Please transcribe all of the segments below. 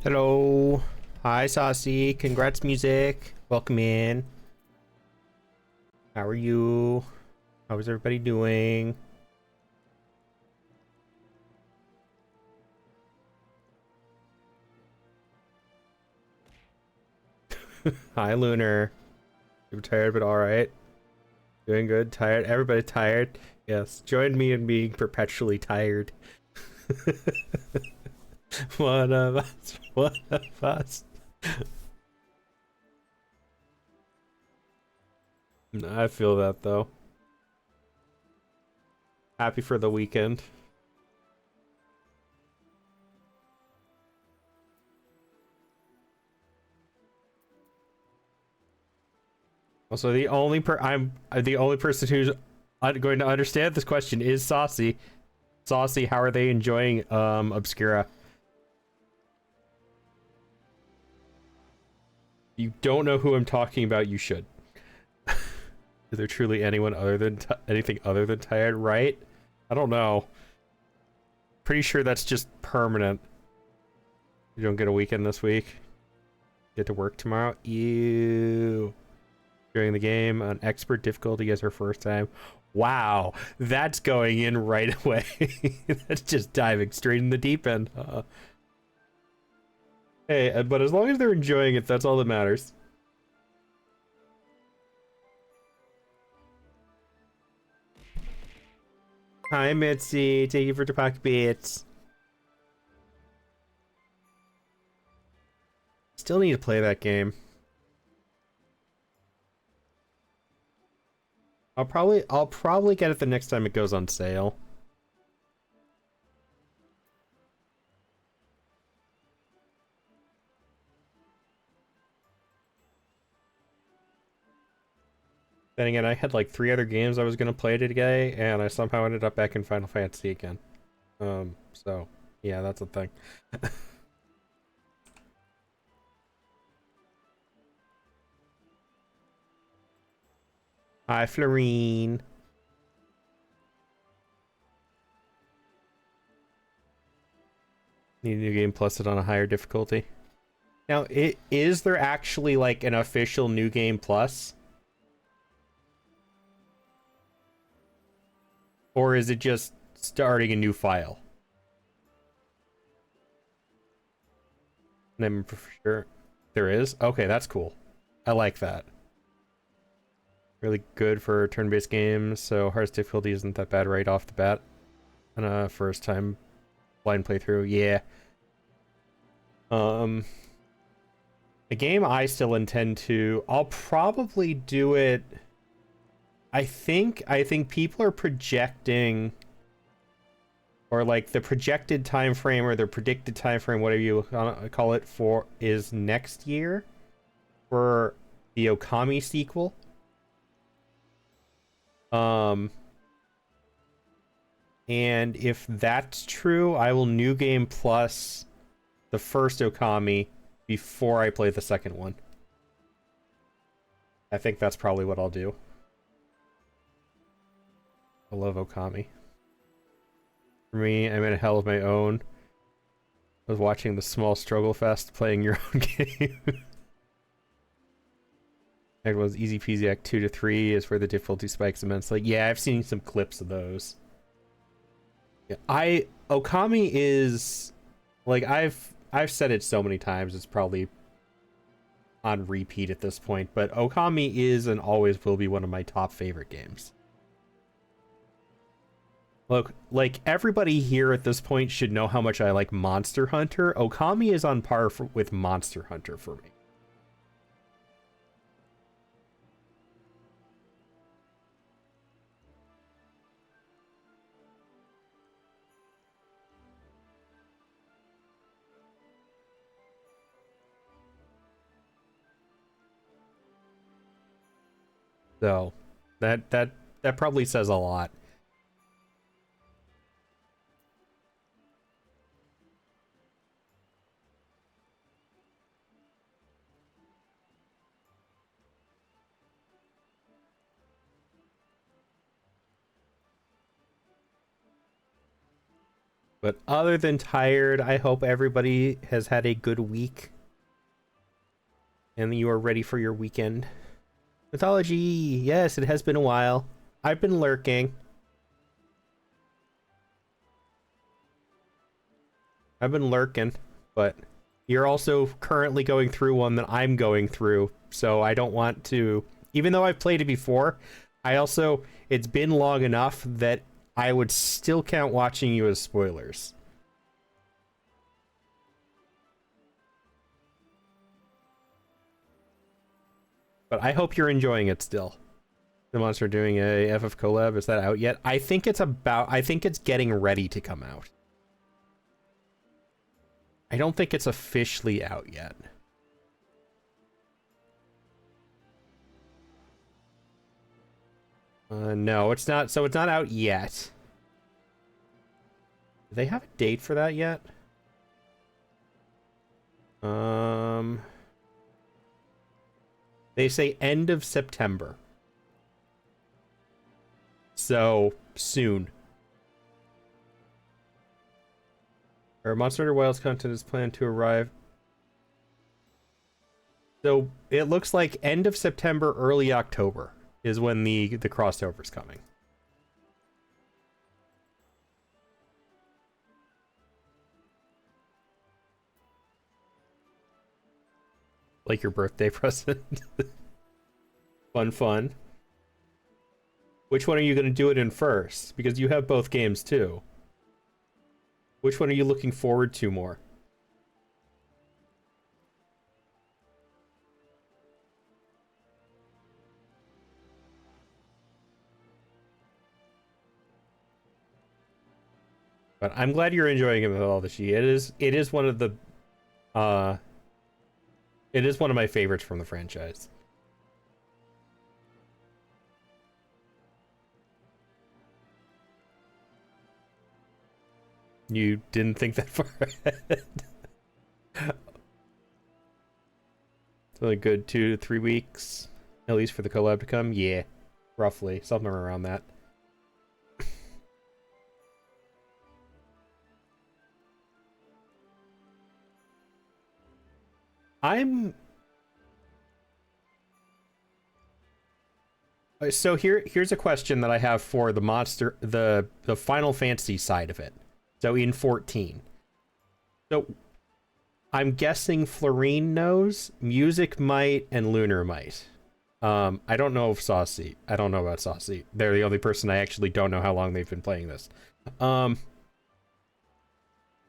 Hello. Hi, Saucy. Congrats, music. Welcome in. How are you? How is everybody doing? Hi, Lunar. You're tired, but alright. Doing good. Tired. Everybody tired. Yes. Join me in being perpetually tired. One of us. One of us. I feel that, though. Happy for the weekend. Also, I'm the only person who's going to understand this question is Saucy. Saucy, how are they enjoying Obscura? You don't know who I'm talking about, you should. Is there truly anyone other than anything other than tired, right? I don't know. Pretty sure that's just permanent. You don't get a weekend this week. Get to work tomorrow. Ew. During the game on expert difficulty as her first time. Wow, that's going in right away. That's just diving straight in the deep end. Hey, but as long as they're enjoying it, that's all that matters. Hi, Mitzi. Thank you for the pocket bits. Still need to play that game. I'll probably get it the next time it goes on sale. Then again, I had like 3 other games I was gonna play today, and I somehow ended up back in Final Fantasy again. So yeah, that's a thing. Hi, Florine. Need a new game plus it on a higher difficulty. Now, is there actually like an official new game plus? Or is it just starting a new file? I'm for sure. There is? Okay, that's cool. I like that. Really good for turn-based games, so hardest difficulty isn't that bad right off the bat. On a first time blind playthrough, yeah. The game I still intend to, I'll probably do it. I think people are projecting, or like the projected time frame or the predicted time frame, whatever you call it, for is next year for the Okami sequel. And if that's true, I will new game plus the first Okami before I play the second one. I think that's probably what I'll do. I love Okami. For me, I'm in a hell of my own. I was watching the Small Struggle Fest playing your own game. It was easy peasy. Act 2 to 3 is where the difficulty spikes immensely. Yeah, I've seen some clips of those. Yeah, Okami is like I've said it so many times. It's probably on repeat at this point, but Okami is and always will be one of my top favorite games. Look, like everybody here at this point should know how much I like Monster Hunter. Okami is on par with Monster Hunter for me. So that probably says a lot. But other than tired, I hope everybody has had a good week. And you are ready for your weekend. Mythology! Yes, it has been a while. I've been lurking. But you're also currently going through one that I'm going through, so I don't want to... Even though I've played it before, it's been long enough that I would still count watching you as spoilers. But I hope you're enjoying it still. The Monster doing a FF collab, is that out yet? I think it's getting ready to come out. I don't think it's officially out yet. No, it's not. So it's not out yet. Do they have a date for that yet? They say end of September. So, soon. Our Monster Hunter Wilds content is planned to arrive. So, it looks like end of September, early October is when the crossover's coming. Like your birthday present. Fun. Which one are you going to do it in first? Because you have both games too. Which one are you looking forward to more? But I'm glad you're enjoying it with all the she. It is one of the it is one of my favorites from the franchise. You didn't think that far ahead. It's only good 2 to 3 weeks, at least for the collab to come. Yeah, roughly, something around that. So here's a question that I have for the Final Fantasy side of it. So in 14. So I'm guessing Florine knows, Music might, and Lunar might. I don't know if Saucy. I don't know about Saucy. They're the only person I actually don't know how long they've been playing this.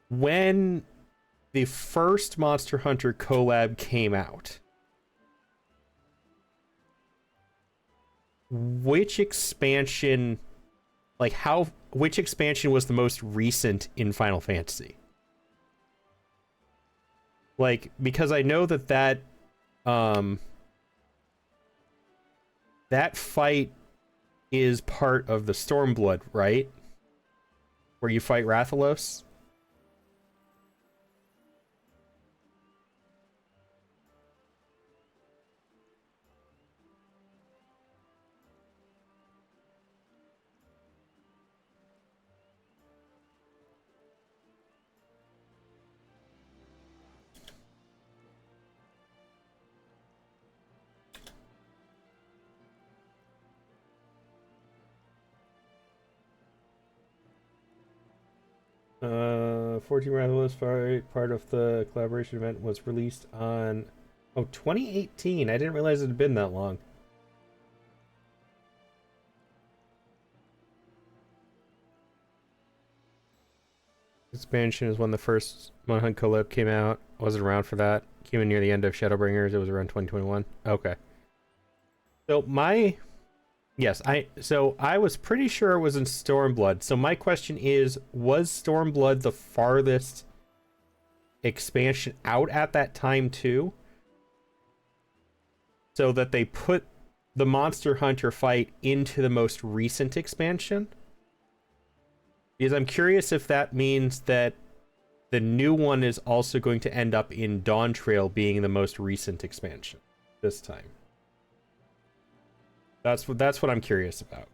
When the first Monster Hunter collab came out, which expansion was the most recent in Final Fantasy? Like, because I know that fight is part of the Stormblood, right? Where you fight Rathalos? Uh, 14 Rathalos part of the collaboration event was released on 2018. I didn't realize it had been that long. Expansion is when the first Mon Hunt collab came out. I wasn't around for that. Came in near the end of Shadowbringers. It was around 2021. Okay. So I was pretty sure it was in Stormblood. So my question is, was Stormblood the farthest expansion out at that time too? So that they put the Monster Hunter fight into the most recent expansion? Because I'm curious if that means that the new one is also going to end up in Dawn Trail being the most recent expansion this time. That's what I'm curious about.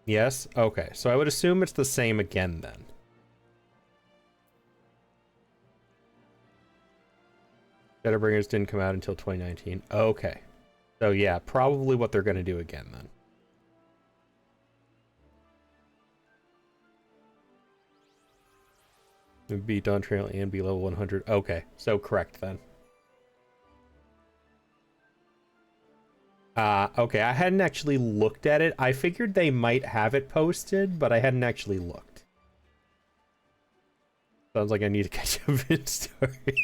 Yes? Okay, so I would assume it's the same again then. Shadowbringers didn't come out until 2019. Okay. So yeah, probably what they're going to do again then. Be Dawn Trail and be level 100. Okay, so correct then. Okay, I hadn't actually looked at it. I figured they might have it posted, but I hadn't actually looked. Sounds like I need to catch up in story.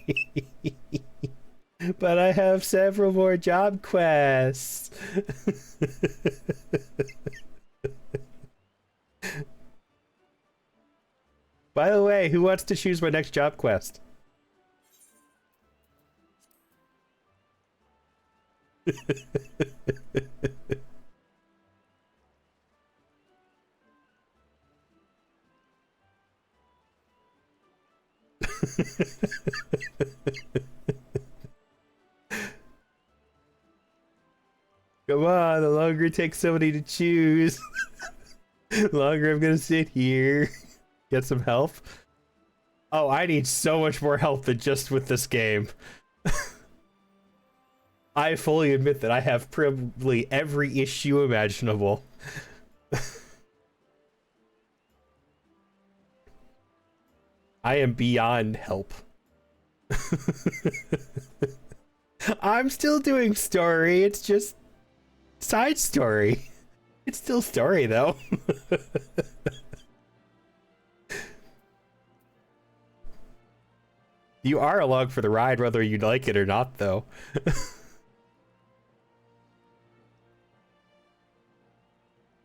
But I have several more job quests. By the way, who wants to choose my next job quest? Come on, the longer it takes somebody to choose, the longer I'm gonna sit here. Get some help. Oh, I need so much more help than just with this game. I fully admit that I have probably every issue imaginable. I am beyond help. I'm still doing story, it's just side story. It's still story though. You are along for the ride whether you like it or not though.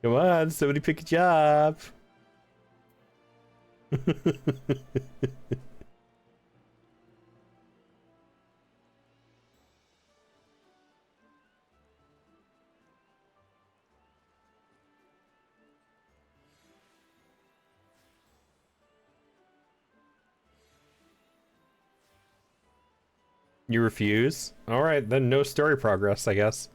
Come on, somebody pick a job. You refuse? Alright, then no story progress, I guess.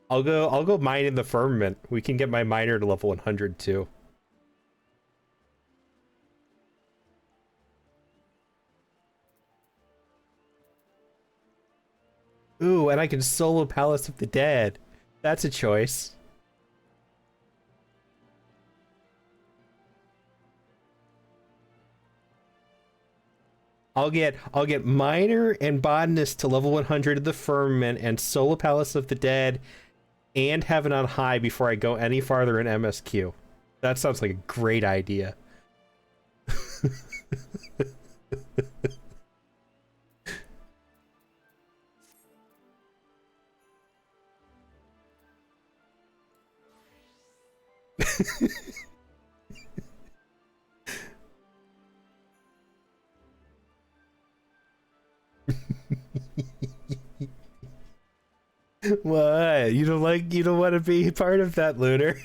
I'll go mine in the firmament. We can get my miner to level 100 too. Ooh, and I can solo Palace of the Dead. That's a choice. I'll get Miner and Botanist to level 100 of the Firmament and solo Palace of the Dead and Heaven on High before I go any farther in MSQ. That sounds like a great idea. What? You don't want to be part of that, Lunar?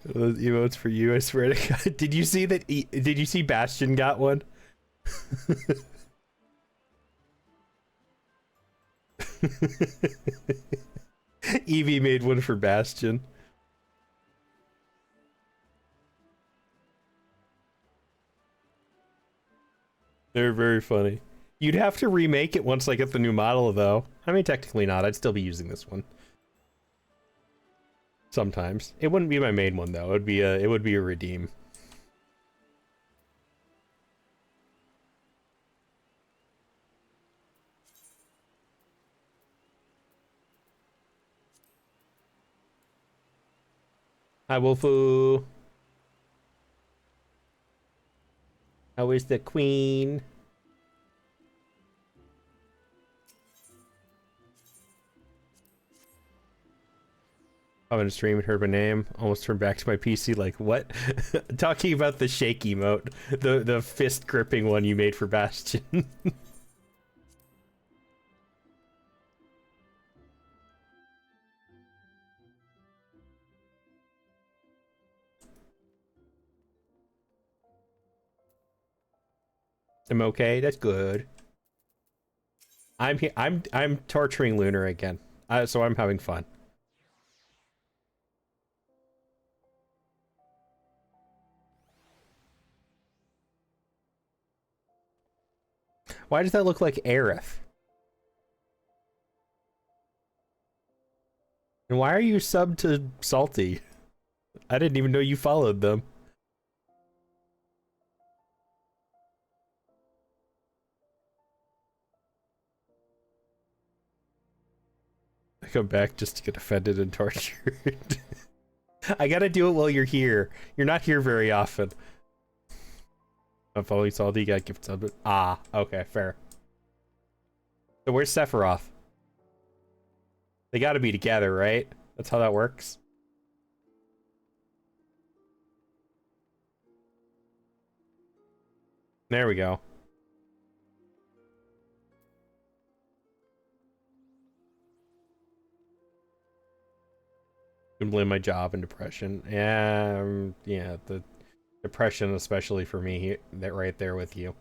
Those emotes for you, I swear to God. Did you see that? Did you see Bastion got one? Evie made one for Bastion. They're very funny. You'd have to remake it once I get the new model, though. I mean, technically not. I'd still be using this one. Sometimes. It wouldn't be my main one, though. It would be a redeem. Hi, Wolfoo. How is the queen? I'm gonna stream and heard my name. Almost turned back to my PC like, what? Talking about the shake emote. The fist gripping one you made for Bastion. I'm okay, that's good. I'm here. I'm torturing Lunar again. So I'm having fun. Why does that look like Aerith? And why are you subbed to Salty? I didn't even know you followed them. I come back just to get offended and tortured. I gotta do it while you're here. You're not here very often. I'm following Salty, got gift sub. Ah, okay, fair. So where's Sephiroth? They gotta be together, right? That's how that works. There we go. I can blame my job and depression. Yeah, the depression, especially for me, that right there with you.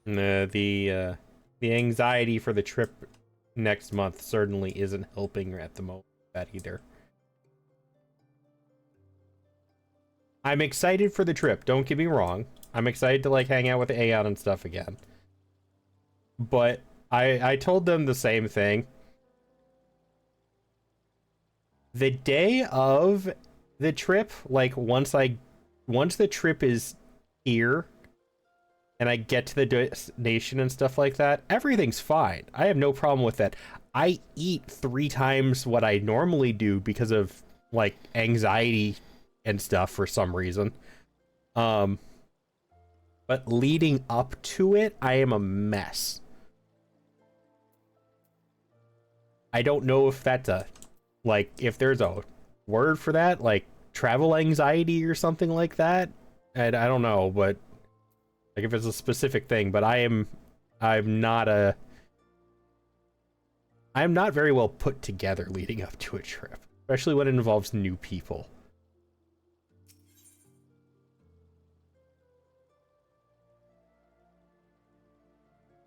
The anxiety for the trip next month certainly isn't helping at the moment that either. I'm excited for the trip, don't get me wrong. I'm excited to like hang out with Aeon and stuff again. But I told them the same thing. The day of the trip, like once the trip is here and I get to the destination and stuff like that, everything's fine. I have no problem with that. I eat 3 times what I normally do because of like anxiety and stuff for some reason. But leading up to it, I am a mess. I don't know if that's like if there's a word for that, like travel anxiety or something like that. And I don't know, but like if it's a specific thing, but I'm not very well put together leading up to a trip, especially when it involves new people.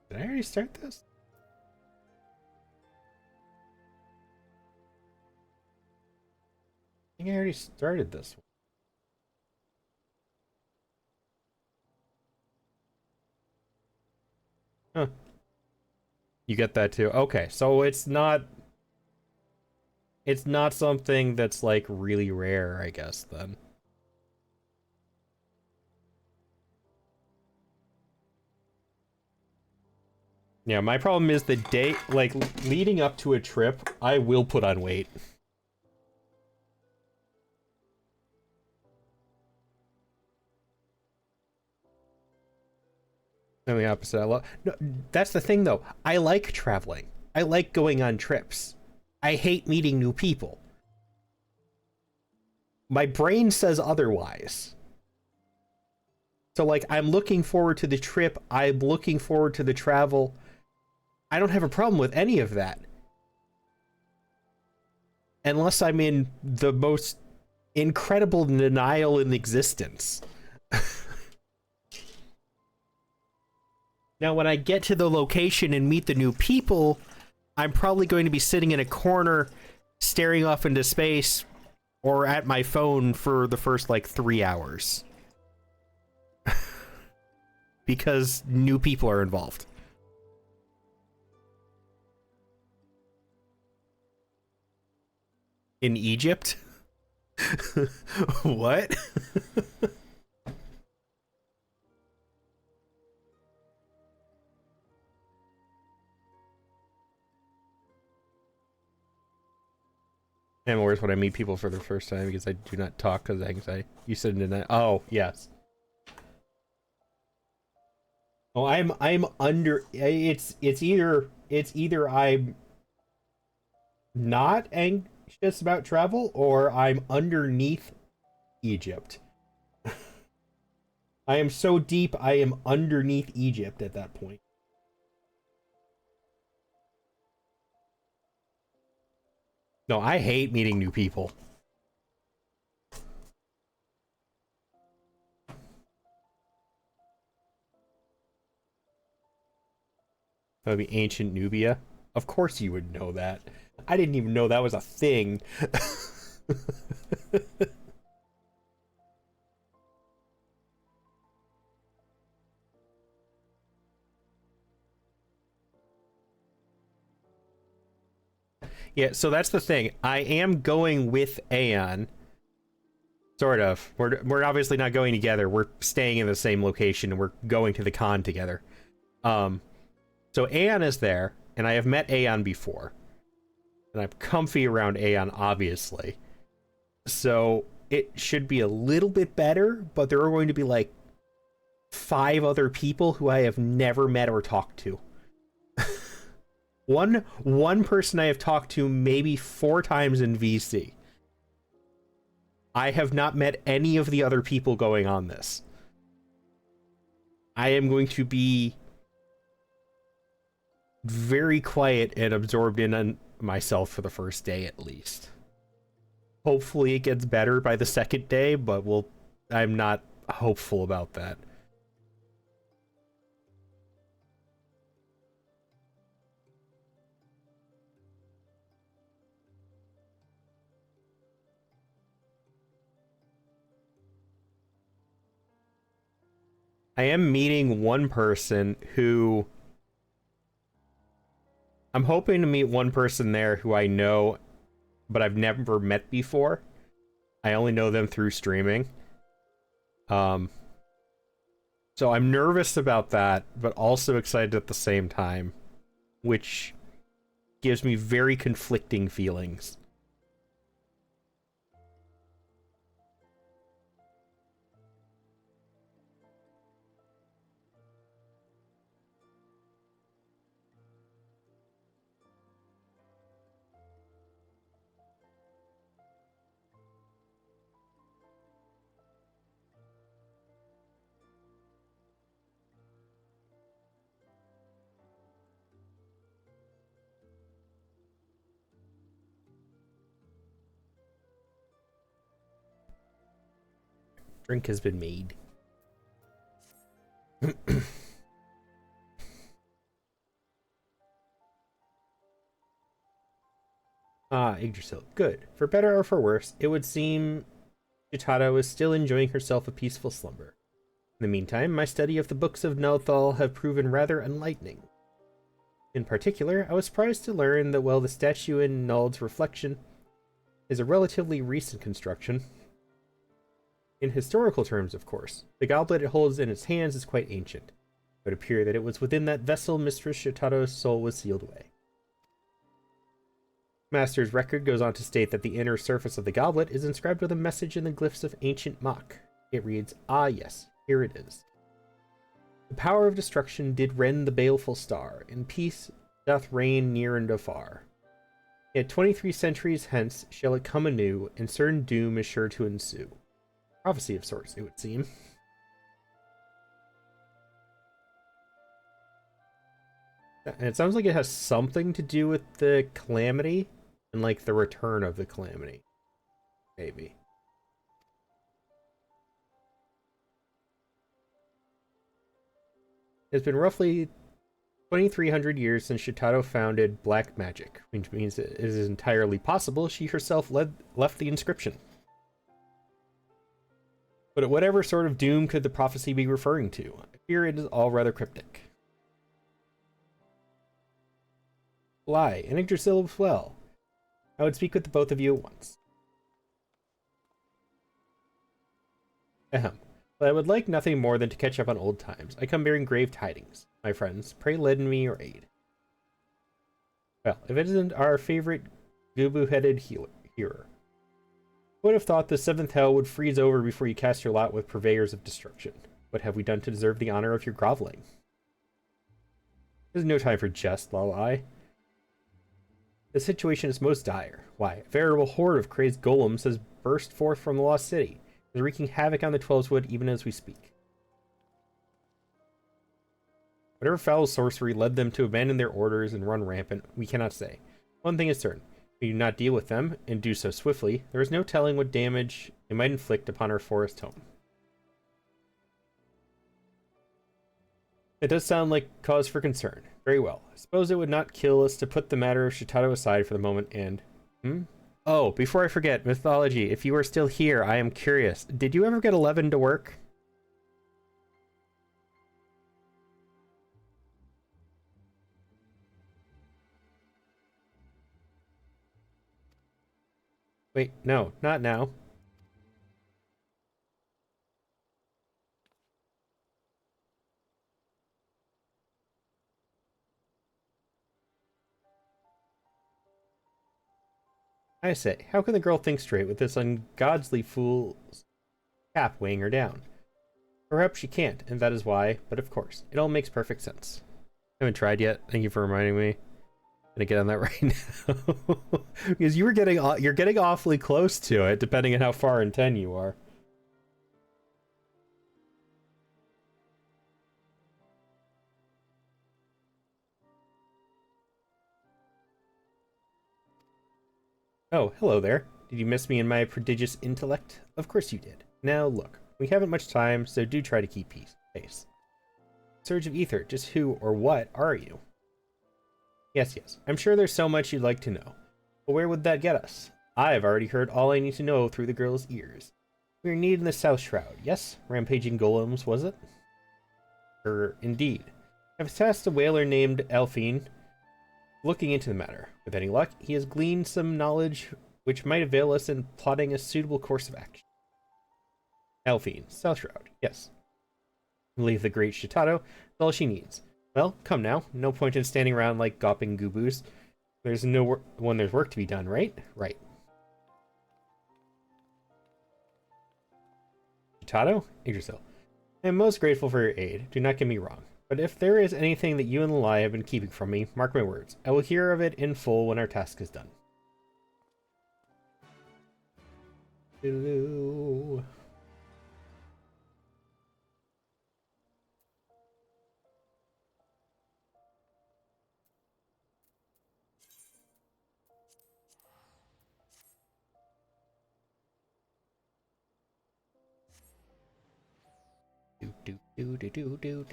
Did I already start this? I think I already started this one. Huh. You get that too? Okay, so it's not something that's like really rare, I guess, then. Yeah, my problem is the day, like, leading up to a trip, I will put on weight. And the opposite, I love... No, that's the thing, though. I like traveling. I like going on trips. I hate meeting new people. My brain says otherwise. So, like, I'm looking forward to the trip. I'm looking forward to the travel. I don't have a problem with any of that. Unless I'm in the most incredible denial in existence. Now, when I get to the location and meet the new people, I'm probably going to be sitting in a corner, staring off into space, or at my phone for the first, like, 3 hours. Because new people are involved. In Egypt? What? I'm worse when I meet people for the first time because I do not talk because anxiety. You said in that. Oh, yes. Oh, I'm under. It's either I'm not anxious about travel, or I'm underneath Egypt. I am so deep, I am underneath Egypt at that point. No, I hate meeting new people. That would be ancient Nubia. Of course you would know that. I didn't even know that was a thing. Yeah, so that's the thing. I am going with Aeon. Sort of. We're obviously not going together. We're staying in the same location and we're going to the con together. So Aeon is there, and I have met Aeon before. And I'm comfy around Aeon, obviously. So it should be a little bit better, but there are going to be like 5 other people who I have never met or talked to. One person I have talked to maybe 4 times in VC. I have not met any of the other people going on this. I am going to be very quiet and absorbed in on myself for the first day at least. Hopefully it gets better by the second day, but I'm not hopeful about that. I am meeting one person who... I'm hoping to meet one person there who I know, but I've never met before. I only know them through streaming. So I'm nervous about that, but also excited at the same time, which gives me very conflicting feelings. Drink has been made. Yggdrasil. Good. For better or for worse, it would seem Chitara is still enjoying herself a peaceful slumber. In the meantime, my study of the books of Nelthal have proven rather enlightening. In particular, I was surprised to learn that while the statue in Nuld's reflection is a relatively recent construction, in historical terms, of course, the goblet it holds in its hands is quite ancient. It would appear that it was within that vessel Mistress Shitaro's soul was sealed away. Master's record goes on to state that the inner surface of the goblet is inscribed with a message in the glyphs of ancient Mach. It reads, "Ah yes, here it is. The power of destruction did rend the baleful star, and peace doth reign near and afar. Yet 23 centuries hence shall it come anew, and certain doom is sure to ensue." Prophecy of sorts, it would seem. And it sounds like it has something to do with the calamity and like the return of the calamity. Maybe. It's been roughly 2,300 years since Shitaro founded black magic, which means it is entirely possible she herself left the inscription. But whatever sort of doom could the prophecy be referring to? I fear it is all rather cryptic. Lie, and Yggdrasil as well. I would speak with the both of you at once. Ahem. But I would like nothing more than to catch up on old times. I come bearing grave tidings. My friends, pray lend me your aid. Well, if it isn't our favorite gubu-headed hearer. Who would have thought the 7th hell would freeze over before you cast your lot with purveyors of destruction? What have we done to deserve the honor of your groveling? There's no time for jest, Lal-I. The situation is most dire. Why? A veritable horde of crazed golems has burst forth from the lost city. It is wreaking havoc on the Twelveswood even as we speak. Whatever foul sorcery led them to abandon their orders and run rampant, we cannot say. One thing is certain. If we do not deal with them, and do so swiftly, there is no telling what damage they might inflict upon our forest home. It does sound like cause for concern. Very well. I suppose it would not kill us to put the matter of Shitato aside for the moment and... Oh, before I forget, Mythology, if you are still here, I am curious. Did you ever get 11 to work? Wait, no, not now. I say, how can the girl think straight with this ungodly fool's cap weighing her down? Perhaps she can't, and that is why, but of course, it all makes perfect sense. I haven't tried yet. Thank you for reminding me. I'm gonna get on that right now. Because you're getting awfully close to it, depending on how far in 10 you are. Oh, hello there. Did you miss me and my prodigious intellect? Of course you did. Now, look, we haven't much time, so do try to keep pace. Surge of Ether, just who or what are you? Yes, I'm sure there's so much you'd like to know. But where would that get us? I've already heard all I need to know through the girl's ears. We are needed in the South Shroud, yes? Rampaging golems, was it? Indeed. I've tasked a whaler named Elphine looking into the matter. With any luck, he has gleaned some knowledge which might avail us in plotting a suitable course of action. Elphine, South Shroud, yes. Leave the great Shitato, that's all she needs. Well, come now, no point in standing around like gawping gooboos. There's there's work to be done, right? Right. Shitato, Yggdrasil, I am most grateful for your aid, do not get me wrong. But if there is anything that you and the lie have been keeping from me, mark my words, I will hear of it in full when our task is done. Hello.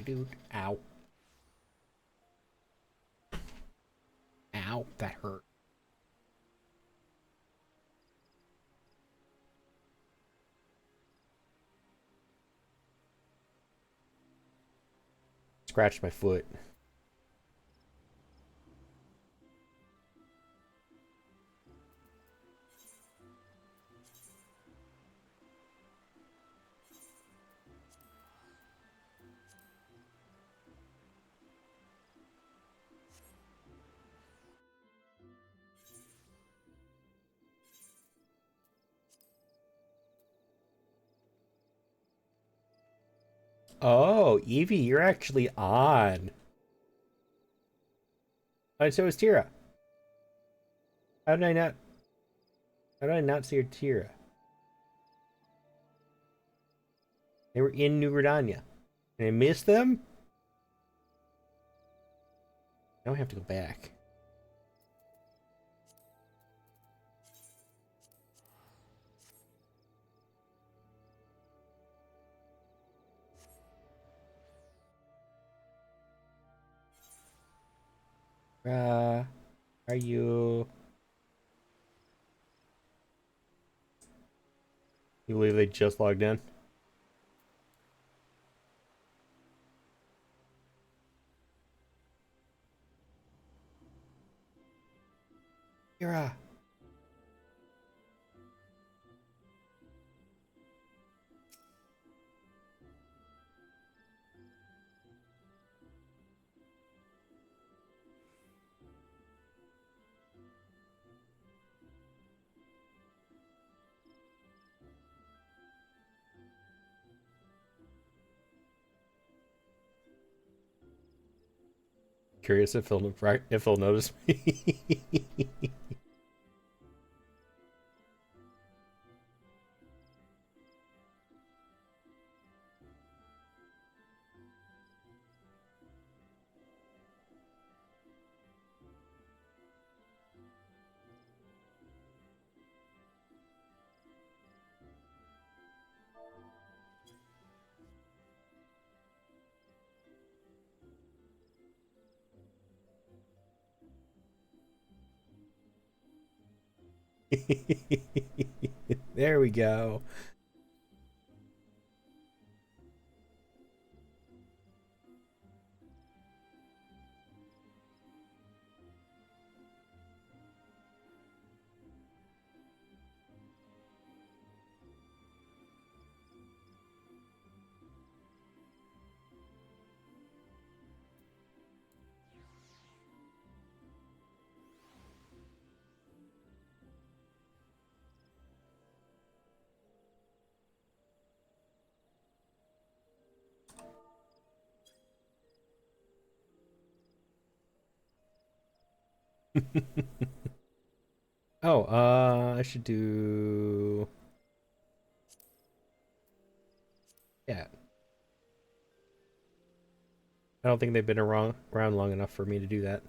Do. Ow. Ow, that hurt. Scratched my foot. Oh, Evie, you're actually on. And so is Tira. How did I not? How did I not see Tira? They were in New Gridania. And I missed them? Now I have to go back. Are you? You believe they just logged in? Tira. Curious if he'll notice me. There we go. Oh, I should do... Yeah. I don't think they've been around long enough for me to do that.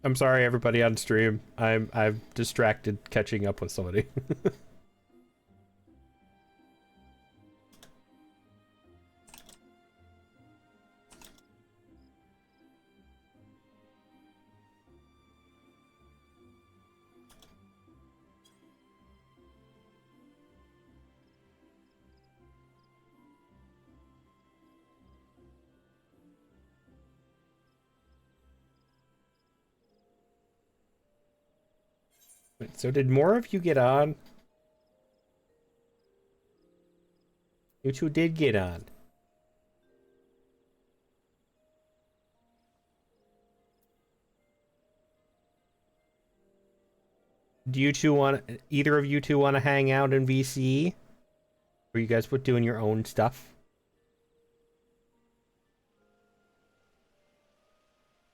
I'm sorry, everybody on stream. I'm distracted catching up with somebody. Wait, so did more of you get on? You two did get on. Do you two want, either of you two want to hang out in VC? Or you guys put doing your own stuff?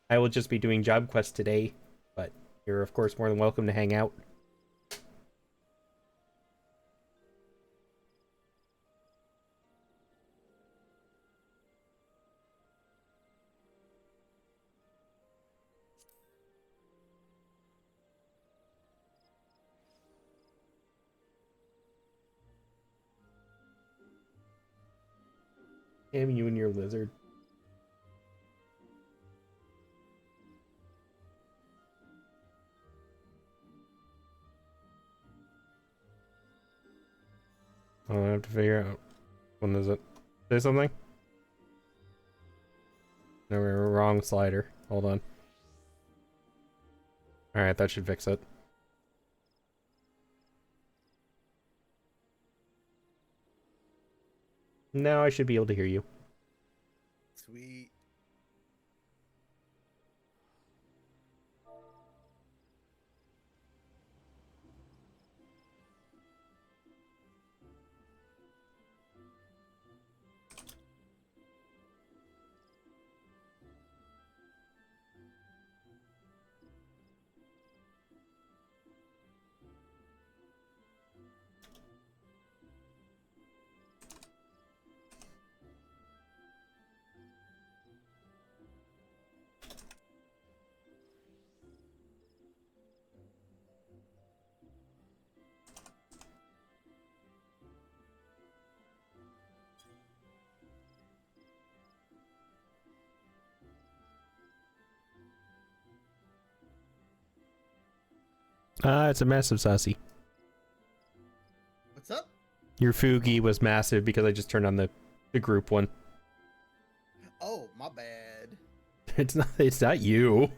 I will just be doing job quests today, but you're of course more than welcome to hang out. Damn you and your lizard. I have to figure out when is it. Say something? No, we're wrong slider. Hold on. Alright, that should fix it. Now I should be able to hear you. Sweet. It's a massive sassy. What's up? Your Fugi was massive because I just turned on the group one. Oh, my bad. It's not you.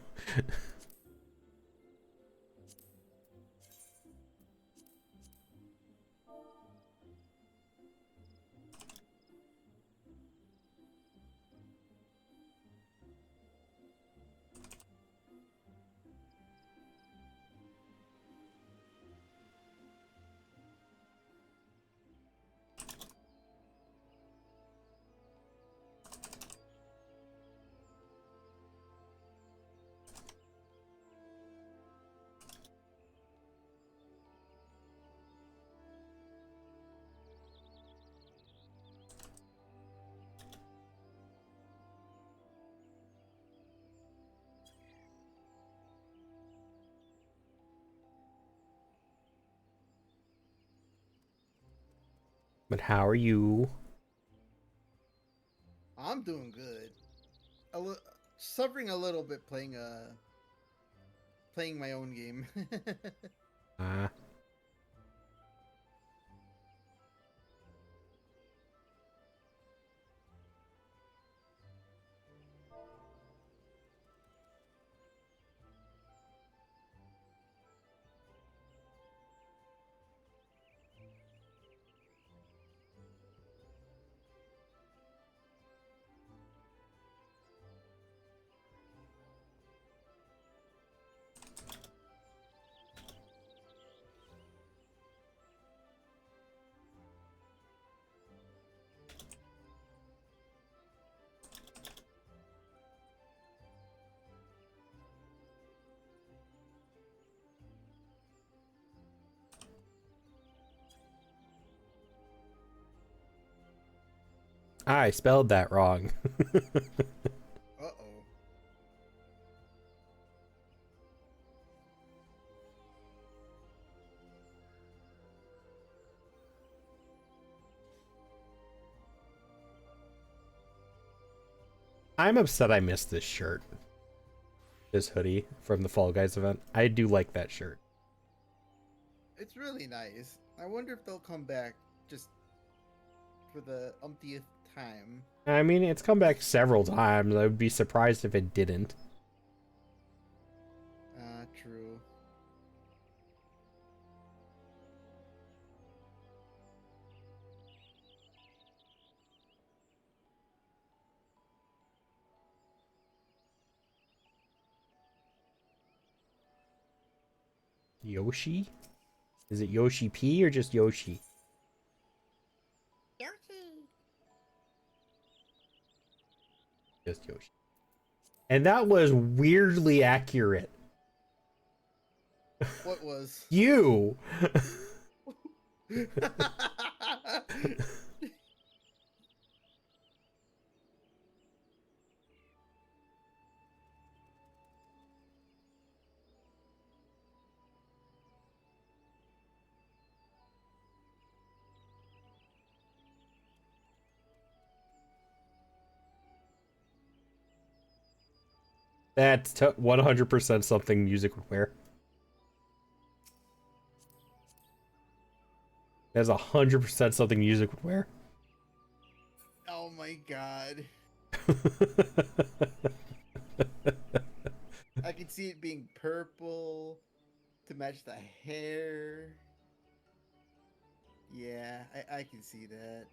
But how are you? I'm doing good. Suffering a little bit playing my own game. Ah. I spelled that wrong. Uh-oh. I'm upset I missed this shirt. This hoodie from the Fall Guys event. I do like that shirt. It's really nice. I wonder if they'll come back just for the umptieth time. I mean, it's come back several times. I would be surprised if it didn't. True. Yoshi? Is it Yoshi P or just Yoshi? Yoshi. Just Yoshi. And that was weirdly accurate. What was? You! That's 100% something music would wear. That's 100% something music would wear. Oh my god. I can see it being purple to match the hair. Yeah, I can see that.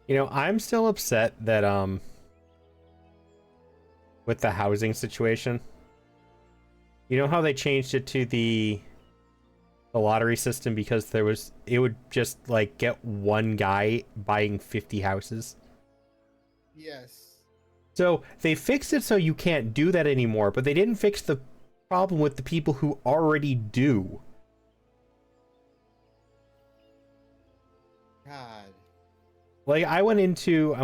You know, I'm still upset that with the housing situation. You know how they changed it to the lottery system because it would just like get one guy buying 50 houses. Yes. So they fixed it so you can't do that anymore, but they didn't fix the problem with the people who already do. God. Like I went into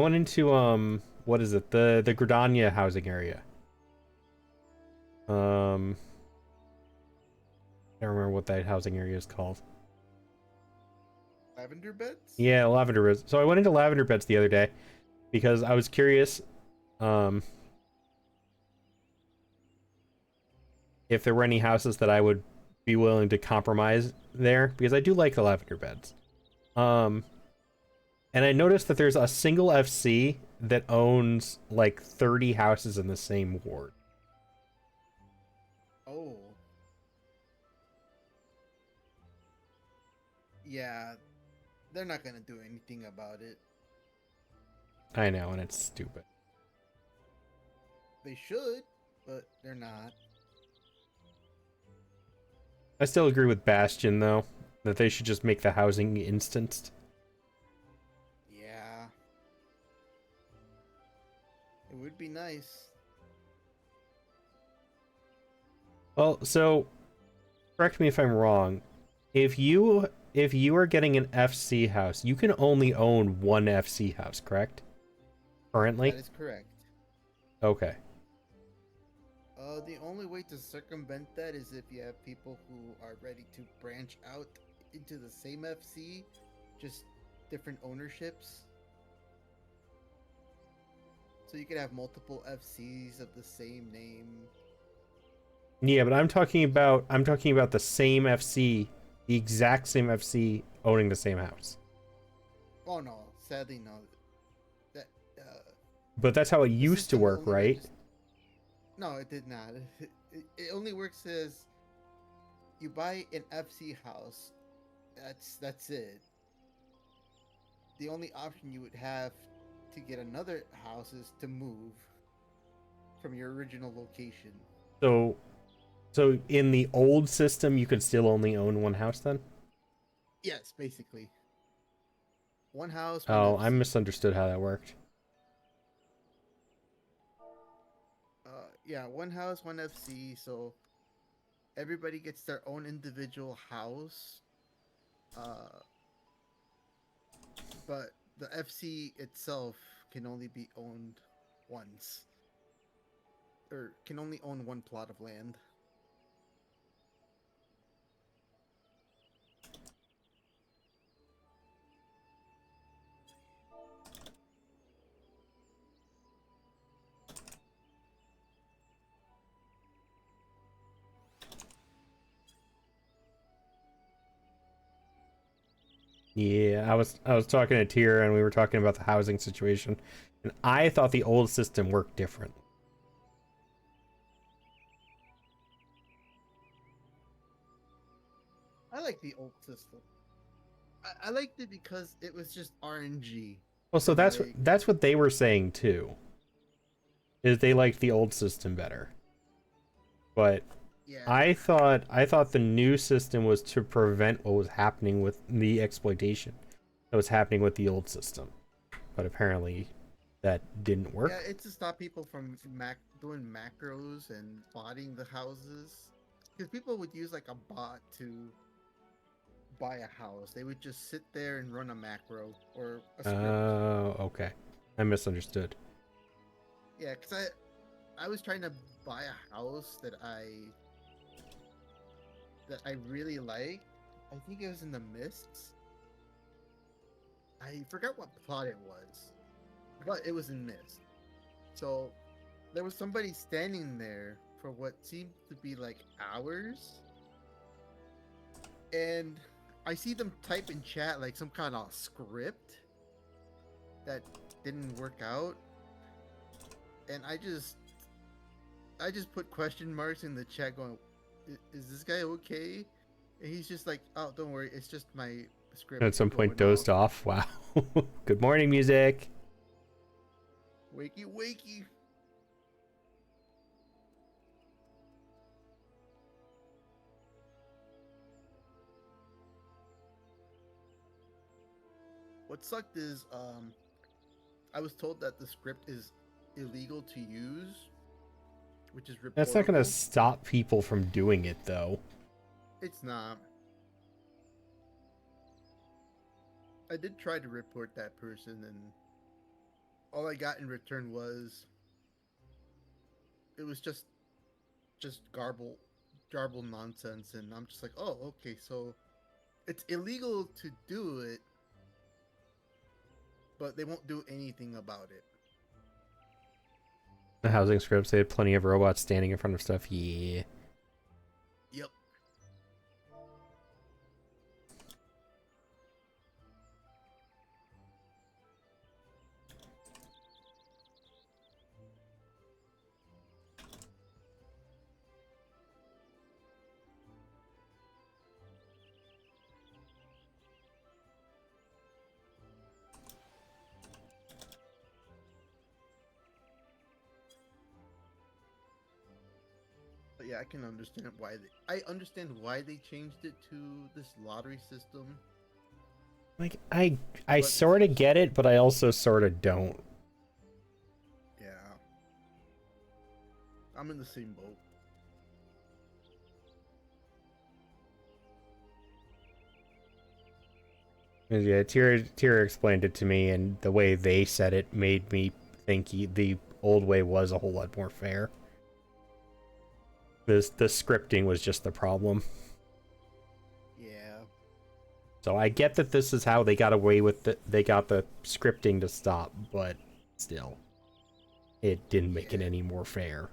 what is it? The Gradania housing area. I don't remember what that housing area is called. Lavender beds? Yeah, Lavender Beds. So I went into Lavender Beds the other day because I was curious if there were any houses that I would be willing to compromise there because I do like the Lavender Beds. Um and I noticed that there's a single FC that owns like 30 houses in the same ward. Oh. Yeah, they're not gonna do anything about it. I know, and it's stupid. They should, but they're not. I still agree with Bastion though, that they should just make the housing instanced. Yeah. It would be nice. Well, so correct me if I'm wrong. If you are getting an FC house, you can only own one FC house, correct? That Currently? is correct. Okay. The only way to circumvent that is if you have people who are ready to branch out into the same FC, just different ownerships. So you could have multiple FCs of the same name. Yeah, but I'm talking about the same FC, the exact same FC owning the same house. Oh no, sadly no. That But that's how it the used to system work, only right? No, it did not. It only works as you buy an FC house. That's it. The only option you would have to get another house is to move from your original location. So so in the old system you could still only own one house then? Yes, basically. One house, one Oh, I FC. misunderstood how that worked. Yeah, one house, one FC. So everybody gets their own individual house. Uh, but the FC itself can only be owned once, or can only own one plot of land. Yeah, I was talking to Tier and we were talking about the housing situation, and I thought the old system worked different. I like the old system. I liked it because it was just RNG. Well, so And like, that's what they were saying too. Is they liked the old system better. But yeah, I thought the new system was to prevent what was happening with the exploitation that was happening with the old system. But apparently that didn't yeah, work. it's to stop people from doing macros and botting the houses. Because people would use like a bot to buy a house. They would just sit there and run a macro or a script. Oh, okay. I misunderstood. Yeah, because I was trying to buy a house that I really like. I think it was in the Mists. I forgot what plot it was, but it was in Mist. So there was somebody standing there for what seemed to be like hours, and I see them type in chat like some kind of script that didn't work out, and I just put question marks in the chat going, Is this guy okay?" And he's just like, "Oh, don't worry, it's just my At script some point going off." dozed off. Wow. Good morning, music. Wakey, wakey. What sucked is I was told that the script is illegal to use, which is That's not gonna reportable. stop people from doing it though. It's not. I did try to report that person, and all I got in return was it was just garble nonsense, and I'm just like, oh, okay, so it's illegal to do it, but they won't do anything about it. The housing scripts, they had plenty of robots standing in front of stuff. Yeah. Yep. But yeah, I can understand why I understand why they changed it to this lottery system, Like I but it's sort of just get it, but I also sort of don't. yeah, I'm in the same boat. 'Cause, yeah, Tira explained it to me, and the way they said it made me think the old way was a whole lot more fair. The scripting was just the problem. Yeah. So I get that this is how they got away with they got the scripting to stop, but still, it didn't make it Yeah. any more fair.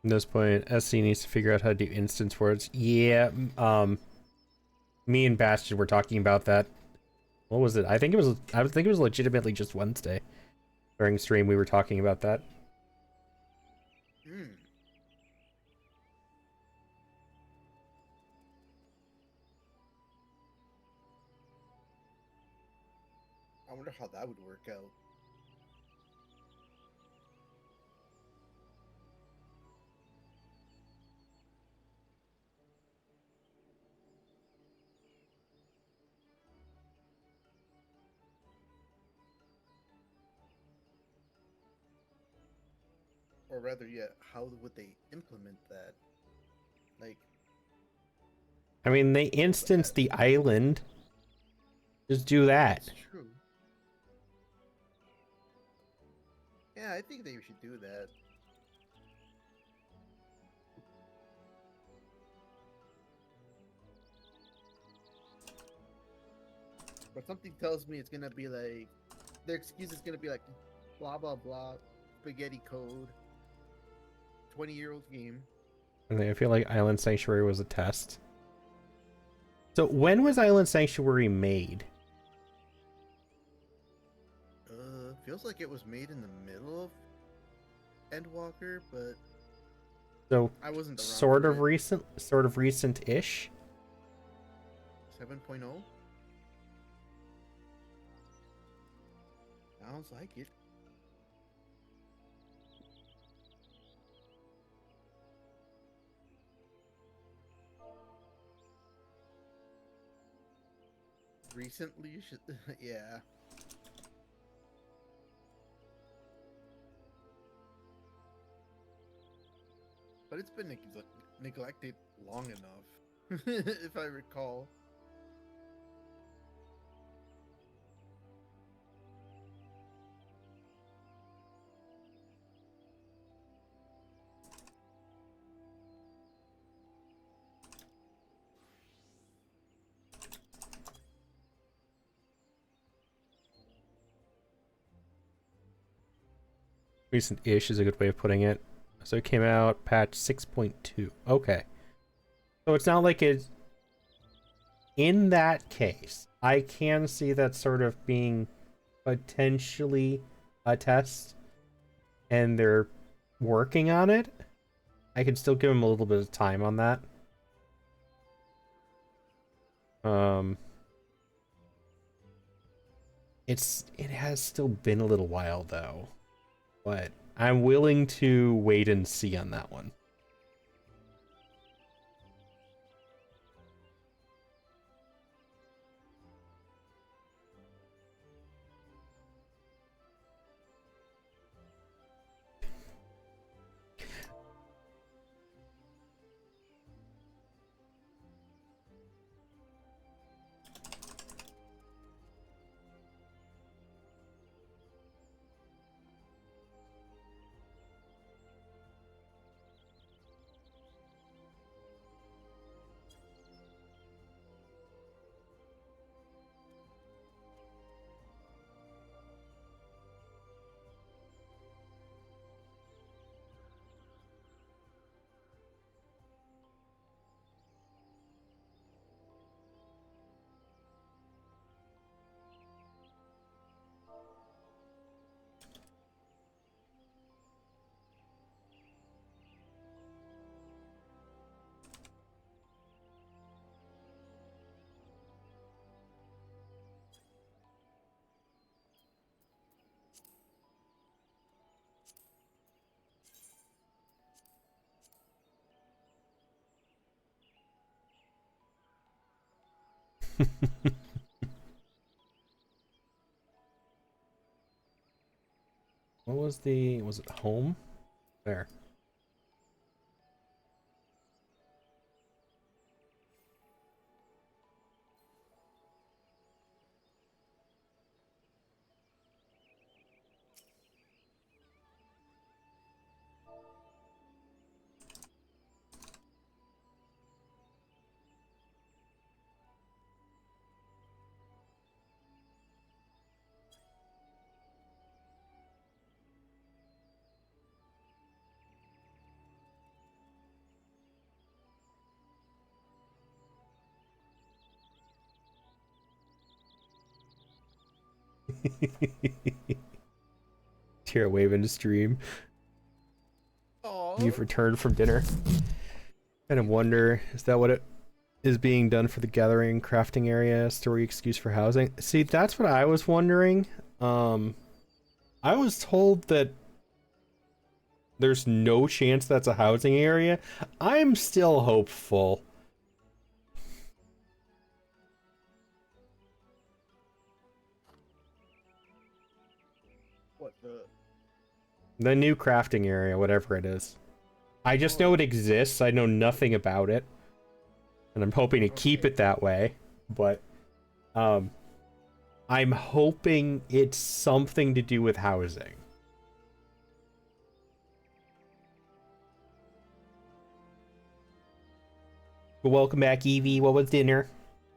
At this point, SC needs to figure out how to do instance words. Yeah, me and Bastion were talking about that. What was it? I think it was legitimately just Wednesday. During stream, we were talking about that. Hmm. I wonder how that would work out. Or rather yet, how would they implement that? Like, I mean, they instanced the island. Just do that. It's true. Yeah, I think they should do that. But something tells me it's gonna be like their excuse is gonna be like blah blah blah spaghetti code 20-year-old game. I feel like Island Sanctuary was a test. So when was Island Sanctuary made? Feels like it was made in the middle of Endwalker, but So I wasn't around sort for of it. recent, sort of recent-ish. 7.0? Sounds like it. Recently, you should. Yeah. But it's been neglected long enough, if I recall. Recent-ish is a good way of putting it. So it came out patch 6.2. Okay. So it's not like it's... In that case, I can see that sort of being potentially a test, and they're working on it. I could still give them a little bit of time on that. It has still been a little while though, but I'm willing to wait and see on that one. What was it home? There. Tear wave into stream. Oh, You've returned from dinner. Kind of wonder, is that what it is being done for the gathering crafting area story excuse for housing? See, that's what I was wondering. I was told that there's no chance that's a housing area. I'm still hopeful. what the? The new crafting area, whatever it is. I just know it exists. I know nothing about it. and I'm hoping to keep it that way. But I'm hoping it's something to do with housing. But welcome back, Evie. What was dinner?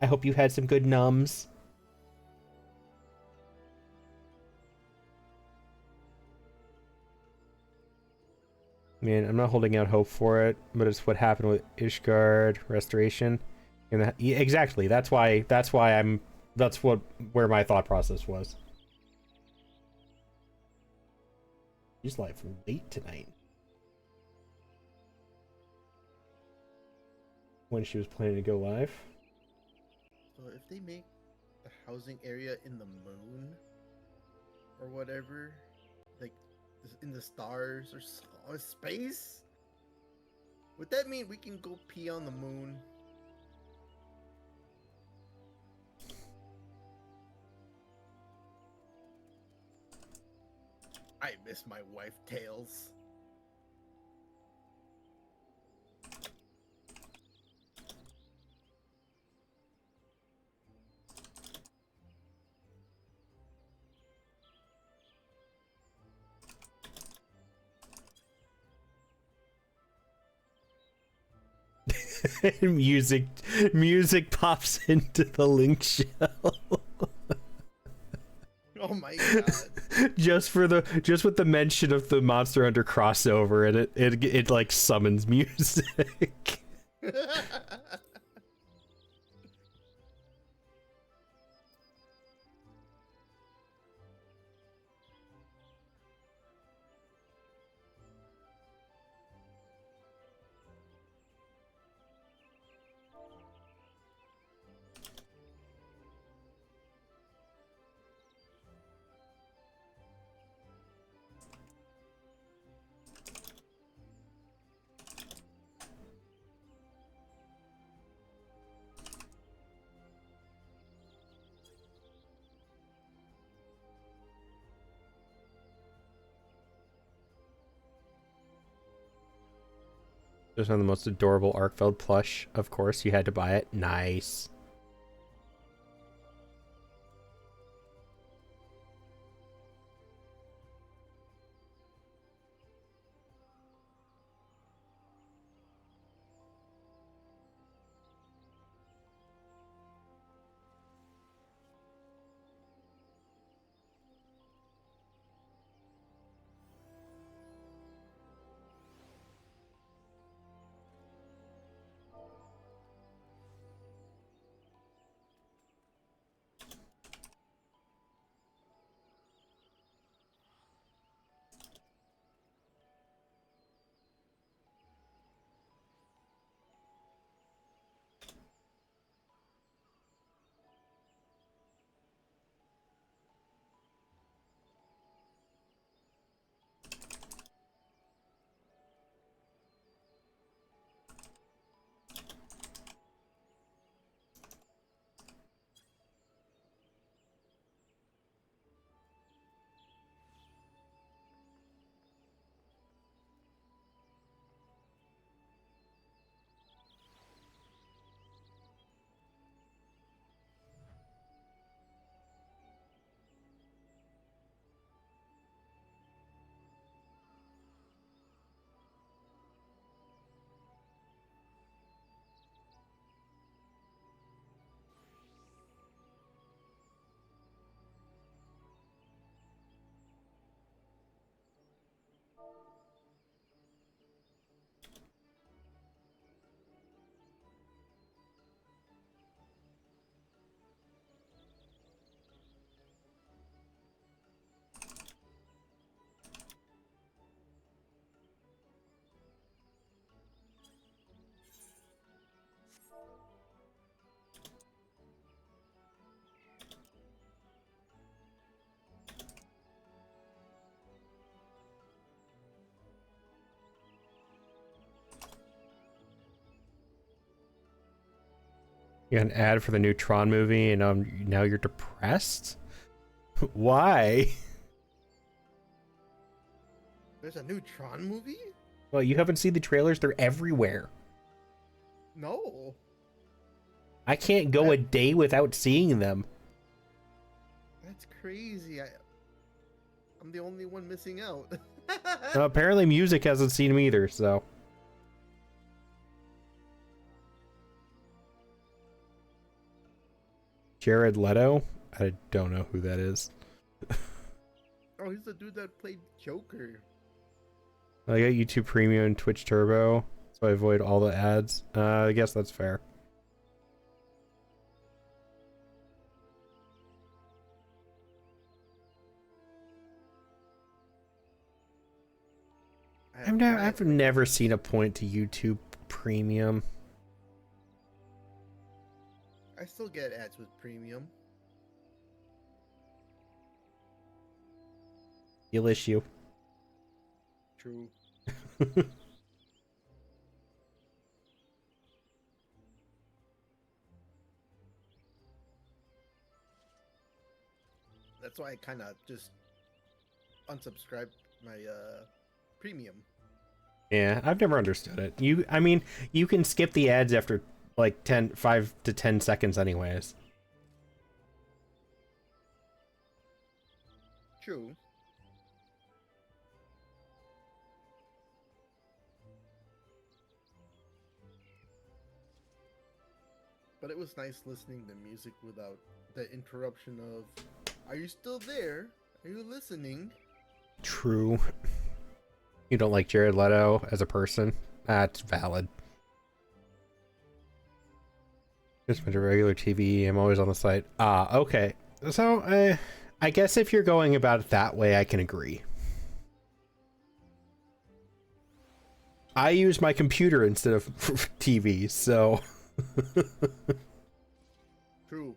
I hope you had some good nums. Man, I'm not holding out hope for it, but it's what happened with Ishgard restoration. And yeah, exactly. That's why where my thought process was. She's live late tonight. When she was planning to go live. So if they make the housing area in the moon or whatever, like in the stars or space, would that mean we can go pee on the moon? I miss my wife, Tails. music pops into the link shell. Oh my god. just with the mention of the Monster Hunter crossover, and it like summons music. Just on the most adorable Arkfeld plush. Of course, you had to buy it. Nice. You got an ad for the new Tron movie, and now you're depressed? Why? There's a new Tron movie? Well, you haven't seen the trailers? They're everywhere. No. I can't go a day without seeing them. That's crazy. I'm the only one missing out. Apparently music hasn't seen them either, so. Jared Leto? I don't know who that is. Oh, he's the dude that played Joker. I got YouTube Premium and Twitch Turbo, so I avoid all the ads. I guess that's fair. I've never seen a point to YouTube Premium. I still get ads with Premium. You'll issue. True. That's why I kind of just unsubscribed my Premium. Yeah, I've never understood it. I mean, you can skip the ads after like 5 to 10 seconds anyways. True. But it was nice listening to music without the interruption of, "Are you still there? Are you listening?" True. You don't like Jared Leto as a person? That's valid. Just been to regular TV. I'm always on the site. Ah, okay. So, I guess if you're going about it that way, I can agree. I use my computer instead of TV, so... True.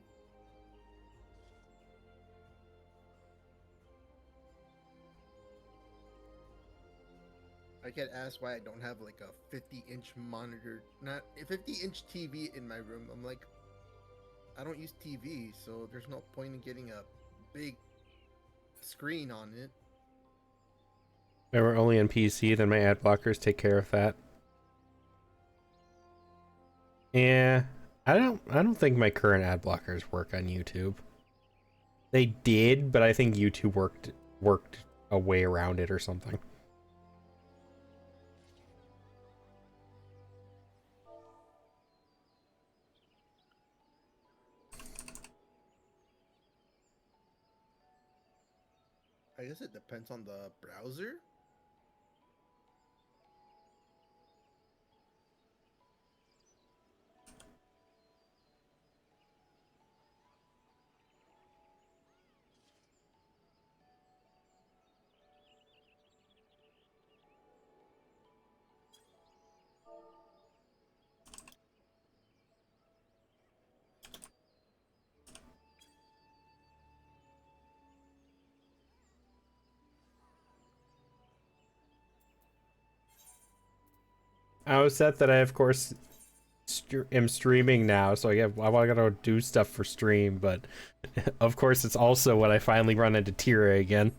I get asked why I don't have like a 50-inch monitor, not a 50-inch TV in my room. I'm like, I don't use TV, so there's no point in getting a big screen on it. If we're only on PC, then my ad blockers take care of that. Yeah, I don't think my current ad blockers work on YouTube. They did, but I think YouTube worked a way around it or something. I guess it depends on the browser. I was set that I, of course, am streaming now, so I gotta do stuff for stream, but of course it's also when I finally run into Tira again.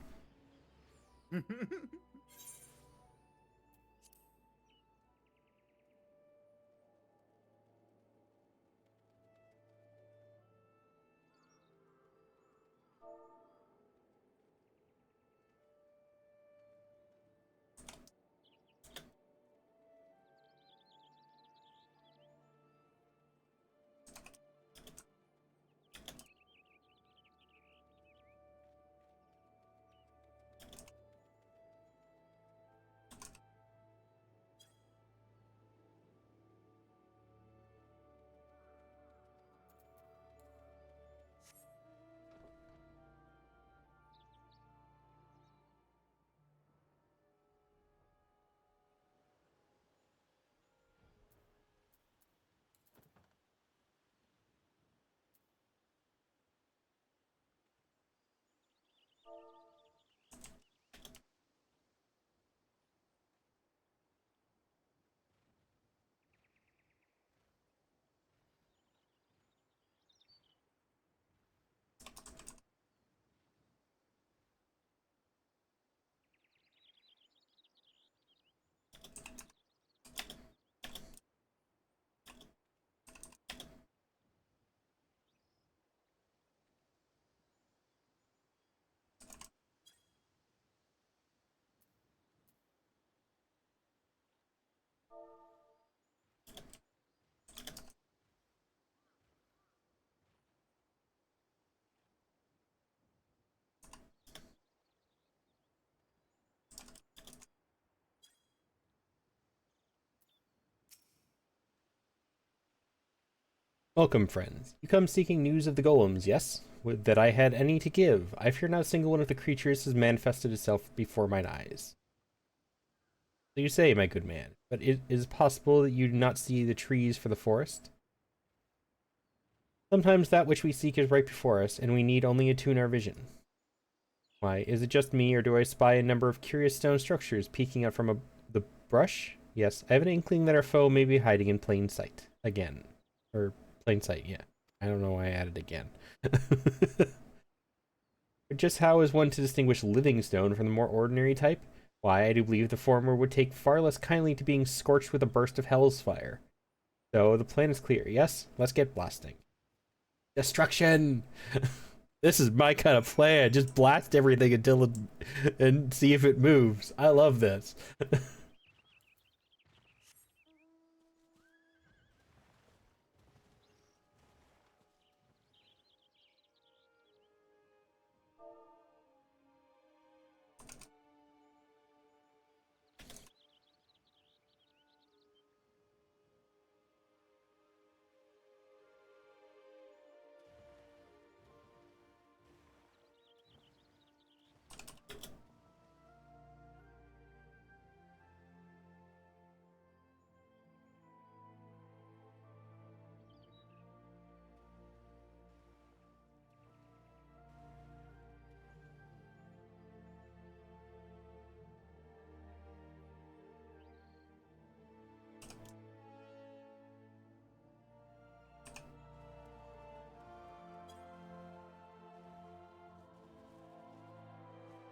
Welcome, friends. You come seeking news of the golems, yes? Would that I had any to give. I fear not a single one of the creatures has manifested itself before mine eyes. So you say, my good man, but it is possible that you do not see the trees for the forest? Sometimes that which we seek is right before us, and we need only attune our vision. Why, is it just me, or do I spy a number of curious stone structures peeking out from the brush? Yes, I have an inkling that our foe may be hiding in plain sight. Again. Or plain sight, yeah. I don't know why I added again. But just how is one to distinguish living stone from the more ordinary type? Why, I do believe the former would take far less kindly to being scorched with a burst of hell's fire. So the plan is clear, yes? Let's get blasting. Destruction! This is my kind of plan. Just blast everything until it, and see if it moves. I love this.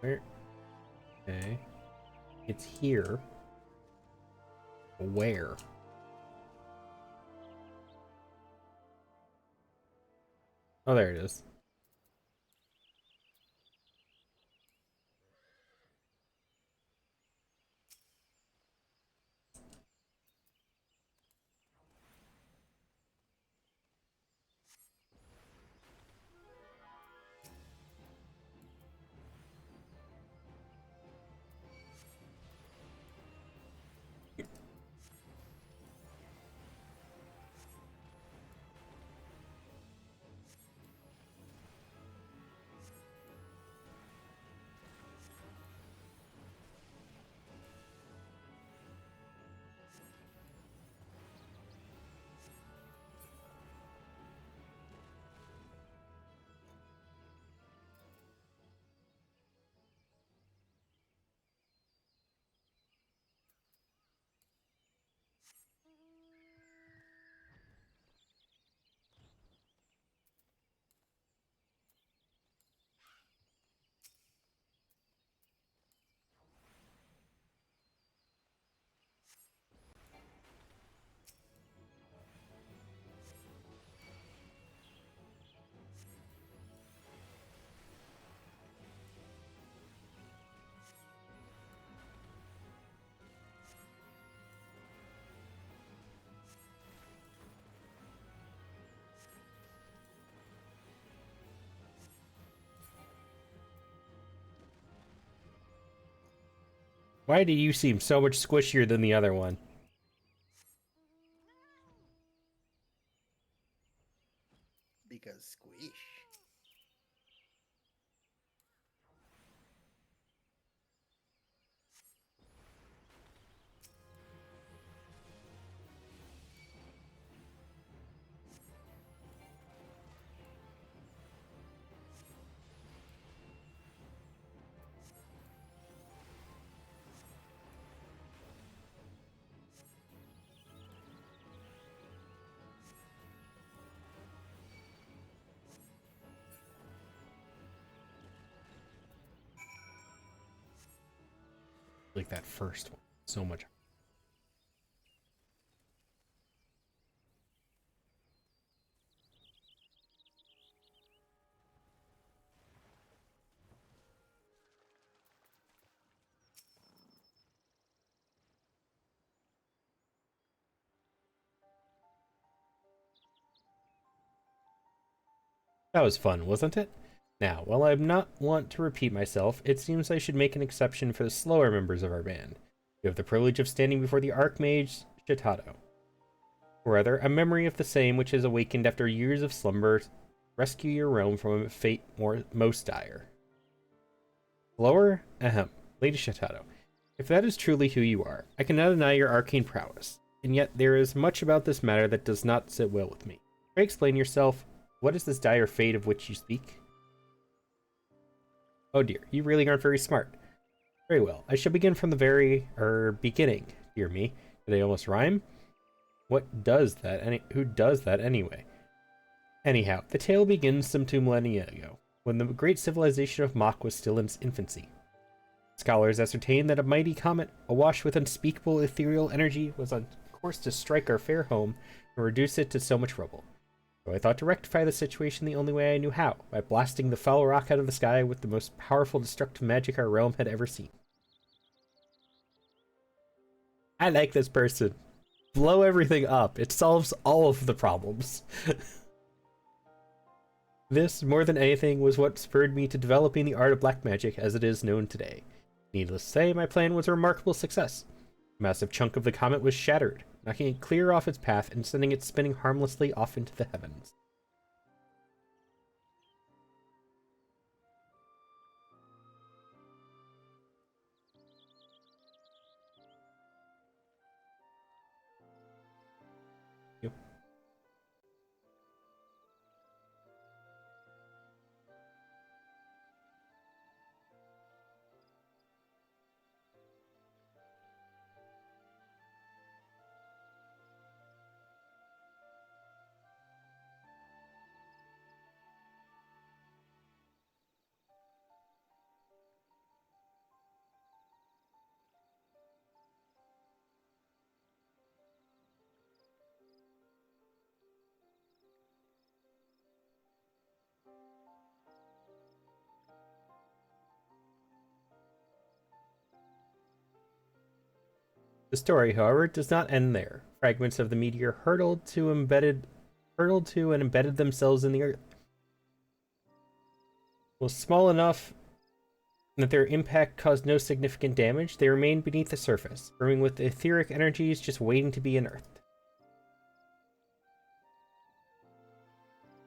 Where? Okay. It's here. Where? Oh, there it is. Why do you seem so much squishier than the other one? Because squish. Like that first one. So much. That was fun, wasn't it? Now, while I not want to repeat myself, it seems I should make an exception for the slower members of our band. You have the privilege of standing before the Archmage Shitato. Or rather, a memory of the same which is awakened after years of slumber, rescue your realm from a fate most dire. Lower? Ahem. Lady Shatado, if that is truly who you are, I cannot deny your arcane prowess, and yet there is much about this matter that does not sit well with me. Pray explain yourself. What is this dire fate of which you speak? Oh dear, you really aren't very smart. Very well, I shall begin from the beginning, dear me. Did they almost rhyme? What does that who does that anyway? Anyhow, the tale begins some 2 millennia ago, when the great civilization of Mach was still in its infancy. Scholars ascertained that a mighty comet, awash with unspeakable ethereal energy, was on course to strike our fair home and reduce it to so much rubble. So I thought to rectify the situation the only way I knew how, by blasting the foul rock out of the sky with the most powerful destructive magic our realm had ever seen. I like this person. Blow everything up. It solves all of the problems. This, more than anything, was what spurred me to developing the art of black magic as it is known today. Needless to say, my plan was a remarkable success. A massive chunk of the comet was shattered, knocking it clear off its path and sending it spinning harmlessly off into the heavens. The story, however, does not end there. Fragments of the meteor hurtled to and embedded themselves in the earth. While small enough that their impact caused no significant damage, they remained beneath the surface, brimming with etheric energies just waiting to be unearthed.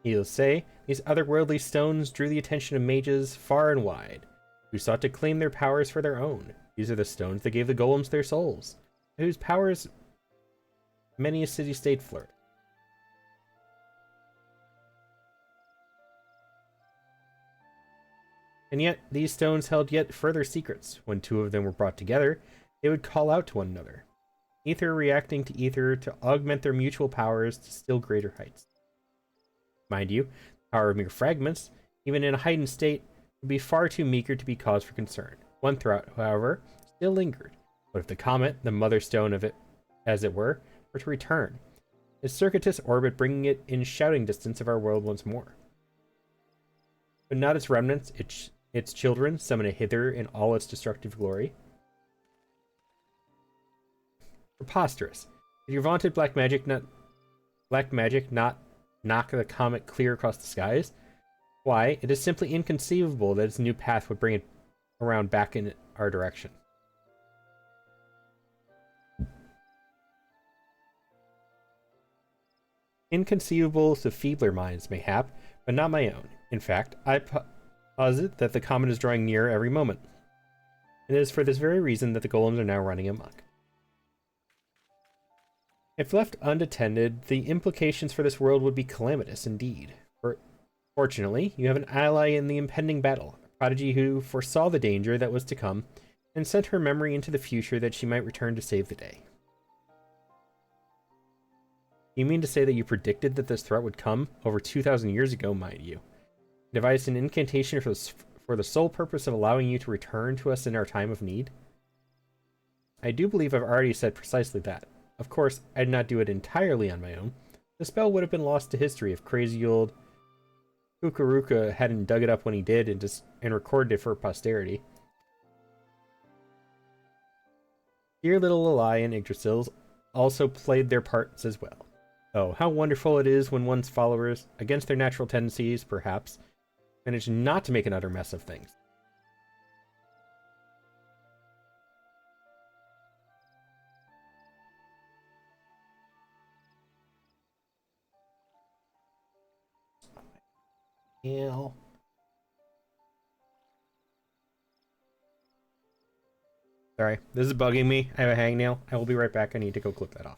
Needless to say, these otherworldly stones drew the attention of mages far and wide, who sought to claim their powers for their own. These are the stones that gave the golems their souls, whose powers many a city-state flirt. And yet, these stones held yet further secrets. When 2 of them were brought together, they would call out to one another, ether reacting to ether to augment their mutual powers to still greater heights. Mind you, the power of mere fragments, even in a heightened state, would be far too meager to be cause for concern. One threat, however, still lingered. What if the comet, the mother stone of it, as it were to return, its circuitous orbit bringing it in shouting distance of our world once more? But not its remnants, its children, summon it hither in all its destructive glory? Preposterous. Did your vaunted black magic not knock the comet clear across the skies? Why, it is simply inconceivable that its new path would bring it around back in our direction. Inconceivable to feebler minds, mayhap, but not my own. In fact, I posit that the comet is drawing nearer every moment. It is for this very reason that the golems are now running amok. If left unattended, the implications for this world would be calamitous indeed. Fortunately, you have an ally in the impending battle, a prodigy who foresaw the danger that was to come, and sent her memory into the future that she might return to save the day. You mean to say that you predicted that this threat would come over 2,000 years ago, mind you? Devised an incantation for the sole purpose of allowing you to return to us in our time of need? I do believe I've already said precisely that. Of course, I'd not do it entirely on my own. The spell would have been lost to history if crazy old Kukuruka hadn't dug it up when he did and recorded it for posterity. Dear little Lali and Yggdrasil also played their parts as well. Oh, how wonderful it is when one's followers, against their natural tendencies, perhaps, manage not to make an utter mess of things. Hell. Sorry, this is bugging me. I have a hangnail. I will be right back. I need to go clip that off.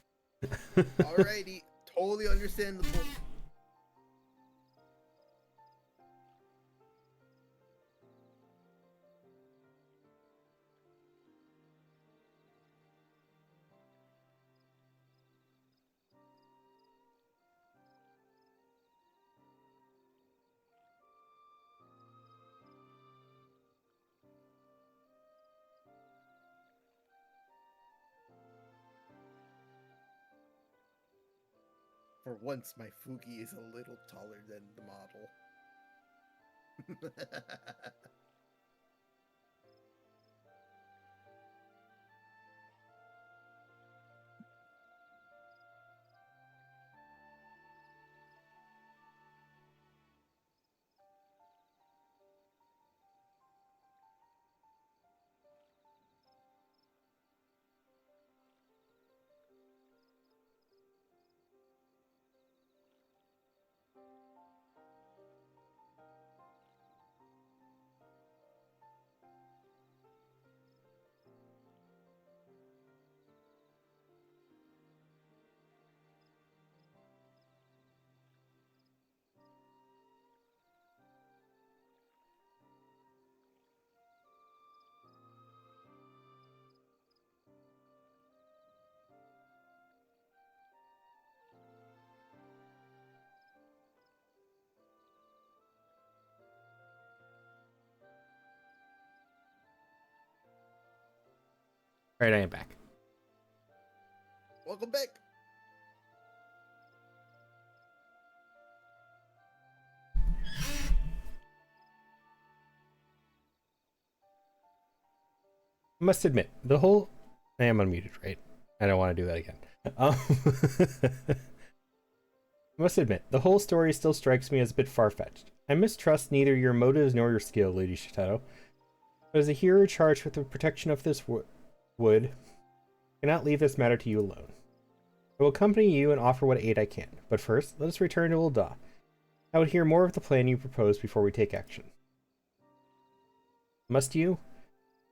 Alrighty, totally understandable. For once, my Fugi is a little taller than the model. All right, I am back. Welcome back. I must admit, the whole... I am unmuted, right? I don't want to do that again. I must admit, the whole story still strikes me as a bit far-fetched. I mistrust neither your motives nor your skill, Lady Shitato. But as a hero charged with the protection of this wood, I cannot leave this matter to you alone. I will accompany you and offer what aid I can. But first, let us return to Ul'dah. I would hear more of the plan you propose before we take action. Must you?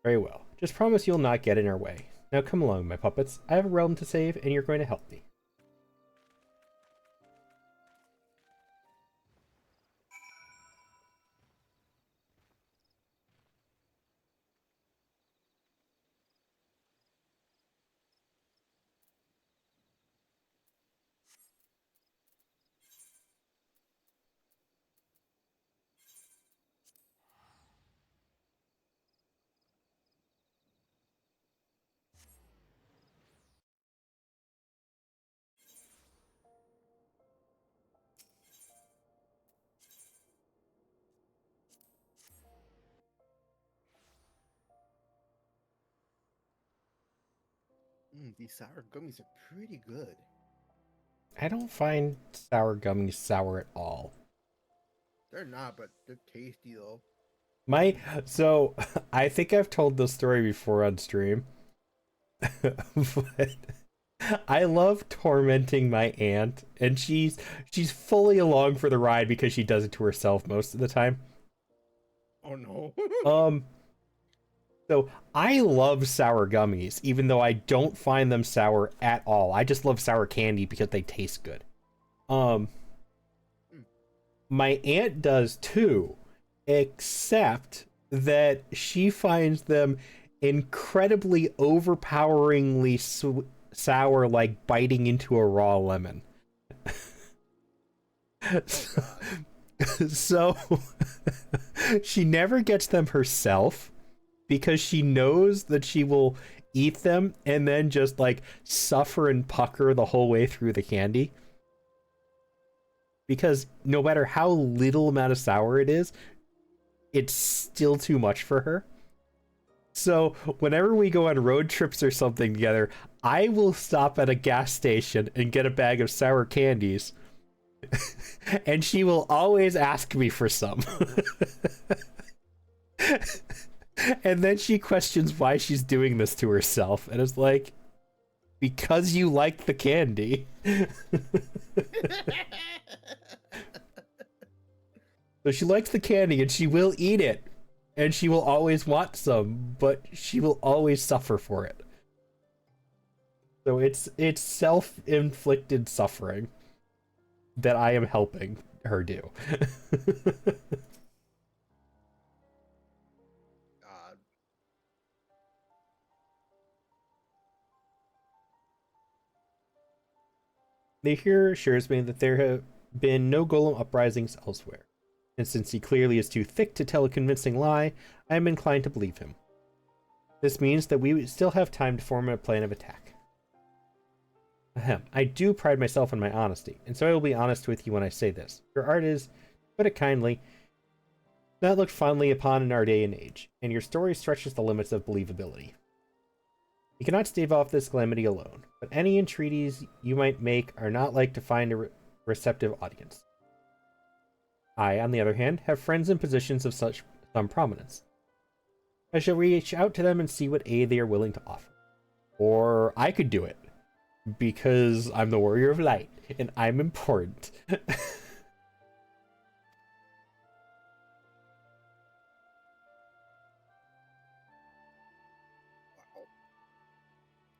Very well. Just promise you'll not get in our way. Now come along, my puppets. I have a realm to save, and you're going to help me. These sour gummies are pretty good. I don't find sour gummies sour at all. They're not, but they're tasty though. So I think I've told this story before on stream. But I love tormenting my aunt, and she's fully along for the ride because she does it to herself most of the time. Oh no. So I love sour gummies, even though I don't find them sour at all. I just love sour candy because they taste good. My aunt does too, except that she finds them incredibly overpoweringly sour, like biting into a raw lemon. So she never gets them herself because she knows that she will eat them and then just like suffer and pucker the whole way through the candy. Because no matter how little amount of sour it is, it's still too much for her. So whenever we go on road trips or something together, I will stop at a gas station and get a bag of sour candies. And she will always ask me for some. And then she questions why she's doing this to herself. And it's like, because you like the candy. So she likes the candy and she will eat it. And she will always want some, but she will always suffer for it. So it's self-inflicted suffering that I am helping her do. God. The hero assures me that there have been no golem uprisings elsewhere. And since he clearly is too thick to tell a convincing lie, I am inclined to believe him. This means that we still have time to form a plan of attack. Ahem. I do pride myself on my honesty, and so I will be honest with you when I say this. Your art is, to put it kindly, not looked fondly upon in our day and age, and your story stretches the limits of believability. You cannot stave off this calamity alone, but any entreaties you might make are not like to find a receptive audience. I, on the other hand, have friends in positions of some prominence. I shall reach out to them and see what aid they are willing to offer. Or I could do it, because I'm the warrior of light, and I'm important. Wow.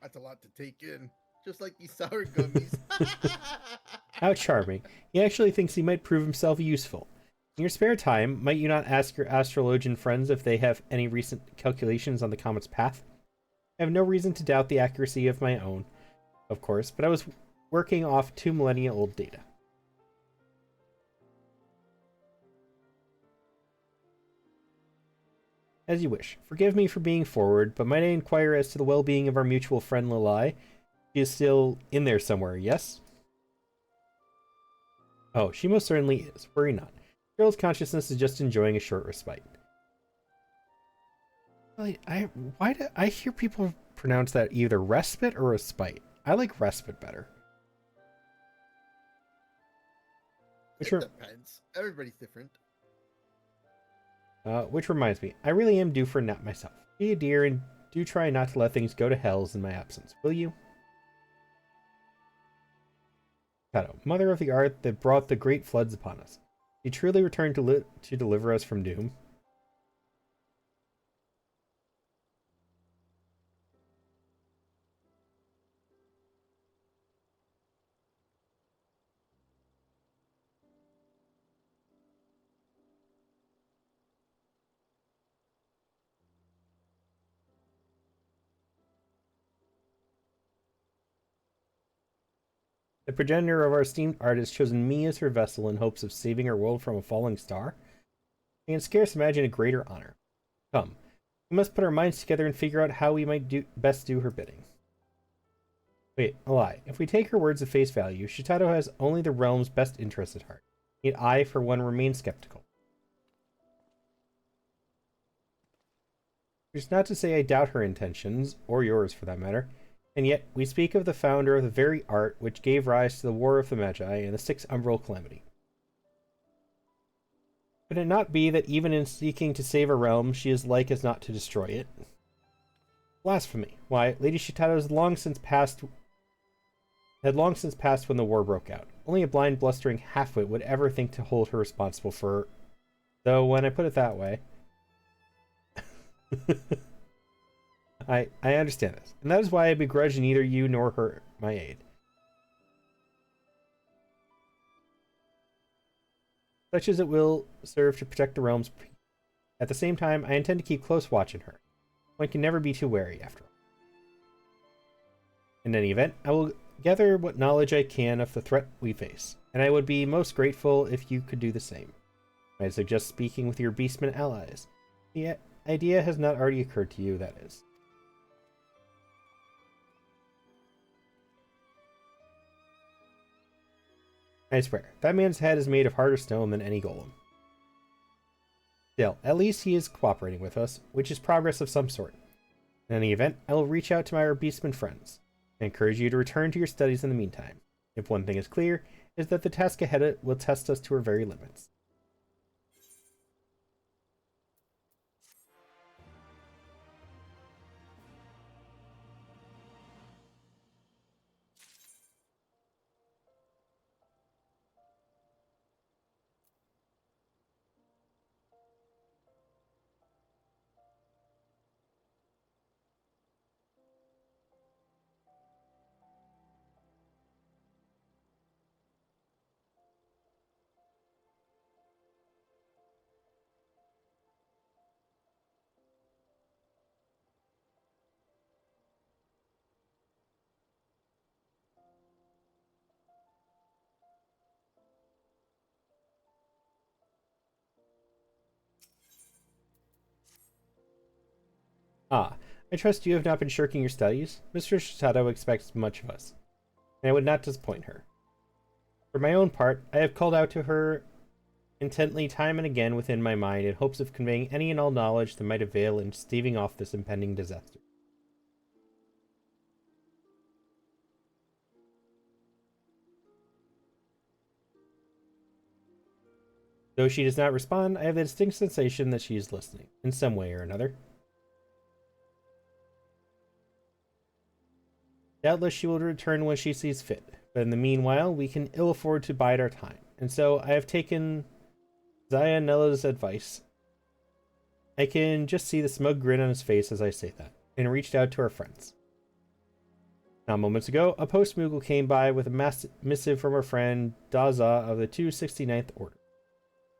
That's a lot to take in. Just like these sour gummies. How charming. He actually thinks he might prove himself useful. In your spare time, might you not ask your astrologian friends if they have any recent calculations on the comet's path? I have no reason to doubt the accuracy of my own, of course, but I was working off 2 millennia old data. As you wish. Forgive me for being forward, but might I inquire as to the well-being of our mutual friend Lilai? She is still in there somewhere, yes? Oh, she most certainly is. Worry not. Girl's consciousness is just enjoying a short respite. Why do I hear people pronounce that either respite or respite? I like respite better. It depends. Everybody's different. Which reminds me, I really am due for a nap myself. Be a dear and do try not to let things go to hells in my absence, will you? Shadow, mother of the art that brought the great floods upon us. She truly returned to deliver us from doom. The progenitor of our esteemed art has chosen me as her vessel in hopes of saving our world from a falling star. I can scarce imagine a greater honor. Come, we must put our minds together and figure out how we might best do her bidding. Wait, a lie. If we take her words at face value, Shitado has only the realm's best interests at heart. Yet I, for one, remain skeptical. Which is not to say I doubt her intentions, or yours for that matter, and yet we speak of the founder of the very art which gave rise to the War of the Magi and the Sixth Umbral Calamity. Could it not be that even in seeking to save a realm, she is like as not to destroy it? Blasphemy. Why, Lady Shitado had long since passed when the war broke out. Only a blind, blustering half-wit would ever think to hold her responsible for... Though, when I put it that way... I understand this, and that is why I begrudge neither you nor her my aid. Such as it will serve to protect the realm's peace. At the same time, I intend to keep close watch on her. One can never be too wary, after all. In any event, I will gather what knowledge I can of the threat we face, and I would be most grateful if you could do the same. I suggest speaking with your beastmen allies. The idea has not already occurred to you, that is. I swear, that man's head is made of harder stone than any golem. Still, at least he is cooperating with us, which is progress of some sort. In any event, I will reach out to my beastman friends. I encourage you to return to your studies in the meantime. If one thing is clear, is that the task ahead will test us to our very limits. Ah, I trust you have not been shirking your studies. Mistress Shitato expects much of us, and I would not disappoint her. For my own part, I have called out to her intently time and again within my mind in hopes of conveying any and all knowledge that might avail in staving off this impending disaster. Though she does not respond, I have the distinct sensation that she is listening, in some way or another. Doubtless she will return when she sees fit, but in the meanwhile we can ill afford to bide our time, and so I have taken Zianella's advice. I can just see the smug grin on his face as I say that, and reached out to our friends. Now, moments ago, a post-Moogle came by with a missive from our friend Daza of the 269th Order.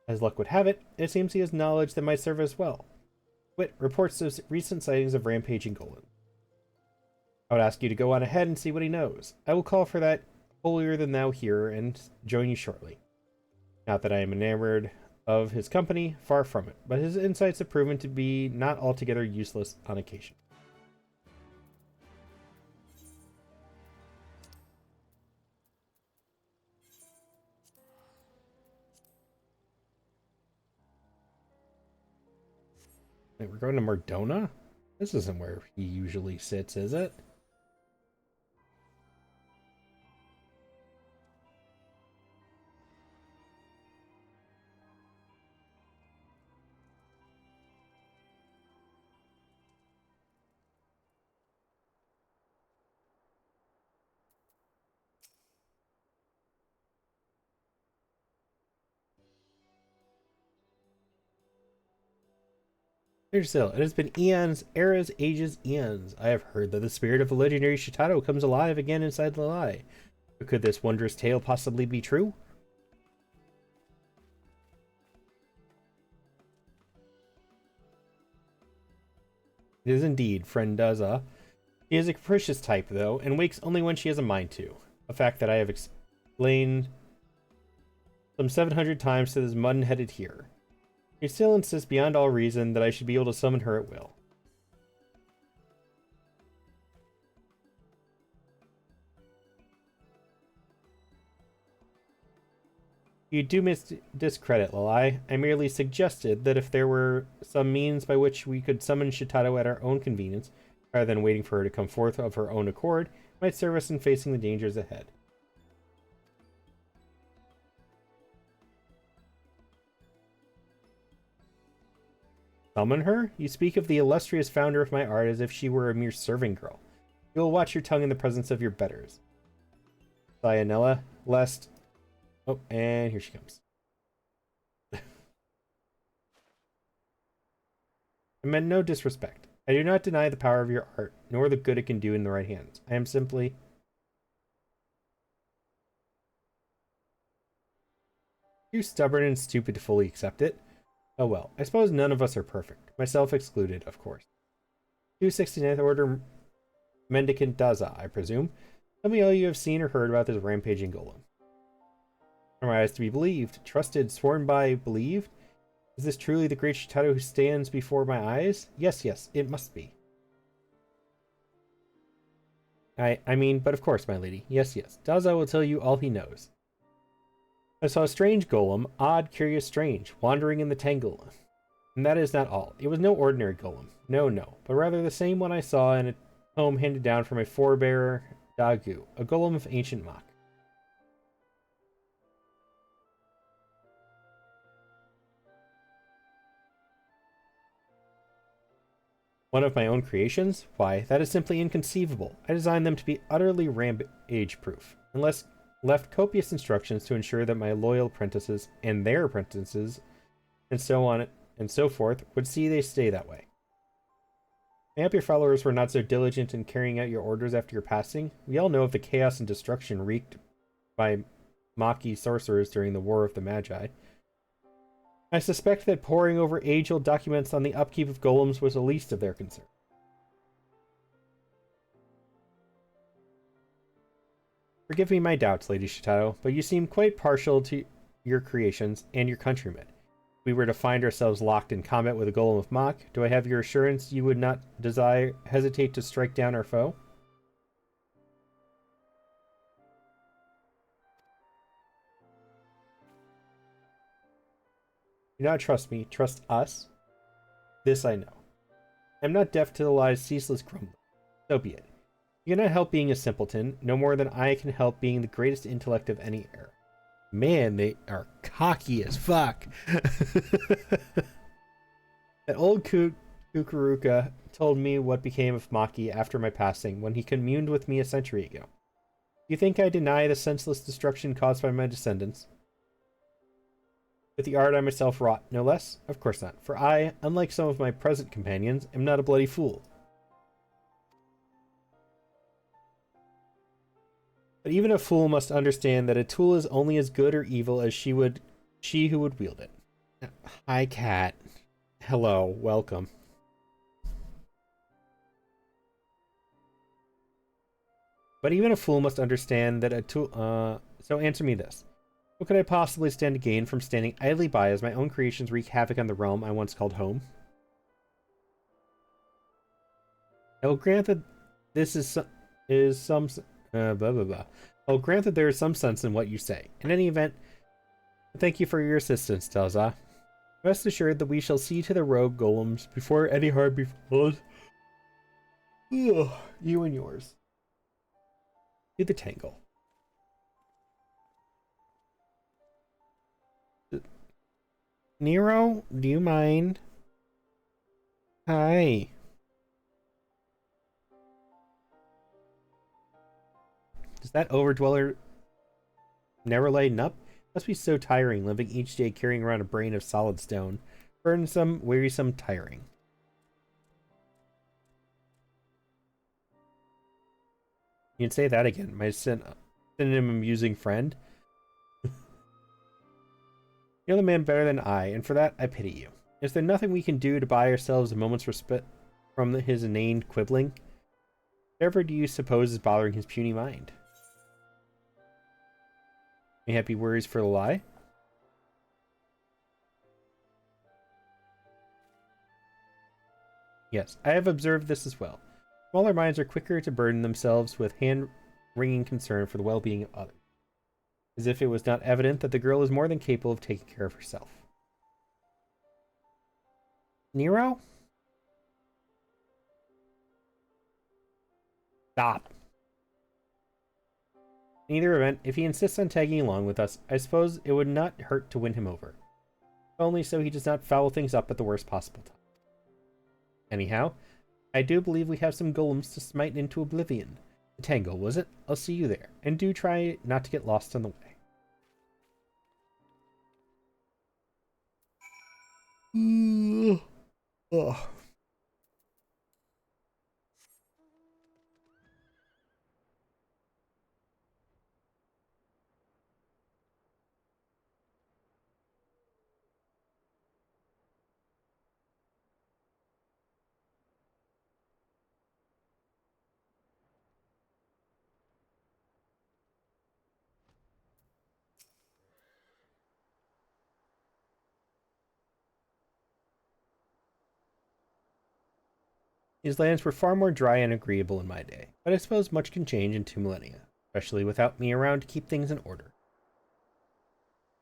As luck would have it, it seems he has knowledge that might serve us well. Wit reports those recent sightings of rampaging golems. I would ask you to go on ahead and see what he knows. I will call for that holier-than-thou here and join you shortly. Not that I am enamored of his company, far from it, but his insights have proven to be not altogether useless on occasion. Wait, we're going to Mordona? This isn't where he usually sits, is it? Still, it has been eons, eras, ages, eons. I have heard that the spirit of the legendary Shitato comes alive again inside the lie. But could this wondrous tale possibly be true? It is indeed, friend Daza. She is a capricious type, though, and wakes only when she has a mind to. A fact that I have explained some 700 times to this mutton-headed here. He still insists beyond all reason that I should be able to summon her at will. You do discredit Lalai. I merely suggested that if there were some means by which we could summon Shitato at our own convenience, rather than waiting for her to come forth of her own accord, it might serve us in facing the dangers ahead. Summon her? You speak of the illustrious founder of my art as if she were a mere serving girl. You will watch your tongue in the presence of your betters. Zianella, lest... Oh, and here she comes. I meant no disrespect. I do not deny the power of your art, nor the good it can do in the right hands. I am simply... too stubborn and stupid to fully accept it. Oh well, I suppose none of us are perfect. Myself excluded, of course. 269th Order Mendicant Daza, I presume. Tell me all you have seen or heard about this rampaging golem. Are my eyes to be believed? Trusted, sworn by, believed? Is this truly the great Shitato who stands before my eyes? Yes, yes, it must be. I mean, but of course, my lady. Yes, yes. Daza will tell you all he knows. I saw a strange golem, odd, curious, strange, wandering in the tangle. And that is not all. It was no ordinary golem. No, no, but rather the same one I saw in a home handed down from a forebearer, Dagu, a golem of ancient Mach. One of my own creations? Why, that is simply inconceivable. I designed them to be utterly rampage-proof, unless left copious instructions to ensure that my loyal apprentices and their apprentices, and so on and so forth, would see they stay that way. I hope your followers were not so diligent in carrying out your orders after your passing. We all know of the chaos and destruction wreaked by Machi sorcerers during the War of the Magi. I suspect that poring over age-old documents on the upkeep of golems was the least of their concern. Forgive me my doubts, Lady Shitato, but you seem quite partial to your creations and your countrymen. we were to find ourselves locked in combat with a golem of Mach, do I have your assurance you would not hesitate to strike down our foe? Do not trust me, trust us. This I know. I'm not deaf to the lie's ceaseless grumbling. So be it. You cannot help being a simpleton, no more than I can help being the greatest intellect of any era. Man, they are cocky as fuck. That old Kukuruka told me what became of Maki after my passing, when he communed with me a century ago. You think I deny the senseless destruction caused by my descendants? With the art I myself wrought, no less? Of course not, for I, unlike some of my present companions, am not a bloody fool. But even a fool must understand that a tool is only as good or evil as she who would wield it. Hi, cat. Hello, welcome. But even a fool must understand that a tool. So answer me this: what could I possibly stand to gain from standing idly by as my own creations wreak havoc on the realm I once called home? I will grant that this is some blah blah blah. I'll grant that there is some sense in what you say. In any event, thank you for your assistance, Telza. Rest assured that we shall see to the rogue golems before any harm befalls you and yours. To the tangle. Nero, do you mind? Hi. Does that overdweller never lighten up? Must be so tiring living each day carrying around a brain of solid stone. Burdensome, wearisome, tiring. You can say that again. My synonym amusing friend. You're the man better than I, and for that I pity you. Is there nothing we can do to buy ourselves a moment's respite from his inane quibbling? Whatever do you suppose is bothering his puny mind? Any happy worries for the lie? Yes, I have observed this as well. Smaller minds are quicker to burden themselves with hand-wringing concern for the well-being of others, as if it was not evident that the girl is more than capable of taking care of herself. Nero? Stop. In either event, if he insists on tagging along with us, I suppose it would not hurt to win him over. If only so he does not foul things up at the worst possible time. Anyhow, I do believe we have some golems to smite into oblivion. The tangle, was it? I'll see you there, and do try not to get lost on the way. Ugh. These lands were far more dry and agreeable in my day, but I suppose much can change in 2 millennia, especially without me around to keep things in order.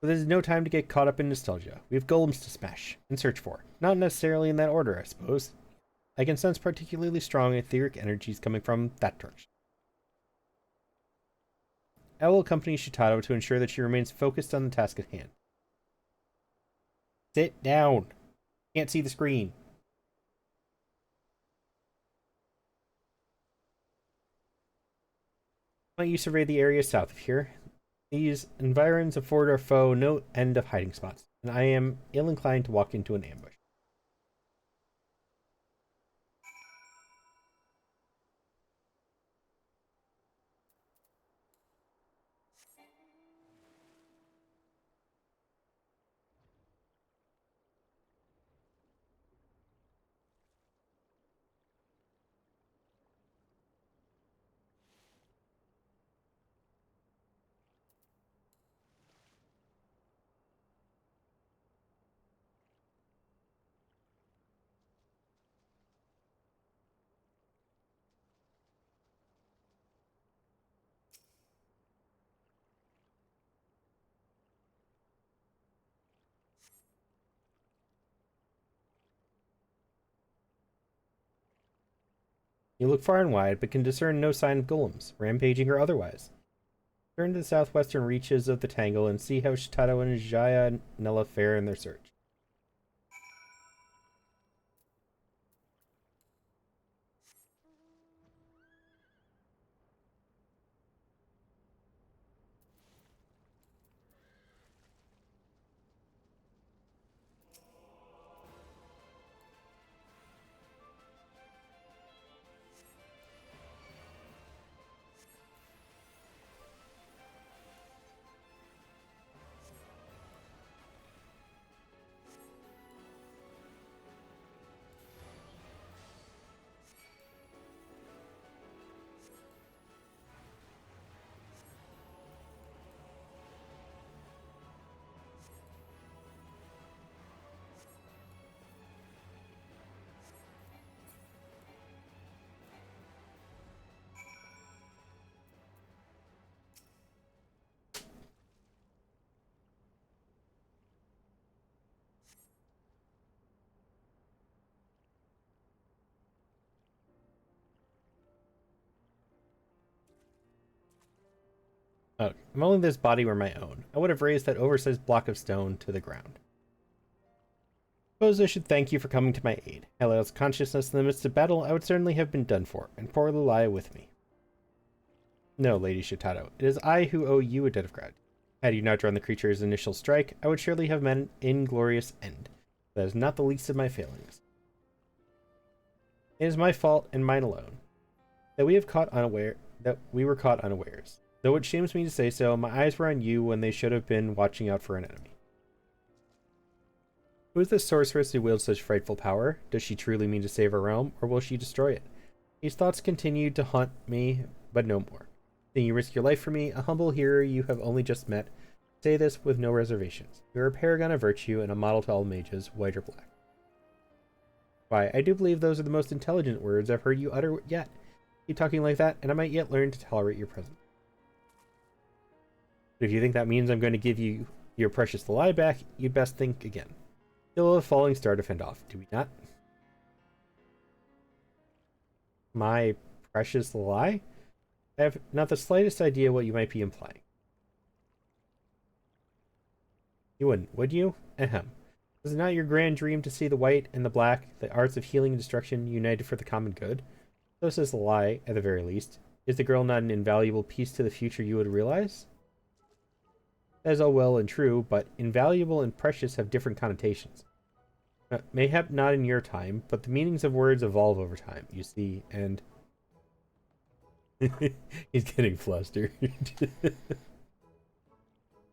But there's no time to get caught up in nostalgia. We have golems to smash and search for. Not necessarily in that order, I suppose. I can sense particularly strong etheric energies coming from that direction. I will accompany Shitado to ensure that she remains focused on the task at hand. Sit down. Can't see the screen. Why don't you survey the area south of here? These environs afford our foe no end of hiding spots, and I am ill-inclined to walk into an ambush. You look far and wide, but can discern no sign of golems, rampaging or otherwise. Turn to the southwestern reaches of the Tangle and see how Shitato and Jaya Nella fare in their search. Oh, if only this body were my own, I would have raised that oversized block of stone to the ground. Suppose I should thank you for coming to my aid. Had I lost consciousness in the midst of battle, I would certainly have been done for, and poor Lalaya with me. No, Lady Shitato, it is I who owe you a debt of gratitude. Had you not drawn the creature's initial strike, I would surely have met an inglorious end. That is not the least of my failings. It is my fault and mine alone that we were caught unawares. Though it shames me to say so, my eyes were on you when they should have been watching out for an enemy. Who is this sorceress who wields such frightful power? Does she truly mean to save her realm, or will she destroy it? These thoughts continued to haunt me, but no more. Seeing you risk your life for me, a humble hero you have only just met, say this with no reservations. You are a paragon of virtue and a model to all mages, white or black. Why, I do believe those are the most intelligent words I've heard you utter yet. Keep talking like that, and I might yet learn to tolerate your presence. But if you think that means I'm going to give you your precious lie back, you'd best think again. Still a falling star to fend off, do we not? My precious lie? I have not the slightest idea what you might be implying. You wouldn't, would you? Ahem. Was it not your grand dream to see the white and the black, the arts of healing and destruction, united for the common good? So says the lie, at the very least. Is the girl not an invaluable piece to the future you would realize? That is all well and true, but invaluable and precious have different connotations. Mayhap not in your time, but the meanings of words evolve over time, you see, and... He's getting flustered.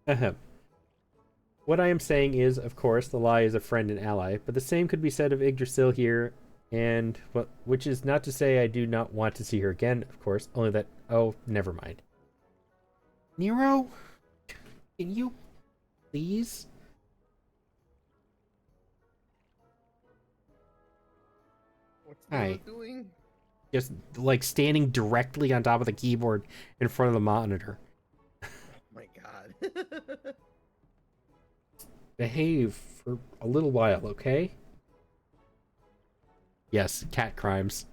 Ahem. What I am saying is, of course, the lie is a friend and ally, but the same could be said of Yggdrasil here, and which is not to say I do not want to see her again, of course, only that, oh, never mind. Nero? Can you please? What's Nero doing? Just like standing directly on top of the keyboard in front of the monitor. Oh my god. Behave for a little while, okay? Yes, cat crimes.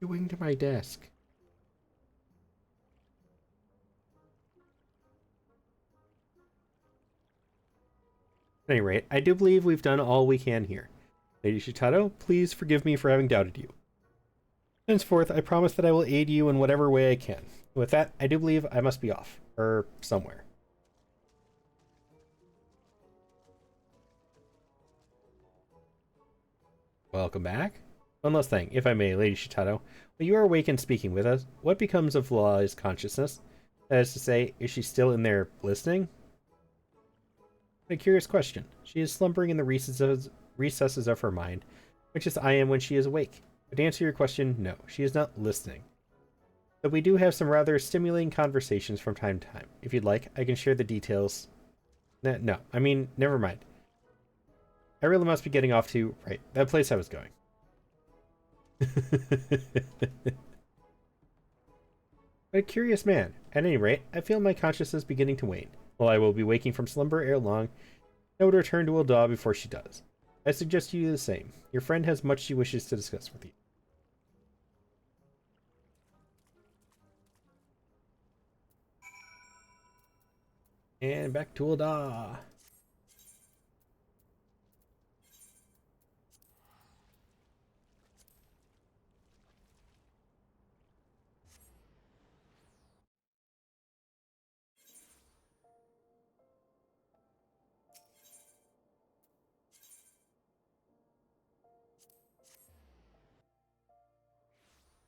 Going to my desk. At any rate, I do believe we've done all we can here. Lady Shitato, please forgive me for having doubted you. Henceforth, I promise that I will aid you in whatever way I can. With that, I do believe I must be off. Or somewhere. Welcome back. One last thing, if I may, Lady Shitato. When you are awake and speaking with us, what becomes of Lala's consciousness? That is to say, is she still in there listening? A curious question. She is slumbering in the recesses of her mind, which is I am when she is awake. But to answer your question, no, she is not listening. But we do have some rather stimulating conversations from time to time. If you'd like, I can share the details. No, I mean, never mind. I really must be getting off to, right, that place I was going. But a curious man. At any rate, I feel my consciousness beginning to wane. While I will be waking from slumber ere long, I would return to Ul'dah before she does. I suggest you do the same. Your friend has much she wishes to discuss with you. And back to Ul'dah.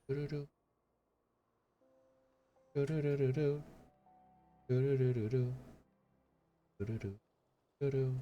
Do-do-do. Do-do-do-do-do. Do-do-do-do-do. Do-do-do-do-do.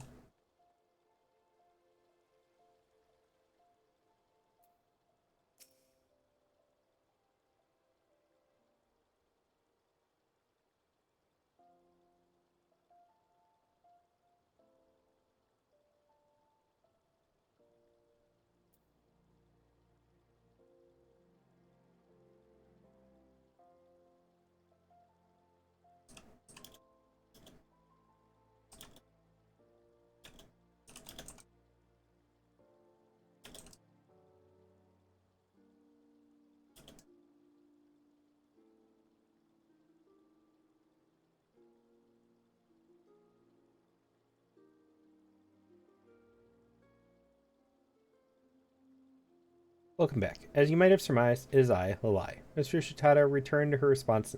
Welcome back. As you might have surmised, it is I, Lalai. Mr. Shitada returned to her response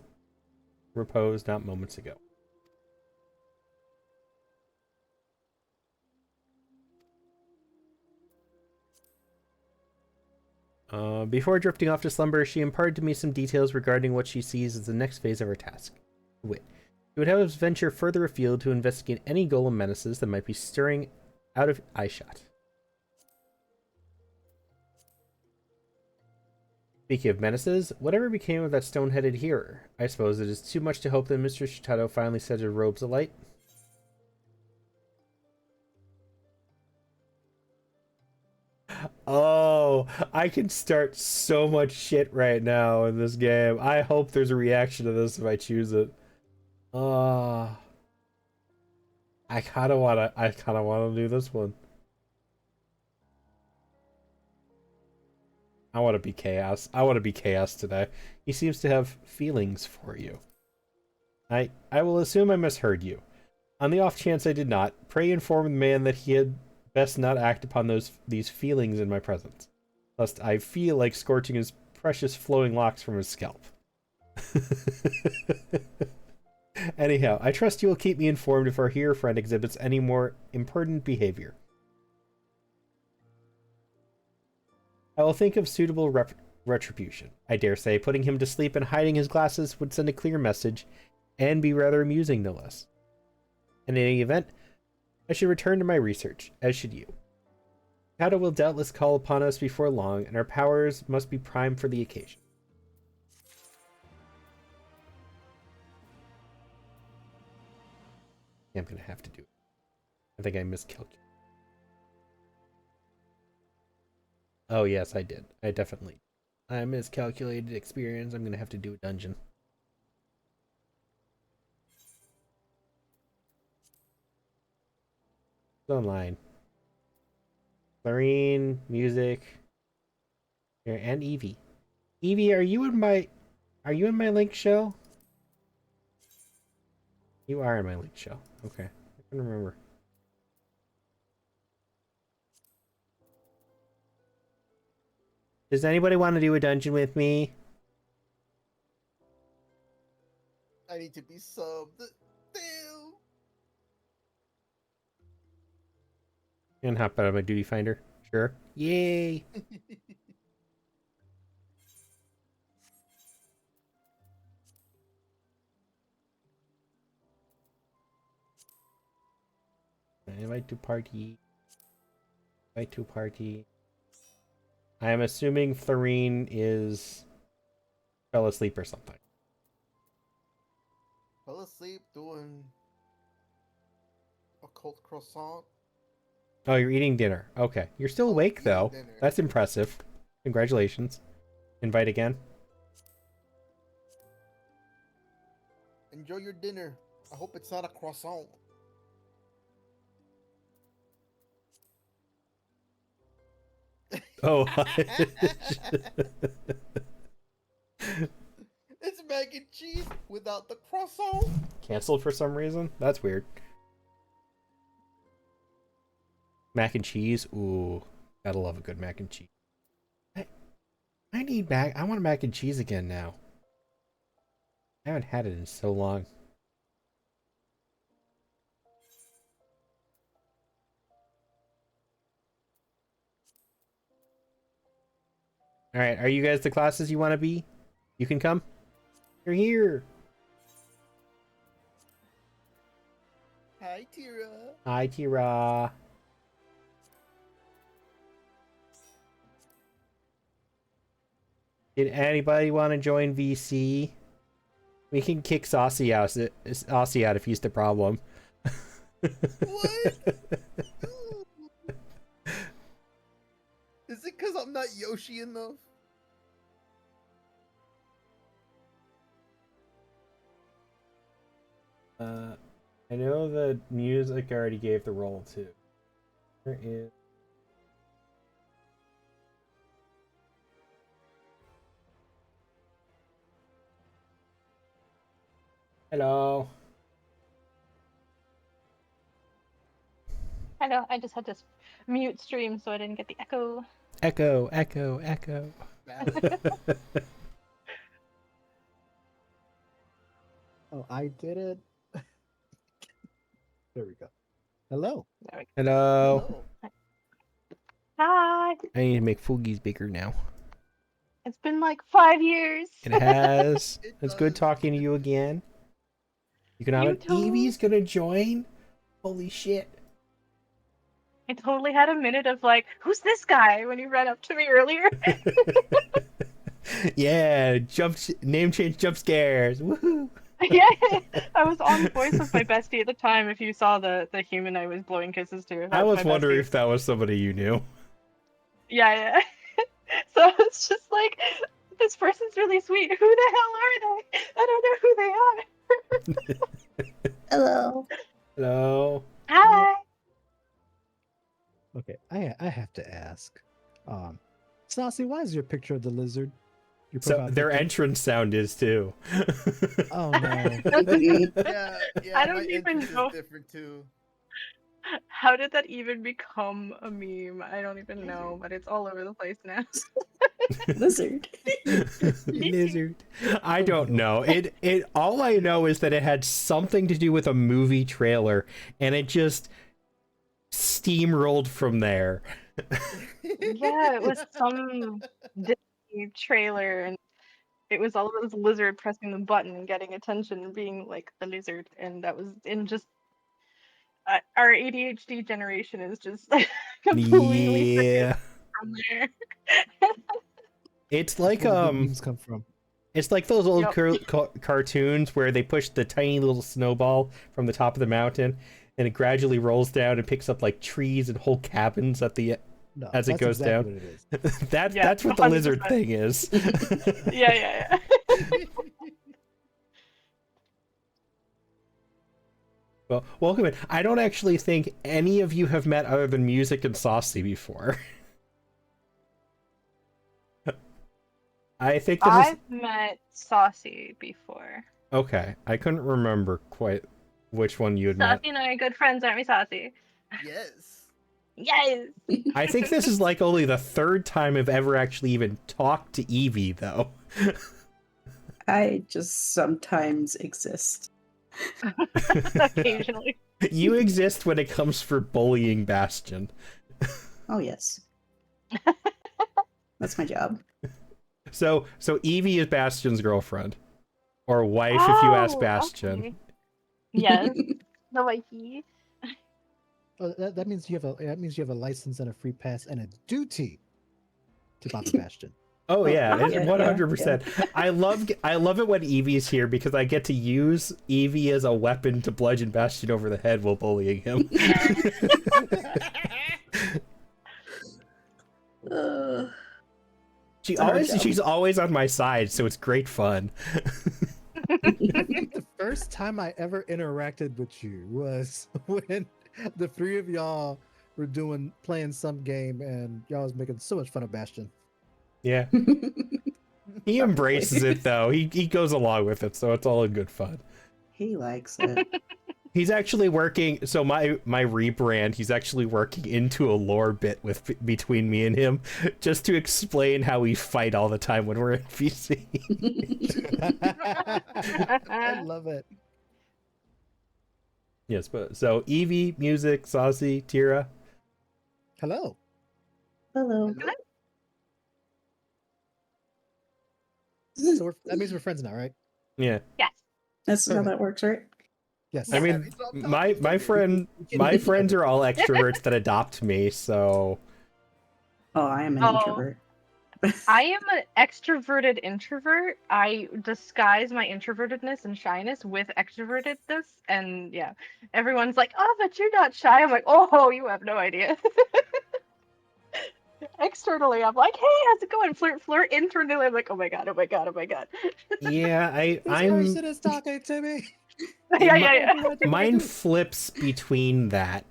repose not moments ago. Before drifting off to slumber, she imparted to me some details regarding what she sees as the next phase of her task. Wit. She would have us venture further afield to investigate any golem menaces that might be stirring out of eyeshot. Speaking of menaces, whatever became of that stone-headed hearer? I suppose it is too much to hope that Mr. Shitado finally set his robes alight. Oh, I can start so much shit right now in this game. I hope there's a reaction to this if I choose it. I kinda wanna do this one. I wanna be Chaos. I wanna be Chaos today. He seems to have feelings for you. I will assume I misheard you. On the off chance I did not, pray inform the man that he had best not act upon these feelings in my presence, lest I feel like scorching his precious flowing locks from his scalp. Anyhow, I trust you will keep me informed if our hero friend exhibits any more impertinent behavior. I will think of suitable retribution. I dare say putting him to sleep and hiding his glasses would send a clear message, and be rather amusing no less. In any event, I should return to my research, as should you. Kata will doubtless call upon us before long, and our powers must be primed for the occasion. I'm gonna have to do it. I think I miscalculated. Oh yes, I did. I miscalculated experience. I'm gonna have to do a dungeon. It's online. Clarine, music, here, and Evie. Evie, are you in my link show? You are in my link show. Okay, I can remember. Does anybody want to do a dungeon with me? I need to be subbed. Damn. And hop out of my duty finder. Sure. Yay! Invite to party. Invite to party. I am assuming Thorine fell asleep or something. Fell asleep doing a cold croissant. Oh, you're eating dinner. Okay. You're still awake, though. Dinner. That's impressive. Congratulations. Invite again. Enjoy your dinner. I hope it's not a croissant. Oh, It's mac and cheese without the croissant. canceled for some reason? That's weird. Mac and cheese? Ooh, gotta love a good mac and cheese. I need mac. I want mac and cheese again now. I haven't had it in so long. Alright, are you guys the classes you want to be? You can come? You're here! Hi, Tira. Hi, Tira. Did anybody want to join VC? We can kick Saucy out if he's the problem. What? Is it because I'm not Yoshi enough? I know the music already gave the role to. There is. Hello. Hello, I just had to mute stream so I didn't get the echo. Echo, echo, echo. Oh, I did it. There we go. Hello. There we go. Hello. Oh. Hi! I need to make Foogies bigger now. It's been like 5 years. It has. It It's good does. talking to you again. You can have You an too. Evie's gonna join? Holy shit. I totally had a minute of like, who's this guy when you ran up to me earlier? Yeah, name change jump scares. Woohoo. Yeah, I was on voice with my bestie at the time. If you saw the human I was blowing kisses to, I was my wondering bestie. if that was somebody you knew. Yeah. So it's just like, this person's really sweet. Who the hell are they? I don't know who they are. Hello. Hello. Hi. Okay, I have to ask. Saucy, why is your picture of the lizard? Your So profile their picture? entrance sound is too. Oh no. Yeah, I my don't even entrance know. is different too. How did that even become a meme? I don't even know, but it's all over the place now. Lizard. Lizard. I don't know. It all I know is that it had something to do with a movie trailer and it just steamrolled from there. Yeah, it was some Disney trailer, and it was all of this lizard pressing the button and getting attention and being like the lizard, and that was in just our ADHD generation is just completely Yeah. from there. It's like Where the good memes come from. it's like those old Yep. cartoons where they push the tiny little snowball from the top of the mountain and it gradually rolls down and picks up like trees and whole cabins at the No, as it that's goes exactly down. What it is. Yeah, That's what the lizard 100%. thing is. Yeah. Well, welcome in. I don't actually think any of you have met other than Music and Saucy before. I think this is I've met Saucy before. okay. I couldn't remember quite which one you had met. Saucy and I are good friends, aren't we, Saucy? Yes. Yes! I think this is like only the third time I've ever actually even talked to Evie, though. I just sometimes exist. Occasionally. You exist when it comes for bullying Bastion. Oh yes. That's my job. So Evie is Bastion's girlfriend. Or wife, if you ask Oh, Bastion. okay. Yes, the wifey. Oh, that means you have a license and a free pass and a duty to Papa Bastion. Oh yeah, Yeah, it's yeah, 100%. I love it when Evie's here because I get to use Evie as a weapon to bludgeon Bastion over the head while bullying him. It's a hard job. She's always on my side, so it's great fun. I think the first time I ever interacted with you was when the three of y'all playing some game, and y'all was making so much fun of Bastion. Yeah. He embraces it though. He goes along with it, so it's all in good fun. He likes it. He's actually working. So my rebrand, he's actually working into a lore bit between me and him, just to explain how we fight all the time when we're in PC. I love it. Yes, but so Evie, music, Saucy, Tira. Hello. Hello. So that means we're friends now, right? Yeah. Yes. That's how that works, right? Yes. I mean, it's all my friends are all extroverts that adopt me, so Oh, I am an Oh. introvert. I am an extroverted introvert. I disguise my introvertedness and shyness with extrovertedness, and yeah, everyone's like, "Oh, but you're not shy." I'm like, "Oh, you have no idea." Externally, I'm like, "Hey, how's it going?" Flirt. Internally, I'm like, "Oh my god, oh my god, oh my god." yeah, This I'm person is talking to me. yeah. mine flips between that.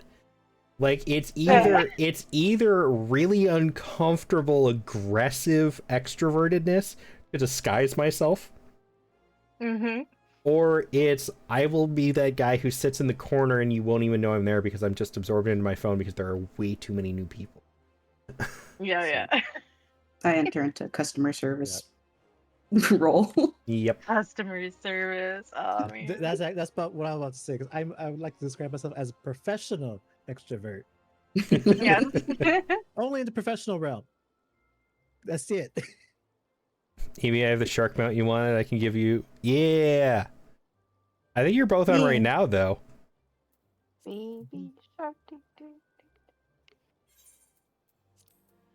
Like it's either really uncomfortable, aggressive extrovertedness to disguise myself, Mhm. or it's I will be that guy who sits in the corner and you won't even know I'm there because I'm just absorbed into my phone because there are way too many new people. Yeah. I enter into customer service role. Yep. Customer service. Oh man. That's about what I was about to say, because I would like to describe myself as a professional extrovert. Yes. Only in the professional realm. That's it. Maybe I have the shark mount you wanted. I can give you. Yeah. I think you're both on right now, though. Baby shark.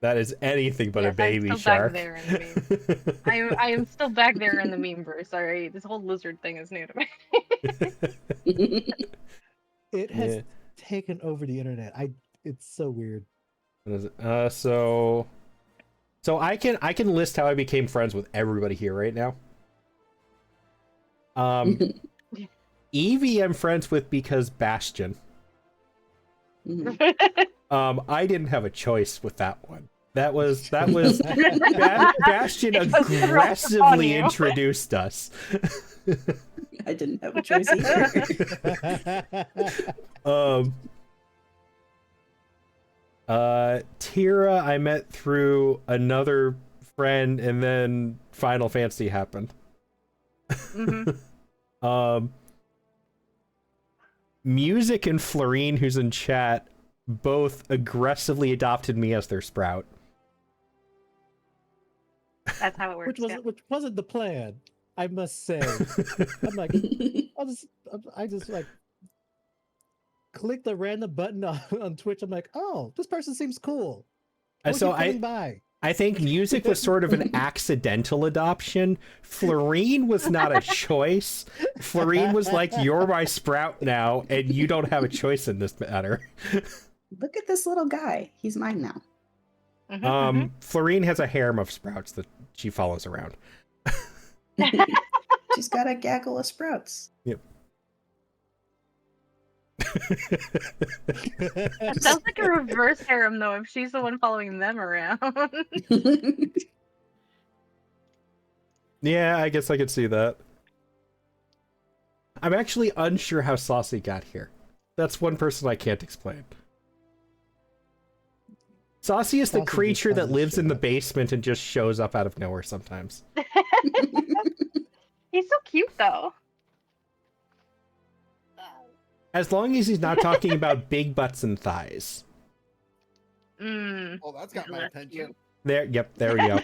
That is anything but a Yes, baby I'm still shark. back there in the meme. I am still back there in the memeverse. Sorry, this whole lizard thing is new to me. It has taken over the internet. It's so weird. What is it? So I can list how I became friends with everybody here right now. Evie I'm friends with because Bastion. I didn't have a choice with that one. That was Bastion aggressively introduced us. I didn't have a choice either. Tira I met through another friend, and then Final Fantasy happened. Music and Florine, who's in chat, both aggressively adopted me as their sprout. That's how it works. Which wasn't the plan, I must say. I'm like, I just like clicked a random button on Twitch. I'm like, oh, this person seems cool. So I think music was sort of an accidental adoption. Florine was not a choice. Florine was like, you're my sprout now, and you don't have a choice in this matter. Look at this little guy. He's mine now. Florine has a harem of sprouts that she follows around. She's got a gaggle of sprouts. Yep. That sounds like a reverse harem, though, if she's the one following them around. Yeah, I guess I could see that. I'm actually unsure how Saucy got here. That's one person I can't explain. Saucy is the creature that lives in the basement and just shows up out of nowhere sometimes. He's so cute, though. As long as he's not talking about big butts and thighs. Oh, that's got my attention. There we go.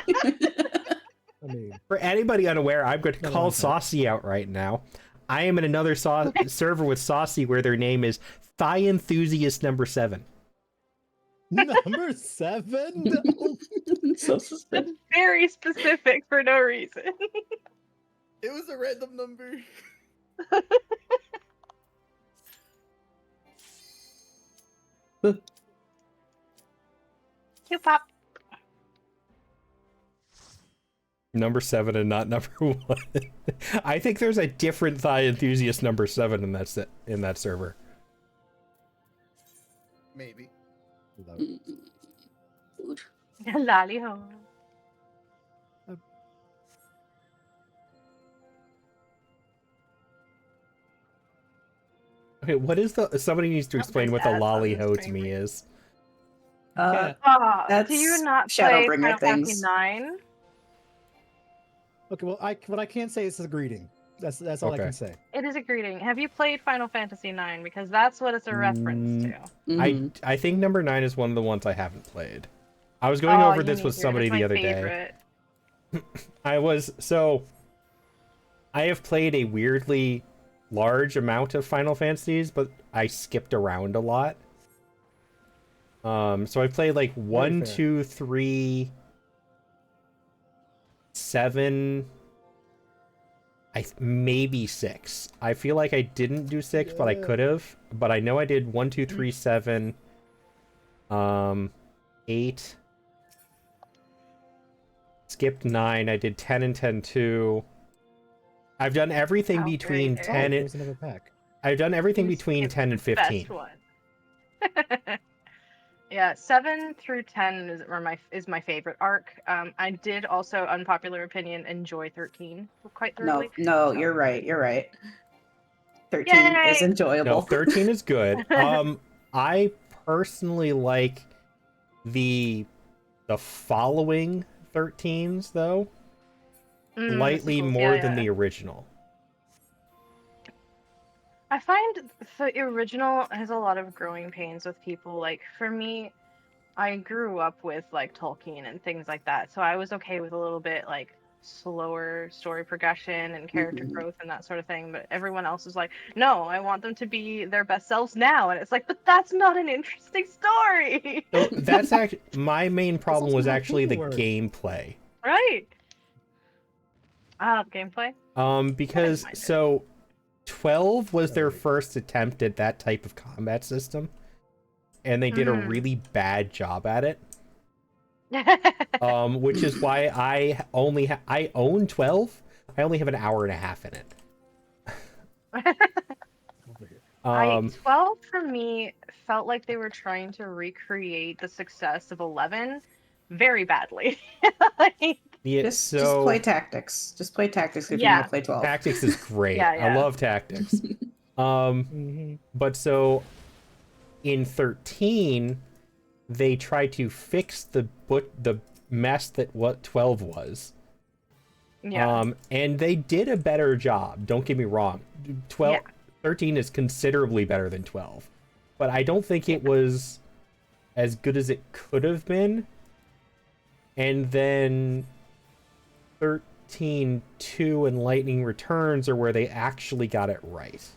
I mean, For anybody unaware, I'm going to call Saucy out right now. I am in another server with Saucy where their name is Thigh Enthusiast number 7. Number 7? So specific. That's very specific for no reason. It was a random number. Cute pop. Number 7 and not number 1. I think there's a different Thigh Enthusiast number 7 in that server. Maybe. Love it. Food. Lolly ho. Okay, what is the? Somebody needs to Oh, explain what there's the ads on lolly the ho to screen. me is. Yeah. Do you That's not play Shadowbringer Final Fantasy things. 9? Okay, well, what I can't say is a greeting. That's all I Okay. can say. It is a greeting. Have you played Final Fantasy 9? Because that's what it's a reference to. Mhm. I think number 9 is one of the ones I haven't played. I was going Oh, over you this need with to. somebody It's my the other favorite. day. I have played a weirdly large amount of Final Fantasies, but I skipped around a lot. So I played like 1, fair. 2, 3, 7, maybe 6. I feel like I didn't do 6, but I Yeah. could have. But I know I did 1, 2, 3, 7, 8. Skipped 9. I did 10 and 10 too. I've done everything between Outrageous. 10 and There's another pack. I've done everything You between skipped 10 and the 15. best one. Yeah, 7 through 10 is my favorite arc. I did also, unpopular opinion, enjoy 13 quite thoroughly. No, you're right. You're right. 13 Yay! is No, enjoyable. 13 is good. I personally like the following 13s though, slightly sequels, more yeah. than the original. I find the original has a lot of growing pains with people. Like, for me, I grew up with, like, Tolkien and things like that, so I was okay with a little bit, like, slower story progression and character Mhm. growth and that sort of thing, but everyone else is like, no, I want them to be their best selves now, and it's like, but that's not an interesting story! So that's actually my main problem also was how actually the people work. gameplay. Right? Gameplay? Because mind it. so 12 was their Right. first attempt at that type of combat system, and they did a really bad job at it. Which is why I only I own 12. I only have an hour and a half in it. Over here. 12 for me felt like they were trying to recreate the success of 11 very badly. Like, Yeah, Just play tactics. Just play tactics if you yeah, want to play 12. Tactics is great. Yeah, I yeah. love tactics. Mhm. But so in 13, they tried to fix the mess that what 12 was. yeah. And they did a better job. Don't get me wrong. 12, Yeah. 13 is considerably better than 12, but I don't think it was as good as it could have been. And then 13.2 and Lightning Returns are where they actually got it right.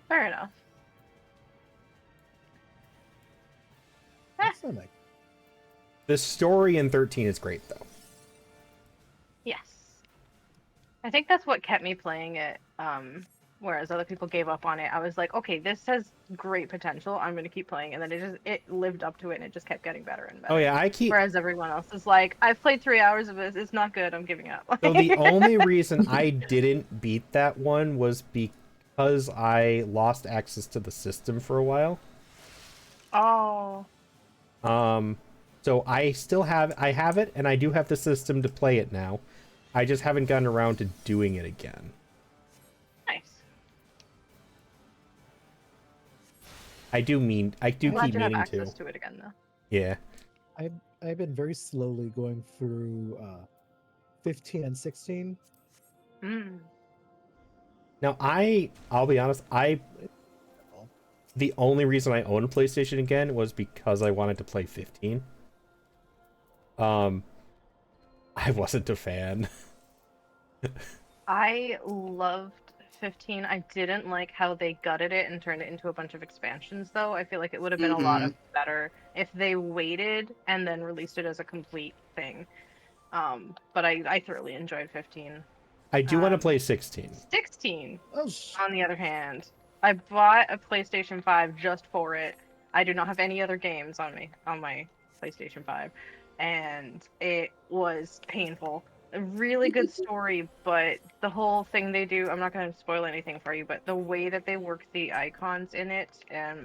Fair enough. That's not like The story in 13 is great though. Yes. I think that's what kept me playing it. Whereas other people gave up on it. I was like, okay, this has great potential. I'm gonna keep playing, and then it lived up to it, and it just kept getting better and better. Oh yeah, Whereas everyone else is like, I've played 3 hours of this. It's not good. I'm giving up. So the only reason I didn't beat that one was because I lost access to the system for a while. Oh. So I have it, and I do have the system to play it now. I just haven't gotten around to doing it again. Nice. I do I'm keep glad you have meaning access to. to it again, though. Yeah. I've been very slowly going through 15 and 16. Now I'll be honest, the only reason I own a PlayStation again was because I wanted to play 15. I wasn't a fan. I loved 15. I didn't like how they gutted it and turned it into a bunch of expansions, though. I feel like it would have been a lot of better if they waited and then released it as a complete thing. But I thoroughly enjoyed 15. I do want to play 16. 16, Oh, on the other hand, I bought a PlayStation 5 just for it. I do not have any other games on my PlayStation 5, and it was painful a really good story, but the whole thing they do, I'm not going to spoil anything for you, but the way that they work the icons in it,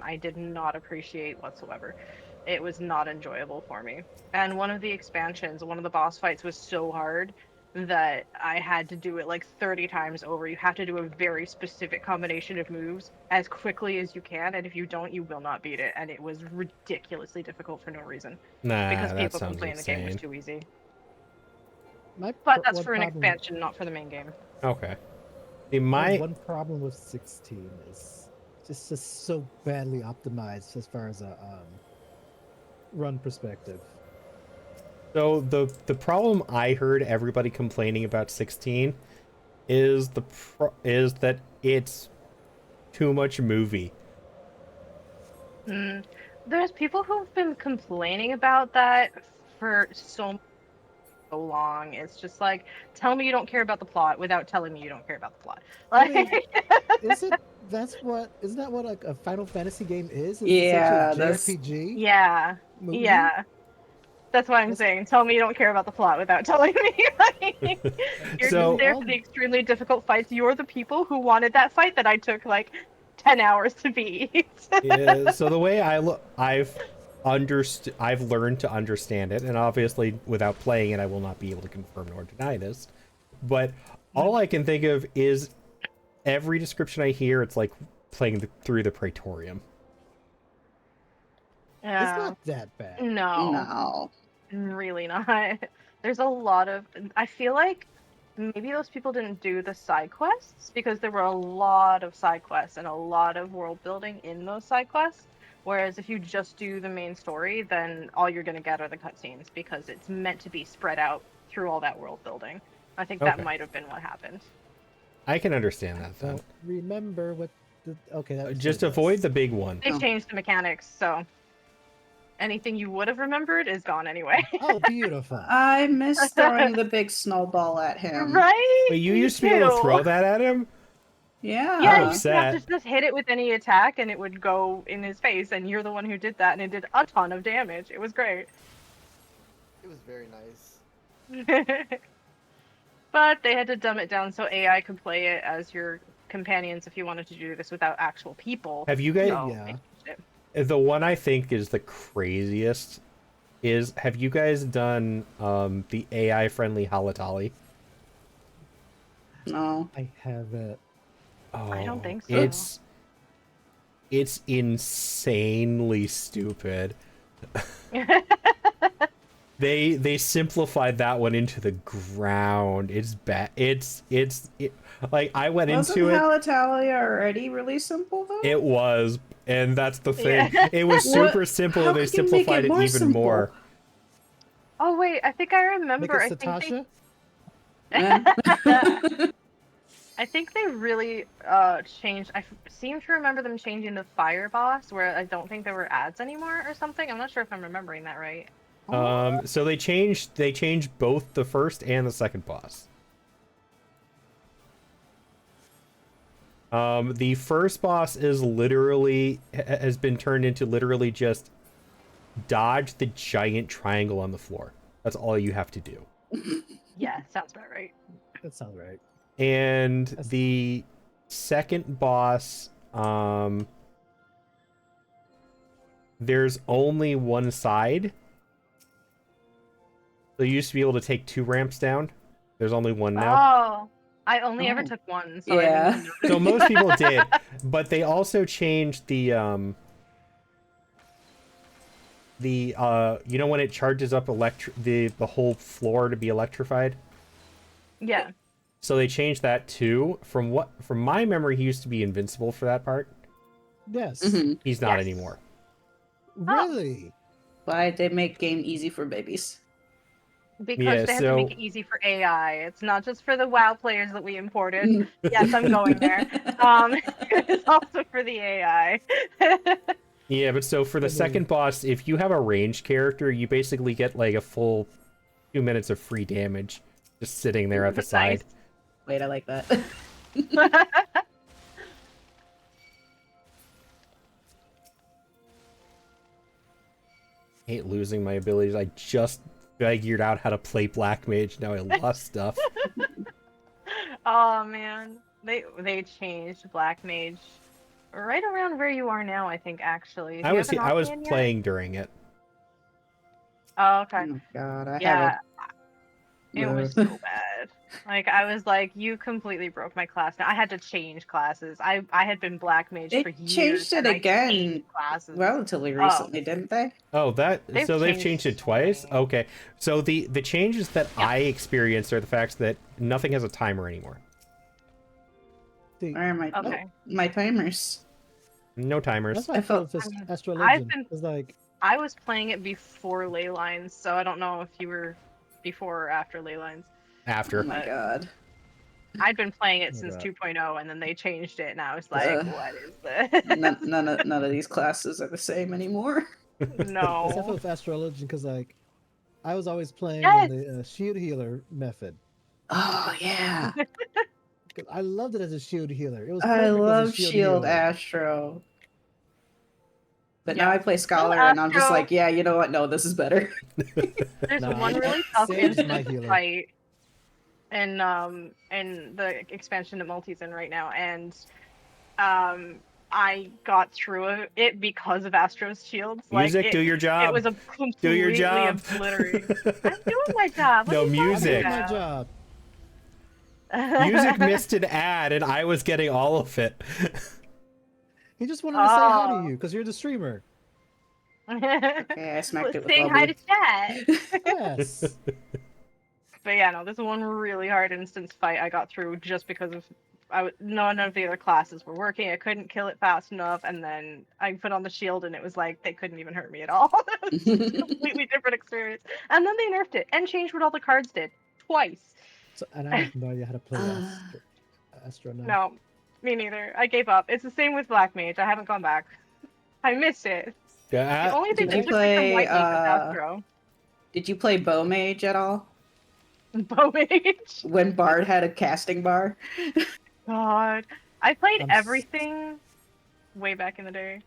I did not appreciate whatsoever. It was not enjoyable for me. And one of the expansions, one of the boss fights was so hard that I had to do it like 30 times over. You have to do a very specific combination of moves as quickly as you can, and if you don't, you will not beat it. And it was ridiculously difficult for no reason. Because Nah, that people sounds complained the game was insane. too easy. My But that's one for an problem. expansion, not for the main game. Okay. See, My my one problem with 16 is just so badly optimized as far as a run perspective. so the problem I heard everybody complaining about 16 is is that it's too much movie. There's people who've been complaining about that for so long. It's just like, tell me you don't care about the plot without telling me you don't care about the plot. I Like, mean, isn't that what a Final Fantasy game is? It's essentially a Yeah, that's JRPG yeah, movie. yeah. That's what I'm That's- saying. Tell me you don't care about the plot without telling me. Like, you're So- just there for the extremely difficult fights. You're the people who wanted that fight that I took like 10 hours to beat. Yeah, so the way I've learned to understand it, and obviously without playing it I will not be able to confirm nor deny this, but all I can think of is every description I hear, it's like playing through the Praetorium. It's not that bad. no. Really not. There's a lot of. I feel like maybe those people didn't do the side quests because there were a lot of side quests and a lot of world building in those side quests. Whereas if you just do the main story, then all you're gonna get are the cutscenes because it's meant to be spread out through all that world building. I think that Okay. might have been what happened. I can understand that then. Don't remember what the that Just said avoid yes. the big one. They Oh. changed the mechanics, so anything you would have remembered is gone anyway. Oh, beautiful. I miss throwing the big snowball at him. Right? But you Me used to be able to too. throw that at him? Yeah. Yeah, I'm you used to have to upset. just hit it with any attack and it would go in his face, and you're the one who did that, and it did a ton of damage. It was great. It was very nice. But they had to dumb it down so AI could play it as your companions if you wanted to do this without actual people. Have you guys So Yeah. they changed it. the one I think is the craziest is, have you guys done the AI friendly Halatali? No. I haven't. Oh, I don't think so. It's insanely stupid. They simplified that one into the ground. It's bad. Like I went Wasn't into it. Halitalia already really simple though? It was, and that's the thing. Yeah. It was What? super simple, How and they can you make simplified it it more even simple? more. Oh wait, I think I Make remember. it Satasha? I think they really changed. Seem to remember them changing the fire boss, where I don't think there were ads anymore or something. I'm not sure if I'm remembering that right. So they changed both the first and the second boss. The first boss is has been turned into literally just dodge the giant triangle on the floor. That's all you have to do. Yeah, sounds about right. That sounds right. And the second boss, there's only one side. So you used to be able to take 2 ramps down. There's only one now. Oh, I only ever Oh. took one, so I Yeah. didn't even So most people did, but they also changed the you know when it charges up the whole floor to be electrified? Yeah. So they changed that too. From my memory, he used to be invincible for that part. Yes. Mhm. He's not Yes. anymore. Really? Why they make game easy for babies? Because Yeah, they have to make so- it easy for AI. It's not just for the WoW players that we imported. Yes, I'm going there. It's also for the AI. Yeah, but so for the I mean- second boss, if you have a ranged character, you basically get like a full 2 minutes of free damage just sitting there at the side. Wait, I like that. I hate losing my abilities. I just figured out how to play Black Mage. Now I lost stuff. Oh man, they changed Black Mage right around where you are now. I think actually. Do I you was have an I was offhand yet? playing during it. Oh, Oh okay. my god, I Yeah, have it was so bad. Like I was like, you completely broke my class. Now I had to change classes. I had been Black Mage They for years. changed it and I again changed classes. relatively Oh, recently, didn't they? Oh, they've They've changed it so twice. many. Okay, so the changes that Yeah. I experienced are the facts that nothing has a timer anymore. See, Where are my Okay. my timers? No timers. that's why I I felt felt- this I mean, Astro I've Legend. been- It's like, I was playing it before ley lines, so I don't know if you were before or after ley lines. After. Oh my But- god. I'd been playing it Oh, since God. 2.0, and then they changed it, and I was like, Ugh. what is this? None of these classes are the same anymore. that's how I No. felt with Astro Legend because like, I was always playing Yes. in the shield healer method. Oh yeah. 'Cause I loved it as a shield healer. It was I perfect love as a shield Shield healer. Astro. But Yeah. now I play Scholar and I'm just Astro- like, yeah, you know what? No, this is better. There's Nah, one really tough Sage is my instant healer. fight in the expansion that Multi's in right now, and I got through it because of Astro's shields. Music, like, do your job. It was a Do completely your job. obliterating. I'm doing my job. What No, are you talking music. My about? job. Music missed an ad, and I was getting all of it. He just wanted to say hi Oh. to you because you're the streamer. Okay, I smacked it with Saying hi to Lubby. chat. Yes. But yeah, no, this is one really hard instance fight I got through just because of none of the other classes were working. I couldn't kill it fast enough, and then I put on the shield, and it was like they couldn't even hurt me at all. It was just a completely different experience. And then they nerfed it and changed what all the cards did twice. So, and I have no idea how to play Astro now. No, me neither. I gave up. It's the same with Black Mage. I haven't gone back. I missed it. The Yeah, only thing Did that you took me from play, White Mage was Astro. Did you play Bow Mage at all? Bow Mage. When Bard had a casting bar? God. I played I'm s- everything way back in the day.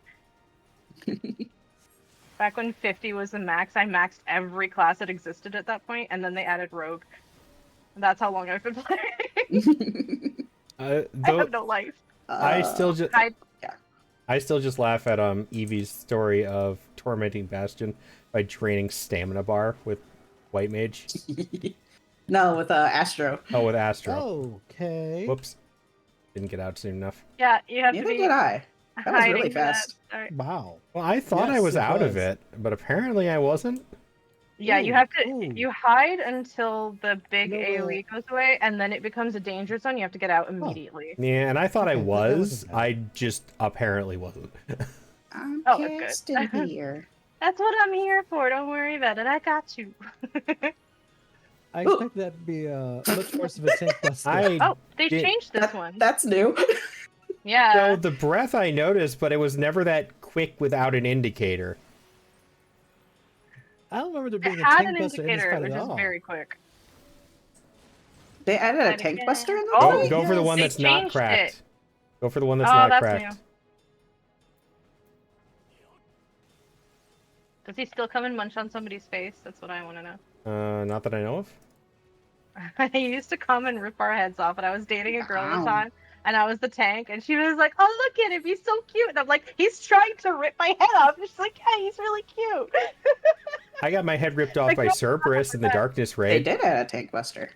Back when 50 was the max, I maxed every class that existed at that point, and then they added Rogue. That's how long I've been playing. I though, have no life. I still just I- I still just laugh at Evie's story of tormenting Bastion by draining stamina bar with White Mage. No, with Astro. Oh, with Astro. Okay. Whoops. Didn't get out soon enough. Yeah, you have Neither to be did I. That was really hiding for that. fast. Sorry. Wow. Well, I thought I Yes, was it out of was. it, but apparently I wasn't. Yeah, you Ooh, have to. ooh. You hide until the big No, AoE goes away, and then it becomes a danger zone. You have to get out immediately. Yeah, and I thought I Okay, that was. wasn't bad. I just apparently wasn't. I'm Oh, that's good. casting here. That's what I'm here for. Don't worry about it. I got you. I Ooh. expect that to be much worse of a tank buster. Oh, they Did- changed this one. That's new. Yeah. So the breath I noticed, but it was never that quick without an indicator. I don't remember there It being a had tank an buster in this indicator. It fight was at just all. very quick. They added a Try it tank again. buster in the Oh, Go, go for the yes. one They that's not changed cracked. it. Go for the one that's Oh, not that's cracked. new. Does he still come and munch on somebody's face? That's what I want to know. Not that I know of. He used to come and rip our heads off, and I was dating a girl at the Wow. time, and I was the tank, and she was like, "Oh, look at him, he's so cute." And I'm like, "He's trying to rip my head off." And she's like, "Yeah, he's really cute." I got my head ripped off Like, by no, Cerberus in the Darkness They raid. did add a tank buster.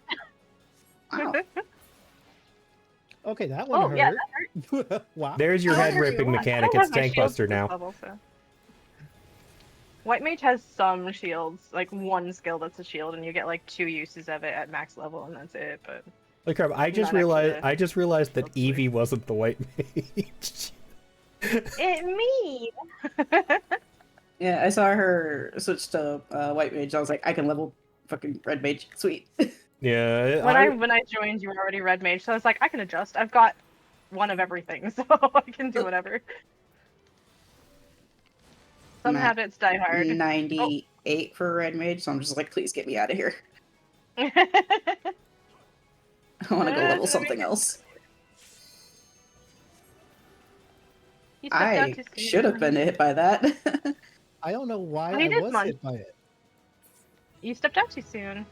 Wow. Okay, that one Oh, yeah, hurt. Wow. There's your I head wonder if ripping you want. mechanic. I don't It's have my Tank shields Buster at this now. level, so. White Mage has some shields, like one skill that's a shield, and you get like 2 uses of it at max level, and that's it. But Look, crap! I just Not realized. actually. I just realized that Hopefully. Evie wasn't the White Mage. it me. Yeah, I saw her switch to White Mage. I was like, I can level fucking Red Mage. Sweet. Yeah. When I joined, you were already red mage, so I was like, I can adjust. I've got one of everything, so I can do whatever. Some Nah. habits die hard. 98 for Red Mage, so I'm just like, please get me out of here. I want to go level something else. He stepped down I too soon. should have been hit by that. I don't know why Oh, he I did was munch. hit by it. You stepped out too soon.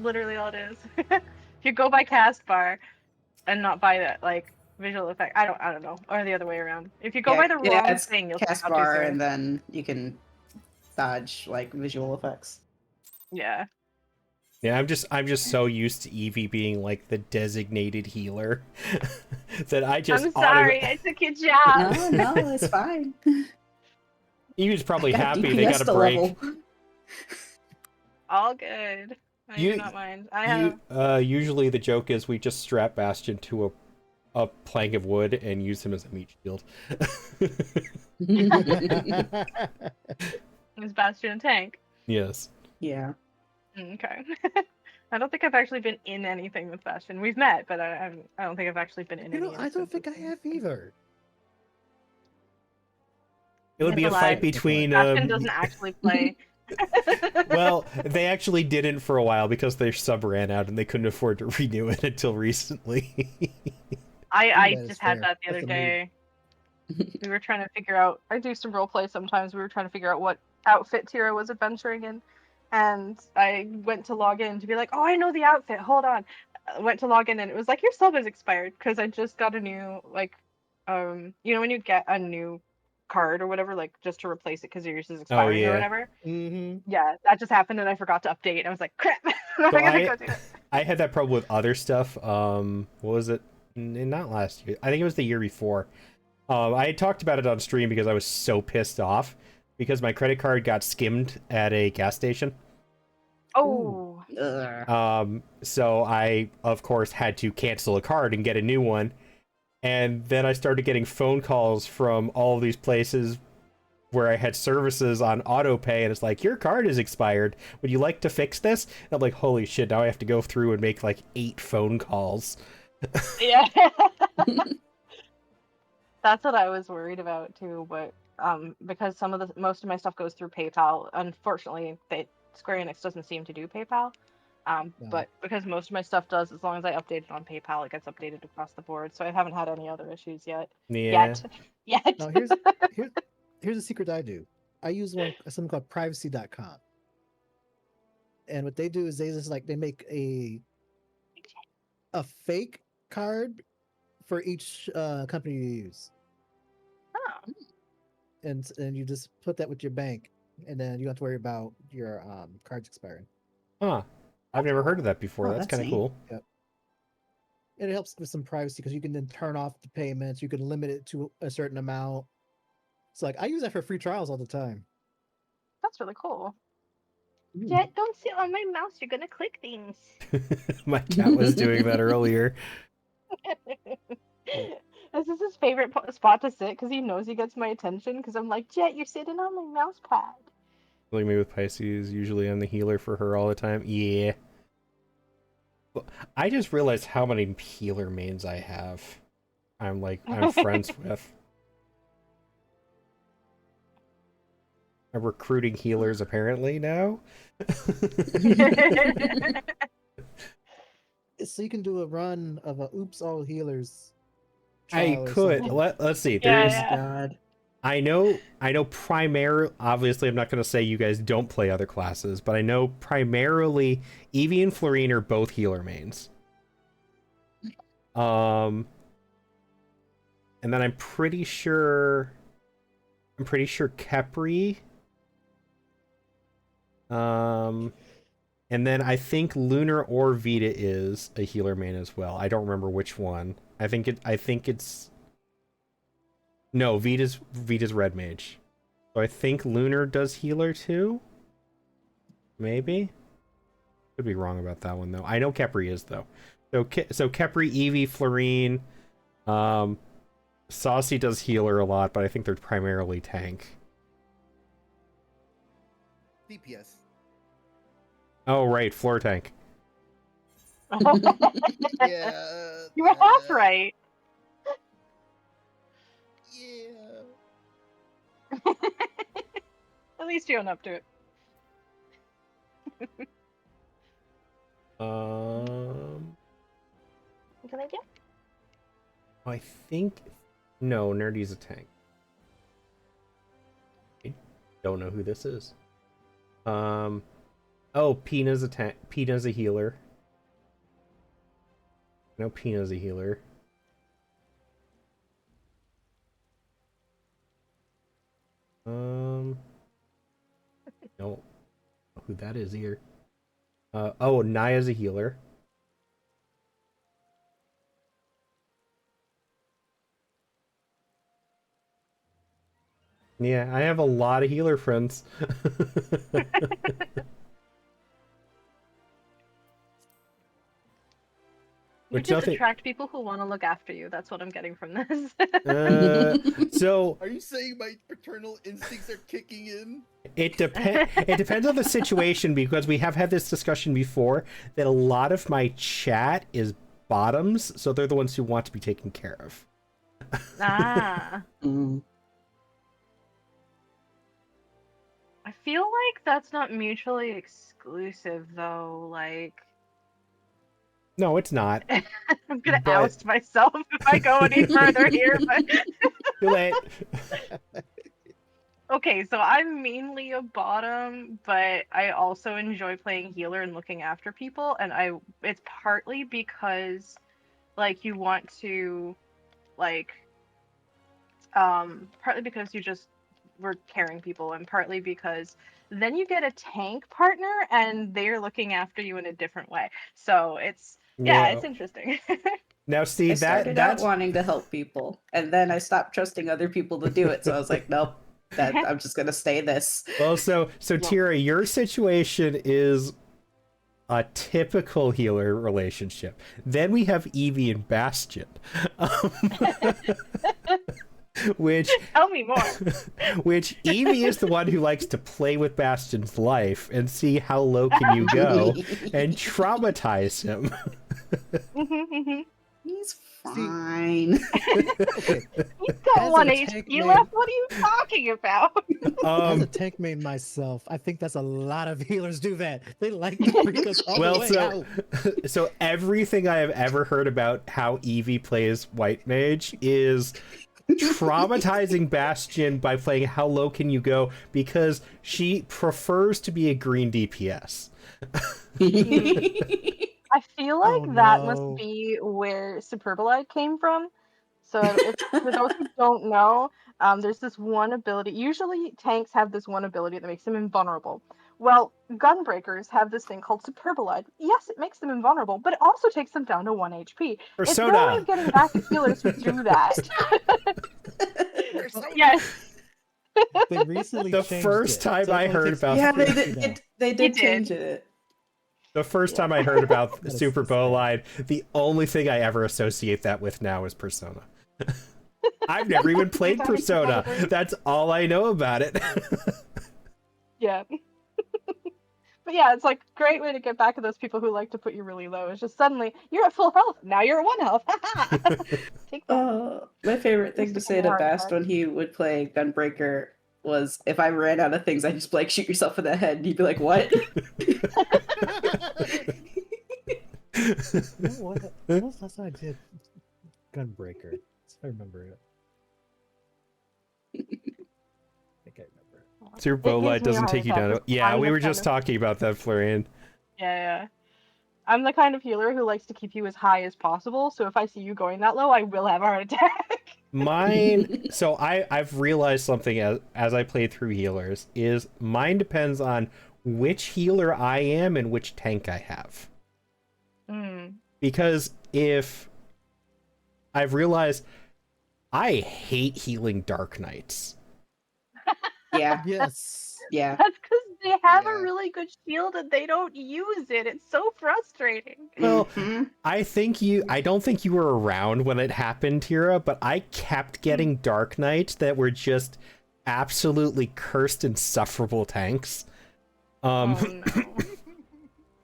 Literally all it is. If you go by cast bar and not by that like visual effect, I don't know, or the other way around. If you go by the Yeah, wrong it's thing, you'll step cast out too bar, soon. and then you can dodge like visual effects. Yeah. Yeah, I'm just so used to Eevee being like the designated healer that I just I'm sorry, I took your job. No, it's fine. Eevee's probably I got happy they got DPS a to break. level. All good. I do not mind. I have. Usually the joke is we just strap Bastion to a plank of wood and use him as a meat shield. Is Bastion a tank? Yes. Yeah. Okay. I don't think I've actually been in anything with Bastion. We've met, but I don't think I've actually been in You any. know, I don't think I instances. have either. It would be a It's a fight lie. between Bastion doesn't actually play. well, they actually didn't for a while because their sub ran out and they couldn't afford to renew it until recently. I That is just had fair. that the That's other a mood. day. We were trying to figure out. I do some roleplay sometimes. We were trying to figure out what outfit tier I was adventuring in, and I went to log in to be like, "Oh, I know the outfit. Hold on." I went to log in and it was like your sub is expired because I just got a new like, you know when you get a new card or whatever, like just to replace it because yours is expiring or yeah. whatever. Mm-hmm. Yeah, that just happened and I forgot to update. I was like, crap. I So gotta go do it. I had that problem with other stuff. What was it? Not last year. I think it was the year before. I had talked about it on stream because I was so pissed off because my credit card got skimmed at a gas station. Oh. Ugh. So I, of course, had to cancel a card and get a new one. And then I started getting phone calls from all of these places where I had services on auto pay, and it's like, your card is expired. Would you like to fix this? And I'm like, holy shit, now I have to go through and make like 8 phone calls. Yeah. That's what I was worried about too, but because most of my stuff goes through PayPal. Unfortunately, Square Enix doesn't seem to do PayPal. No. But because most of my stuff does, as long as I update it on PayPal, it gets updated across the board. So I haven't had any other issues yet. Yeah. Yet. Now here's a secret I do. I use something called privacy.com. And what they do is they make a fake card for each company you use. Oh. And you just put that with your bank, and then you don't have to worry about your cards expiring. Huh. I've never heard of that before. Oh, that's that's kind of neat. cool. Yep. And it helps with some privacy because you can then turn off the payments. You can limit it to a certain amount. It's like I use that for free trials all the time. That's really cool. Ooh. Jet, don't sit on my mouse. You're gonna click things. My cat was doing that earlier. This is his favorite spot to sit because he knows he gets my attention. Because I'm like, Jet, you're sitting on my mouse pad. Like me with Pisces, usually I'm the healer for her all the time. Yeah. I just realized how many healer mains I have. I'm friends with. I'm recruiting healers apparently now. So you can do a run of a oops all healers. I trial or could. something. Let's see. Yeah, There's yeah. God. I know primarily, obviously I'm not going to say you guys don't play other classes, but I know primarily Eevee and Florine are both healer mains. And then I'm pretty sure Kepri. And then I think Lunar or Vita is a healer main as well. I don't remember which one. I think it's no, Vita's red mage. So I think Lunar does healer too. Maybe. Could be wrong about that one though. I know Kepri is though. So Kepri, Eevee, Florine, Saucy does healer a lot, but I think they're primarily tank. DPS. Oh right, floor tank. Yeah. You were half right. Yeah. At least you own up to it. Can I get? I think no, Nerdy's a tank. I don't know who this is. Oh, Pina's Pina's a healer. No, Pina's a healer. No, who that is here? Oh, Naya's a healer. Yeah, I have a lot of healer friends. You just attract people who want to look after you. That's what I'm getting from this. So Are you saying my paternal instincts are kicking in? it depends on the situation, because we have had this discussion before that a lot of my chat is bottoms, so they're the ones who want to be taken care of. Ah. I feel like that's not mutually exclusive, though. Like, No, it's not. I'm gonna But- oust myself if I go any further here. But Too late. okay, so I'm mainly a bottom, but I also enjoy playing healer and looking after people, and it's partly because, like, you want to, like, partly because you just were carrying people, and partly because then you get a tank partner and they're looking after you in a different way. So it's it's interesting. Now see I started out that's wanting to help people, and then I stopped trusting other people to do it. So I was like, nope, I'm just gonna stay this. well. So Tira, your situation is a typical healer relationship. Then we have Evie and Bastion, which Tell me more. which Evie is the one who likes to play with Bastion's life and see how low can you go and traumatize him. He's fine. Okay. He's got As one a HP tank man- left. What are you talking about? As a tank main myself, I think that's a lot of healers do that. They like to freak us all the Well, way out. so everything I have ever heard about how Evie plays White Mage is traumatizing Bastion by playing How Low Can You Go, because she prefers to be a green DPS. I feel like Oh, that no. must be where Superbolide came from. So for those who don't know, there's this one ability. Usually tanks have this one ability that makes them invulnerable. Well, Gunbreakers have this thing called Superbolide. Yes, it makes them invulnerable, but it also takes them down to 1 HP. It's their way Persona. of getting back at healers who do that. Yes. They recently The changed first it. time So it I only heard takes about- Yeah, 50 now. they did change it. The first time I heard about That is Super insane. Bowline, the only thing I ever associate that with now is Persona. I've never even played Persona. That's all I know about it. Yeah. But yeah, it's like a great way to get back at those people who like to put you really low. It's just suddenly you're at full health. Now you're at 1 health. Take that. My favorite thing Used to to say come to hard Bast back. when he would play Gunbreaker was, if I ran out of things, I'd just be like, shoot yourself in the head. And he'd be like, what? You know what? When was the last time I did Gunbreaker? I remember it. I think I remember it. Super It gives Bowline me doesn't a take you heart down. attack. Yeah, I'm we the were kind just of- talking about that, Florian. Yeah. I'm the kind of healer who likes to keep you as high as possible. So if I see you going that low, I will have a heart attack. Mine, so I've realized something as I play through healers, is mine depends on which healer I am and which tank I have. Because if I've realized I hate healing Dark Knights. Yeah, Yes. yeah. That's because they have Yeah. a really good shield and they don't use it. It's so frustrating. Well, Mhm. I don't think you were around when it happened, Tira, but I kept getting Dark Knights that were just absolutely cursed, insufferable tanks. Oh no.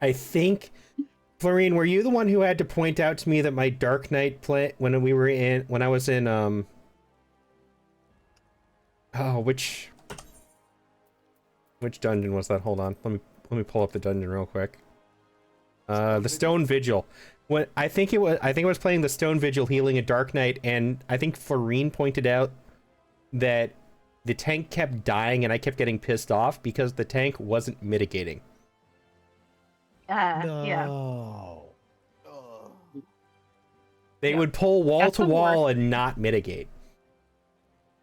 I think, Florine, were you the one who had to point out to me that my Dark Knight play when I was in which dungeon was that? Hold on, let me pull up the dungeon real quick. The Stone Vigil. When I think it was playing the Stone Vigil, healing a Dark Knight, and I think Florine pointed out that the tank kept dying and I kept getting pissed off because the tank wasn't mitigating. Yeah. No. Oh. They Yeah. would pull wall That's to the wall worst. and not mitigate.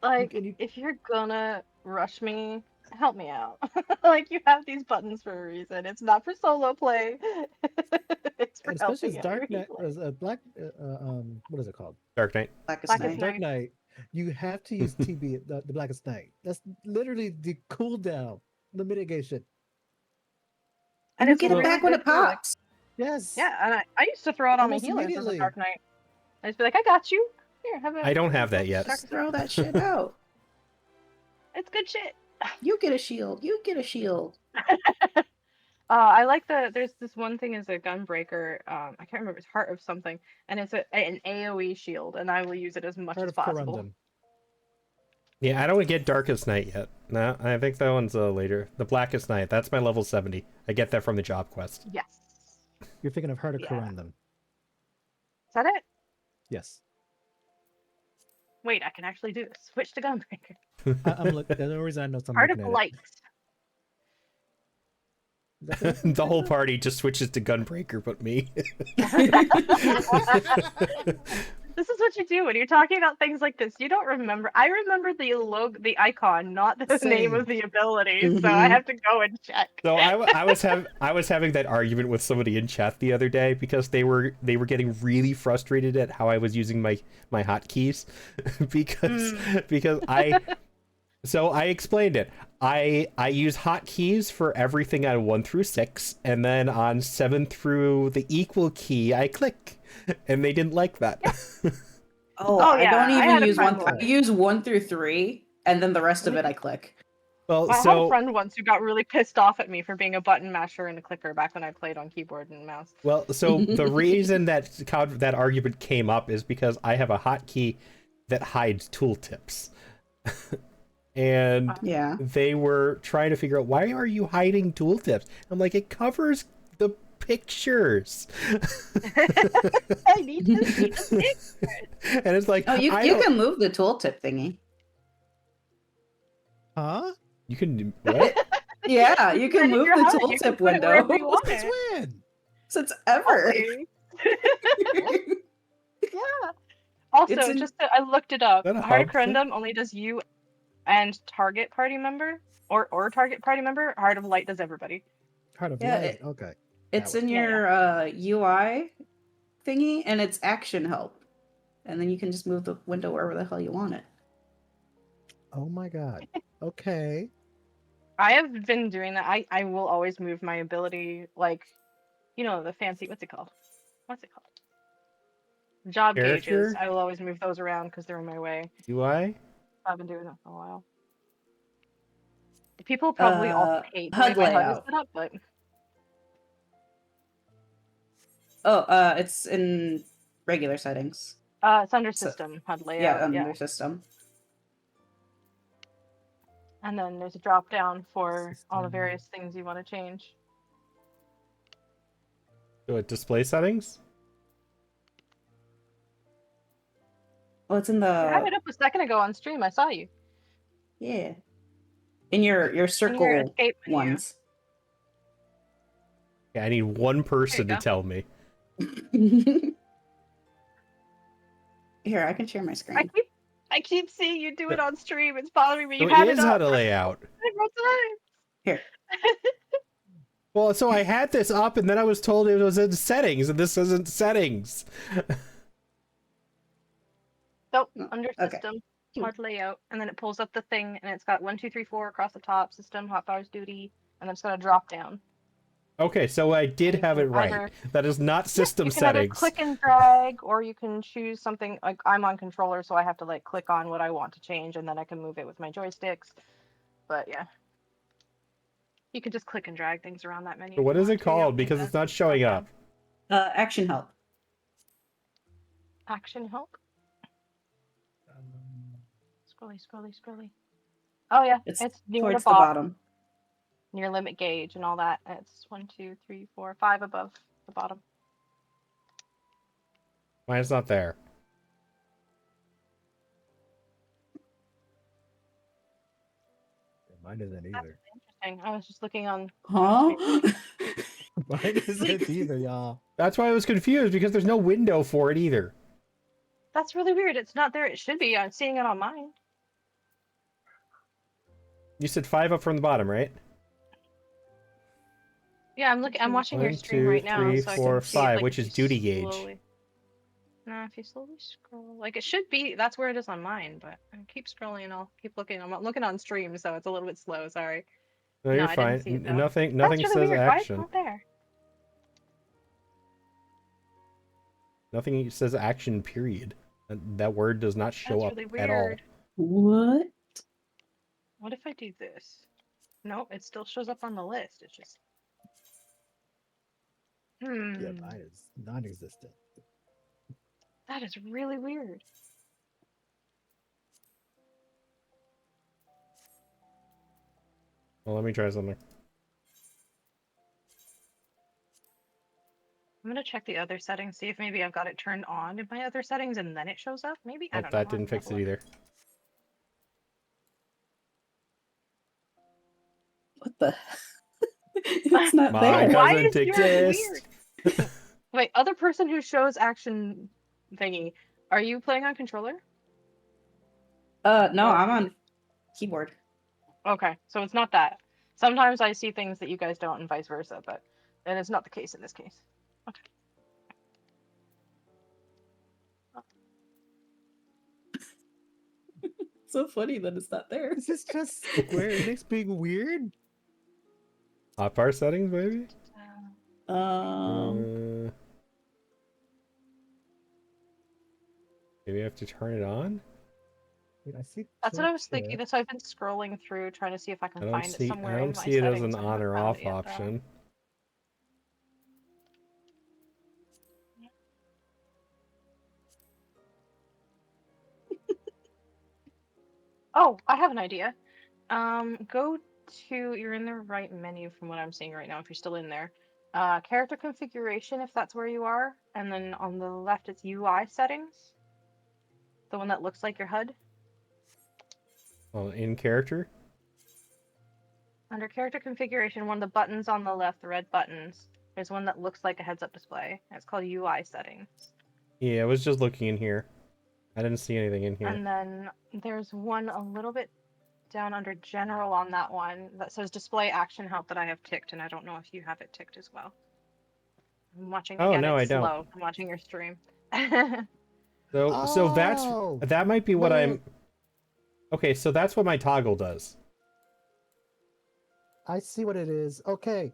Like, And you- if you're gonna rush me, help me out. Like, you have these buttons for a reason. It's not for solo play. It's for And especially as helping Dark everybody Knight, play. as a black, what is it called? Dark Knight. Blackest Blackest Night. Dark Knight. You have to use TB, the Blackest Night. That's literally the cooldown, the mitigation. And you it's get it really back when good it too, like, pops. Yes. yeah, and I used to throw it on my Almost healers as a immediately. Dark Knight. I just be like, I got you. Here, have a. I don't have that yet. Just throw that shit out. It's good shit. You get a shield. You get a shield. I like there's this one thing as a gunbreaker. I can't remember. It's Heart of something, and it's an AOE shield, and I will use it as much Heart as of possible. Corundum. Yeah, I don't get Darkest Night yet. No, I think that one's later. The Blackest Night. That's my level 70. I get that from the job quest. Yes. You're thinking of Heart of Yeah. Corundum. Is that it? Yes. Wait, I can actually do this. Switch to gunbreaker. I'm looking. The only reason I know I'm Heart looking of at light. it. The whole party just switches to Gunbreaker, but me. This is what you do when you're talking about things like this. You don't remember. I remember the the icon, not the name Same. of the ability. So I have to go and check. So I was having that argument with somebody in chat the other day because they were getting really frustrated at how I was using my hotkeys because I explained it. I use hotkeys for everything on 1 through 6, and then on 7 through the equal key I click, and they didn't like that. Oh, Oh, yeah, I don't I even had a use friend one. once. I use 1 through 3, and then the rest of it I click. Well, I had a so friend once who got really pissed off at me for being a button masher and a clicker back when I played on keyboard and mouse. the reason that argument came up is because I have a hotkey that hides tooltips. And Yeah. they were trying to figure out, why are you hiding tooltips? I'm like, it covers the pictures. I need to see the picture. And it's like, Oh, you can move the tooltip thingy. Huh? You can what? Yeah, you can And if move you're the hard, you can tooltip put it wherever window you want Since it. when? since ever. Okay. Yeah. Also, It's in- I looked it up. Is that a Heart of hub thing? Corundum only does you and target party member, or target party member. Heart of Light does everybody. Heart of Yeah, Light. Okay. It's That in your UI thingy, and it's action help. And then you can just move the window wherever the hell you want it. Oh my god. Okay. I have been doing that. I will always move my ability, like, the fancy, what's it called? Job gauges. Character? I will always move those around because they're in my way. UI? I've been doing that for a while. People probably all hate the way HUD my HUD is layout. set up, but Oh, it's in regular settings. it's under So- system HUD Yeah, layout. under system. And then there's a drop down for all the System. various things you want to change. So display settings? Well, it's in You had the it up a second ago on stream. I saw you. yeah. In your circle escape menu. ones. Yeah, I need one person to go. tell me. Here, I can share my screen. I keep seeing you do it on stream. It's bothering me. So You it had is it how up to lay out. several times. Here. Well, so I had this up, and then I was told it was in settings, and this isn't settings. So Oh, under okay. system, HUD layout, and then it pulls up the thing, and it's got 1, 2, 3, 4 across the top. System, hot bars, duty, and then it's got a drop down. Okay, so I did You have it can right. either- That is not system You can either settings. click and drag, or you can choose something. Like, I'm on controller, so I have to click on what I want to change, and then I can move it with my joysticks. But yeah, you can just click and drag things around that menu. So if what you is want it to. You don't called? need Because to it's not showing drop up. Action help. down. Action help. Scrolly. Oh yeah, It's it's near towards the the bottom, bottom. near limit gauge and all that. It's 1, 2, 3, 4, 5 above the bottom. Why it's not there? Mine isn't That's either. interesting. I was just looking on. Huh? Mine isn't either, y'all. That's why I was confused, because there's no window for it either. That's really weird. It's not there. It should be. I'm seeing it on mine. You said 5 up from the bottom, right? Yeah, I'm looking. I'm watching your 1, stream 2, right now, 3, so I 4, can see if, 5, like, which if is you duty gauge. slowly... No, if you slowly scroll, like it should be. That's where it is on mine. But I keep scrolling and I'll keep looking. I'm looking on stream, so it's a little bit slow. Sorry. No, No, you're I fine. didn't see it though. Nothing That's really says weird. Why is it action. not there? Nothing says action, period. That word does not show That's up really at all. weird. What? What if I do this? Nope, it still shows up on the list. It's just. Yeah, Hmm. mine is non-existent. That is really weird. Well, let me try something. I'm gonna check the other settings, see if maybe I've got it turned on in my other settings and then it shows up. Maybe I Oh, don't know. that didn't fix it either. What the? It's not Mine there. Why doesn't is yours exist. Wait, other person who shows action thingy. Are you playing on controller? No, Or- I'm on keyboard. Okay, so it's not that. Sometimes I see things that you guys don't, and vice versa, but and it's not the case in this case. Okay. So funny that it's not there. Is this just Square Enix being weird? Hotbar settings, maybe? Maybe I have to turn it on? Wait, I see. That's what I was check. thinking. So I've been scrolling through trying to see if I can find it somewhere I don't in my see it as settings. an I on haven't or found off it yet, though. option. Oh, I have an idea. Go to, you're in the right menu from what I'm seeing right now, if you're still in there. Character configuration, if that's where you are. And then on the left, it's UI settings. The one that looks like your HUD. Well, in character? Under character configuration, one of the buttons on the left, the red buttons, there's one that looks like a heads-up display. It's called UI settings. Yeah, I was just looking in here. I didn't see anything in here. And then there's one a little bit down under general on that one that says display action help that I have ticked, and I don't know if you have it ticked as well. I'm watching Oh, again, no, it's I don't. slow. I'm watching your stream. So that might be what I'm... Okay, so that's what my toggle does. I see what it is. Okay.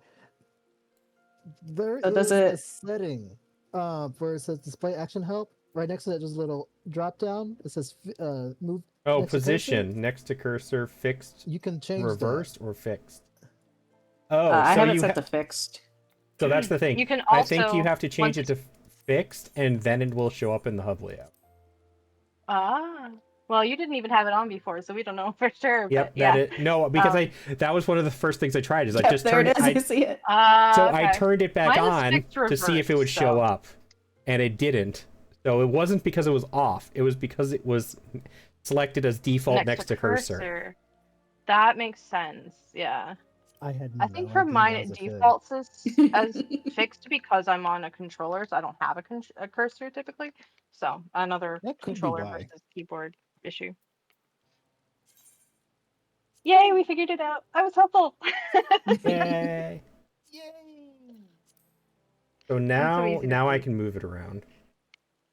There So does is a it- setting where it says display action help. Right next to that, there's a little drop down. It says move. Oh, next to position cursor. next to cursor, fixed, You can change reversed, that. or fixed. Oh, I so haven't you set the fixed. so that's the thing. You can I think you also- have to change it to fixed, and then it will show up in the HUD layout. Well, you didn't even have it on before, so we don't know for sure. Yep, but yeah. no, because that was one of the first things I tried. Is I Yep, just there turned it is. I see it. So Okay. I turned it back Mine is on fixed to see if it would reversed, show so- up, and it didn't. So it wasn't because it was off. It was because it was selected as default next to cursor. That makes sense. Yeah. I had. I think no for idea mine that it was a thing. defaults as fixed because I'm on a controller, so I don't have a cursor typically. So another That could be controller why. versus keyboard issue. Yay, we figured it out. I was helpful. Yay! Yay! So now, easy to I see. can move it around.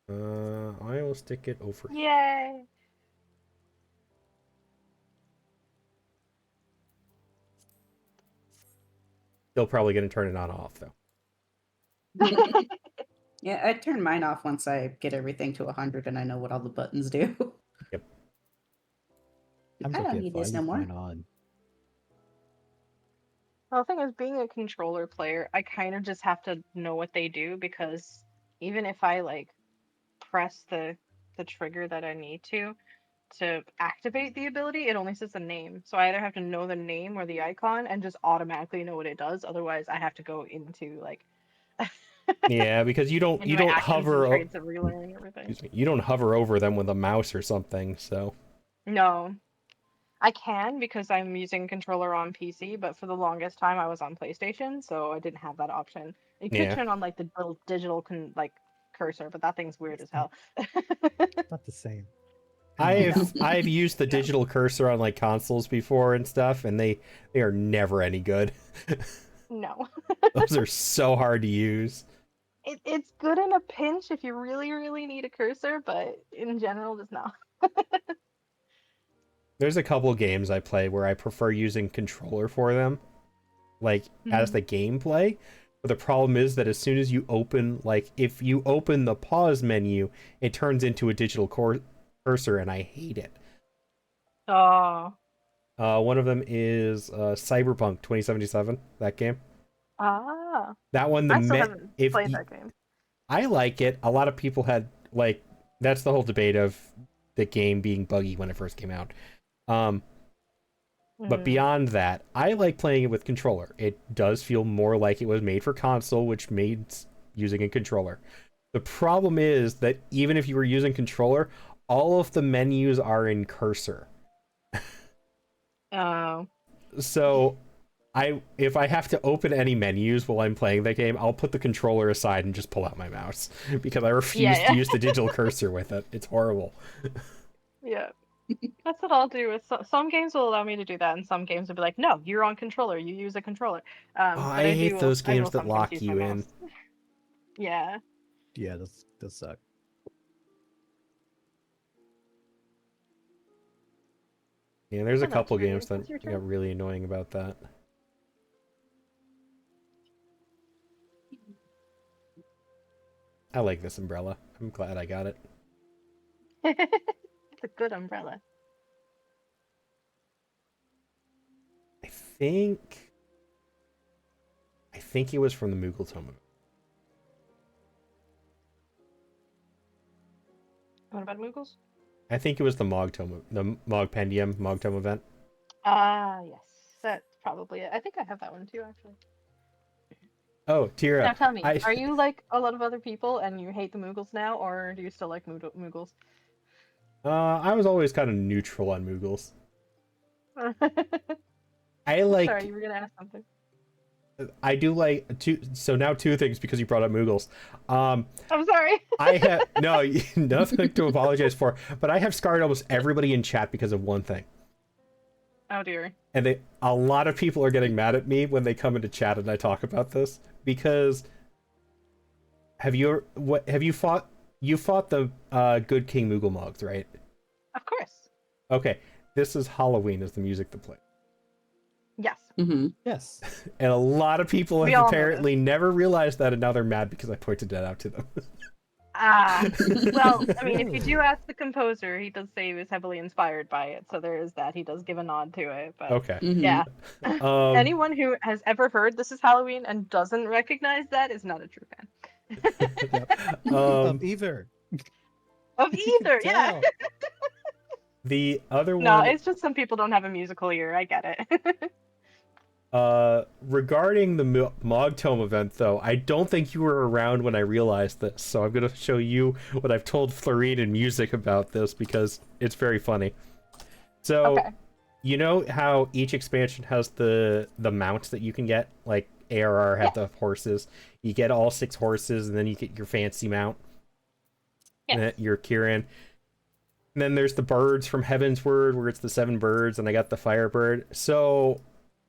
I will stick it over. Yay. Still probably gonna turn it on off though. Yeah, I turn mine off once I get everything to 100 and I know what all the buttons do. Yep. I'm I don't okay need if I this no leave more. mine on. Well, the thing is, being a controller player, I kind of just have to know what they do because even if I like press the trigger that I need to activate the ability, it only says the name. So I either have to know the name or the icon and just automatically know what it does. Otherwise, I have to go into like Yeah, because you don't into my actions hover. and traits and relearning everything. Excuse me. You don't hover over them with a mouse or something. So No. I can because I'm using controller on PC, but for the longest time I was on PlayStation, so I didn't have that option. You could Yeah. turn on like the digital like cursor, but that thing's weird as hell. Not the same. I've used the digital cursor on like consoles before and stuff, and they are never any good. No. Those are so hard to use. It's good in a pinch if you really, really need a cursor, but in general, just no. There's a couple games I play where I prefer using controller for them, like as the gameplay. But the problem is that as soon as you open, like if you open the pause menu, it turns into a digital cursor, and I hate it. Oh. One of them is Cyberpunk 2077. That game. Ah. That one, I still haven't played if that game. I like it. A lot of people had like that's the whole debate of the game being buggy when it first came out. But beyond that, I like playing it with controller. It does feel more like it was made for console, which made using a controller. The problem is that even if you were using controller, all of the menus are in cursor. Oh. So if I have to open any menus while I'm playing that game, I'll put the controller aside and just pull out my mouse because I refuse to use the digital cursor with it. It's horrible. Yeah. That's what I'll do with some games will allow me to do that, and some games will be like, no, you're on controller, you use a controller. But I hate those I will games that sometimes lock use you my in. mouse. Yeah. Yeah, those suck. Yeah, there's a Hello, couple Tyrion. games that It's your turn. got really annoying about that. I like this umbrella. I'm glad I got it. It's a good umbrella. I think it was from the Moogle Tome. What about Moogles? I think it was the Mog Tome, the Mog Pendium, Mog Tome event. Ah, yes. That's probably it. I think I have that one too, actually. Oh, Tira. Now tell me, are you like a lot of other people and you hate the Moogles now, or do you still like Moogles? I was always kind of neutral on Moogles. I like. Sorry, you were gonna ask something. I do like two. So now two things because you brought up Moogles. I'm sorry. I have nothing to apologize for, but I have scarred almost everybody in chat because of one thing. Oh dear. And a lot of people are getting mad at me when they come into chat and I talk about this because have you fought the Good King Moogle Mogs, right? Of course. Okay, this is Halloween is the music to play. Yes. Mm-hmm. Yes. And a lot of people We have all know apparently never realized that, and now they're mad because I pointed that out to them. Well, I mean, if you do ask the composer, he does say he was heavily inspired by it, so there is that. He does give a nod to it, but Okay. yeah. Anyone who has ever heard This Is Halloween and doesn't recognize that is not a true fan. Of either. Of either, yeah. Tell. The other No, one, it's just some people don't have a musical ear. I get it. regarding the Mog Tome event, though, I don't think you were around when I realized this, so I'm going to show you what I've told Florine in music about this because it's very funny. So, Okay. you know how each expansion has the mounts that you can get? Like, ARR had the horses. You get all 6 horses, and then you get your fancy mount. Yes. Your Kieran. And then there's the birds from Heavensward, where it's the 7 birds, and I got the Firebird. So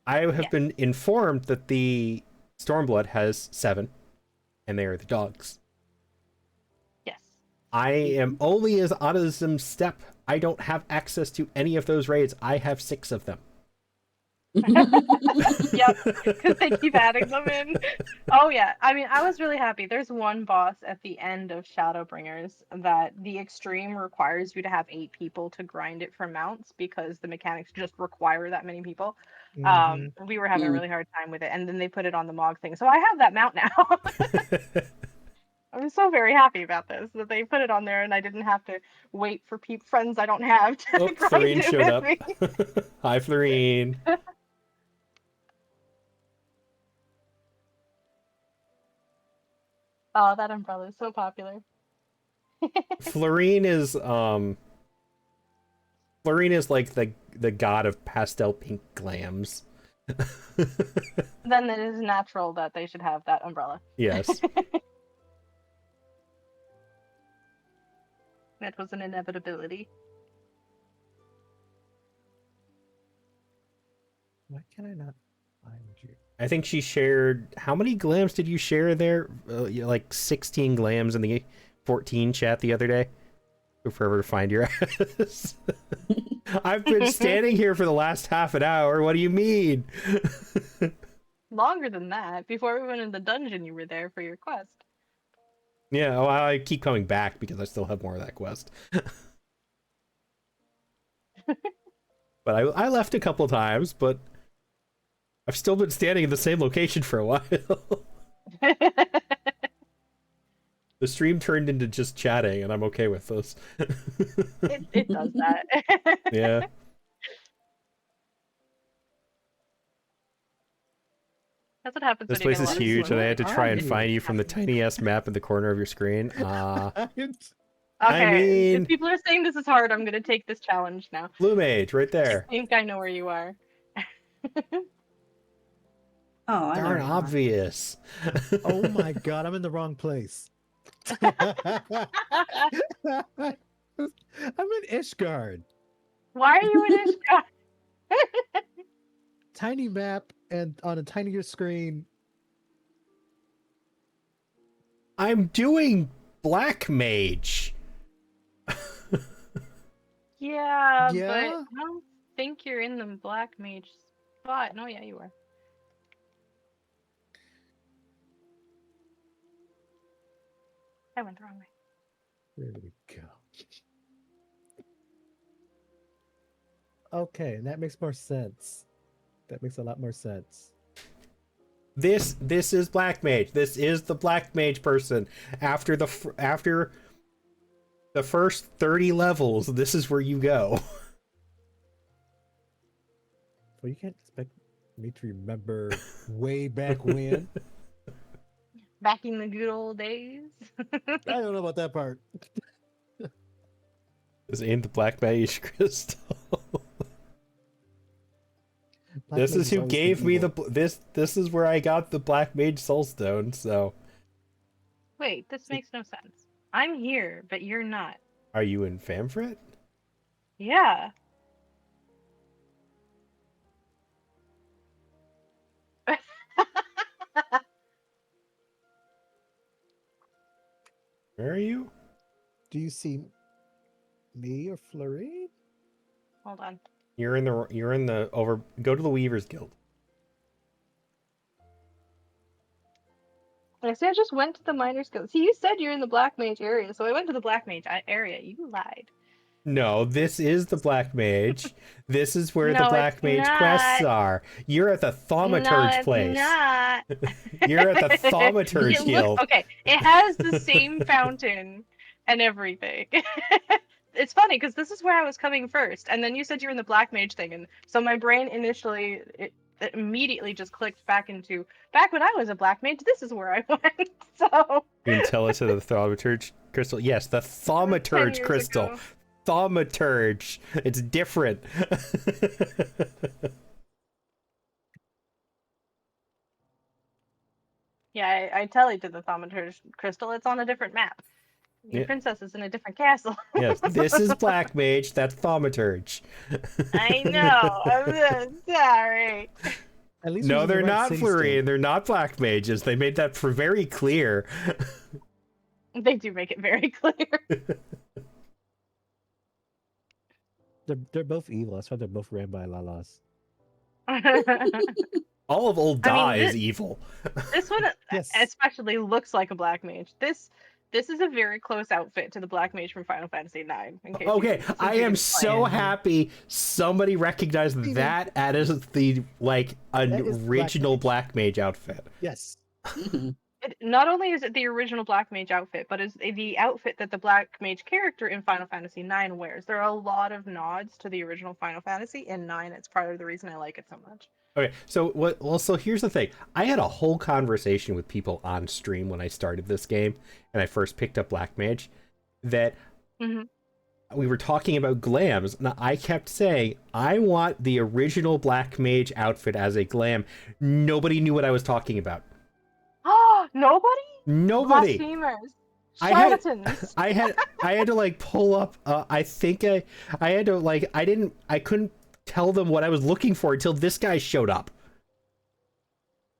I have been informed that the Stormblood has 7, and they are the dogs. Yes. I am only as Autism Step. I don't have access to any of those raids. I have 6 of them. Yep, because they keep adding them in. Oh yeah, I mean, I was really happy. There's one boss at the end of Shadowbringers that the extreme requires you to have 8 people to grind it for mounts because the mechanics just require that many people. We were having a really hard time with it, and then they put it on the Mog thing, so I have that mount now. I'm so very happy about this that they put it on there, and I didn't have to wait for friends I don't have to grind Florine it showed with up. me. Hi, Florine. Oh, that umbrella is so popular. Florine is like the god of pastel pink glams. Then it is natural that they should have that umbrella. Yes. That was an inevitability. Why can I not find you? I think she shared. How many glams did you share there? Like 16 glams in the 14 chat the other day. Go forever to find your ass. I've been standing here for the last half an hour. What do you mean? Longer than that. Before we went in the dungeon, you were there for your quest. Yeah, well, I keep coming back because I still have more of that quest. But I left a couple times, but I've still been standing in the same location for a while. The stream turned into just chatting, and I'm okay with this. It does that. Yeah. That's what happens This when you place get a is lot of huge, and I had to slime. try and find you from the tiny ass map in the corner of your screen. Okay, I mean- if people are saying this is hard, I'm gonna take this challenge now. Blue Mage, right there. I think I know where you are. Oh, I know. Darn where you are. obvious. Oh my god, I'm in the wrong place. I'm in Ishgard. Why are you in Ishgard? Tiny map and on a tinier screen. I'm doing Black Mage. Yeah, but Yeah? I don't think you're in the Black Mage spot. No, yeah, you are. I went the wrong way. There we go. Okay, and that makes more sense. That makes a lot more sense. This is Black Mage. This is the Black Mage person. After the first 30 levels, this is where you go. Well, you can't expect me to remember way back when. Back in the good old days. I don't know about that part. Is in the Black Mage crystal. Black This Mage is who always gave me evil. this is where I got the Black Mage Soulstone, so Wait, this makes no sense. I'm here, but you're not. are you in Famfret? Yeah. Where are you? Do you see me or Flurry? Hold on. You're in the over go to the Weavers Guild. I see. I just went to the Miners Guild. See, you said you're in the Black Mage area, so I went to the Black Mage area. You lied. No, this is the Black Mage. This is where No, the Black it's Mage quests not. are. You're at the No, Thaumaturge it's place. not. You're at the Thaumaturge It Guild. looks, okay, it has the same fountain and everything. It's funny because this is where I was coming first, and then you said you're in the Black Mage thing, and so my brain initially it immediately just clicked back into back when I was a Black Mage. This is where I went. So You can tell us of the Thaumaturge crystal. Yes, the 10 Thaumaturge years crystal. ago. Thaumaturge. It's different. Yeah, I tell you to the Thaumaturge crystal. It's on a different map. Your Yeah. princess is in a different castle. Yes, this is Black Mage. That's Thaumaturge. I know. I'm so sorry. At least No, we're in the they're right not city Flurry, state. and they're not Black Mages. They made that for very clear. They do make it very clear. They're both evil. That's why they're both ran by Lalas. All of Old I mean, Da is this- evil. This one Yes. especially looks like a Black Mage. This is a very close outfit to the Black Mage from Final Fantasy IX. In case you Okay, since I you am didn't play so it. happy somebody recognized that as the an That is Black original Mage. Black Mage outfit. Yes. Mhm. Not only is it the original Black Mage outfit, but it's the outfit that the Black Mage character in Final Fantasy IX wears. There are a lot of nods to the original Final Fantasy in 9. It's part of the reason I like it so much. Okay, so what? Well, so here's the thing. I had a whole conversation with people on stream when I started this game, and I first picked up Black Mage. That Mhm. we were talking about glams, and I kept saying, I want the original Black Mage outfit as a glam. Nobody knew what I was talking about. Oh, nobody? Nobody. Blasphemers. I had, Charlatans. I had to like pull up. I think I had to like, I couldn't tell them what I was looking for until this guy showed up.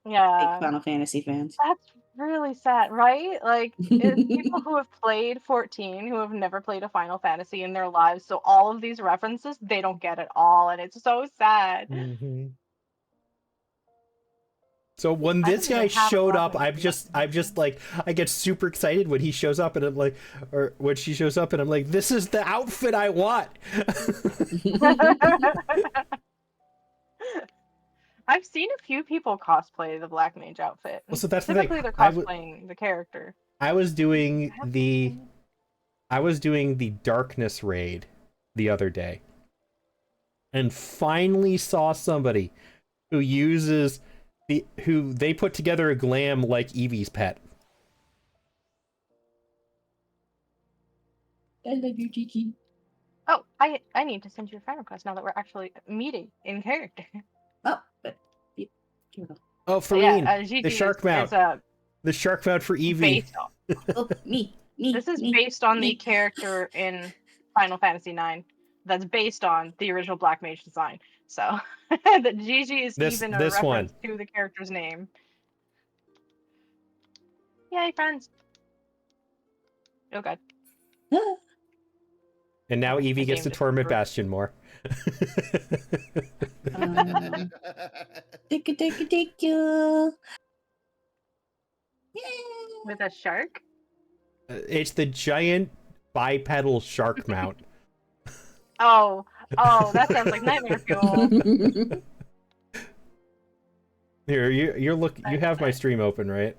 Big Yeah. Final Fantasy fans. That's really sad, right? Like, it's people who have played 14 who have never played a Final Fantasy in their lives, so all of these references, they don't get at all, and it's so sad. Mm-hmm. So when I this don't guy even have a showed Black up, Mage I'm just like, I get super excited when he shows up, and I'm like, or when she shows up, and I'm like, this is the outfit I want. I've seen a few people cosplay the Black Mage outfit. Well, so that's the thing. Typically, they're cosplaying the character. I was doing I the haven't darkness raid the other day, and finally saw somebody who uses who they put together a glam like Eevee's pet. I love you, Gigi. Oh, I need to send you a friend request now that we're actually meeting in character. Oh, but here we go. Oh, So yeah, Farine, Gigi the shark is mount. The shark mount for Eevee. based on. Oh, me. This is me, based on the me. character in Final Fantasy IX. That's based on the original Black Mage design. So the Gigi is even a This reference one. to the character's name. Yay, friends! Oh god. And now Eevee The gets to game torment just- Bastion more. Take you. Yay. With a shark? It's the giant bipedal shark mount. Oh, that sounds like nightmare fuel. Here, you have my stream open, right?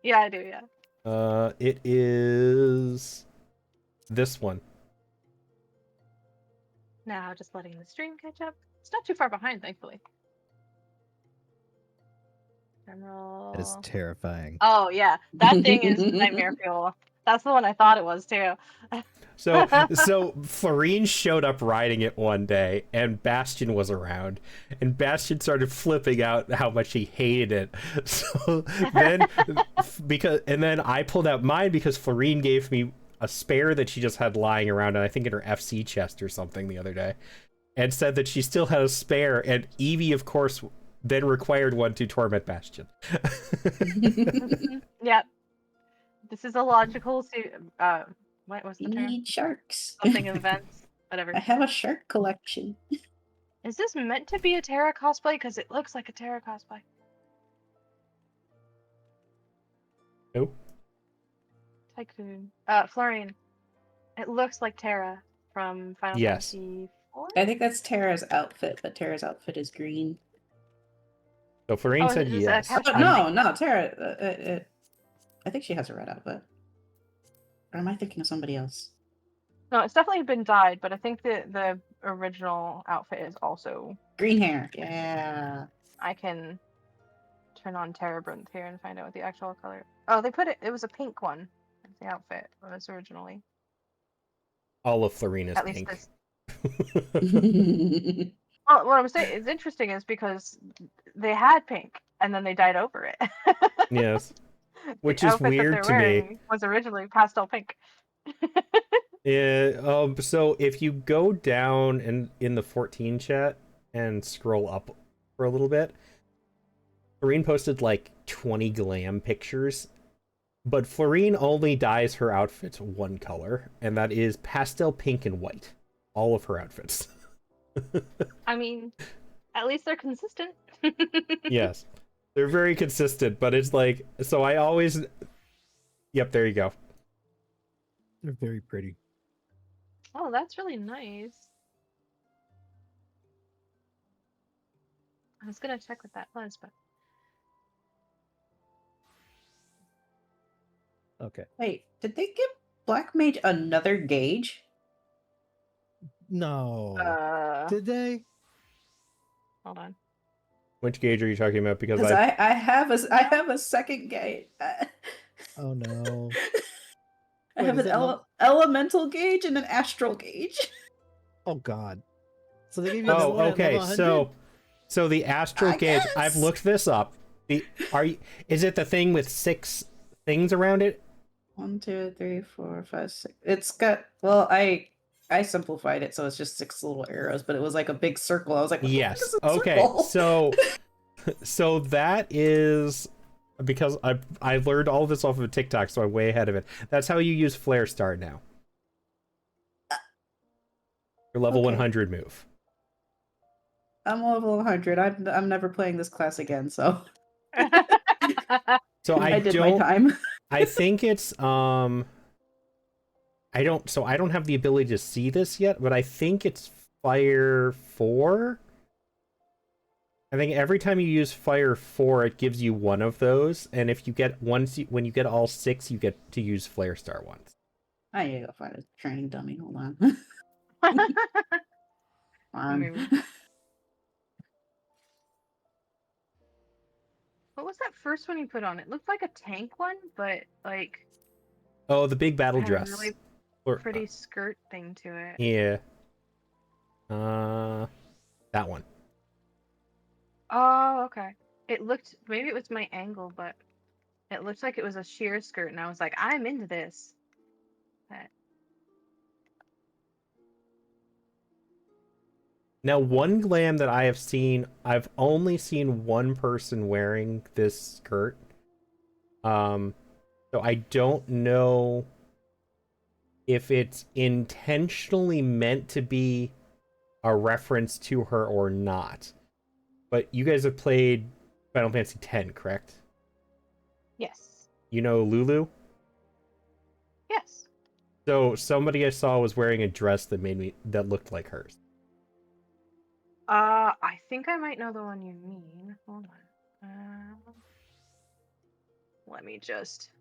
Yeah, I do, yeah. It is this one. Now, just letting the stream catch up. It's not too far behind, thankfully. Drumroll. That is terrifying. Oh, yeah. That thing is nightmare fuel. That's the one I thought it was, too. So Florine showed up riding it one day, and Bastion was around, and Bastion started flipping out how much he hated it. So then, then I pulled out mine because Florine gave me a spare that she just had lying around, and I think in her FC chest or something the other day, and said that she still had a spare, and Eevee, of course, then required one to torment Bastion. Yep. This is a logical what was the We term? need sharks. Something events, whatever. I have a shark collection. Is this meant to be a Terra cosplay? Because it looks like a Terra cosplay. Who? Tycoon. Florian. It looks like Terra from Final Yes. Fantasy IV. I think that's Tara's outfit, but Tara's outfit is green. So Florine Oh, said is yes. that Oh, no, Tara. I think she has a red outfit. Or am I thinking of somebody else? No, it's definitely been dyed, but I think the original outfit is also. Green hair. Yeah. I can turn on Terebrinth here and find out what the actual color. Oh, they put it. It was a pink one. That's the outfit was originally. All of Florine is At least pink. this. Well, what I'm saying is interesting is because they had pink and then they dyed over it. Yes. Which The is outfit that weird they're to me. wearing was originally pastel pink. Yeah. So if you go down in the 14 chat and scroll up for a little bit, Florine posted like 20 glam pictures, but Florine only dyes her outfits one color, and that is pastel pink and white. All of her outfits. I mean, at least they're consistent. Yes. They're very consistent, but it's like, so I always... Yep, there you go. They're very pretty. Oh, that's really nice. I was gonna check what that was, but Okay. Wait, did they give Black Mage another gauge? No. Did they? hold on. Which gauge are you talking about? Because Because I have a second gauge. Oh no. I Wait, have is an it elemental gauge and an astral gauge. Oh God. So they gave you another Oh, one at okay. level 100? So the astral I gauge. guess. I've looked this up. Is it the thing with 6 things around it? 1, 2, 3, 4, 5, 6. It's got, well, I simplified it so it's just 6 little arrows, but it was like a big circle. I was like, what the fuck Yes. is a Okay. circle? So that is because I learned all of this off of TikTok, so I'm way ahead of it. That's how you use Flare Star now. Your level Okay. 100 move. I'm level 100. I'm never playing this class again, so So I did my don't. time. I think it's I don't have the ability to see this yet, but I think it's Fire 4. I think every time you use Fire 4, it gives you one of those, and if you get when you get all 6, you get to use Flare Star once. I need to go find a training dummy. Hold on. Maybe. What was that first one you put on? It looked like a tank one, but like Oh, the big battle had a dress. really Or, pretty skirt thing to it. yeah. That one. Oh, okay. It looked, maybe it was my angle, but it looked like it was a sheer skirt, and I was like, I'm into this. But Now, one glam that I have seen, I've only seen one person wearing this skirt. So I don't know if it's intentionally meant to be a reference to her or not. But you guys have played Final Fantasy X, correct? yes. You know Lulu? Yes. So somebody I saw was wearing a dress that looked like hers. I think I might know the one you mean. Hold on. Let me just.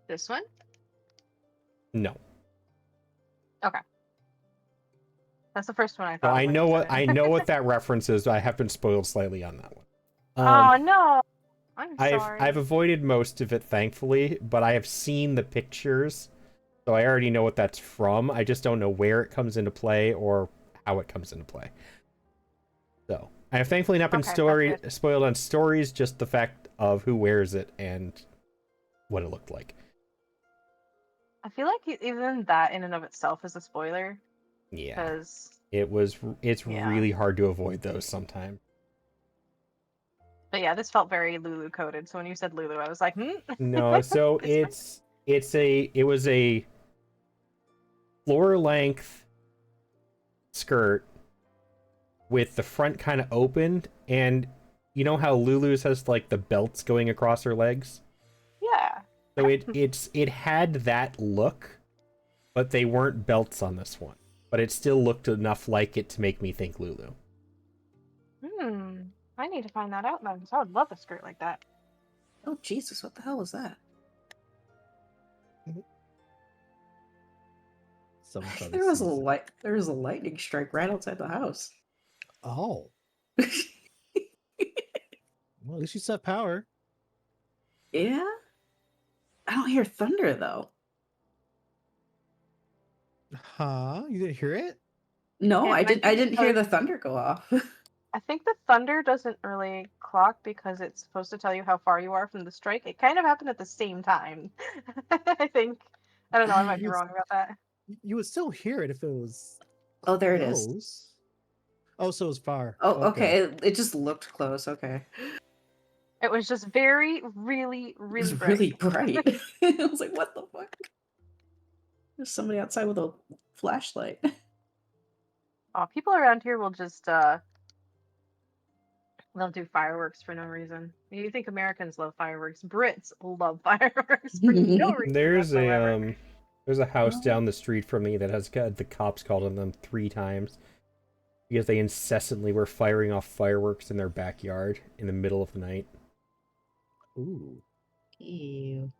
This one? No. Okay. That's the first one I So thought. I when know you what said it. I know what that reference is. I have been spoiled slightly on that one. Oh no! I'm sorry. I've avoided most of it, thankfully, but I have seen the pictures, so I already know what that's from. I just don't know where it comes into play or how it comes into play. So I have thankfully not been Okay, that's good. spoiled on stories, just the fact of who wears it and what it looked like. I feel like even that in and of itself is a spoiler. Yeah, Because it's yeah. really hard to avoid those sometimes. But yeah, this felt very Lulu coded. So when you said Lulu, I was like, No, so It's it was a floor length skirt with the front kind of opened, and you know how Lulu's has like the belts going across her legs? yeah. So it had that look, but they weren't belts on this one. But it still looked enough like it to make me think Lulu. I need to find that out then, because I would love a skirt like that. Oh Jesus, what the hell was that? Someone probably There was a sees it. there was a lightning strike right outside the house. Oh. Well, at least you still have power. Yeah? I don't hear thunder though. Huh? You didn't hear it? No, It I might didn't be I didn't hear because the thunder go off. I think the thunder doesn't really clock because it's supposed to tell you how far you are from the strike. It kind of happened at the same time. I think. I don't know, I might be wrong about that. You would still hear it if it was Oh, there it is. close. Oh, so it was far. Oh, okay. It just looked close. Okay. It was just very, really, It really was bright. really bright. I was like, what the fuck? There's somebody outside with a flashlight. Oh, people around here will just they'll do fireworks for no reason. You think Americans love fireworks? Brits love fireworks for no reason whatsoever. There's a house down the street from me that has got the cops called on them 3 times because they incessantly were firing off fireworks in their backyard in the middle of the night. Ooh. Ew.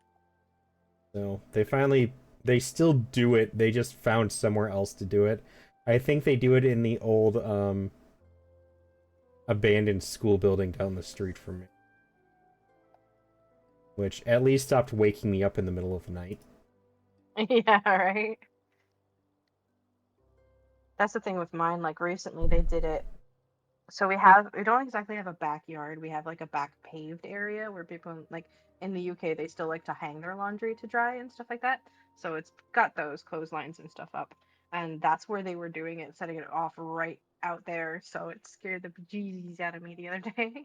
So they still do it. They just found somewhere else to do it. I think they do it in the old abandoned school building down the street from me. which at least stopped waking me up in the middle of the night. Yeah, right. That's the thing with mine. Like recently, they did it. So we don't exactly have a backyard. We have like a back paved area where people like in the UK they still like to hang their laundry to dry and stuff like that. So it's got those clotheslines and stuff up, and that's where they were doing it, setting it off right out there. So it scared the bejesus out of me the other day.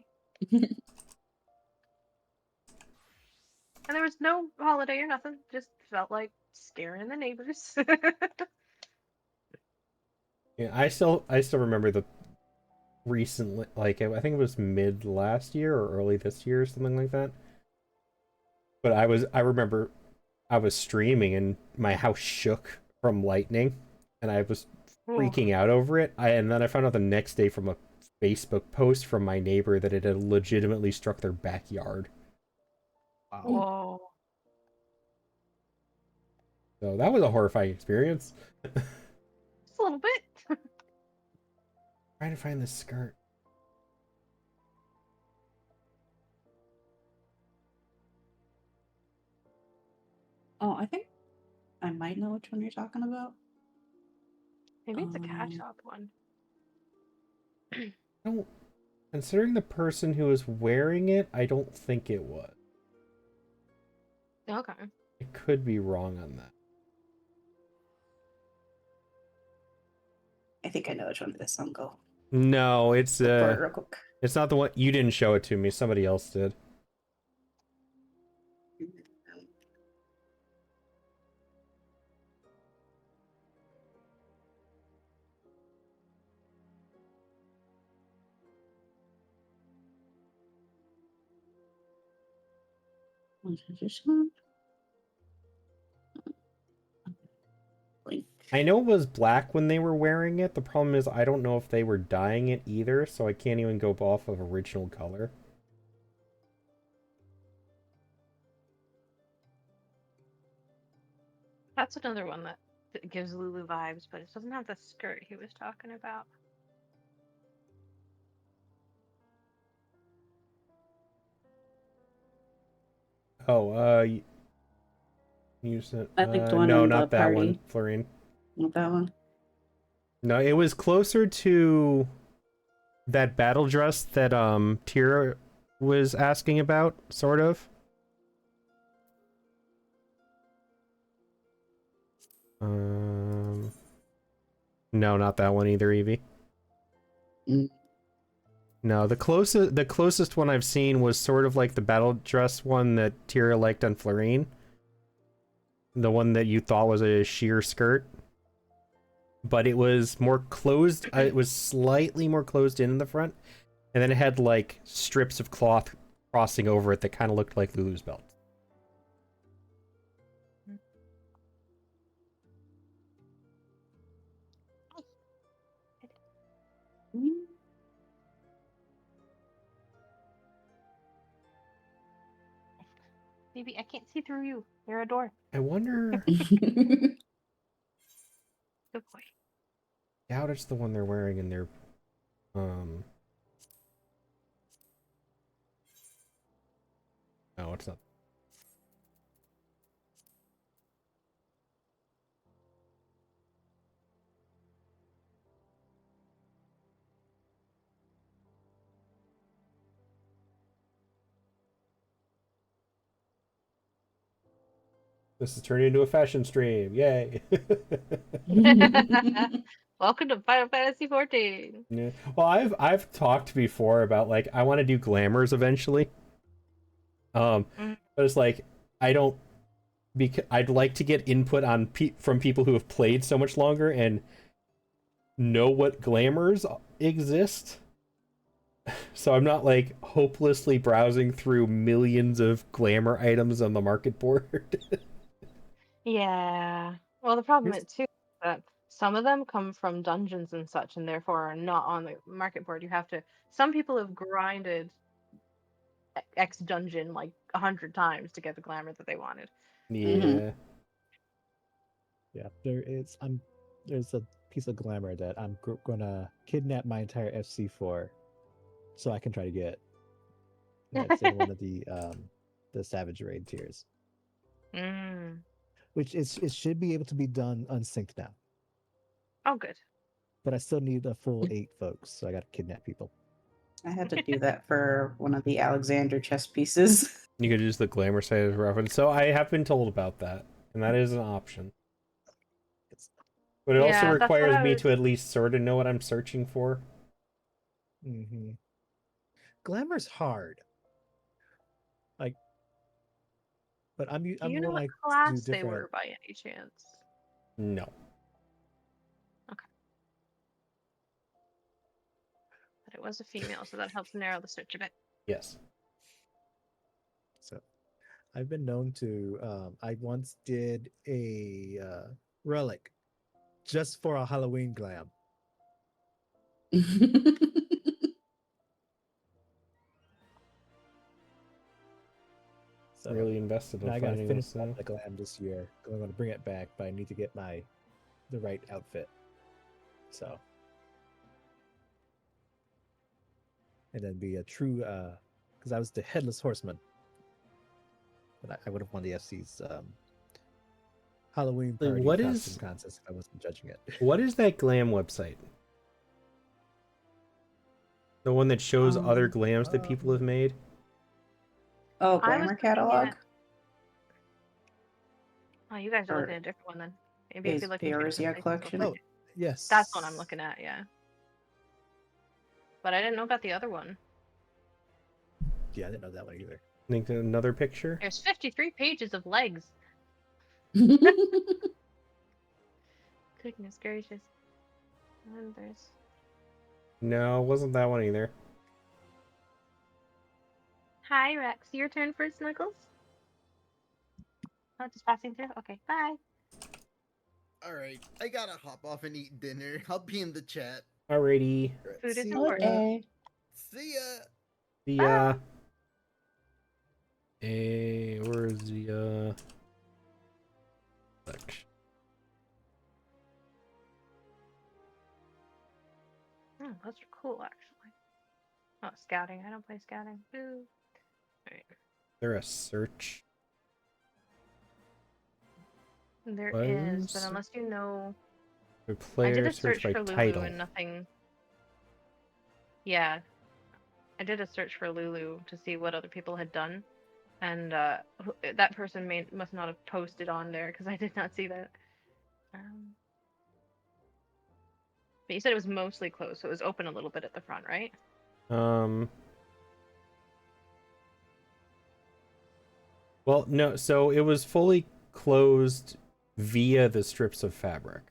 And there was no holiday or nothing. Just felt like scaring the neighbors. Yeah, I still remember the recently, like I think it was mid last year or early this year or something like that. But I remember I was streaming and my house shook from lightning, and I was freaking out over it. And then I found out the next day from a Facebook post from my neighbor that it had legitimately struck their backyard. Wow. Whoa. So that was a horrifying experience. Just a little bit. Trying to find this skirt. Oh, I think I might know which one you're talking about. Maybe it's a cat shop one. No, considering the person who was wearing it, I don't think it was. Okay. I could be wrong on that. I think I know which one it is. Uncle. No, it's Look for it real quick. it's not the one. You didn't show it to me. Somebody else did. I know it was black when they were wearing it. The problem is I don't know if they were dyeing it either, so I can't even go off of original color. That's another one that gives Lulu vibes, but it doesn't have the skirt he was talking about. Oh, you said I think the one no, in the not that one, party. Florine. Not that one. No, it was closer to that battle dress that Tira was asking about, sort of. No, not that one either, Evie. Mm. No, the closest one I've seen was sort of like the battle dress one that Tira liked on Florine. The one that you thought was a sheer skirt. But it was more closed, it was slightly more closed in the front. And then it had like strips of cloth crossing over it that kind of looked like Lulu's belt. Baby, I can't see through you. You're a door. I wonder. Good boy. Doubt it's the one they're wearing in their no, it's not. This is turning into a fashion stream. Yay. Welcome to Final Fantasy 14. Yeah. Well, I've talked before about like I want to do glamours eventually. But it's like I don't because I'd like to get input on from people who have played so much longer and know what glamours exist. So I'm not like hopelessly browsing through millions of glamour items on the market board. Yeah. Well, the problem is too that some of them come from dungeons and such, and therefore are not on the market board. You have to. Some people have grinded X dungeon like 100 times to get the glamour that they wanted. Yeah. Yeah, there's a piece of glamour that I'm gonna kidnap my entire FC for, so I can try to get. That's in one of the the Savage Raid tiers, Mm. which it should be able to be done unsynced now. Oh, good. But I still need a full 8 folks, so I got to kidnap people. I had to do that for one of the Alexander chess pieces. You could use the glamour site as reference. So I have been told about that, and that is an option. But it also Yeah, that's what requires I me was. to at least sort of know what I'm searching for. Mm-hmm. Glamour's hard. Like, but I'm Do I'm you know more what like to do class they different. were by any chance? No. But it was a female, so that helps narrow the search a bit. Yes. So, I've been known to. I once did a relic just for a Halloween glam. So Really invested now in I got to finding finish this. off the glam this year. I'm going to bring it back, but I need to get the right outfit. So, and then be a true because I was the headless horseman, but I would have won the FC's Halloween Like, party what costume is- contest if I wasn't judging it. What is that glam website? The one that shows other glams that people have made? Oh, I was Glamour looking catalog? at- Oh, you guys are Or looking at a different one then. Maybe if is you're looking for Peoria different places, collection? go Oh, for it. yes. That's what I'm looking at, yeah. But I didn't know about the other one. Yeah, I didn't know that one either. Think another picture? There's 53 pages of legs. Goodness gracious. And there's... No, it wasn't that one either. Hi, Rex. Your turn for Snuggles? Oh, just passing through? Okay, bye. Alright, I gotta hop off and eat dinner. I'll be in the chat. Alrighty. Food is See important. ya. Okay. See ya! The Bye. where is the section? Oh, those are cool, actually. Oh, scouting. I don't play scouting. Boo. Alright. There a search? There is, but Was- unless you know... The I did player a search by for Lulu title. and nothing... Yeah. I did a search for Lulu to see what other people had done. And that person must not have posted on there, because I did not see that. But you said it was mostly closed, so it was open a little bit at the front, right? Well, no, so it was fully closed via the strips of fabric.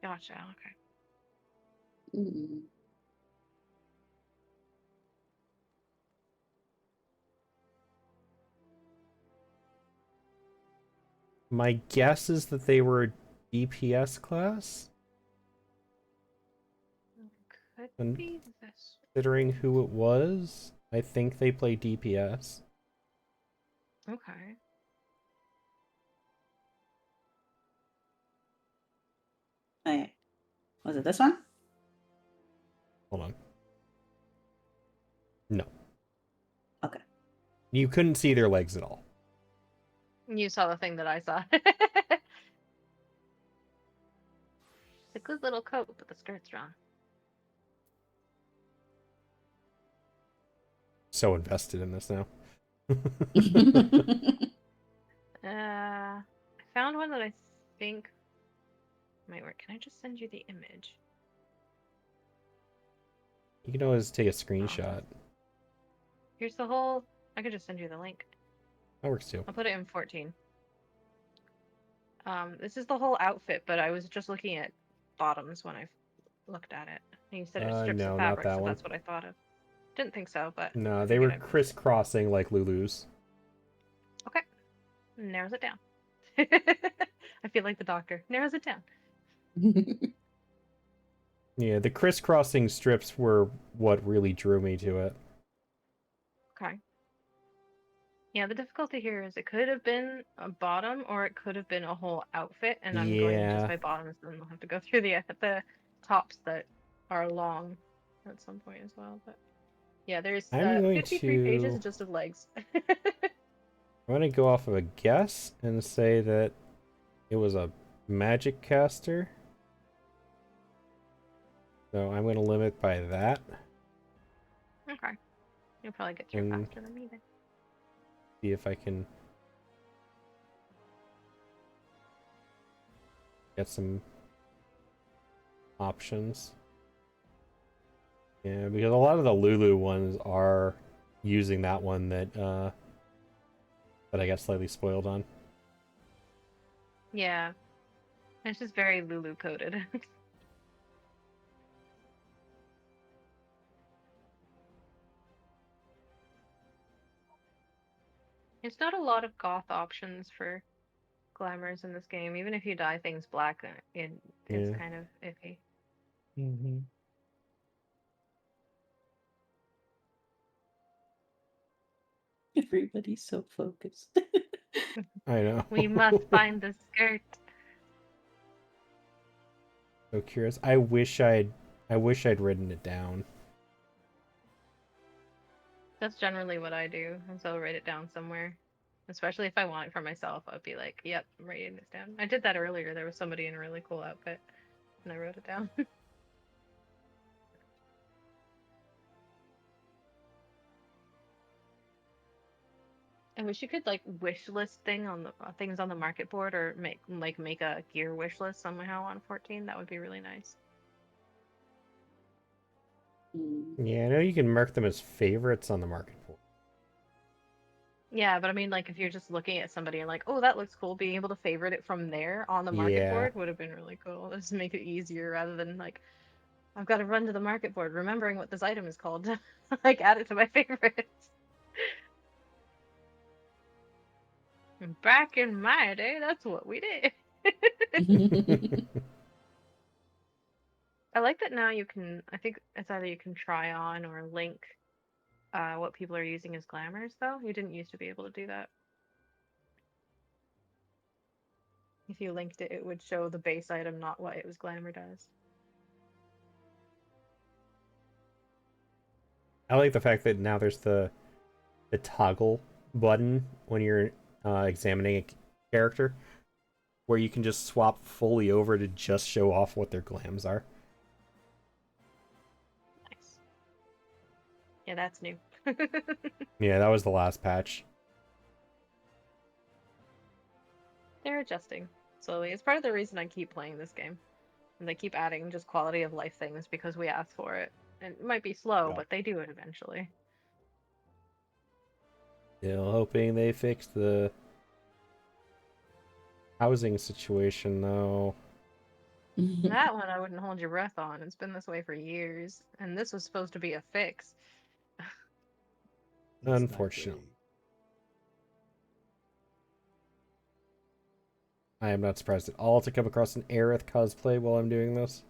Gotcha, okay. Mm. My guess is that they were a DPS class, Could And- be this. considering who it was. I think they play DPS. Okay. Okay. Was it this one? Hold on. No. Okay. You couldn't see their legs at all. You saw the thing that I saw. It's a good little coat, but the skirt's wrong. So invested in this now. I found one that I think might work. Can I just send you the image? You can always take a screenshot. Here's the whole... I could just send you the link. That works too. I'll put it in 14. This is the whole outfit, but I was just looking at bottoms when I looked at it. And you said it was strips No, of not fabric, that so one. that's what I thought of. Didn't think so, but... No, I they were figured crisscrossing like Lulu's. Okay. Narrows it down. I feel like the doctor. Narrows it down. Yeah, the crisscrossing strips were what really drew me to it. Okay. Yeah, the difficulty here is it could have been a bottom or it could have been a whole outfit, and I'm going Yeah. just by bottoms, and then we'll have to go through the tops that are long at some point as well. But Yeah, there's I'm going 53 pages to just of legs. I'm gonna go off of a guess and say that it was a magic caster. So I'm gonna limit by that Okay. You'll probably get through and faster than me then. see if I can get some options. Yeah, because a lot of the Lulu ones are using that one that I got slightly spoiled on. Yeah. It's just very Lulu coded. It's not a lot of goth options for glamours in this game. Even if you dye things black, it's Yeah. kind of iffy. Mm-hmm. Everybody's so focused. I know. We must find the skirt. So curious. I wish I'd written it down. That's generally what I do, and so I'll write it down somewhere. Especially if I want it for myself, I'd be like, "Yep, I'm writing this down." I did that earlier. There was somebody in a really cool outfit, and I wrote it down. I wish you could like wish list thing on the things on the market board, or make a gear wish list somehow on 14. That would be really nice. Yeah, I know you can mark them as favorites on the market board. Yeah, but I mean, like if you're just looking at somebody and like, oh, that looks cool, being able to favorite it from there on the market Yeah. board would have been really cool. Just make it easier rather than like, I've got to run to the market board, remembering what this item is called. Like, add it to my favorites. And back in my day, that's what we did. I like that now you can, I think it's either you can try on or link what people are using as glamours, though. You didn't used to be able to do that. If you linked it, it would show the base item, not what it was glamored as. I like the fact that now there's the toggle button when you're examining a character, where you can just swap fully over to just show off what their glams are. Nice. Yeah, that's new. Yeah, that was the last patch. They're adjusting slowly. It's part of the reason I keep playing this game. And they keep adding just quality of life things because we ask for it. And it might be slow, Yeah. but they do it eventually. Still hoping they fix the housing situation, though. That one I wouldn't hold your breath on. It's been this way for years. And this was supposed to be a fix. That's not Unfortunately. great. I am not surprised at all to come across an Aerith cosplay while I'm doing this.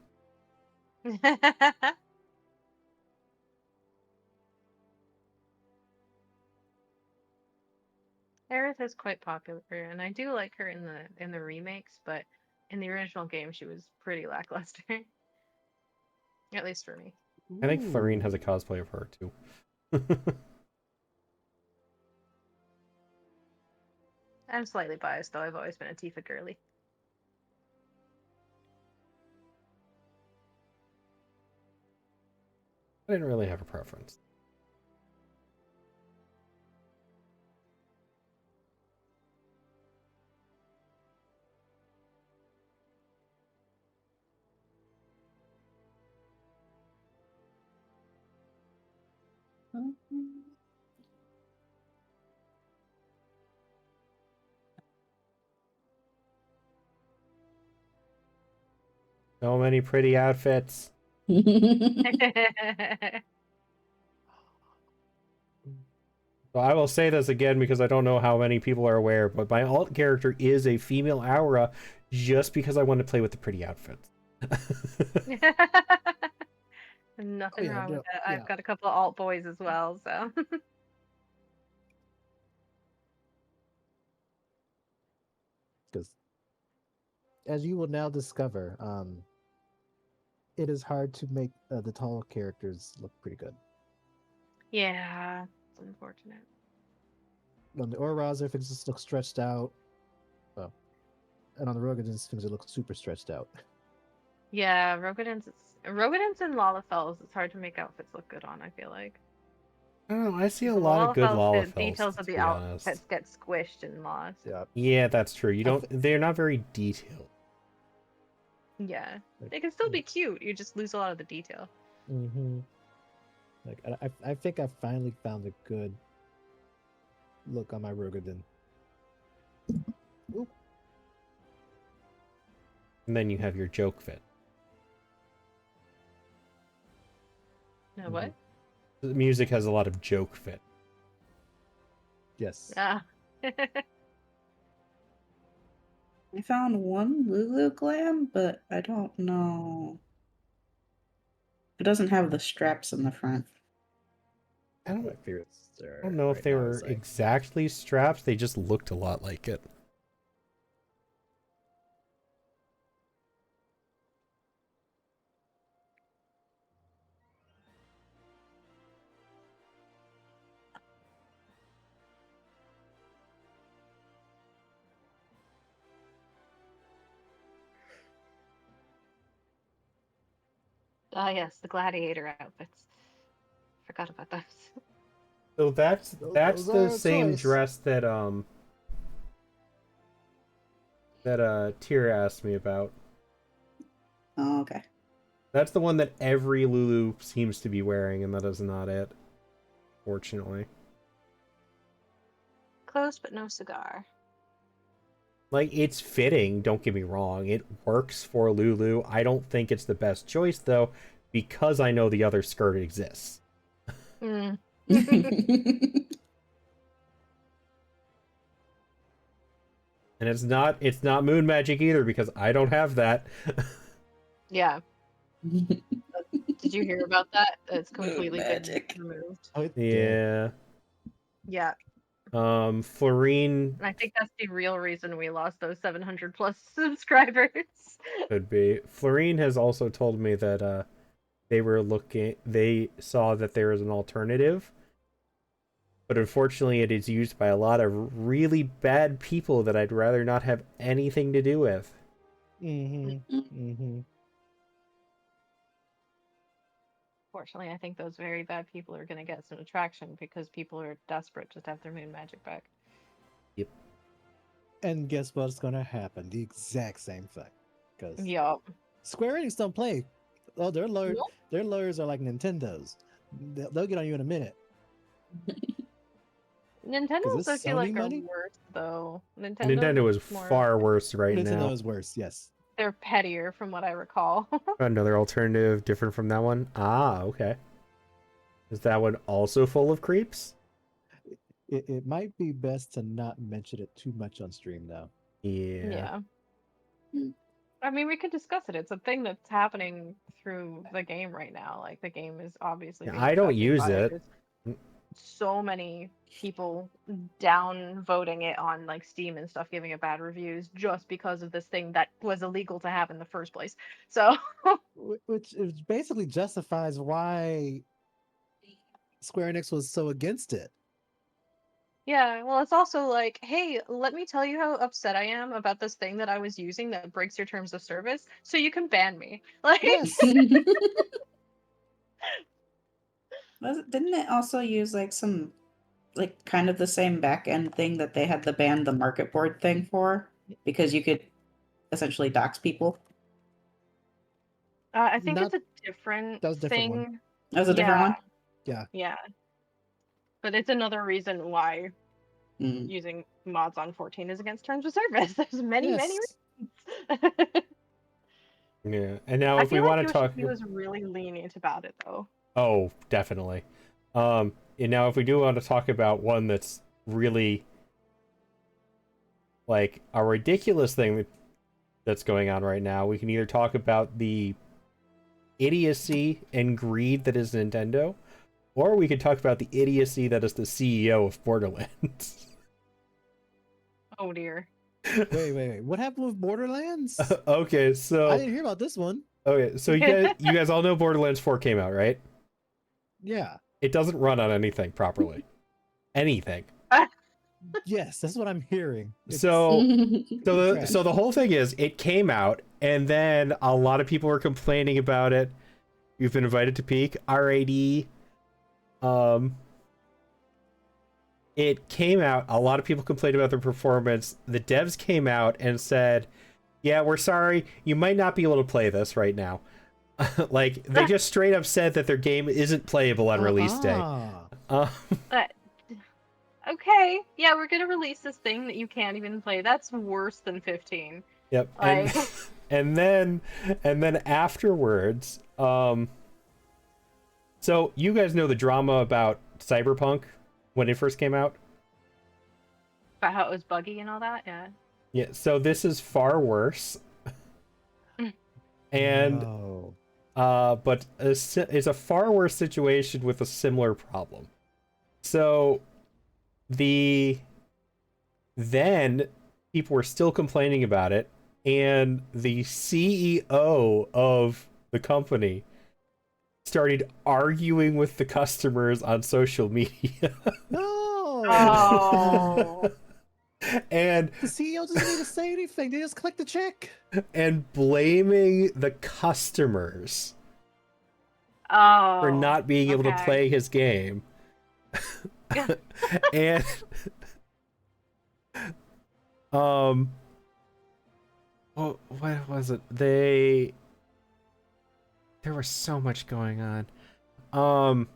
Aerith is quite popular, and I do like her in the remakes, but in the original game she was pretty lackluster. At least for me. I think Florine has a Ooh. cosplay of her, too. I'm slightly biased though, I've always been a Tifa girly. I didn't really have a preference. So many pretty outfits. So I will say this again because I don't know how many people are aware, but my alt character is a female aura just because I want to play with the pretty outfits. Nothing yeah, wrong with no, that. yeah. I've got a couple of alt boys as well, so. Because as you will now discover, it is hard to make the tall characters look pretty good. Yeah, it's unfortunate. On the Auraza, things just look stretched out. Oh. And on the Rogadins, things look super stretched out. Yeah, Rogadins and Lalafels, it's hard to make outfits look good on, I feel like. I don't know. I see a The lot of good Lalafels, the Lalafels, details to of the be outfits honest. get squished and lost. Yeah. Yeah, that's true. You don't. They're not very detailed. Yeah. They can still be cute, you just lose a lot of the detail. Mm-hmm. Like I think I finally found a good look on my Rogadin. Oop. And then you have your joke fit. No, what? The music has a lot of joke fit. Yes. Ah. I found one Lulu glam, but I don't know. It doesn't have the straps in the front. I My favorites I don't know if right they now were is, like, exactly straps. They just looked a lot like it. Ah, yes, the gladiator outfits. Forgot about those. So that's Those the are a same choice. dress that Tyr asked me about. Oh, okay. That's the one that every Lulu seems to be wearing, and that is not it. Fortunately. Close, but no cigar. Like, it's fitting, don't get me wrong. It works for Lulu. I don't think it's the best choice, though, because I know the other skirt exists. Mm. And it's not moon magic either, because I don't have that. Yeah. Did you hear about that? It's completely been magic. removed. Oh, it did. Yeah. Yeah. Florine And I think that's the real reason we lost those 700 plus subscribers. could be. Florine has also told me that they saw that there is an alternative, but unfortunately it is used by a lot of really bad people that I'd rather not have anything to do with. Mm-hmm. Mm-hmm. Fortunately, I think those very bad people are going to get some attraction because people are desperate just to have their moon magic back. Yep. And guess what's gonna happen? The exact same thing. Because Yup. Square Enix don't play. Oh, their Nope. lawyers are like Nintendo's. They'll get on you in a minute. Nintendo's, it's I feel like, Sony are money? worse, though. Nintendo is more, far worse right Nintendo now. is worse. Yes. they're pettier from what I recall. Another alternative different from that one? Ah, okay. Is that one also full of creeps? It might be best to not mention it too much on stream now. Yeah. Hmm. I mean, we could discuss it. It's a thing that's happening through the game right now. Like, the game is obviously being I don't affected use by it. There's so many people down voting it on like Steam and stuff, giving it bad reviews just because of this thing that was illegal to have in the first place. So Which basically justifies why Square Enix was so against it. yeah, well, it's also like, hey, let me tell you how upset I am about this thing that I was using that breaks your terms of service, so you can ban me. Like, Yes. Didn't it also use like some, like kind of the same back end thing that they had the ban the market board thing for? Because you could essentially dox people. I think Not- it's a different that was a different one. thing. That was a different one? Yeah. But it's another reason why Mm. using mods on 14 is against terms of service. There's many Yes. reasons. Yeah. And now I if we feel like want to talk... Yoshi was really lenient about it, though. Oh, definitely. And now if we do want to talk about one that's really like a ridiculous thing that's going on right now, we can either talk about the idiocy and greed that is Nintendo, or we could talk about the idiocy that is the CEO of Borderlands. Oh dear. Wait. What happened with Borderlands? Okay, so I didn't hear about this one. okay, so you guys all know Borderlands 4 came out, right? Yeah. It doesn't run on anything properly. Anything. Yes, that's what I'm hearing. So trash. the whole thing is it came out and then a lot of people were complaining about it. You've been invited to peak RAD. It came out, a lot of people complained about the performance. The devs came out and said, yeah, we're sorry, you might not be able to play this right now. Like, they just straight up said that their game isn't playable on release day. But okay, yeah, we're gonna release this thing that you can't even play. That's worse than 15. Yep. Like... And then afterwards, so you guys know the drama about Cyberpunk when it first came out? About how it was buggy and all that, yeah. Yeah, so this is far worse. And No. but it's a far worse situation with a similar problem. So then people were still complaining about it, and the CEO of the company started arguing with the customers on social media. No. Oh. And The CEO doesn't need to say anything. They just collect the check. and blaming the customers Oh. for not being able to okay. play his game. And what was it? There was so much going on.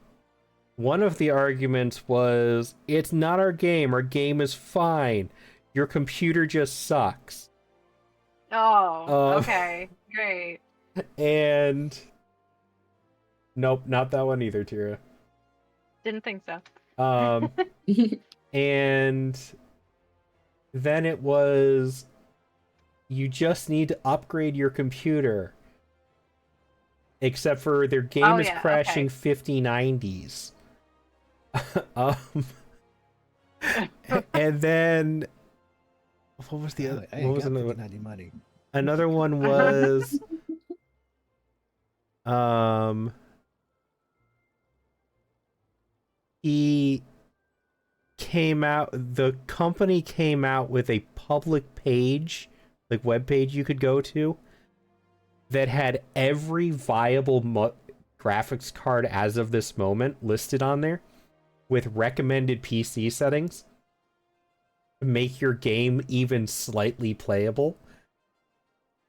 One of the arguments was, it's not our game is fine, your computer just sucks. Oh, okay, great. And nope, not that one either, Tira. Didn't think so. And then it was, you just need to upgrade your computer. Except for their game is crashing okay. 5090s. And then what was the other? What was another one? Money. Another one was he came out, the company came out with a public page, like web page you could go to, that had every viable graphics card as of this moment listed on there with recommended PC settings to make your game even slightly playable.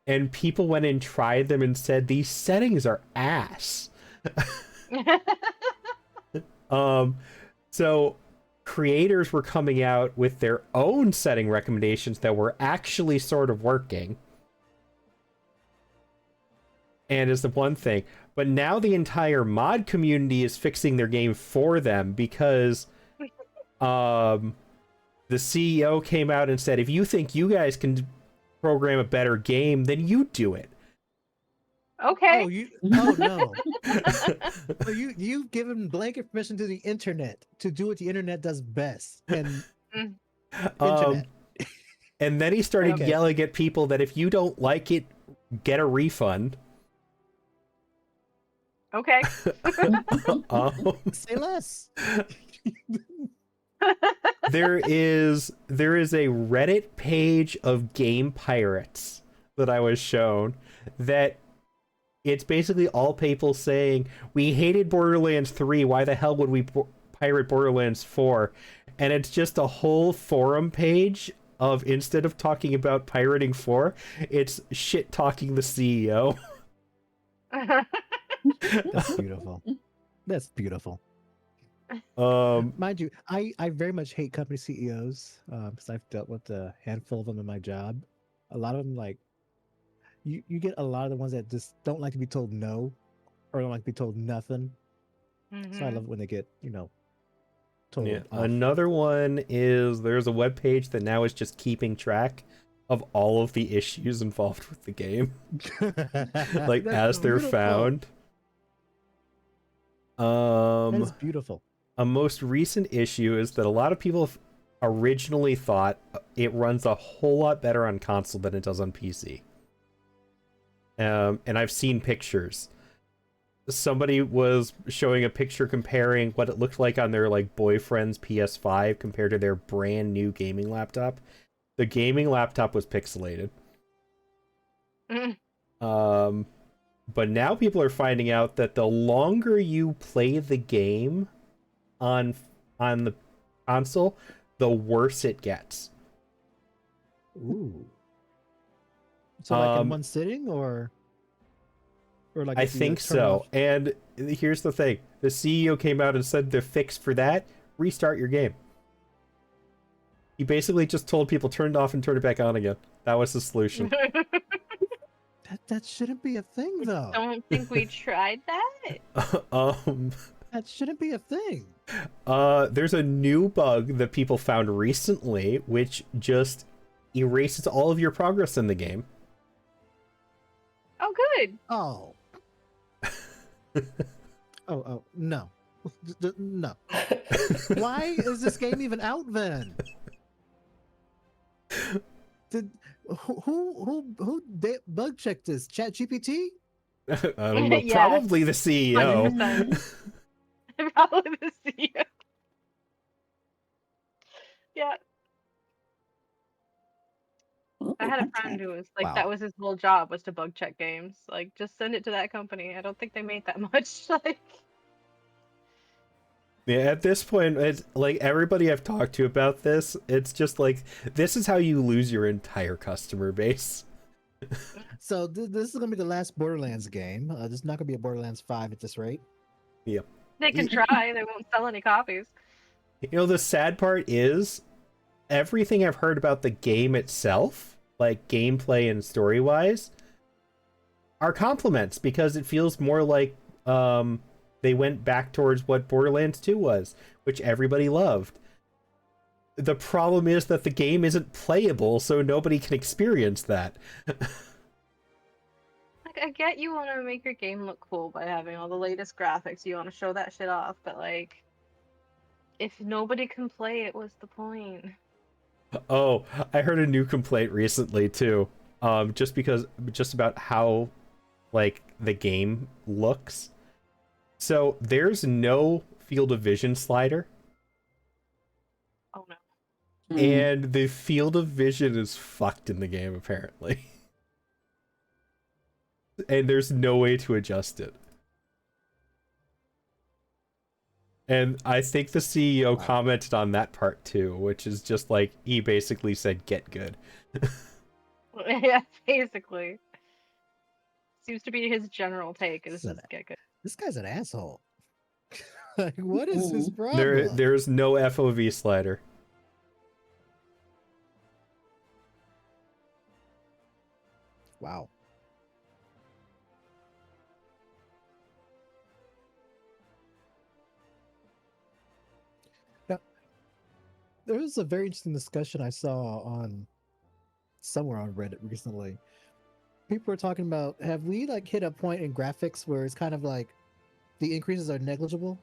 And people went and tried them and said, these settings are ass. So creators were coming out with their own setting recommendations that were actually sort of working. And is the one thing. But now the entire mod community is fixing their game for them because the CEO came out and said, if you think you guys can program a better game, then you do it. Okay. Oh no. So you've given blanket permission to the internet to do what the internet does best. And internet. And then he started yelling at people that if you don't like it, get a refund. Okay. Say less. There is a Reddit page of game pirates that I was shown that it's basically all people saying, we hated Borderlands 3, why the hell would we pirate Borderlands 4? And it's just a whole forum page of, instead of talking about pirating 4, it's shit talking the CEO. That's beautiful. That's beautiful. Mind you, I very much hate company CEOs because I've dealt with a handful of them in my job. A lot of them, like, you get a lot of the ones that just don't like to be told no or don't like to be told nothing. So I love it when they get, told off. Another one is, there's a web page that now is just keeping track of all of the issues involved with the game. Like, as they're found. That's beautiful. A most recent issue is that a lot of people originally thought it runs a whole lot better on console than it does on PC. And I've seen pictures. somebody was showing a picture comparing what it looked like on their like boyfriend's PS5 compared to their brand new gaming laptop. The gaming laptop was pixelated. But now people are finding out that the longer you play the game on the console, the worse it gets. Ooh. So like in one sitting, or like I if you think turn so. off- And here's the thing: the CEO came out and said the fix for that: restart your game. He basically just told people turn it off and turn it back on again. That was the solution. That shouldn't be a thing, though. Don't think we tried that. That shouldn't be a thing. There's a new bug that people found recently, which just erases all of your progress in the game. Oh, good. Oh. oh no. No. Why is this game even out then? Did who bug checked this? ChatGPT? I don't know. Yeah. Probably the CEO. 100%. Probably the CEO. Yeah. I had a friend who was like, Wow. that was his whole job, was to bug check games. Like, just send it to that company. I don't think they made that much. Like, Yeah, at this point, it's like everybody I've talked to about this, it's just like this is how you lose your entire customer base. So this is gonna be the last Borderlands game. This is not gonna be a Borderlands 5 at this rate. Yep. they can try. They won't sell any copies. You know, the sad part is everything I've heard about the game itself, like gameplay and story-wise, are compliments because it feels more like they went back towards what Borderlands 2 was, which everybody loved. The problem is that the game isn't playable, so nobody can experience that. Like, I get you want to make your game look cool by having all the latest graphics. You want to show that shit off, but like, if nobody can play it, what's the point? Oh, I heard a new complaint recently too. Just about how like the game looks. So there's no field of vision slider, Oh no. and the field of vision is fucked in the game apparently. And there's no way to adjust it. And I think the CEO commented on that part too, which is just like he basically said, "Get good." Yeah, basically. Seems to be his general take. Is just get good. This guy's an asshole. Like, what is his problem? There's no FOV slider. Wow. Now, there was a very interesting discussion I saw on somewhere on Reddit recently. People were talking about, have we like hit a point in graphics where it's kind of like the increases are negligible?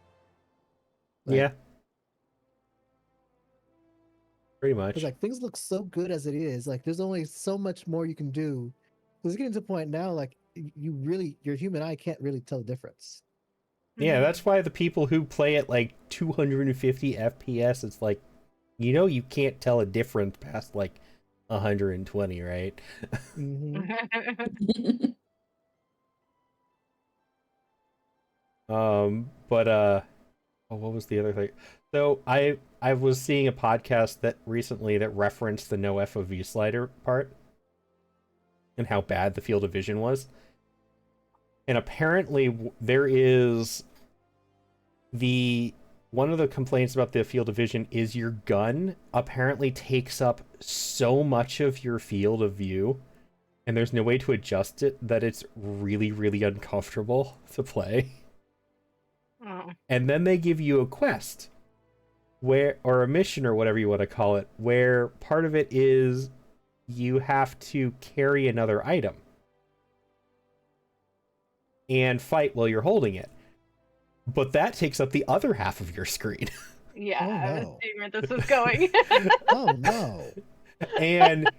Like, Yeah. Pretty much. because like things look so good as it is. Like there's only so much more you can do. It's getting to a point now, like your human eye can't really tell the difference. Yeah, that's why the people who play at like 250 FPS, it's like, you know, you can't tell a difference past like 120, right? Mhm. What was the other thing? So I was seeing a podcast that recently that referenced the no FOV slider part and how bad the field of vision was. And apparently there is one of the complaints about the field of vision is your gun apparently takes up so much of your field of view, and there's no way to adjust it, that it's really, really uncomfortable to play. Oh. And then they give you a quest or a mission or whatever you want to call it, where part of it is you have to carry another item and fight while you're holding it. But that takes up the other half of your screen. Yeah, Oh, I was no. seeing where this was going. Oh no. And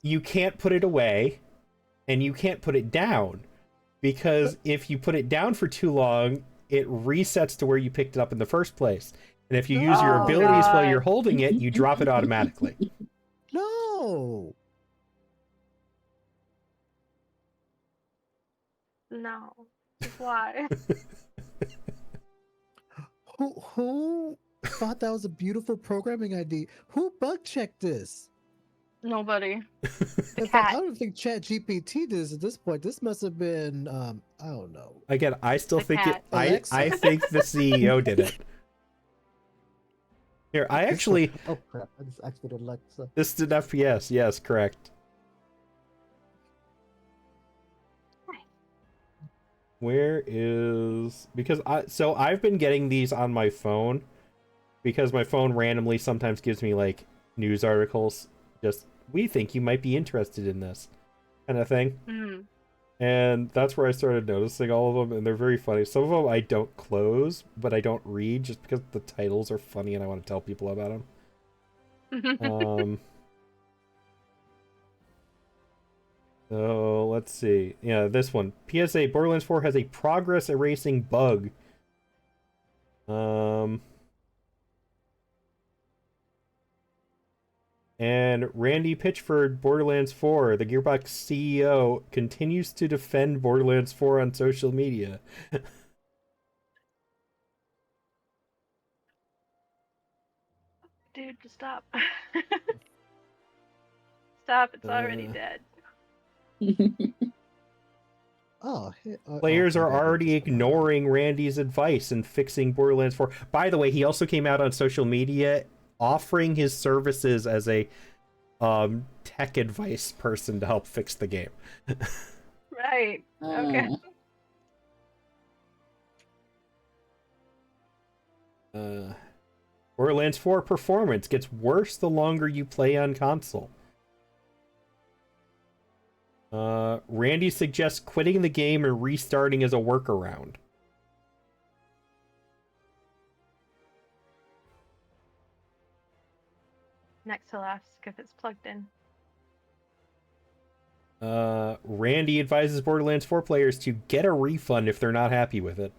you can't put it away, and you can't put it down. because if you put it down for too long, it resets to where you picked it up in the first place. And if you use your Oh, abilities while you're God. holding it, you drop it automatically. No. No. Why? Who thought that was a beautiful programming idea? Who bug checked this? Nobody. The In fact, I cat. don't think ChatGPT did this at this point. This must have been I don't know. Again, I still The think cat. I Alexa? think the CEO did it. Here, I actually Oh crap! I just activated Alexa. this is an FPS. Yes, correct. Where is because I've been getting these on my phone because my phone randomly sometimes gives me like news articles. Just we think you might be interested in this kind of thing. Mm. And that's where I started noticing all of them, and they're very funny. Some of them I don't close, but I don't read just because the titles are funny and I want to tell people about them. So let's see. Yeah, this one. PSA: Borderlands 4 has a progress erasing bug. And Randy Pitchford, Borderlands 4, the Gearbox CEO, continues to defend Borderlands 4 on social media. Dude, just stop. Stop, it's already dead. Oh, Players are maybe I did already just go back. ignoring Randy's advice and fixing Borderlands 4. By the way, he also came out on social media offering his services as a tech advice person to help fix the game. Right. Okay. Borderlands 4 performance gets worse the longer you play on console. Randy suggests quitting the game and restarting as a workaround. Next he'll ask if it's plugged in. Randy advises Borderlands 4 players to get a refund if they're not happy with it.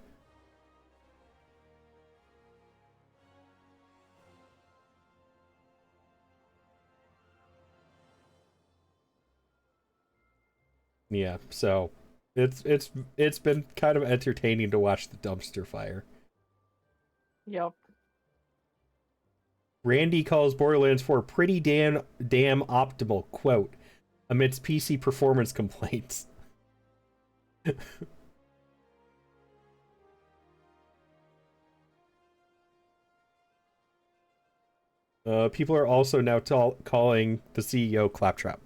Yeah, so it's been kind of entertaining to watch the dumpster fire. Yep. Randy calls Borderlands 4 pretty damn optimal, quote, amidst PC performance complaints. People are also now calling the CEO Claptrap.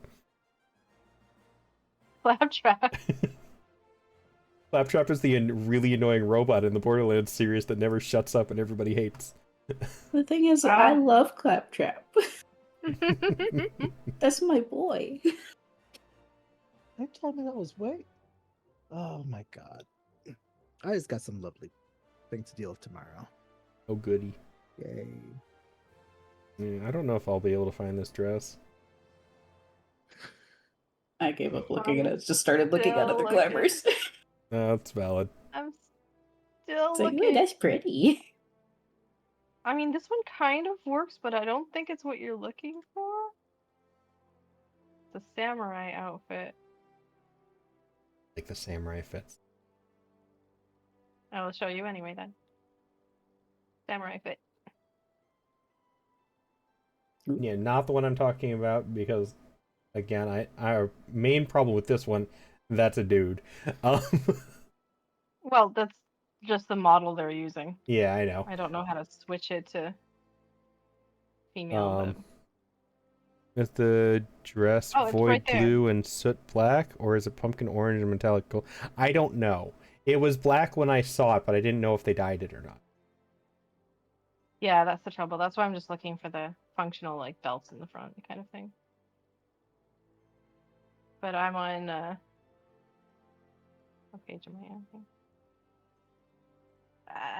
Claptrap. Claptrap is the really annoying robot in the Borderlands series that never shuts up and everybody hates. The thing is, I love Claptrap. That's my boy. They told me that was wait. Oh my god. I just got some lovely things to deal with tomorrow. Oh goody. Yay. Yeah, I don't know if I'll be able to find this dress. I gave up looking at it. Just started looking at other Still glamours. That's valid. I'm still It's like, looking. ooh, that's pretty. I mean, this one kind of works, but I don't think it's what you're looking for. It's a samurai outfit. Like the samurai fits. I will show you anyway then. Samurai fit. Yeah, not the one I'm talking about because, again, our main problem with this one, that's a dude. Well, that's just the model they're using. Yeah, I know. I don't know how to switch it to female. Is the dress Oh, it's void right there. blue and soot black, or is it pumpkin orange and metallic gold? I don't know. It was black when I saw it, but I didn't know if they dyed it or not. Yeah, that's the trouble. That's why I'm just looking for the functional like belts in the front kind of thing. But I'm on what page am I on?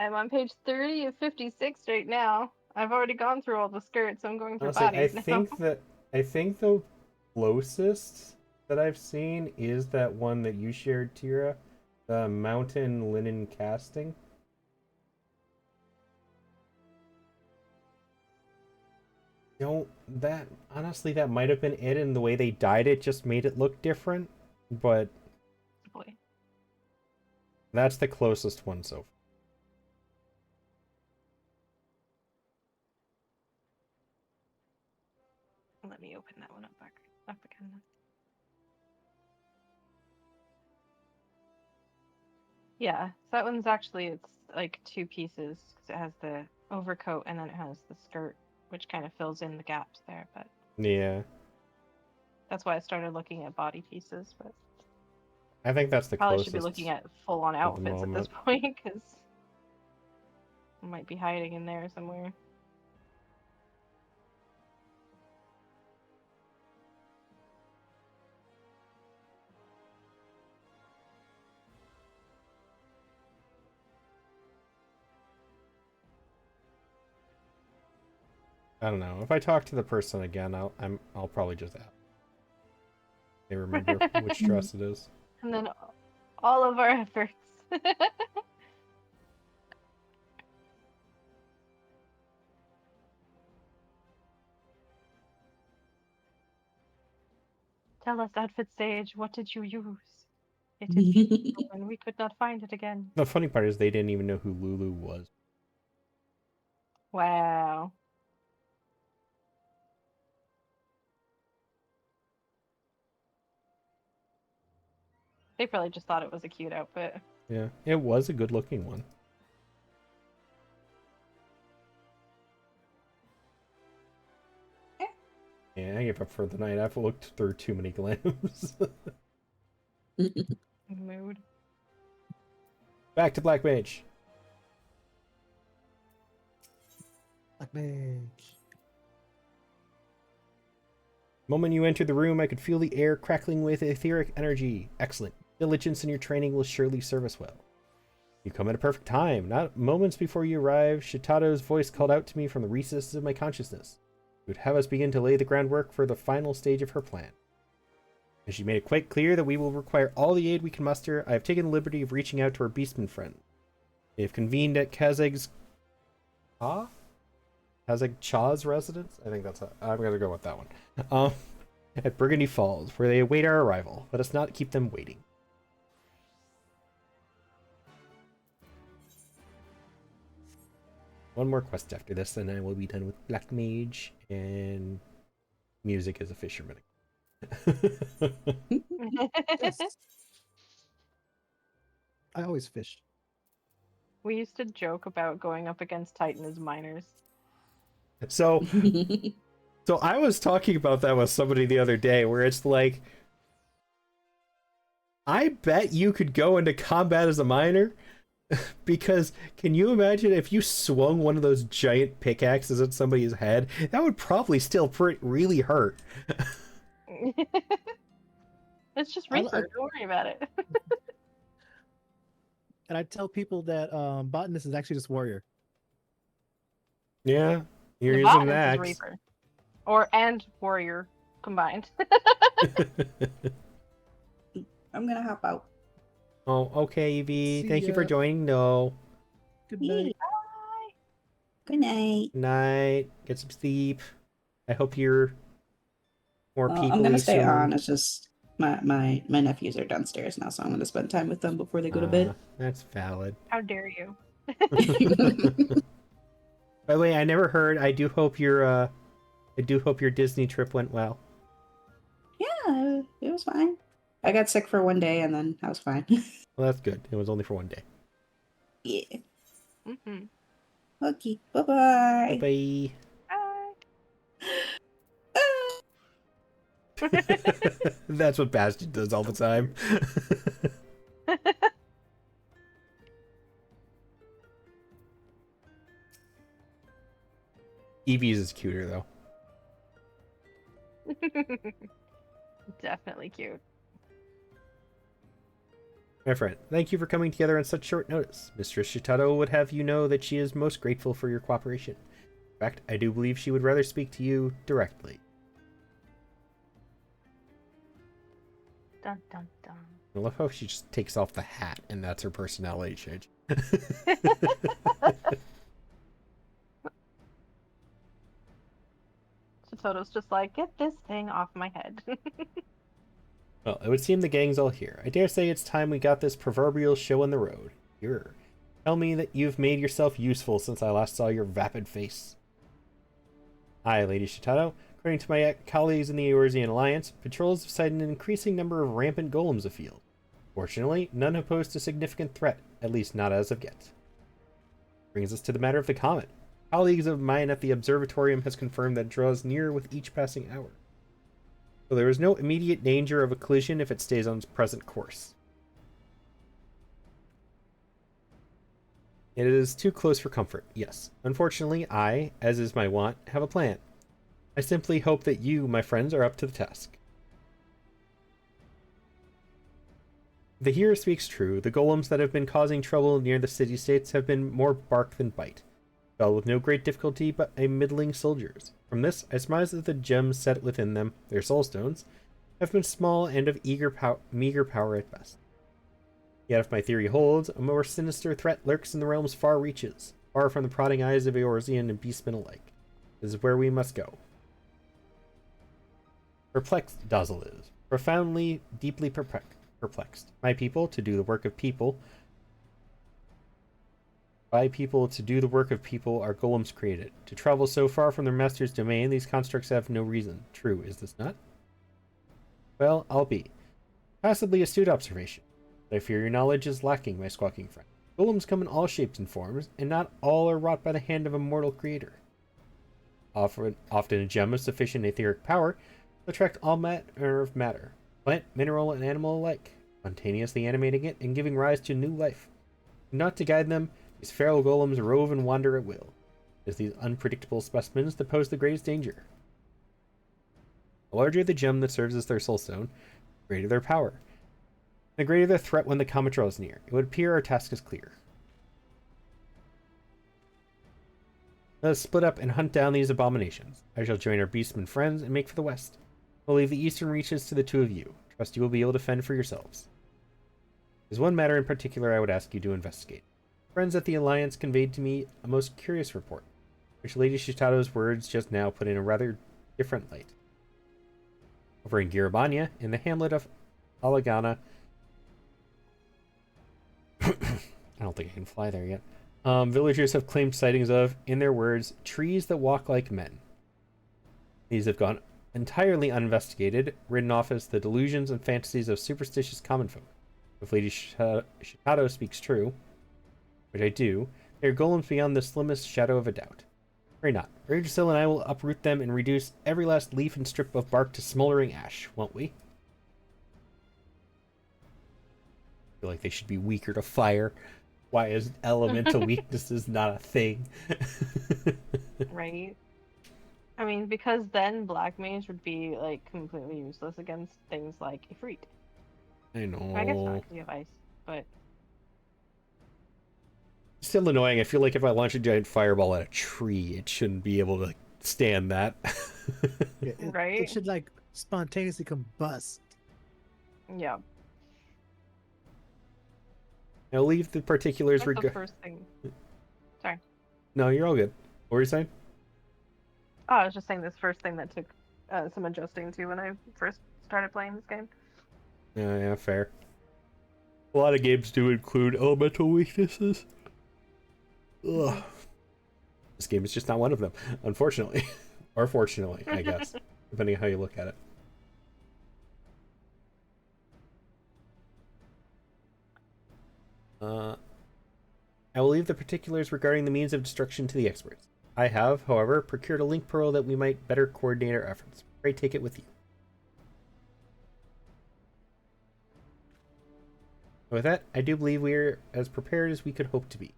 I'm on page 30 of 56 right now. I've already gone through all the skirts. I'm going through Honestly, bodies now. I think the closest that I've seen is that one that you shared, Tira. The mountain linen casting. That honestly, that might have been it, and the way they dyed it just made it look different, but Boy. that's the closest one so far. Let me open that one up again. Yeah, so that one's actually, it's like two pieces because it has the overcoat and then it has the skirt, which kind of fills in the gaps there. But Yeah, that's why I started looking at body pieces. But I think that's the probably should closest be looking at full-on at the outfits at this moment. point because it might be hiding in there somewhere. I don't know. If I talk to the person again, I'll probably just ask. They remember which dress it is. And then all of our efforts. Tell us, outfit sage, what did you use? It is beautiful, and we could not find it again. The funny part is they didn't even know who Lulu was. Wow. They probably just thought it was a cute outfit. Yeah, it was a good looking one. Yeah, I gave up for the night. I've looked through too many glams. Mood. Back to Black Mage. Black Mage. Moment you entered the room, I could feel the air crackling with etheric energy. Excellent. Diligence in your training will surely serve us well. You come at a perfect time. Not moments before you arrive, Shitato's voice called out to me from the recesses of my consciousness. She would have us begin to lay the groundwork for the final stage of her plan. As she made it quite clear that we will require all the aid we can muster, I have taken the liberty of reaching out to our beastman friend. They have convened at Kazeg's... Kazeg Chaw's residence? I think that's it. I'm gonna go with that one. At Burgundy Falls, where they await our arrival. Let us not keep them waiting. One more quest after this, and I will be done with Black Mage and music as a fisherman. Yes. I always fish. We used to joke about going up against Titan as minors. So I was talking about that with somebody the other day, where it's like, I bet you could go into combat as a miner, because can you imagine if you swung one of those giant pickaxes at somebody's head? That would probably still really hurt. It's just I- research. Don't worry about it. And I tell people that botanist is actually just warrior. Yeah, you're The using an botanist is axe. Reaper. And warrior combined. I'm gonna hop out. Oh, okay, Evie. See Thank you for ya. joining. No. Good night. Bye. Good night. Night. Get some sleep. I hope you're more people. I'm gonna stay on. It's just my nephews are downstairs now, so I'm gonna spend time with them before they go to bed. That's valid. How dare you? By the way, I never heard. I do hope your Disney trip went well. Yeah, it was fine. I got sick for one day and then I was fine. Well, that's good. It was only for one day. Yeah. Mm-hmm. Okay. Bye-bye. Bye. Bye. That's what Bastion does all the time. Eevee's is cuter though. Definitely cute. My friend, thank you for coming together on such short notice. Mistress Shitato would have you know that she is most grateful for your cooperation. In fact, I do believe she would rather speak to you directly. Dun dun dun. I love how she just takes off the hat and that's her personality change. Toto's just like, get this thing off my head. Well, it would seem the gang's all here. I dare say it's time we got this proverbial show on the road. Here. Tell me that you've made yourself useful since I last saw your vapid face. Aye, Lady Shitato. According to my colleagues in the Eorzean Alliance, patrols have sighted an increasing number of rampant golems afield. Fortunately, none have posed a significant threat, at least not as of yet. Brings us to the matter of the comet. Colleagues of mine at the observatorium has confirmed that it draws nearer with each passing hour. So there is no immediate danger of a collision if it stays on its present course. It is too close for comfort, yes. Unfortunately, I, as is my wont, have a plan. I simply hope that you, my friends, are up to the task. The hero speaks true. The golems that have been causing trouble near the city-states have been more bark than bite. Fell with no great difficulty but a middling soldiers. From this, I surmise that the gems set within them, their soulstones, have been small and of meager power at best. Yet if my theory holds, a more sinister threat lurks in the realm's far reaches, far from the prodding eyes of Eorzean and beastmen alike. This is where we must go. Perplexed Dazzle is, profoundly, deeply perplexed. My people, to do the work of people, by people to do the work of people are golems created. To travel so far from their master's domain, these constructs have no reason. True, is this not? Well, I'll be. Possibly astute observation. But I fear your knowledge is lacking, my squawking friend. Golems come in all shapes and forms, and not all are wrought by the hand of a mortal creator. Often a gem of sufficient etheric power will attract all manner of matter, plant, mineral, and animal alike, spontaneously animating it and giving rise to new life. Not to guide them, these feral golems rove and wander at will. It is these unpredictable specimens that pose the greatest danger. The larger the gem that serves as their soulstone, the greater their power. The greater the threat when the comet draws near. It would appear our task is clear. Let us split up and hunt down these abominations. I shall join our beastmen friends and make for the west. We'll leave the eastern reaches to the two of you. Trust you will be able to fend for yourselves. There's one matter in particular I would ask you to investigate. Friends at the Alliance conveyed to me a most curious report, which Lady Shitato's words just now put in a rather different light. Over in Girabanya, in the hamlet of Alagana, I don't think I can fly there yet. Villagers have claimed sightings of, in their words, trees that walk like men. These have gone entirely uninvestigated, written off as the delusions and fantasies of superstitious common folk. If Lady Shitato speaks true, which I do, they are golems beyond the slimmest shadow of a doubt. Worry not. Ragesil and I will uproot them and reduce every last leaf and strip of bark to smoldering ash, won't we? I feel like they should be weaker to fire. Why is elemental weaknesses not a thing? Right. I mean, because then Black Mage would be, like, completely useless against things like Ifrit. I know. I guess not, because you have ice, but... Still annoying. I feel like if I launch a giant fireball at a tree, it shouldn't be able to stand that. Yeah, Right? It should like spontaneously combust. Yeah. I'll leave the particulars. That's the first thing. Sorry. No, you're all good. What were you saying? Oh, I was just saying this first thing that took some adjusting to when I first started playing this game. Yeah, fair. A lot of games do include elemental weaknesses. Ugh. This game is just not one of them, unfortunately. Or fortunately, I guess. Depending on how you look at it. I will leave the particulars regarding the means of destruction to the experts. I have, however, procured a link pearl that we might better coordinate our efforts. Pray take it with you. With that, I do believe we are as prepared as we could hope to be.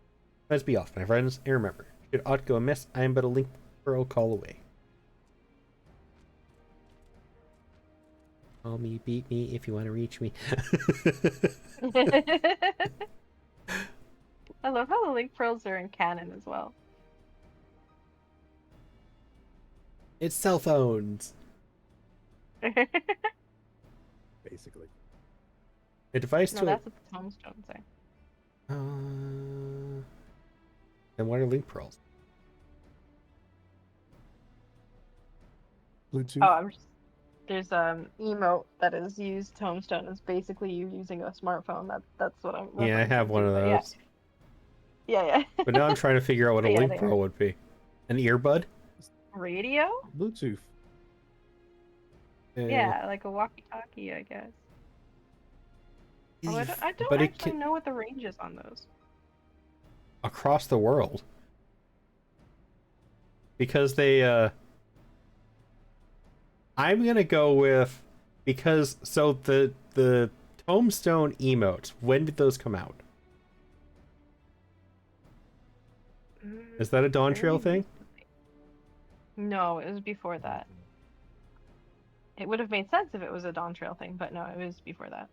Let's be off, my friends, and remember, should aught go amiss, I am but a link pearl call away. Call me, beat me, if you want to reach me. I love how the link pearls are in canon as well. It's cell phones. Basically. A device No, to. that's what the tombstones say. Then what are link pearls? Bluetooth. Oh, there's emote that is used tombstone. It's basically you using a smartphone. That's what I'm Yeah, I referencing have one to, of but those. yeah. But now I'm trying to figure out what a But yeah, link they pearl would be. An earbud? radio. Bluetooth. Yeah, like a walkie-talkie, I guess. Oh, I don't But it actually can know what the range is on those. across the world. Because they I'm gonna go with so the tombstone emotes, when did those come out? Is that a Dawn Trail Fairly thing? recently. No, it was before that. It would have made sense if it was a Dawn Trail thing, but no, it was before that.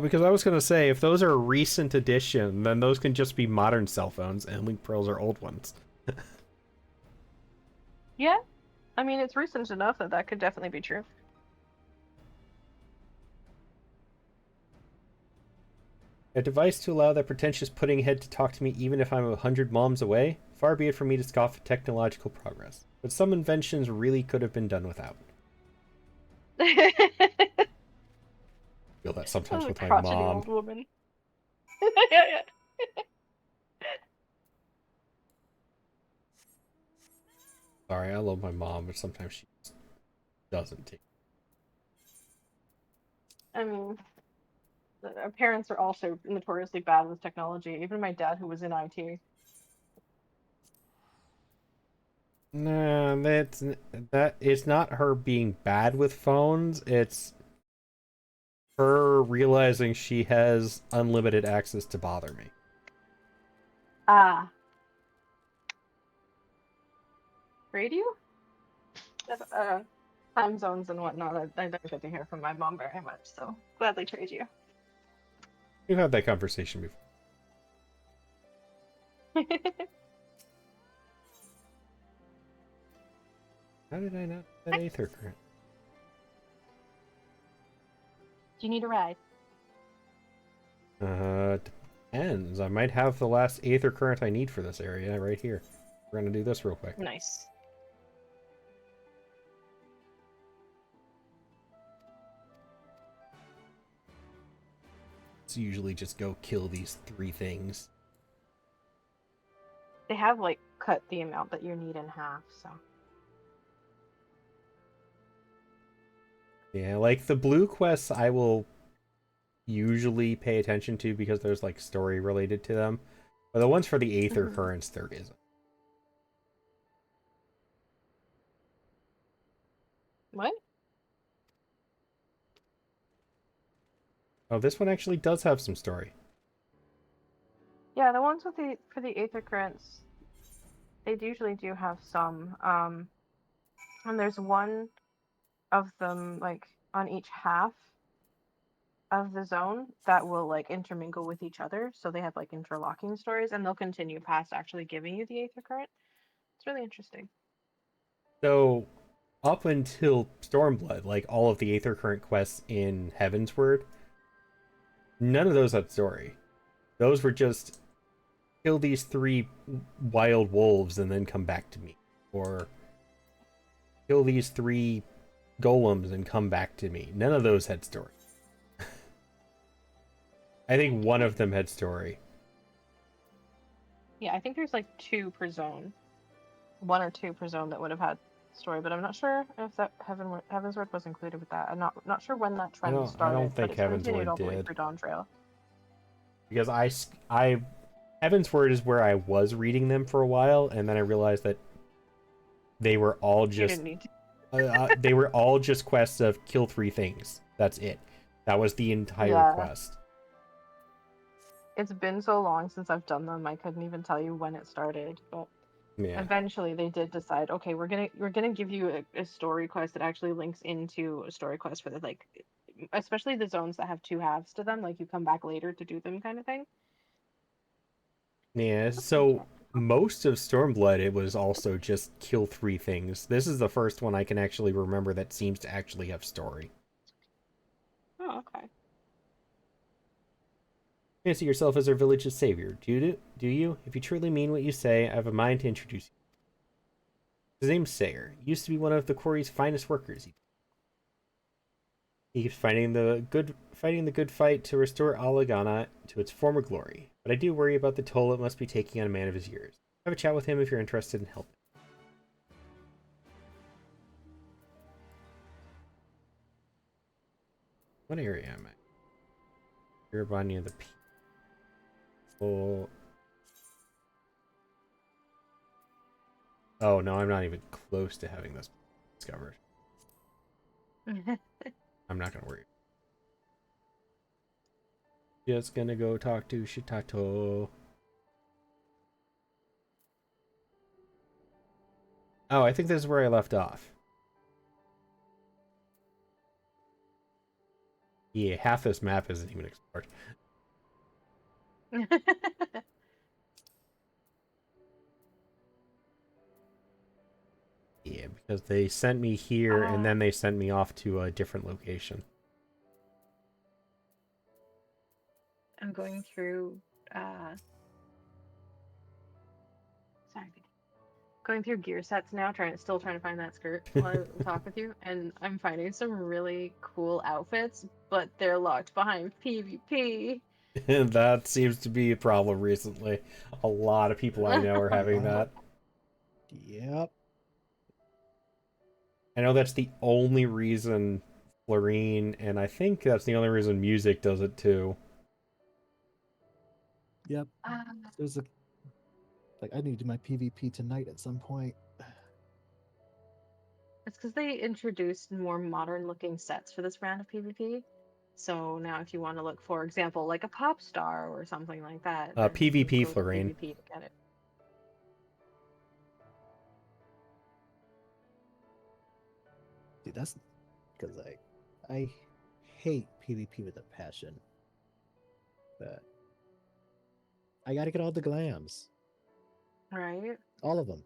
Because I was gonna say, if those are a recent addition, then those can just be modern cell phones, and link pearls are old ones. Yeah, I mean, it's recent enough that that could definitely be true. A device to allow that pretentious pudding head to talk to me even if I'm 100 moms away? Far be it from me to scoff at technological progress. But some inventions really could have been done without. I feel that sometimes Oh, a with my crotchety mom. old woman. Yeah. Sorry, I love my mom, but sometimes she just doesn't take. I mean, our parents are also notoriously bad with technology. Even my dad, who was in IT. Nah, that it's not her being bad with phones. It's her realizing she has unlimited access to bother me. Ah. Radio? Time zones and whatnot. I don't get to hear from my mom very much, so gladly trade you. We've had that conversation before. How did I not get that Aether current? Do you need a ride? Depends. I might have the last Aether current I need for this area right here. We're gonna do this real quick. Nice. It's usually just go kill these 3 things. They have, like, cut the amount that you need in half, so. Yeah, like the blue quests I will usually pay attention to because there's like story related to them. But the ones for the Aether currents, there isn't. What? Oh, this one actually does have some story. Yeah, the ones with for the Aether currents, they usually do have some. And there's one of them, like, on each half of the zone that will, like, intermingle with each other, so they have, like, interlocking stories, and they'll continue past actually giving you the Aether current. It's really interesting. So, up until Stormblood, like all of the Aether current quests in Heavensward, none of those had story. Those were just kill these 3 wild wolves and then come back to me, or kill these 3 golems and come back to me. None of those had story. I think one of them had story. Yeah, I think there's like 2 per zone. 1 or 2 per zone that would have had story, but I'm not sure if that Heavensward was included with that. I'm not sure when that trend started. I don't think but it's continued Heavensward all the way did. through Dawn Trail. Because Heavensward is where I was reading them for a while, and then I realized that they were all You just didn't need to. they were all just quests of kill 3 things. That's it. That was the entire quest. It's been so long since I've done them, I couldn't even tell you when it started, but Yeah. eventually they did decide, okay, we're gonna give you a story quest that actually links into a story quest for the, like, especially the zones that have 2 halves to them, like you come back later to do them kind of thing. Yeah, so most of Stormblood, it was also just kill 3 things. This is the first one I can actually remember that seems to actually have story. Oh, okay. Fancy yourself as our village's savior, do you? If you truly mean what you say, I have a mind to introduce you. His name's Sayer. He used to be one of the quarry's finest workers. He keeps fighting the good fight to restore Alagana to its former glory. But I do worry about the toll it must be taking on a man of his years. Have a chat with him if you're interested in helping. What area am I? You're about near the people. Oh no, I'm not even close to having this discovered. I'm not gonna worry. Just gonna go talk to Shitato. Oh, I think this is where I left off. Yeah, half this map isn't even explored. Yeah, because they sent me here and then they sent me off to a different location. I'm going through going through gear sets now, still trying to find that skirt while I talk with you, and I'm finding some really cool outfits, but they're locked behind PvP. That seems to be a problem recently. A lot of people I know are having that. Yep. I know that's the only reason Florine, and I think that's the only reason music does it too. Yep. There's a I need to do my PvP tonight at some point. It's because they introduced more modern looking sets for this round of PvP. So now if you want to look, for example, like a pop star or something like that, then you PvP go to Florine. PvP to get it. See, that's because I hate PvP with a passion. But I gotta get all the glams. Right? All of them.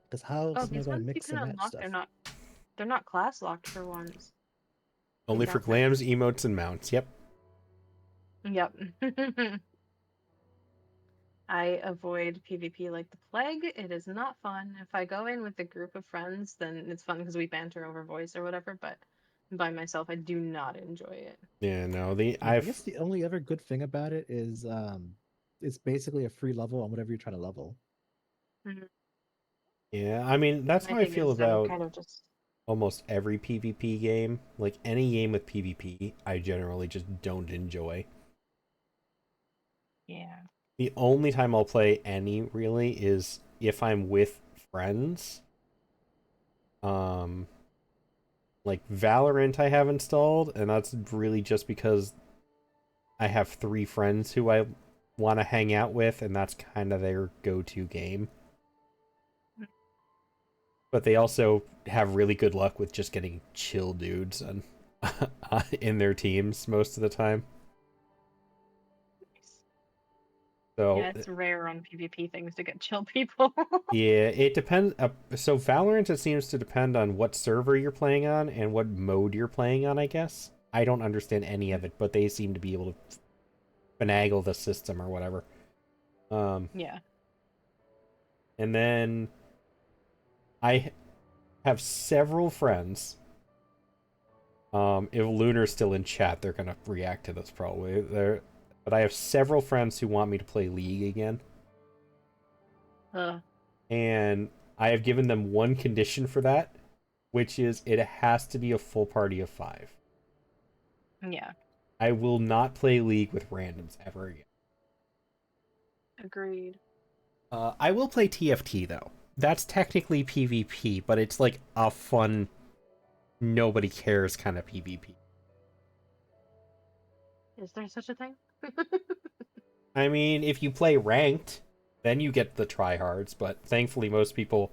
Because how Oh, else am I these gonna ones you mix can and match unlock, stuff? they're not class locked for once. Only for glams, emotes, and mounts. Yep. Yep. I avoid PvP like the plague. It is not fun. If I go in with a group of friends, then it's fun because we banter over voice or whatever, but by myself, I do not enjoy it. Yeah, no, I guess the only other good thing about it is it's basically a free level on whatever you're trying to level. Mm-hmm. Yeah, I mean, that's how I feel about kind of just almost every PvP game. Like, any game with PvP, I generally just don't enjoy. yeah. The only time I'll play any, really, is if I'm with friends. Like, Valorant I have installed, and that's really just because I have 3 friends who I want to hang out with, and that's kind of their go-to game. But they also have really good luck with just getting chill dudes and in their teams most of the time. So Yeah, it's rare on PvP things to get chill people. yeah, it depends. So Valorant, it seems to depend on what server you're playing on and what mode you're playing on, I guess. I don't understand any of it, but they seem to be able to finagle the system or whatever. Yeah. And then I have several friends. If Lunar's still in chat, they're gonna react to this probably. But I have several friends who want me to play League again. And I have given them one condition for that, which is it has to be a full party of 5. Yeah. I will not play League with randoms ever again. Agreed. I will play TFT though. That's technically PvP, but it's like a fun, nobody cares kind of PvP. Is there such a thing? I mean, if you play ranked, then you get the tryhards, but thankfully most people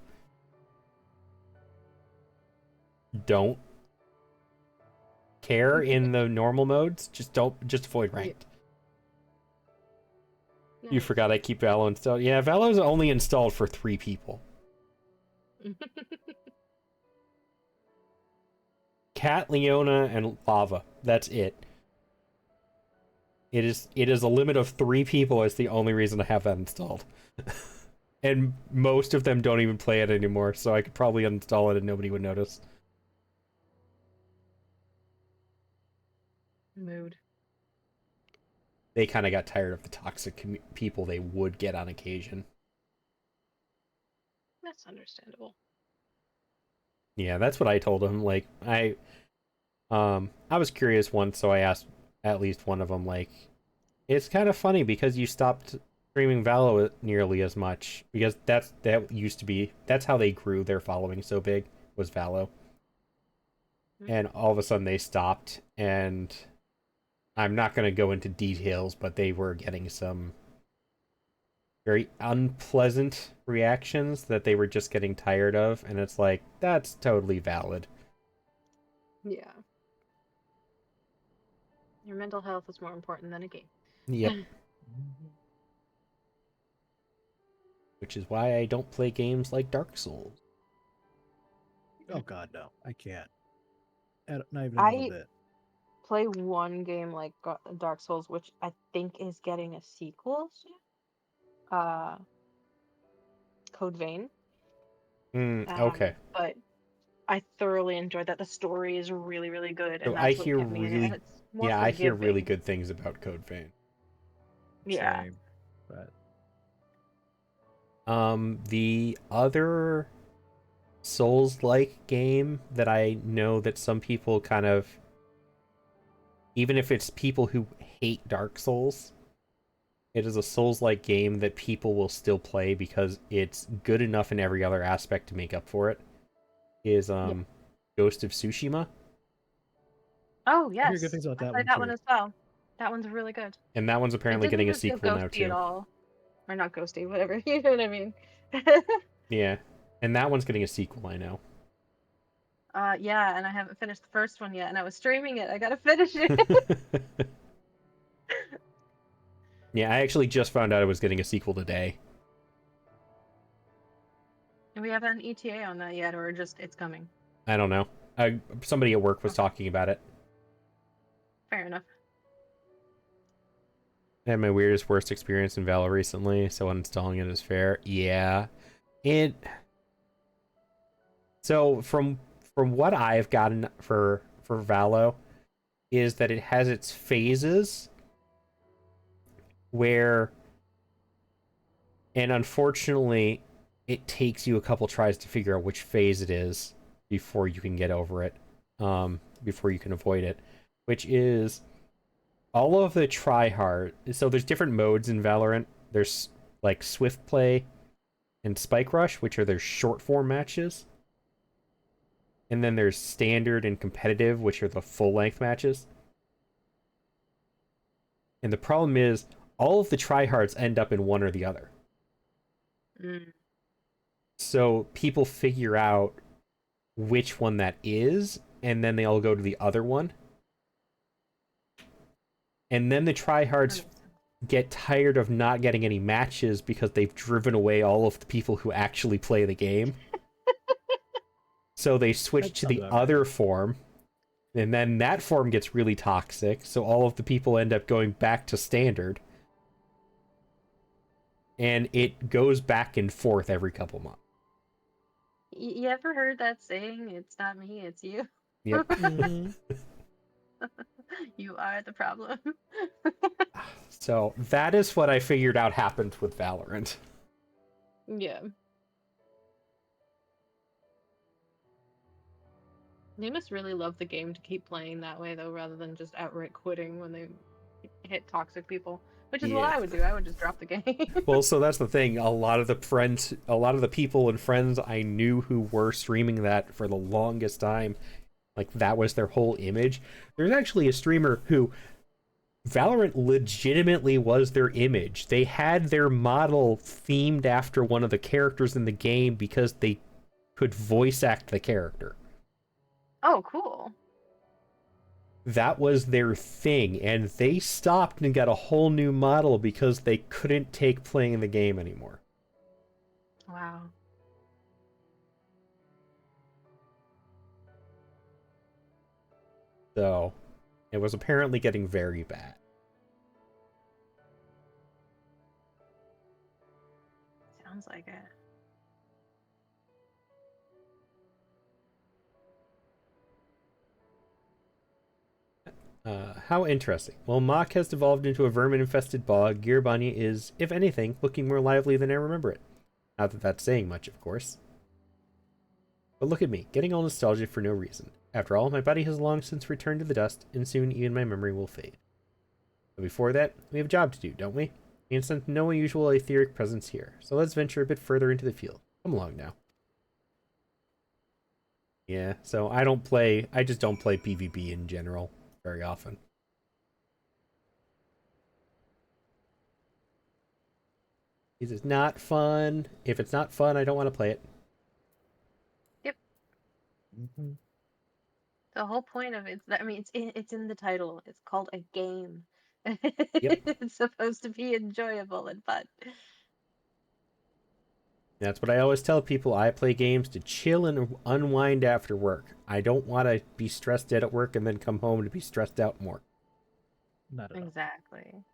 don't care in the normal modes. Just avoid ranked. Yeah. You forgot I keep Valo installed. Yeah, Valo's only installed for 3 people. Cat, Leona, and Lava. That's it. It is a limit of 3 people. Is the only reason I have that installed. And most of them don't even play it anymore, so I could probably uninstall it and nobody would notice. Mood. They kind of got tired of the toxic people they would get on occasion. That's understandable. Yeah, that's what I told them. Like, I was curious once, so I asked at least one of them, like, it's kind of funny because you stopped streaming Valo nearly as much, because that used to be, that's how they grew their following so big, was Valo. And all of a sudden they stopped, and I'm not going to go into details, but they were getting some very unpleasant reactions that they were just getting tired of, and it's like, that's totally valid. Yeah. Your mental health is more important than a game. Yep. Which is why I don't play games like Dark Souls. Oh God, no, I can't. Not even a little bit. Play one game like Dark Souls, which I think is getting a sequel soon. Code Vein. Okay. But I thoroughly enjoyed that. The story is really, really good, and So that's what kept me in it. And it's more I hear really forgiving. good things about Code Vein. Yeah. Same, but the other Souls-like game that I know that some people kind of, even if it's people who hate Dark Souls, it is a Souls-like game that people will still play because it's good enough in every other aspect to make up for it, is Ghost of Tsushima. Oh, I yes. hear good things about I that played one that too. one as well. That one's really good. And that one's apparently getting a It doesn't sequel feel now ghosty at too. all. Or not ghosty, whatever. You know what I mean? Yeah. And that one's getting a sequel, I know. Yeah, and I haven't finished the first one yet, and I was streaming it. I gotta finish it. Yeah, I actually just found out it was getting a sequel today. And we haven't an ETA on that yet, or just it's coming. I don't know. Somebody at work was talking about it. Fair enough. I had my weirdest, worst experience in Valor recently, so uninstalling it is fair. Yeah. So from what I've gotten for Valo is that it has its phases where, and unfortunately it takes you a couple tries to figure out which phase it is before you can get over it, before you can avoid it, which is all of the try-hard. So there's different modes in Valorant. There's like Swift Play and Spike Rush, which are their short-form matches. And then there's Standard and Competitive, which are the full-length matches. And the problem is, all of the tryhards end up in one or the other. So people figure out which one that is, and then they all go to the other one. And then the tryhards get tired of not getting any matches because they've driven away all of the people who actually play the game. So they switch to the other form, and then that form gets really toxic, so all of the people end up going back to Standard. And it goes back and forth every couple months. You ever heard that saying, it's not me, it's you? Yep. You are the problem. So that is what I figured out happened with Valorant. Yeah. They must really love the game to keep playing that way, though, rather than just outright quitting when they hit toxic people. Which is what I would do. I would just drop the game. Well, so that's the thing. A lot of the people and friends I knew who were streaming that for the longest time, like that was their whole image. There's actually a streamer who Valorant legitimately was their image. They had their model themed after one of the characters in the game because they could voice act the character. Oh, cool. That was their thing, and they stopped and got a whole new model because they couldn't take playing the game anymore. Wow. So, it was apparently getting very bad. Sounds like it. How interesting. While Mach has devolved into a vermin-infested bog, Gear Bunny is, if anything, looking more lively than I remember it. Not that that's saying much, of course. But look at me, getting all nostalgic for no reason. After all, my body has long since returned to the dust, and soon even my memory will fade. But before that, we have a job to do, don't we? We sense no unusual etheric presence here, so let's venture a bit further into the field. Come along now. Yeah, so I just don't play PvP in general very often. This is not fun. If it's not fun, I don't want to play it. Yep. Mm-hmm. The whole point of it, I mean, it's in the title. It's called a game. Yep. It's supposed to be enjoyable and fun. That's what I always tell people. I play games to chill and unwind after work. I don't want to be stressed out at work and then come home to be stressed out more. Not at all. Exactly.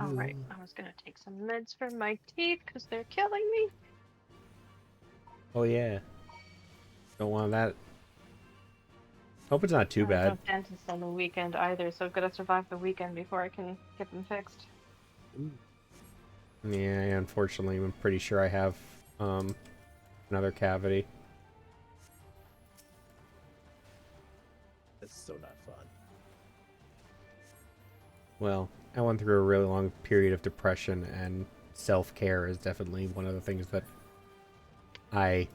All right, I was gonna take some meds for my teeth because they're killing me. Oh yeah. Don't want that. Hope it's not too I bad. have no dentist on the weekend either, so I've got to survive the weekend before I can get them fixed. Ooh, Yeah, unfortunately, I'm pretty sure I have another cavity. that's so not fun. Well, I went through a really long period of depression, and self-care is definitely one of the things that I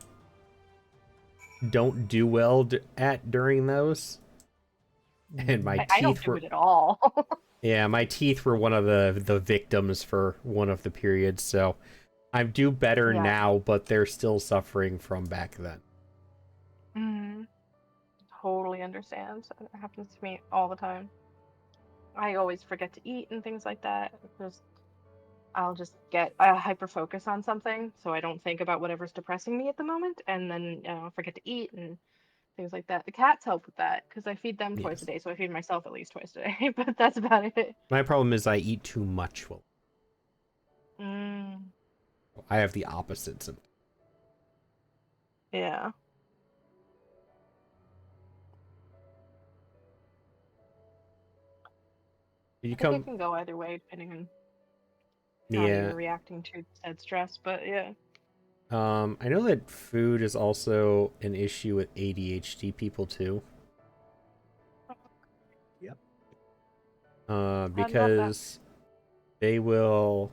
don't do well at during those. And my I don't teeth do were it at all. yeah, my teeth were one of the victims for one of the periods, so I do better Yeah. now, but they're still suffering from back then. Totally understand. It happens to me all the time. I always forget to eat and things like that. I'll just get a hyper focus on something, so I don't think about whatever's depressing me at the moment, and then forget to eat and things like that. The cats help with that because I feed them twice Yes. a day, so I feed myself at least twice a day. But that's about it. My problem is I eat too much. Well, Mm, I have the opposite. yeah. You I think it come, can go either way depending on how yeah. you're reacting to said stress, but yeah. I know that food is also an issue with ADHD people too. Yep. Because they will.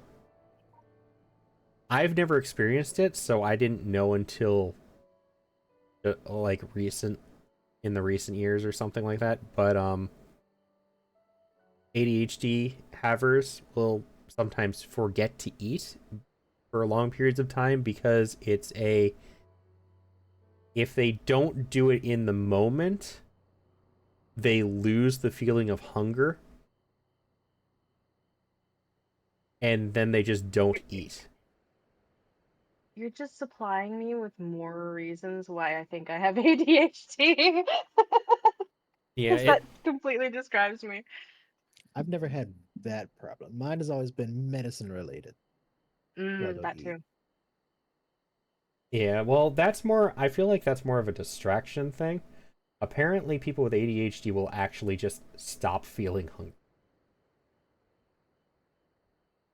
I've never experienced it, so I didn't know until like in the recent years or something like that. But ADHD havers will sometimes forget to eat for long periods of time because if they don't do it in the moment, they lose the feeling of hunger and then they just don't eat. You're just supplying me with more reasons why I think I have ADHD. Yeah, Because that completely describes me. I've never had that problem. Mine has always been medicine related. I don't That eat. too. yeah, well, I feel like that's more of a distraction thing. Apparently people with ADHD will actually just stop feeling hungry.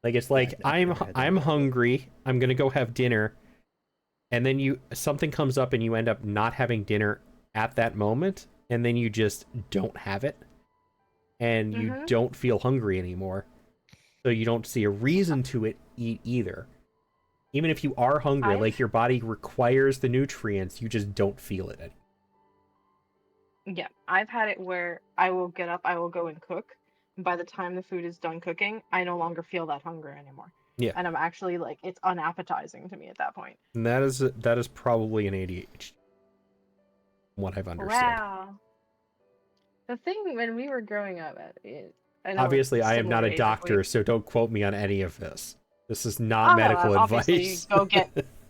Like it's Yeah, like I've never had that I'm problem. hungry, I'm going to go have dinner, and then something comes up and you end up not having dinner at that moment, and then you just don't have it and you don't feel hungry anymore. So you don't see a reason to eat either. Even if you are hungry, like your body requires the nutrients, you just don't feel it anymore. Yeah, I've had it where I will get up, I will go and cook. And by the time the food is done cooking, I no longer feel that hunger anymore. Yeah. And I'm actually like, it's unappetizing to me at that point. And that is probably an ADHD. from what I've understood. Wow. The thing when we were growing up, I know Obviously, it's I am not similar a age, doctor, so don't quote me on any of this. This is not Oh no, medical obviously advice.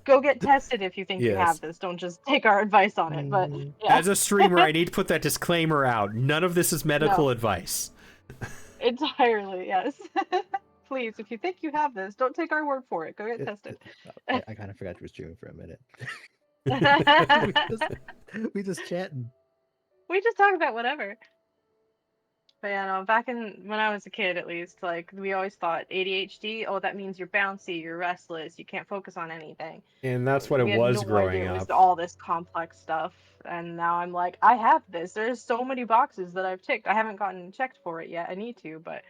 go get tested if you think you have Yes. this. Don't just take our advice on it. But Mhm. yeah, As a streamer, I need to put that disclaimer out. None of this is medical No. advice. entirely yes. Please, if you think you have this, don't take our word for it. Go get tested. I kind of forgot you were streaming for a minute. we just chatting. We just talk about whatever. But yeah, no, back when I was a kid, at least, like we always thought ADHD. Oh, that means you're bouncy, you're restless, you can't focus on anything. And that's what it We had was no growing idea it was up. all this complex stuff. And now I'm like, I have this. There's so many boxes that I've ticked. I haven't gotten checked for it yet. I need to, but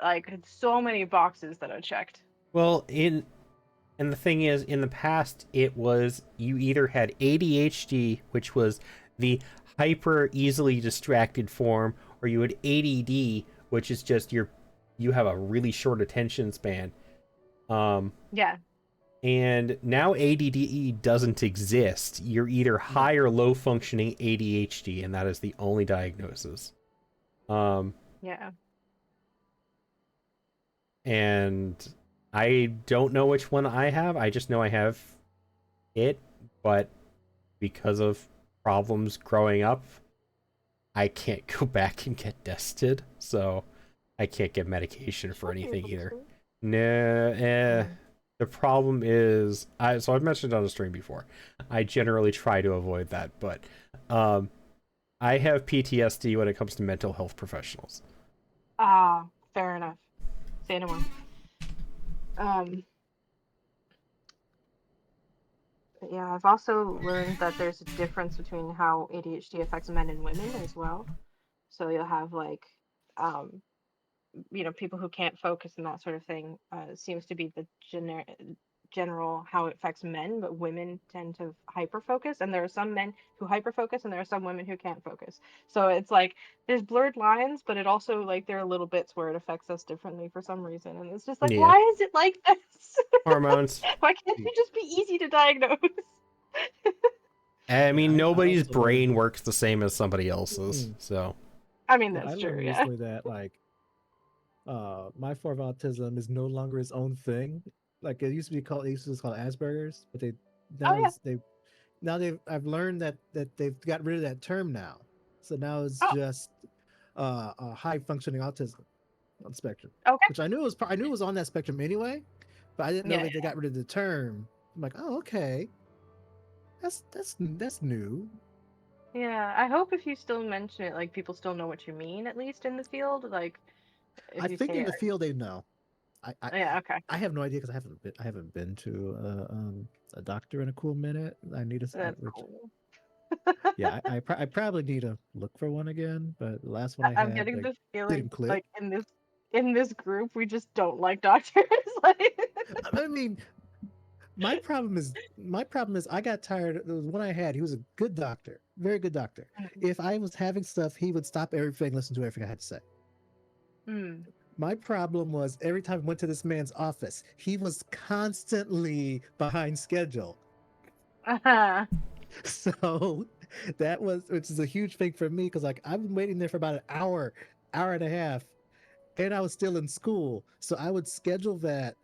like it's so many boxes that I've checked. Well, and the thing is, in the past, it was you either had ADHD, which was the hyper easily distracted form, or you had ADD, which is just you have a really short attention span. Yeah. And now ADD doesn't exist. You're either high or low functioning ADHD, and that is the only diagnosis. Yeah. And I don't know which one I have. I just know I have it, but because of problems growing up, I can't go back and get tested, so I can't get medication for anything either. No, the problem is, so I've mentioned on the stream before, I generally try to avoid that, but I have PTSD when it comes to mental health professionals. Ah, fair enough. Say no more. But yeah, I've also learned that there's a difference between how ADHD affects men and women as well. So you'll have like, people who can't focus and that sort of thing. Seems to be the general how it affects men, but women tend to hyper focus, and there are some men who hyper focus, and there are some women who can't focus. So it's like there's blurred lines, but it also like there are little bits where it affects us differently for some reason, and it's just like, Yeah. why is it like this? Hormones. Why can't it just be easy to diagnose? I mean, I nobody's also brain learned- works the same as somebody else's, so. I mean, Yeah, that's I true. learned Yeah. recently that my form of autism is no longer its own thing. Like it used to be called Asperger's, but Oh yeah. I've learned that they've got rid of that term now. So now it's Oh. just a high functioning autism on the spectrum. Okay. Which I knew it was on that spectrum anyway, but I didn't know Yeah. that they got rid of the term. I'm like, oh okay, that's new. Yeah. I hope if you still mention it, like people still know what you mean, at least in the field. Like if I you think say in it. the field they know. Yeah. Okay. I have no idea because I haven't been to a doctor in a cool minute. I need to That's which, cool. yeah, I probably need to look for one again. But the last one I I'm had getting the feeling didn't click. like in this group we just don't like doctors. Like I mean, my problem is I got tired. There was one I had. He was a good doctor, very good doctor. If I was having stuff, he would stop everything, listen to everything I had to say. Mm. My problem was every time I went to this man's office, he was constantly behind schedule. Uh-huh. So which is a huge thing for me because like I've been waiting there for about an hour and a half, and I was still in school. So I would schedule that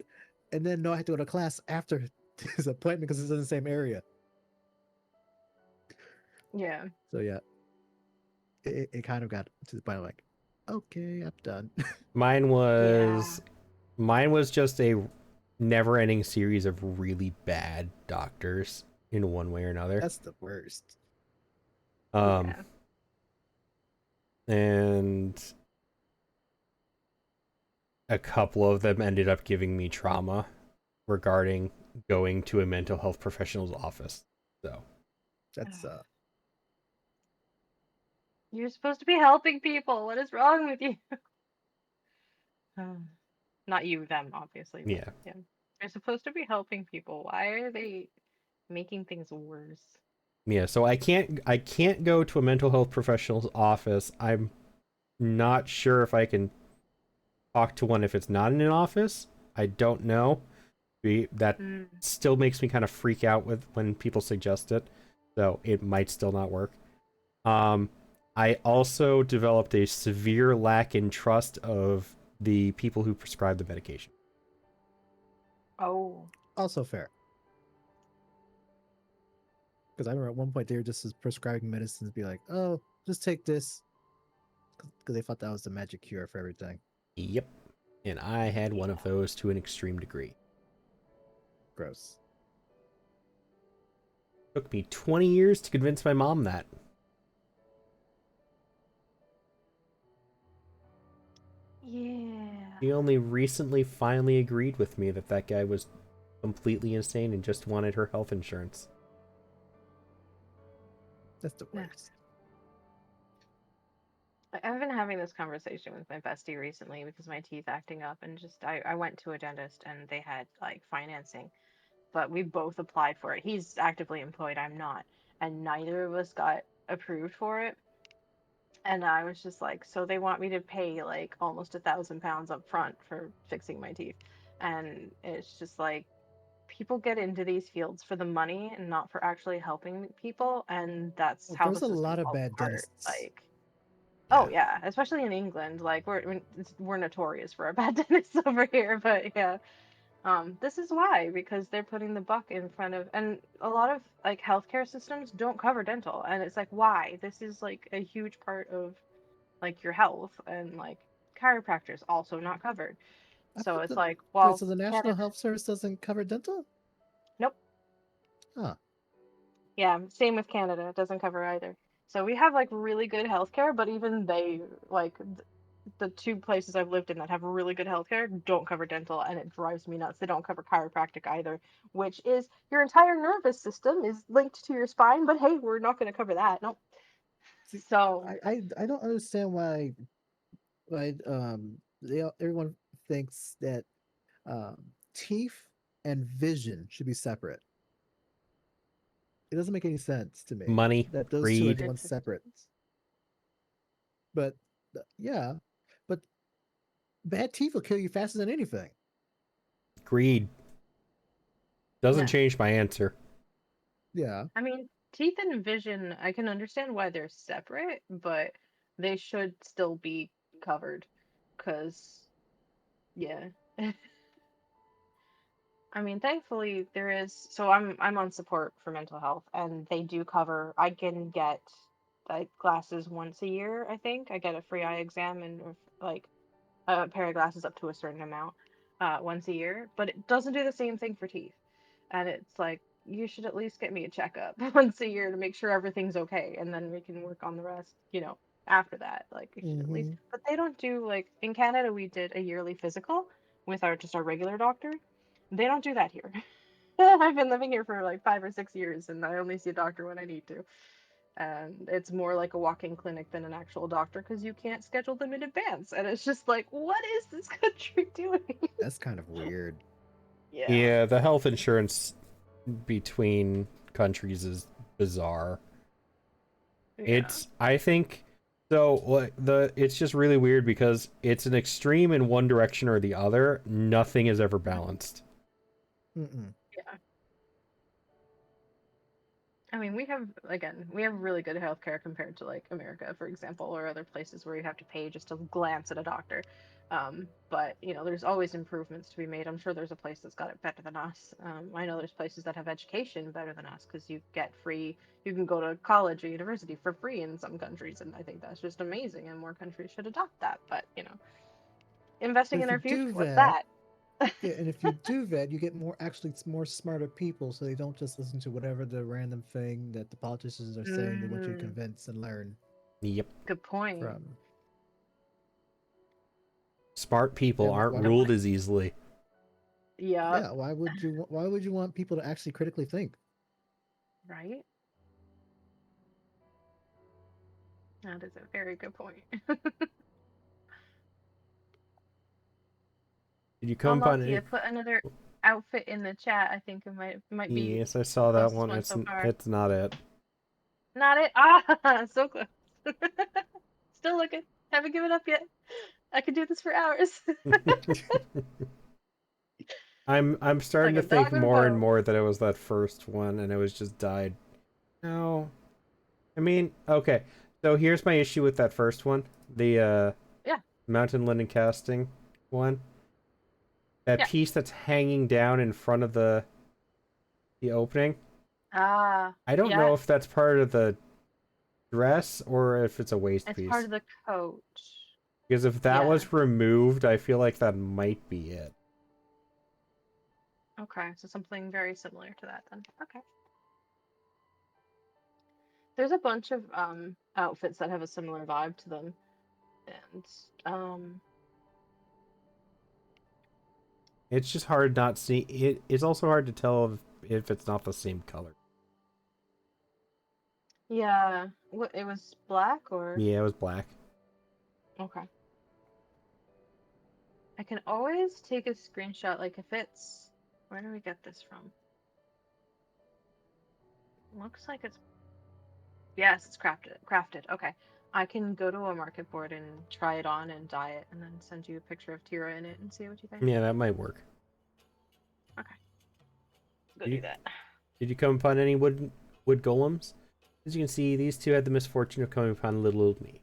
and then know I had to go to class after his appointment because it's in the same area. Yeah. So yeah, it kind of got to the point of like, okay, I'm done. Mine was just a never-ending series of really bad doctors in one way or another. That's the worst. Yeah. And a couple of them ended up giving me trauma regarding going to a mental health professional's office. So That's You're supposed to be helping people. What is wrong with you? Not you, them, obviously. But yeah. You're supposed to be helping people. Why are they making things worse? Yeah, so I can't go to a mental health professional's office. I'm not sure if I can talk to one if it's not in an office. I don't know. That still makes me kind of freak out with when people suggest it. So it might still not work. I also developed a severe lack in trust of the people who prescribe the medication. Oh. Also fair. Because I remember at one point they were just prescribing medicines, be like, "Oh, just take this," because they thought that was the magic cure for everything. Yep. And I had one of those to an extreme degree. Gross. Took me 20 years to convince my mom that. Yeah. She only recently finally agreed with me that that guy was completely insane and just wanted her health insurance. That's the Yeah. worst. I've been having this conversation with my bestie recently because my teeth acting up, and just I went to a dentist and they had like financing, but we both applied for it. He's actively employed, I'm not, and neither of us got approved for it. And I was just like, so they want me to pay like almost £1,000 up front for fixing my teeth. And it's just like people get into these fields for the money and not for actually helping people, and that's Well, how the there's a system lot of falls bad apart. dentists. Like, oh yeah, especially in England. Like we're notorious for our bad dentists over here, but yeah. This is why, because they're putting the buck in front of, and a lot of like healthcare systems don't cover dental, and it's like, why? This is like a huge part of like your health, and like chiropractors also not covered. I So thought it's that. like, Wait, well, so the National Canada, Health Service doesn't cover dental? nope. Huh. Yeah, same with Canada. It doesn't cover either. So we have like really good healthcare, but even they like the two places I've lived in that have really good healthcare don't cover dental, and it drives me nuts. They don't cover chiropractic either, which is your entire nervous system is linked to your spine, but hey, we're not going to cover that. Nope. See, So, I don't understand why everyone thinks that um, teeth and vision should be separate. It doesn't make any sense to me Money, that those two are the greed, ones separate. But yeah, but bad teeth will kill you faster than anything. greed. Doesn't yeah. change my answer. Yeah. I mean, teeth and vision, I can understand why they're separate, but they should still be covered. Because, yeah. I mean, thankfully there is. So I'm on support for mental health, and they do cover. I can get like glasses once a year. I think I get a free eye exam and like a pair of glasses up to a certain amount once a year. But it doesn't do the same thing for teeth, and it's like you should at least get me a checkup once a year to make sure everything's okay, and then we can work on the rest. After that, like you should at least. Hmm. But they don't do like in Canada. We did a yearly physical with our regular doctor. They don't do that here. I've been living here for like 5 or 6 years, and I only see a doctor when I need to. And it's more like a walk-in clinic than an actual doctor because you can't schedule them in advance. And it's just like, what is this country doing? That's kind of weird. Yeah. Yeah, the health insurance between countries is bizarre. Yeah. I think so like it's just really weird because it's an extreme in one direction or the other. Nothing is ever balanced. Mm-mm. Yeah. I mean, we have really good healthcare compared to like America, for example, or other places where you have to pay just to glance at a doctor. But there's always improvements to be made. I'm sure there's a place that's got it better than us. I know there's places that have education better than us because you can go to college or university for free in some countries, and I think that's just amazing, and more countries should adopt that. But But investing in if you our future, do what's that, that? yeah, and if you do that, you get more smarter people, so they don't just listen to whatever the random thing that the politicians are saying they want you to Mm, convince and learn Yep. good point. from. Smart Yeah, people aren't why, ruled as easily. Yeah. yeah, why would you want people to actually critically think? Right. That is a very good point. Did you come upon Unlucky, I it? put another outfit in the chat. I think it might be Yes, I the saw that closest one. one so far. It's not it. Not it. Ah, so close. Still looking. Haven't given up yet. I could do this for hours. I'm starting Like to a dog think with a more and bone. more that it was that first one and it was just died. No. I mean, okay. So here's my issue with that first one. The Yeah. mountain linen casting one. That Yeah. piece that's hanging down in front of the opening. Ah, I don't yeah, know if that's part of the dress or if it's a waist it's part piece. of the coat. Because if that Yeah. was removed, I feel like that might be it. Okay, so something very similar to that then. Okay. There's a bunch of outfits that have a similar vibe to them. And It's just hard not see it. It's also hard to tell if it's not the same color. yeah, what it was black or Yeah, it was black. okay. I can always take a screenshot like if it's where do we get this from? Looks like it's yes, it's crafted. Okay. I can go to a market board and try it on and dye it and then send you a picture of Tira in it and see what you think. Yeah, that might work. Okay. Go Did do you, that. did you come upon any wood golems? As you can see, these two had the misfortune of coming upon little old me.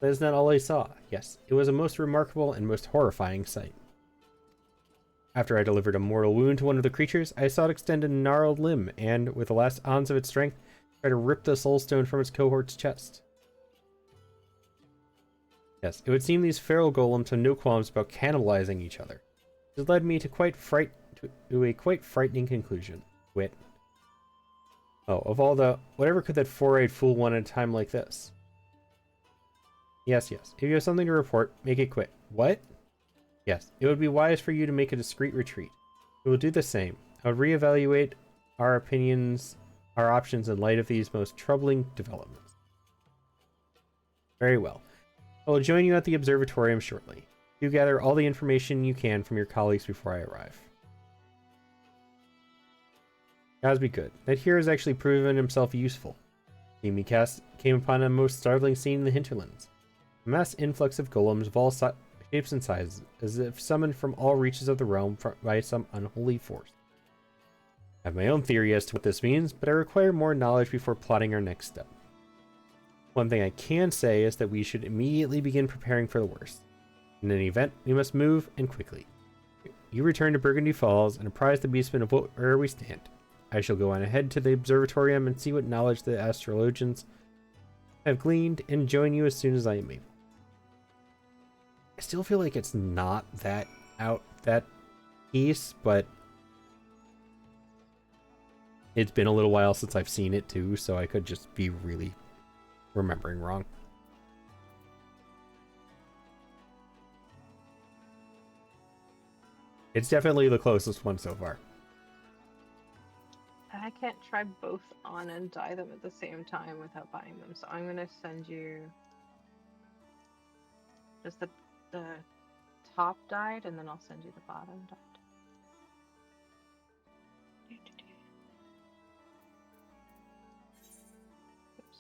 That is not all I saw. Yes, it was a most remarkable and most horrifying sight. After I delivered a mortal wound to one of the creatures, I saw it extend a gnarled limb and, with the last ounce of its strength, try to rip the soul stone from its cohort's chest. Yes, it would seem these feral golems have no qualms about cannibalizing each other. This led me to a quite frightening conclusion. Wit. Oh, of all the... Whatever could that four-eyed fool want at a time like this? Yes. If you have something to report, make it quick. What? Yes, it would be wise for you to make a discreet retreat. We will do the same. I would reevaluate our options in light of these most troubling developments. Very well. I will join you at the observatorium shortly. You gather all the information you can from your colleagues before I arrive. Gotta be good. That hero has actually proven himself useful. Team came upon a most startling scene in the hinterlands. A mass influx of golems of all shapes and sizes, as if summoned from all reaches of the realm by some unholy force. I have my own theory as to what this means, but I require more knowledge before plotting our next step. One thing I can say is that we should immediately begin preparing for the worst. In any event, we must move, and quickly. You return to Burgundy Falls and apprise the beastmen of where we stand. I shall go on ahead to the observatorium and see what knowledge the astrologians have gleaned, and join you as soon as I am able. I still feel like it's not that piece, but it's been a little while since I've seen it too, so I could just be really remembering wrong. It's definitely the closest one so far. I can't try both on and dye them at the same time without buying them, so I'm gonna send you just the top dyed, and then I'll send you the bottom dyed. Oops.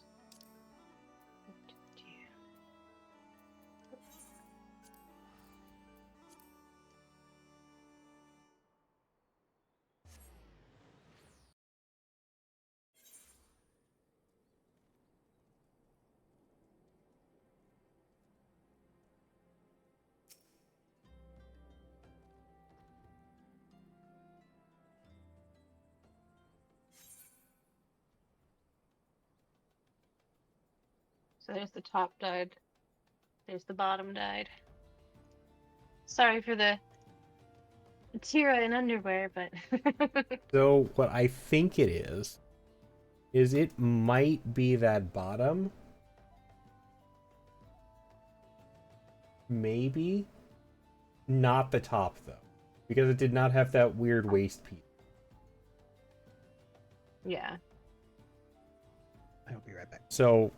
So there's the top dyed, there's the bottom dyed. Sorry for the Tira in underwear, but So what I think it is it might be that bottom. Maybe. Not the top, though. Because it did not have that weird waist piece. yeah. I'll be right back. So,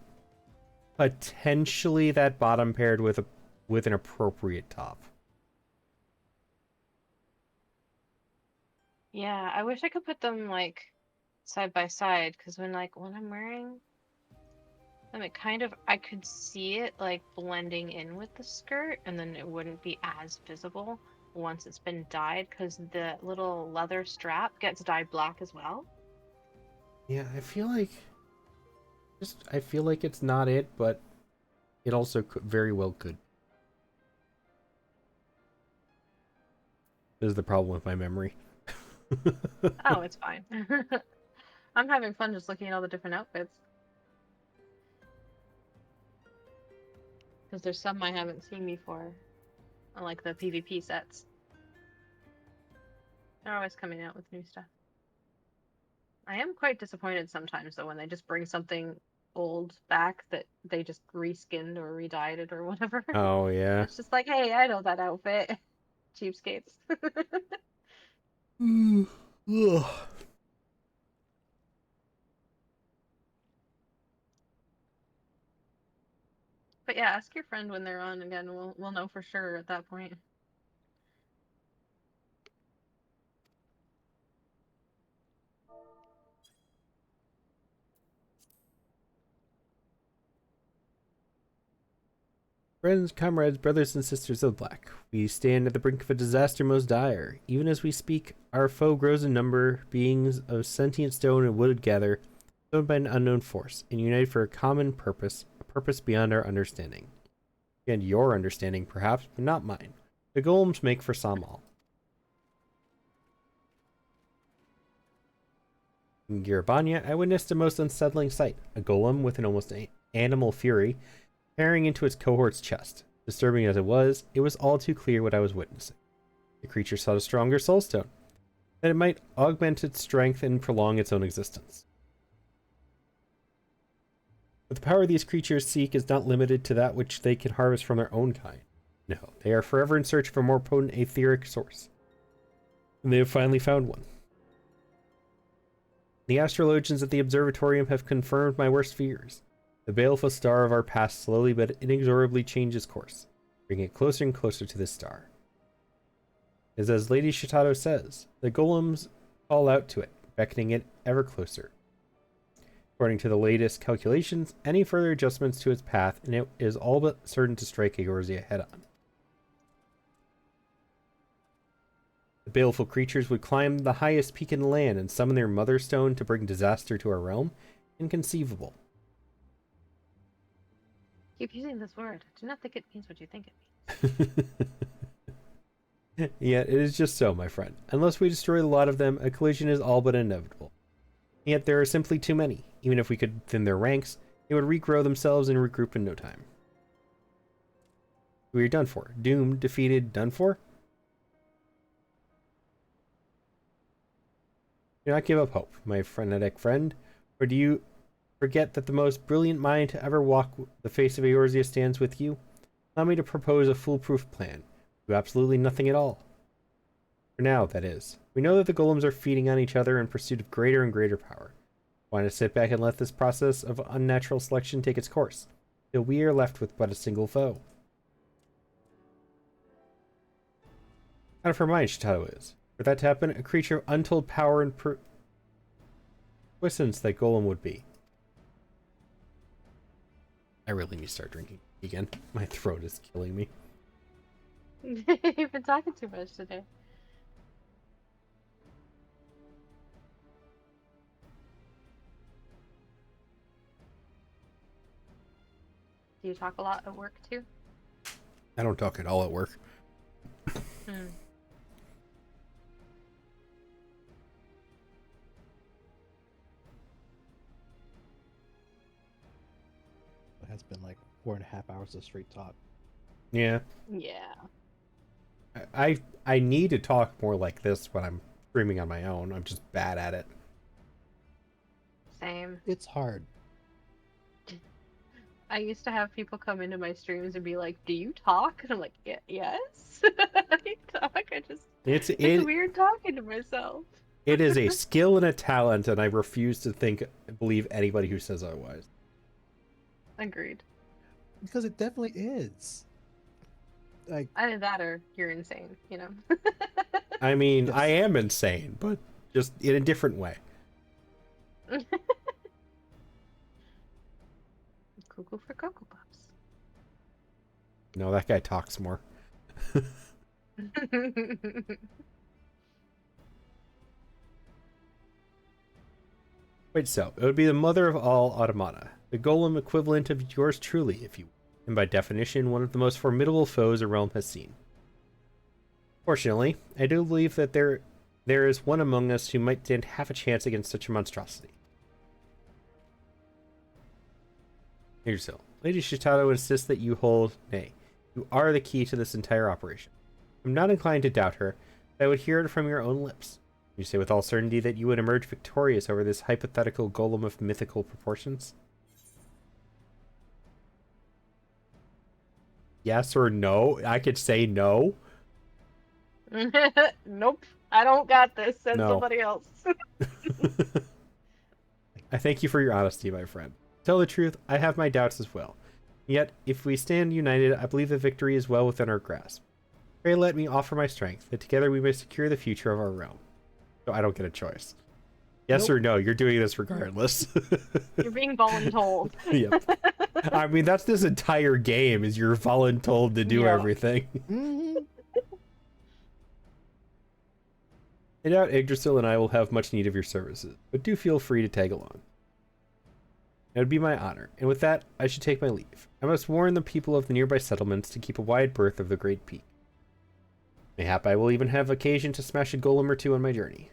potentially that bottom paired with an appropriate top. Yeah, I wish I could put them like side by side, because when I'm wearing them, it kind of I could see it like blending in with the skirt, and then it wouldn't be as visible once it's been dyed, because the little leather strap gets dyed black as well. Yeah, I feel like Just, I feel like it's not it, but it also very well could. This is the problem with my memory. Oh, it's fine. I'm having fun just looking at all the different outfits. Because there's some I haven't seen before. I like the PvP sets. They're always coming out with new stuff. I am quite disappointed sometimes, though, when they just bring something old back that they just reskinned or redyed it or whatever. Oh, yeah. It's just like, hey, I know that outfit. Cheapskates. Ugh. But yeah, ask your friend when they're on again. We'll know for sure at that point. Friends, comrades, brothers, and sisters of Black, we stand at the brink of a disaster most dire. Even as we speak, our foe grows in number, beings of sentient stone and wood gather, owned by an unknown force, and united for a common purpose, a purpose beyond our understanding. And your understanding, perhaps, but not mine. The golems make for Samal. In Girabanya, I witnessed a most unsettling sight. A golem with an almost animal fury tearing into its cohort's chest. Disturbing as it was all too clear what I was witnessing. The creature sought a stronger soulstone, that it might augment its strength and prolong its own existence. But the power these creatures seek is not limited to that which they can harvest from their own kind. No, they are forever in search of a more potent etheric source. And they have finally found one. The astrologians at the observatorium have confirmed my worst fears. The baleful star of our past slowly but inexorably changes course, bringing it closer and closer to this star. As Lady Shitato says, the golems call out to it, beckoning it ever closer. According to the latest calculations, any further adjustments to its path, and it is all but certain to strike Eorzea head-on. The baleful creatures would climb the highest peak in the land and summon their mother stone to bring disaster to our realm? Inconceivable. Keep using this word. I do not think it means what you think it means. Yet it is just so, my friend. Unless we destroy a lot of them, a collision is all but inevitable. Yet there are simply too many. Even if we could thin their ranks, they would regrow themselves and regroup in no time. We are done for. Doomed, defeated, done for? Do not give up hope, my frenetic friend, or do you forget that the most brilliant mind to ever walk the face of Eorzea stands with you? Allow me to propose a foolproof plan. Do absolutely nothing at all. For now, that is. We know that the golems are feeding on each other in pursuit of greater and greater power. Why not sit back and let this process of unnatural selection take its course, till we are left with but a single foe? Out of her mind, Shitato is. For that to happen, a creature of untold power and puissance that golem would be. I really need to start drinking again. My throat is killing me. You've been talking too much today. Do you talk a lot at work too? I don't talk at all at work. Hmm. It has been like 4.5 hours of straight talk. Yeah. Yeah. I need to talk more like this when I'm streaming on my own. I'm just bad at it. Same. It's hard. I used to have people come into my streams and be like, "Do you talk?" And I'm like, "Yeah, yes, I talk. It's It's weird talking to myself." It is a skill and a talent, and I refuse to believe anybody who says otherwise. Agreed. Because it definitely is. Like, Either that or you're insane, you know. I mean, Yes. I am insane, but just in a different way. Cuckoo for Cocoa Puffs. No, that guy talks more. Wait, so it would be the mother of all automata. The golem equivalent of yours truly, if you will, and by definition, one of the most formidable foes a realm has seen. Fortunately, I do believe that there is one among us who might stand half a chance against such a monstrosity. Yggdrasil, Lady Shitato insists that you you are the key to this entire operation. I'm not inclined to doubt her, but I would hear it from your own lips. You say with all certainty that you would emerge victorious over this hypothetical golem of mythical proportions? Yes or no? I could say no. Nope. I don't got this. Send No. somebody else. I thank you for your honesty, my friend. To tell the truth, I have my doubts as well. Yet, if we stand united, I believe the victory is well within our grasp. Pray let me offer my strength, that together we may secure the future of our realm. So I don't get a choice. Yes or no, you're doing this regardless. You're being voluntold. Yep. I mean, that's this entire game, is you're voluntold to do Yeah. everything. Mhm. I doubt Yggdrasil and I will have much need of your services, but do feel free to tag along. It would be my honor, and with that, I should take my leave. I must warn the people of the nearby settlements to keep a wide berth of the Great Peak. Mayhap I will even have occasion to smash a golem or two on my journey.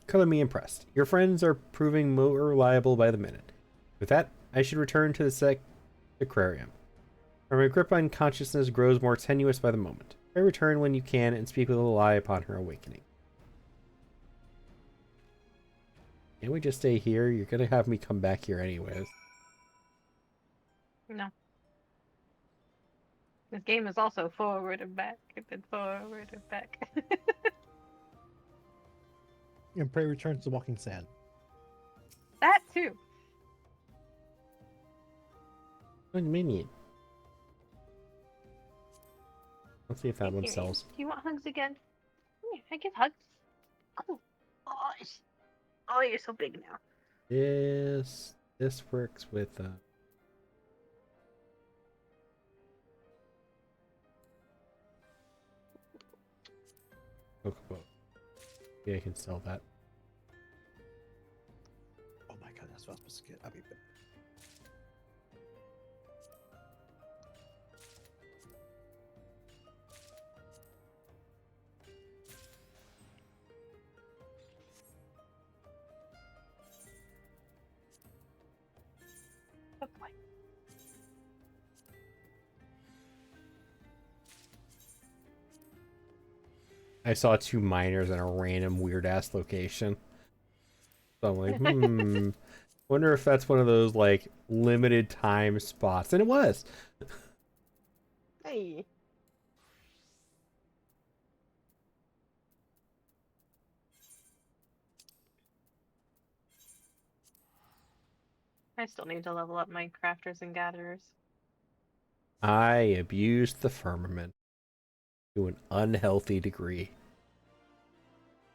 Color me impressed. Your friends are proving more reliable by the minute. With that, I should return to the aquarium, where my grip on consciousness grows more tenuous by the moment. I return when you can and speak with a lie upon her awakening. Can't we just stay here? You're gonna have me come back here anyways. No. This game is also forward and back, and then forward and back. And Prey returns to Walking Sand. That too. What minion? Let's see if that one Here, sells. Do you want hugs again? Here, I give hugs. Oh, oh, you're so big now. This works with Chocobo. Yeah, I can sell that. Oh my god, that's what I was supposed to get. I'll be back. Good boy. I saw 2 miners in a random weird ass location. So I'm like, wonder if that's one of those like limited time spots. And it was. Hey. I still need to level up my crafters and gatherers. I abused the firmament to an unhealthy degree.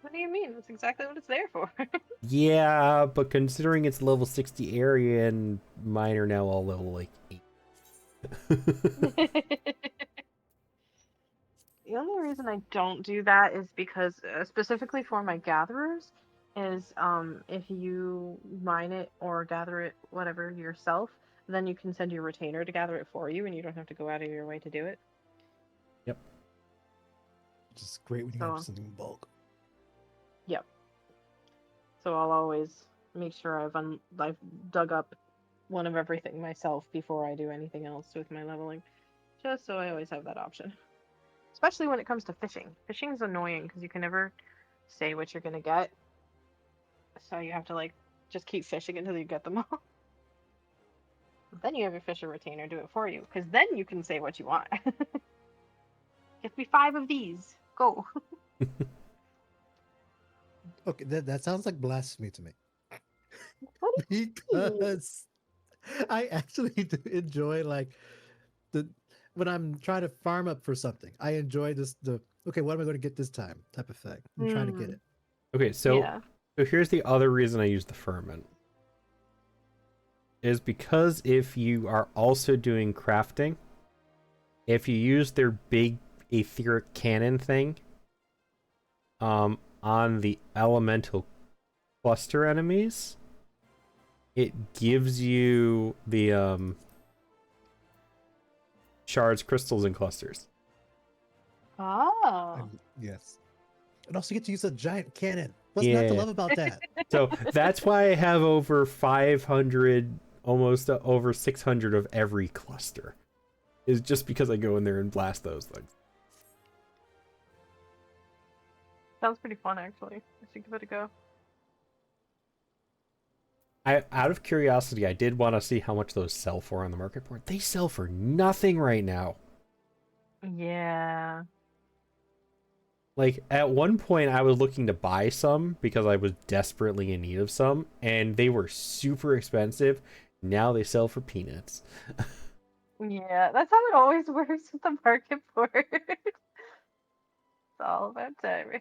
What do you mean? That's exactly what it's there for. Yeah, but considering it's level 60 area and mine are now all level like 8. The only reason I don't do that is because, specifically for my gatherers, is if you mine it or gather it, whatever, yourself, then you can send your retainer to gather it for you and you don't have to go out of your way to do it. Yep. Which is great when you So- have something in bulk. Yep. So I'll always make sure I've dug up one of everything myself before I do anything else with my leveling, just so I always have that option. Especially when it comes to fishing. Fishing is annoying because you can never say what you're gonna get, so you have to like just keep fishing until you get them all. Then you have your fisher retainer do it for you, because then you can say what you want. Get me 5 of these. Go. Okay, that sounds like blasphemy to me. What do you mean? Because I actually do enjoy like when I'm trying to farm up for something. I enjoy okay, what am I going to get this time type of thing. I'm trying to get it. Okay, so Yeah. so here's the other reason I use the firmament. Is because if you are also doing crafting, if you use their big etheric cannon thing on the elemental cluster enemies, it gives you the shards, crystals, and clusters. Oh. Yes. And also get to use a giant cannon. What's not to Yeah. love about that? So that's why I have over 500, almost over 600 of every cluster. Is just because I go in there and blast those things. Sounds pretty fun, actually. I should give it a go. Out of curiosity, I did want to see how much those sell for on the market board. They sell for nothing right now. Yeah. Like, at one point, I was looking to buy some because I was desperately in need of some, and they were super expensive. Now they sell for peanuts. Yeah, that's how it always works with the market board. It's all about timing.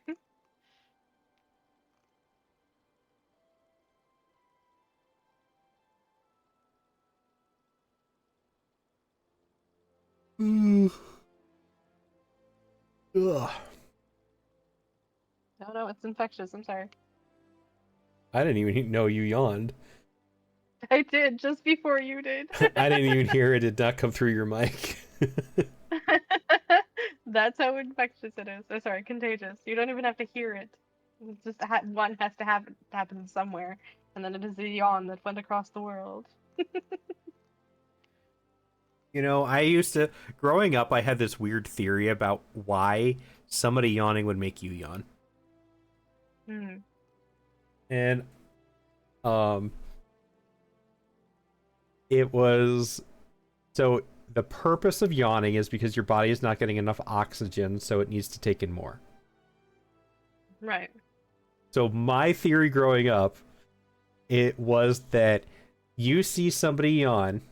Ugh. No, it's infectious. I'm sorry. I didn't even know you yawned. I did just before you did. I didn't even hear it. It did not come through your mic. That's how infectious it is. Oh, sorry, contagious. You don't even have to hear it. It's just one has to happen somewhere, and then it is a yawn that went across the world. You know, I used to, growing up, I had this weird theory about why somebody yawning would make you yawn. Hmm. And, it was, so the purpose of yawning is because your body is not getting enough oxygen, so it needs to take in more. Right. So my theory growing up, it was that you see somebody yawn,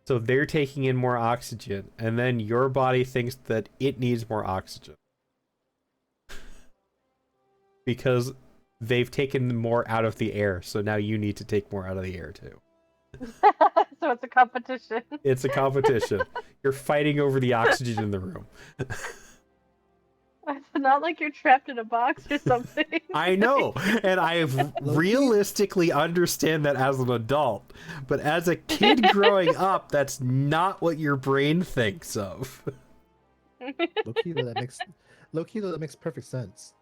so they're taking in more oxygen, and then your body thinks that it needs more oxygen. Because they've taken more out of the air, so now you need to take more out of the air too. So it's a competition. It's a competition. You're fighting over the oxygen in the room. It's not like you're trapped in a box or something. I know, and I realistically understand that as an adult, but as a kid growing up, that's not what your brain thinks of. Low-key, though, that makes perfect sense.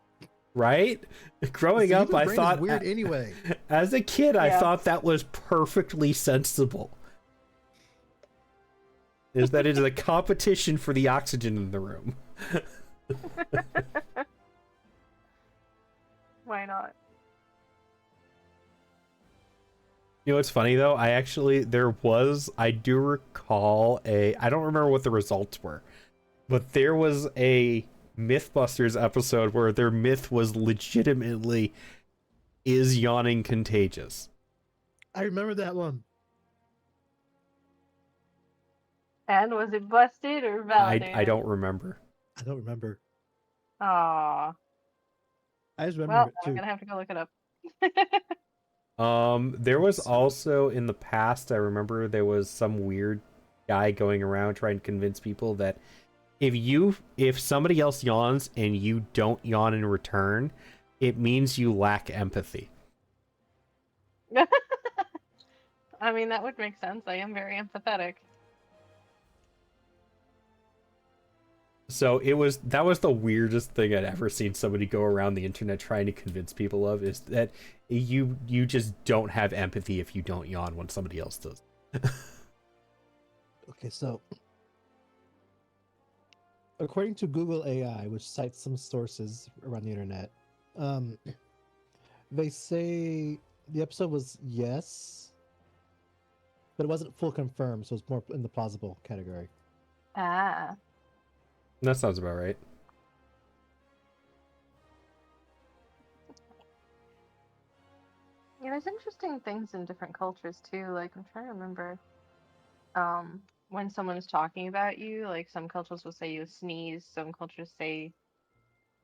Right? Growing The up, human I brain thought is weird anyway. As a kid, I Yeah. thought that was perfectly sensible. Is that it is a competition for the oxygen in the room. Why not? You know what's funny though? I do recall I don't remember what the results were, but there was a Mythbusters episode where their myth was legitimately, is yawning contagious? I remember that one. And was it busted or I validated? don't remember. I don't remember. Aww. I just remember Well, it I'm too. gonna have to go look it up. There was Yes. also in the past, I remember there was some weird guy going around trying to convince people that if somebody else yawns and you don't yawn in return, it means you lack empathy. I mean, that would make sense. I am very empathetic. So that was the weirdest thing I'd ever seen somebody go around the internet trying to convince people of, is that you just don't have empathy if you don't yawn when somebody else does. Okay, so according to Google AI, which cites some sources around the internet, they say the episode was yes, but it wasn't full confirmed, so it's more in the plausible category. Ah. That sounds about right. Yeah, there's interesting things in different cultures too. Like, I'm trying to remember when someone is talking about you, like some cultures will say you sneeze, some cultures say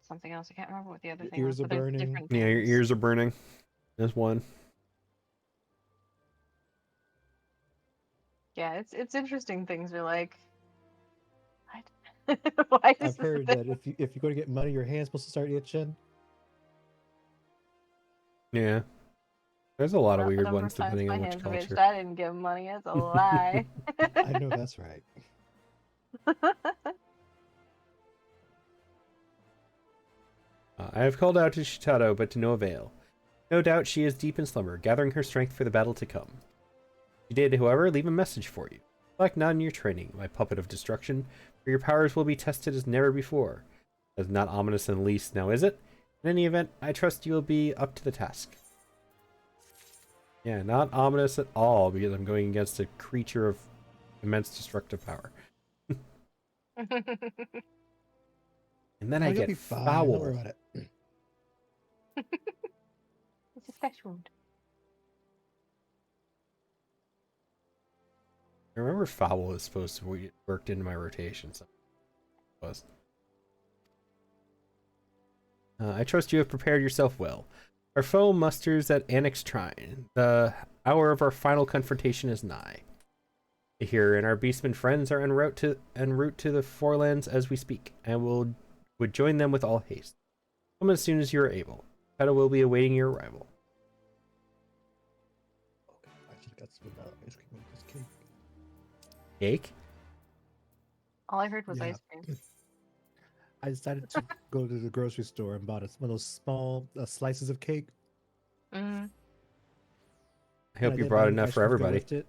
something else. I can't remember what the other Your thing was, ears are but there's burning. different Yeah, your things. ears are burning. There's one. Yeah, it's interesting things. You're like, what? Why is I've this a heard thing? that if you go to get money, your hand's supposed to start itching. Yeah. There's a lot of Not the weird number ones of times depending my on which hands culture. itched. I didn't give money. That's a lie. I know that's right. I have called out to Shitado, but to no avail. No doubt she is deep in slumber, gathering her strength for the battle to come. She did, however, leave a message for you. Reflect not on your training, my puppet of destruction, for your powers will be tested as never before. That's not ominous in the least, now is it? In any event, I trust you will be up to the task. Yeah, not ominous at all, because I'm going against a creature of immense destructive power. And then I You'll get be fine. Don't worry foul. about it. It's a flesh wound. I remember foul is supposed to be worked into my rotation. So it was. I trust you have prepared yourself well. Our foe musters at Annex Trine. The hour of our final confrontation is nigh. Here and our beastmen friends are en route to the Forelands as we speak, and would join them with all haste. Come as soon as you are able. Petal will be awaiting your arrival. Okay, I just got some ice cream with this cake. Cake? All I heard was Yeah. ice cream. I decided to go to the grocery store and bought one of those small slices of cake. Mm. I hope And you didn't buy brought any enough for vegetables to go everybody. with it.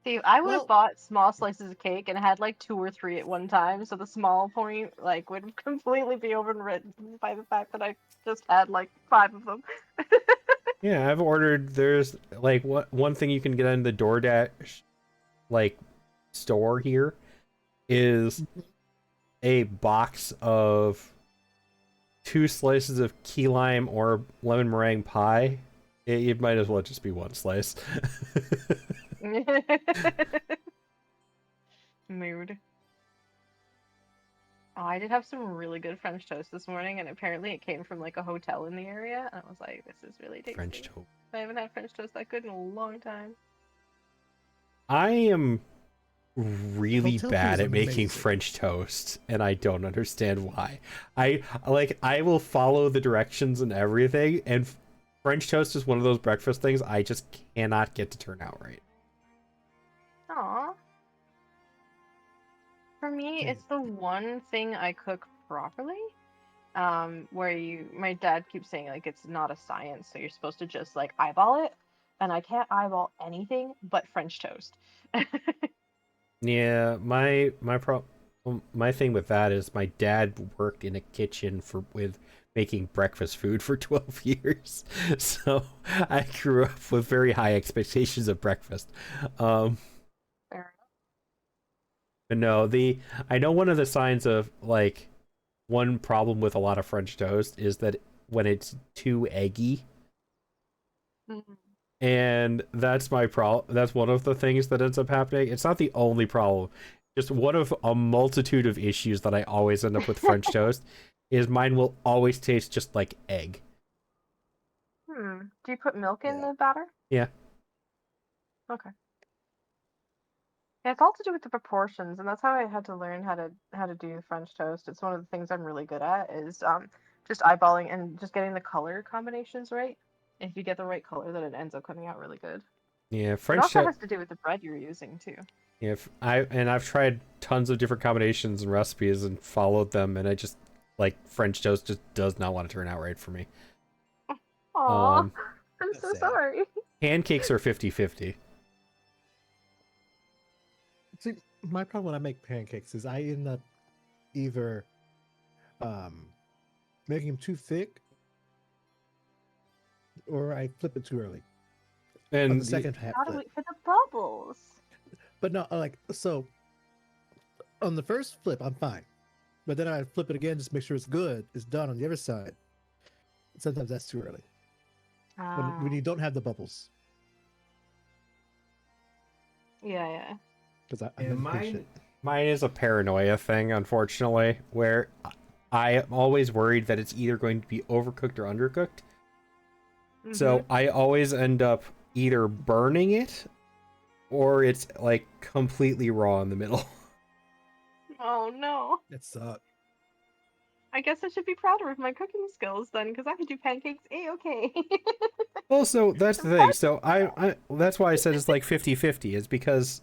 See, I would have Well- bought small slices of cake and had like 2 or 3 at one time, so the small point like would completely be overwritten by the fact that I just had like 5 of them. Yeah, I've ordered. There's like one thing you can get in the DoorDash like store here is a box of 2 slices of key lime or lemon meringue pie. It might as well just be 1 slice. Mood. Oh, I did have some really good French toast this morning, and apparently it came from like a hotel in the area. And I was like, this is really tasty. French toast. I haven't had French toast that good in a long time. I am really Hotel food bad is at making amazing. French toast, and I don't understand why. I will follow the directions and everything, and French toast is one of those breakfast things I just cannot get to turn out right. Aw. For me, Okay. it's the one thing I cook properly. Where my dad keeps saying like it's not a science, so you're supposed to just like eyeball it, and I can't eyeball anything but French toast. Yeah, my thing with that is my dad worked in a kitchen with making breakfast food for 12 years. So I grew up with very high expectations of breakfast. Fair enough. But no, I know one of the signs of like one problem with a lot of French toast is that when it's too eggy, Mhm. and that's my problem. That's one of the things that ends up happening. It's not the only problem. Just one of a multitude of issues that I always end up with French toast is mine will always taste just like egg. Do you put milk in Yeah. the batter? Yeah. Okay. Yeah, it's all to do with the proportions, and that's how I had to learn how to do French toast. It's one of the things I'm really good at is just eyeballing and just getting the color combinations right. If you get the right color, then it ends up coming out really good. Yeah, It French also toast. has to do with the bread you're using too. Yeah, I've tried tons of different combinations and recipes and followed them, and I just like French toast just does not want to turn out right for me. Aw, Um, I'm That's so sad. sorry. Pancakes are 50-50. See, my problem when I make pancakes is I end up either making them too thick or I flip it too early. On And the second half Gotta flip. wait for the bubbles. But no, like so on the first flip, I'm fine. But then I flip it again, just make sure it's good. It's done on the other side. Sometimes that's too early when you don't have the bubbles. Yeah. Because I'm Yeah, impatient. mine is a paranoia thing, unfortunately, where I am always worried that it's either going to be overcooked or undercooked. So I always end up either burning it or it's like completely raw in the middle. Oh no. It sucks. I guess I should be prouder of my cooking skills then, because I can do pancakes a-okay. Also, that's the thing. So I that's why I said it's like 50-50, is because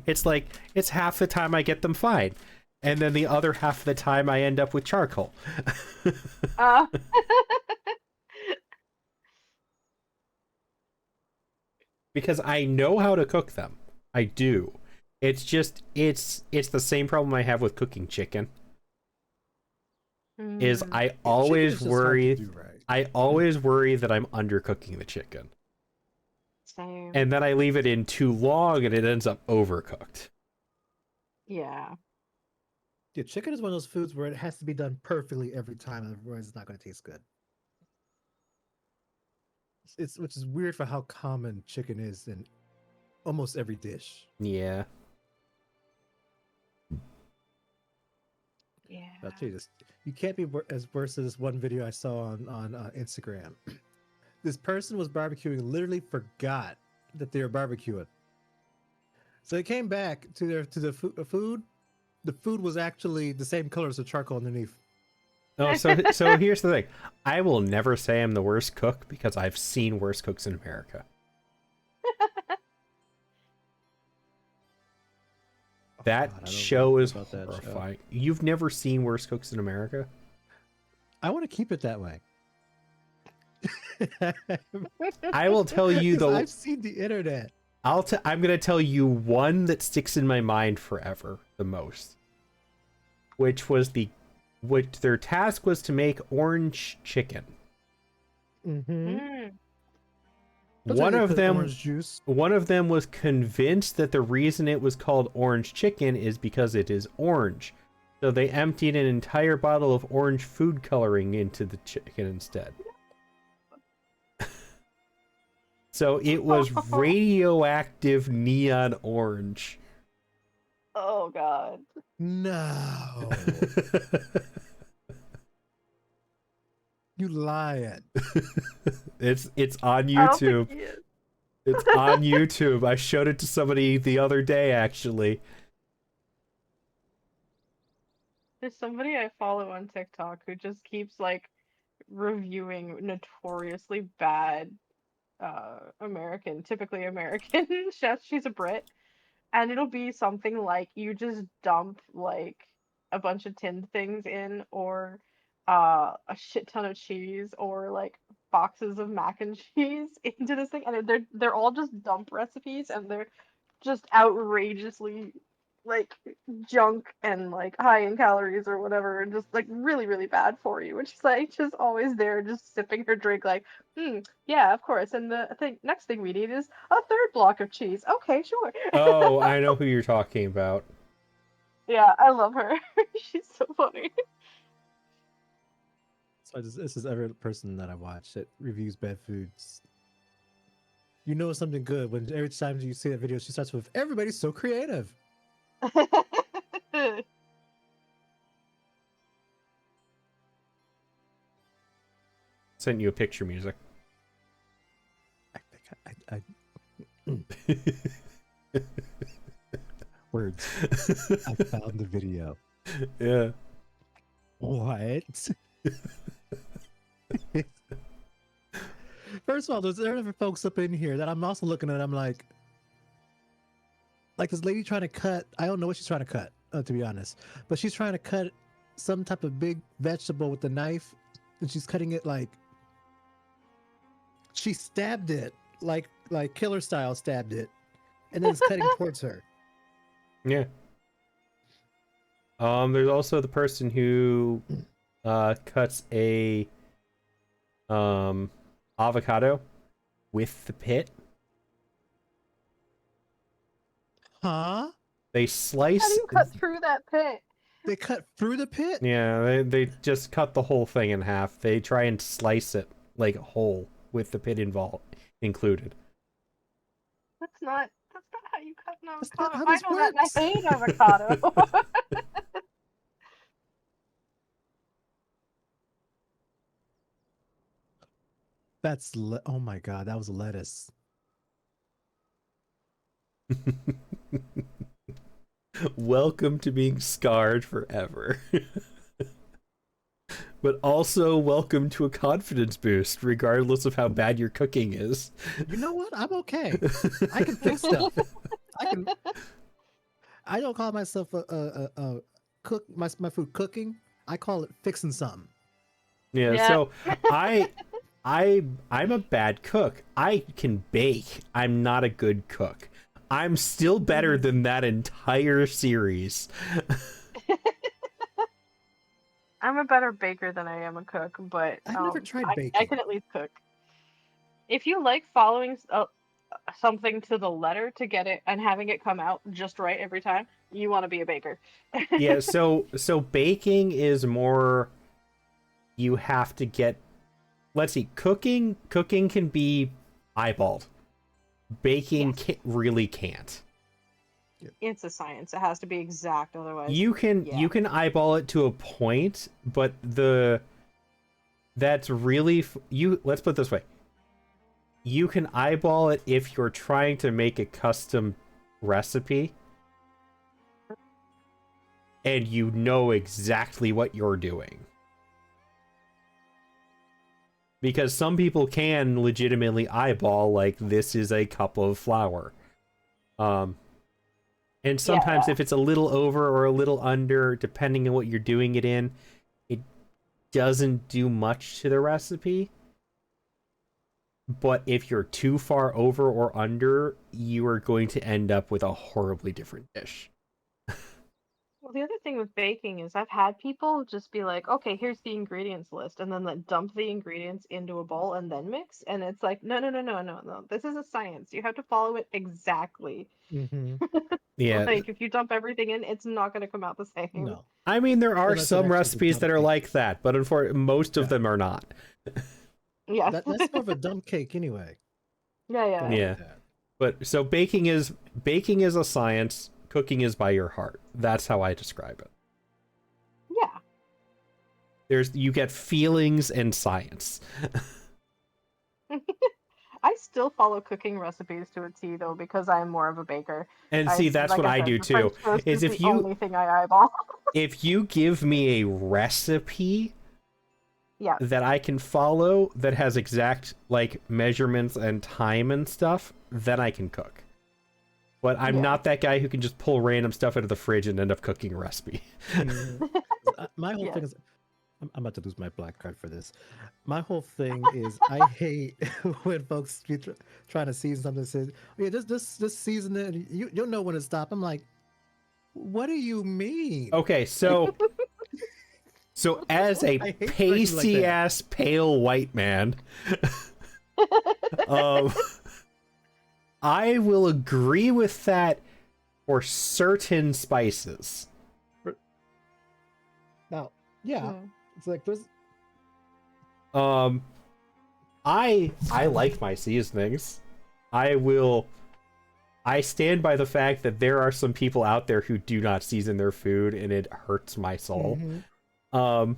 it's like it's half the time I get them fine, and then the other half of the time I end up with charcoal. uh, Because I know how to cook them. I do. It's just it's the same problem I have with cooking chicken. Is mm, I Yeah, chicken always is just hard to worry do right. I always worry that I'm undercooking the chicken. same. And then I leave it in too long and it ends up overcooked. Yeah. Yeah, chicken is one of those foods where it has to be done perfectly every time, otherwise it's not going to taste good. It's which is weird for how common chicken is in almost every dish. Yeah. Yeah. I'll tell you this: you can't be as worse as this one video I saw on Instagram. This person was barbecuing, literally forgot that they were barbecuing. So they came back to the food. The food was actually the same color as the charcoal underneath. Oh, so here's the thing. I will never say I'm the worst cook because I've seen worse cooks in America. That God, I don't show know is about that show. horrifying. You've never seen worse cooks in America? I want to keep it that way. I will tell you 'Cause though. I've seen the internet. I'm gonna tell you one that sticks in my mind forever the most, which their task was to make orange chicken. Mm-hmm. Mm. One of them orange juice. One of them was convinced that the reason it was called orange chicken is because it is orange. So they emptied an entire bottle of orange food coloring into the chicken instead. So it was radioactive neon orange. Oh god. No, you lying. It's on I don't YouTube. think he is. It's on YouTube. I showed it to somebody the other day, actually. There's somebody I follow on TikTok who just keeps like reviewing notoriously bad typically American chefs. She's a Brit. And it'll be something like you just dump like a bunch of tinned things in, or a shit ton of cheese, or like boxes of mac and cheese into this thing, and they're all just dump recipes, and they're just outrageously like junk and like high in calories or whatever, and just like really really bad for you. Which is like just always there, just sipping her drink, like, yeah, of course. And the next thing we need is a third block of cheese. Okay, sure. Oh, I know who you're talking about. Yeah, I love her. She's so funny. So this is every person that I watch that reviews bad foods. You know something good when every time you see that video, she starts with "Everybody's so creative." Sent you a picture, music. I words. I found the video. Yeah. What? First of all, there are folks up in here that I'm also looking at. I'm like this lady trying to cut. I don't know what she's trying to cut, to be honest. But she's trying to cut some type of big vegetable with the knife, and she's cutting it like she stabbed it, like killer style stabbed it, and then it's cutting towards her. Yeah. There's also the person who cuts a avocado with the pit. Huh? They slice. How do you cut through that pit? They cut through the pit? Yeah, they just cut the whole thing in half. They try and slice it like whole with the pit included. That's not how you cut an That's not avocado. how I this know that, and works. I hate avocado. Oh my god, that was lettuce. Welcome to being scarred forever. but also welcome to a confidence boost, regardless of how bad your cooking is. You know what? I'm okay. I can fix stuff. I don't call myself a cook my food cooking. I call it fixing something. Yeah, Yeah. so I'm a bad cook. I can bake. I'm not a good cook. I'm still better than that entire series. I'm a better baker than I am a cook, but I've never tried I baking. can at least cook. If you like following something to the letter to get it and having it come out just right every time, you want to be a baker. Yeah, so baking is more, you have to get, let's see, cooking can be eyeballed. Baking really can't. It's a science. It has to be exact, otherwise. You can eyeball it to a point, but that's really let's put it this way. You can eyeball it if you're trying to make a custom recipe and you know exactly what you're doing. Because some people can legitimately eyeball, like, this is a cup of flour. And sometimes if it's a little over or a little under, depending on what you're doing it in, it doesn't do much to the recipe. But if you're too far over or under, you are going to end up with a horribly different dish. Well, the other thing with baking is I've had people just be like, okay, here's the ingredients list, and then dump the ingredients into a bowl and then mix. And it's like, no. This is a science. You have to follow it exactly. Mm-hmm. Yeah. Like, if you dump everything in, it's not going to come out the same. No. I mean, there are Unless it some actually recipes is that are dump like that, but unfortunately, most of Yeah. them are not. Yeah. That's more of a dumb cake anyway. Yeah. Yeah. But so baking is a science, cooking is by your heart. That's how I describe it. Yeah. You get feelings and science. I still follow cooking recipes to a T though because I'm more of a baker. And see, that's what I do too. Is the only thing I eyeball. If you give me a recipe Yeah. that I can follow that has exact like measurements and time and stuff, then I can cook. But I'm not that guy who can just pull random stuff out of the fridge and end up cooking a recipe. My whole Yeah. thing is, I'm about to lose my black card for this. My whole thing is, I hate when folks be trying to season something. Says, "Yeah, just season it. And you'll know when to stop." I'm like, what do you mean? Okay, so as a I hate pasty like that. ass pale white man, I will agree with that for certain spices. Now, yeah, it's like there's. I like my seasonings. I stand by the fact that there are some people out there who do not season their food and it hurts my soul. Mhm.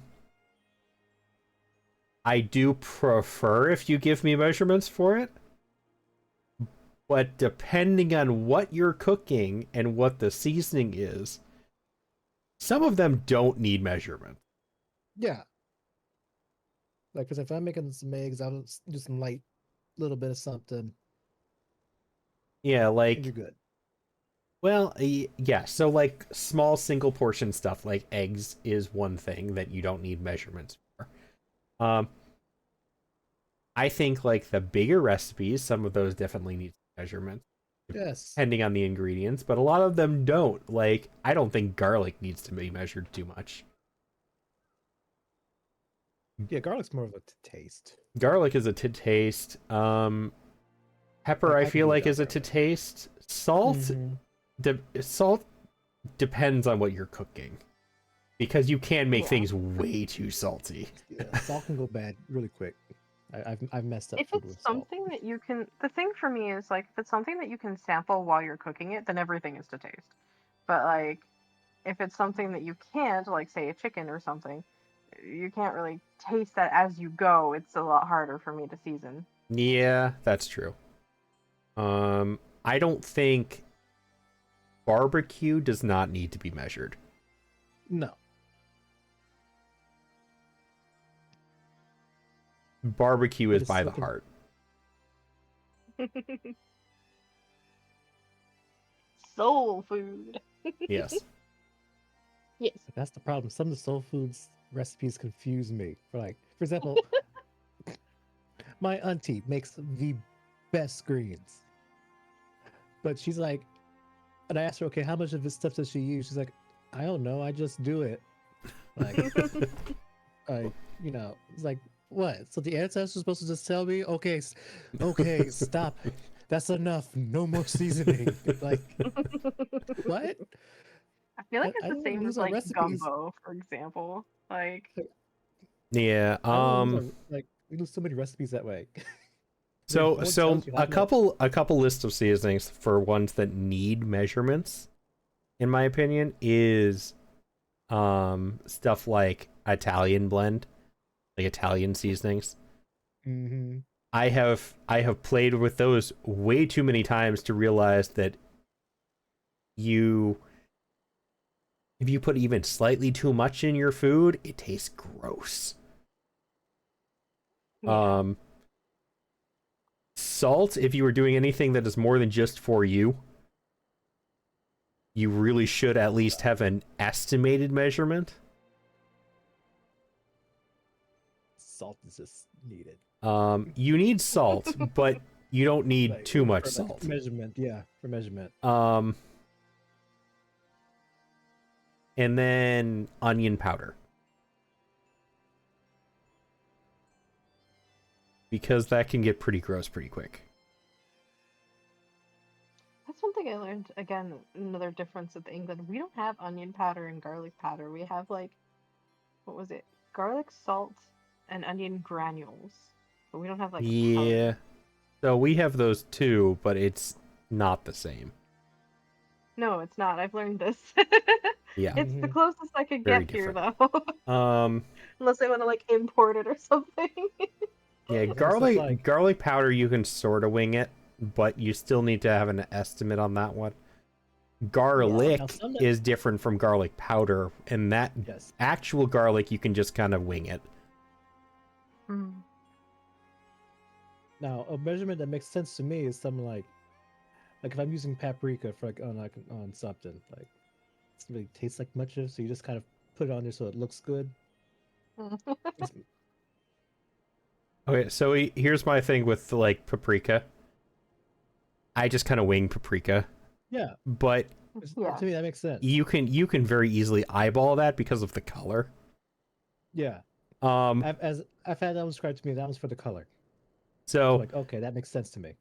I do prefer if you give me measurements for it. But depending on what you're cooking and what the seasoning is, some of them don't need measurements. Yeah. Like, because if I'm making some eggs, I'll do some light, little bit of something. Yeah, And like, you're good. well, yeah, so like small single portion stuff like eggs is one thing that you don't need measurements for. I think like the bigger recipes, some of those definitely need measurements. Yes. Depending on the ingredients, but a lot of them don't. Like, I don't think garlic needs to be measured too much. Yeah, garlic's more of a taste. Garlic is a to taste. Pepper, I I can feel do like, without is a to garlic. taste. Salt, Mhm. salt depends on what you're cooking, because you can make things way too salty. Yeah, salt can go bad really quick. I've messed up If food it's with salt. something that you can, the thing for me is like, if it's something that you can sample while you're cooking it, then everything is to taste. But like, if it's something that you can't, like say a chicken or something, you can't really taste that as you go. It's a lot harder for me to season. Yeah, that's true. I don't think barbecue does not need to be measured. No. barbecue But is it's by the something- heart. Soul food. Yes. Yes. That's the problem. Some of the soul foods recipes confuse me. For example, my auntie makes the best greens, but she's like, and I asked her, okay, how much of this stuff does she use? She's like, I don't know. I just do it. Like, it's like, what? So the ancestors are supposed to just tell me, okay, okay, stop. That's enough. No more seasoning. Like, what? I feel like I it's the don't wanna same lose as our like recipes. gumbo, for example. Like, Yeah. I don't wanna lose we lose so many recipes that way. So No one tells you how a couple lists of seasonings for ones that need measurements, in my opinion, is stuff like Italian blend, like Italian seasonings. Mm-hmm. I have played with those way too many times to realize that if you put even slightly too much in your food, it tastes gross. yeah. Salt, if you were doing anything that is more than just for you, you really should at least have an estimated measurement. Salt is just needed. You need salt, but you don't need too much for, salt. Measurement, yeah, for measurement. And then onion powder. Because that can get pretty gross pretty quick. That's one thing I learned. Again, another difference with England. We don't have onion powder and garlic powder. We have like, what was it? Garlic, salt, and onion granules. But we don't have like a powder. Yeah. So we have those too, but it's not the same. No, it's not. I've learned this. Yeah. It's the Mhm. closest I could Very get here, different. though. Unless I want to like import it or something. Yeah, stuff like- garlic powder you can sort of wing it, but you still need to have an estimate on that one. Garlic Now, some- is different from garlic powder, and that Yes. actual garlic you can just kind of wing it. Hmm. Now, a measurement that makes sense to me is something like if I'm using paprika for on something, like it doesn't really taste like much of, so you just kind of put it on there so it looks good. It's- Okay, so here's my thing with like paprika. I just kind of wing paprika, yeah, but Yeah. to me that makes sense. you can very easily eyeball that because of the color. Yeah, Um, I've had that one described to me. That was for the color. so Like, okay, that makes sense to me.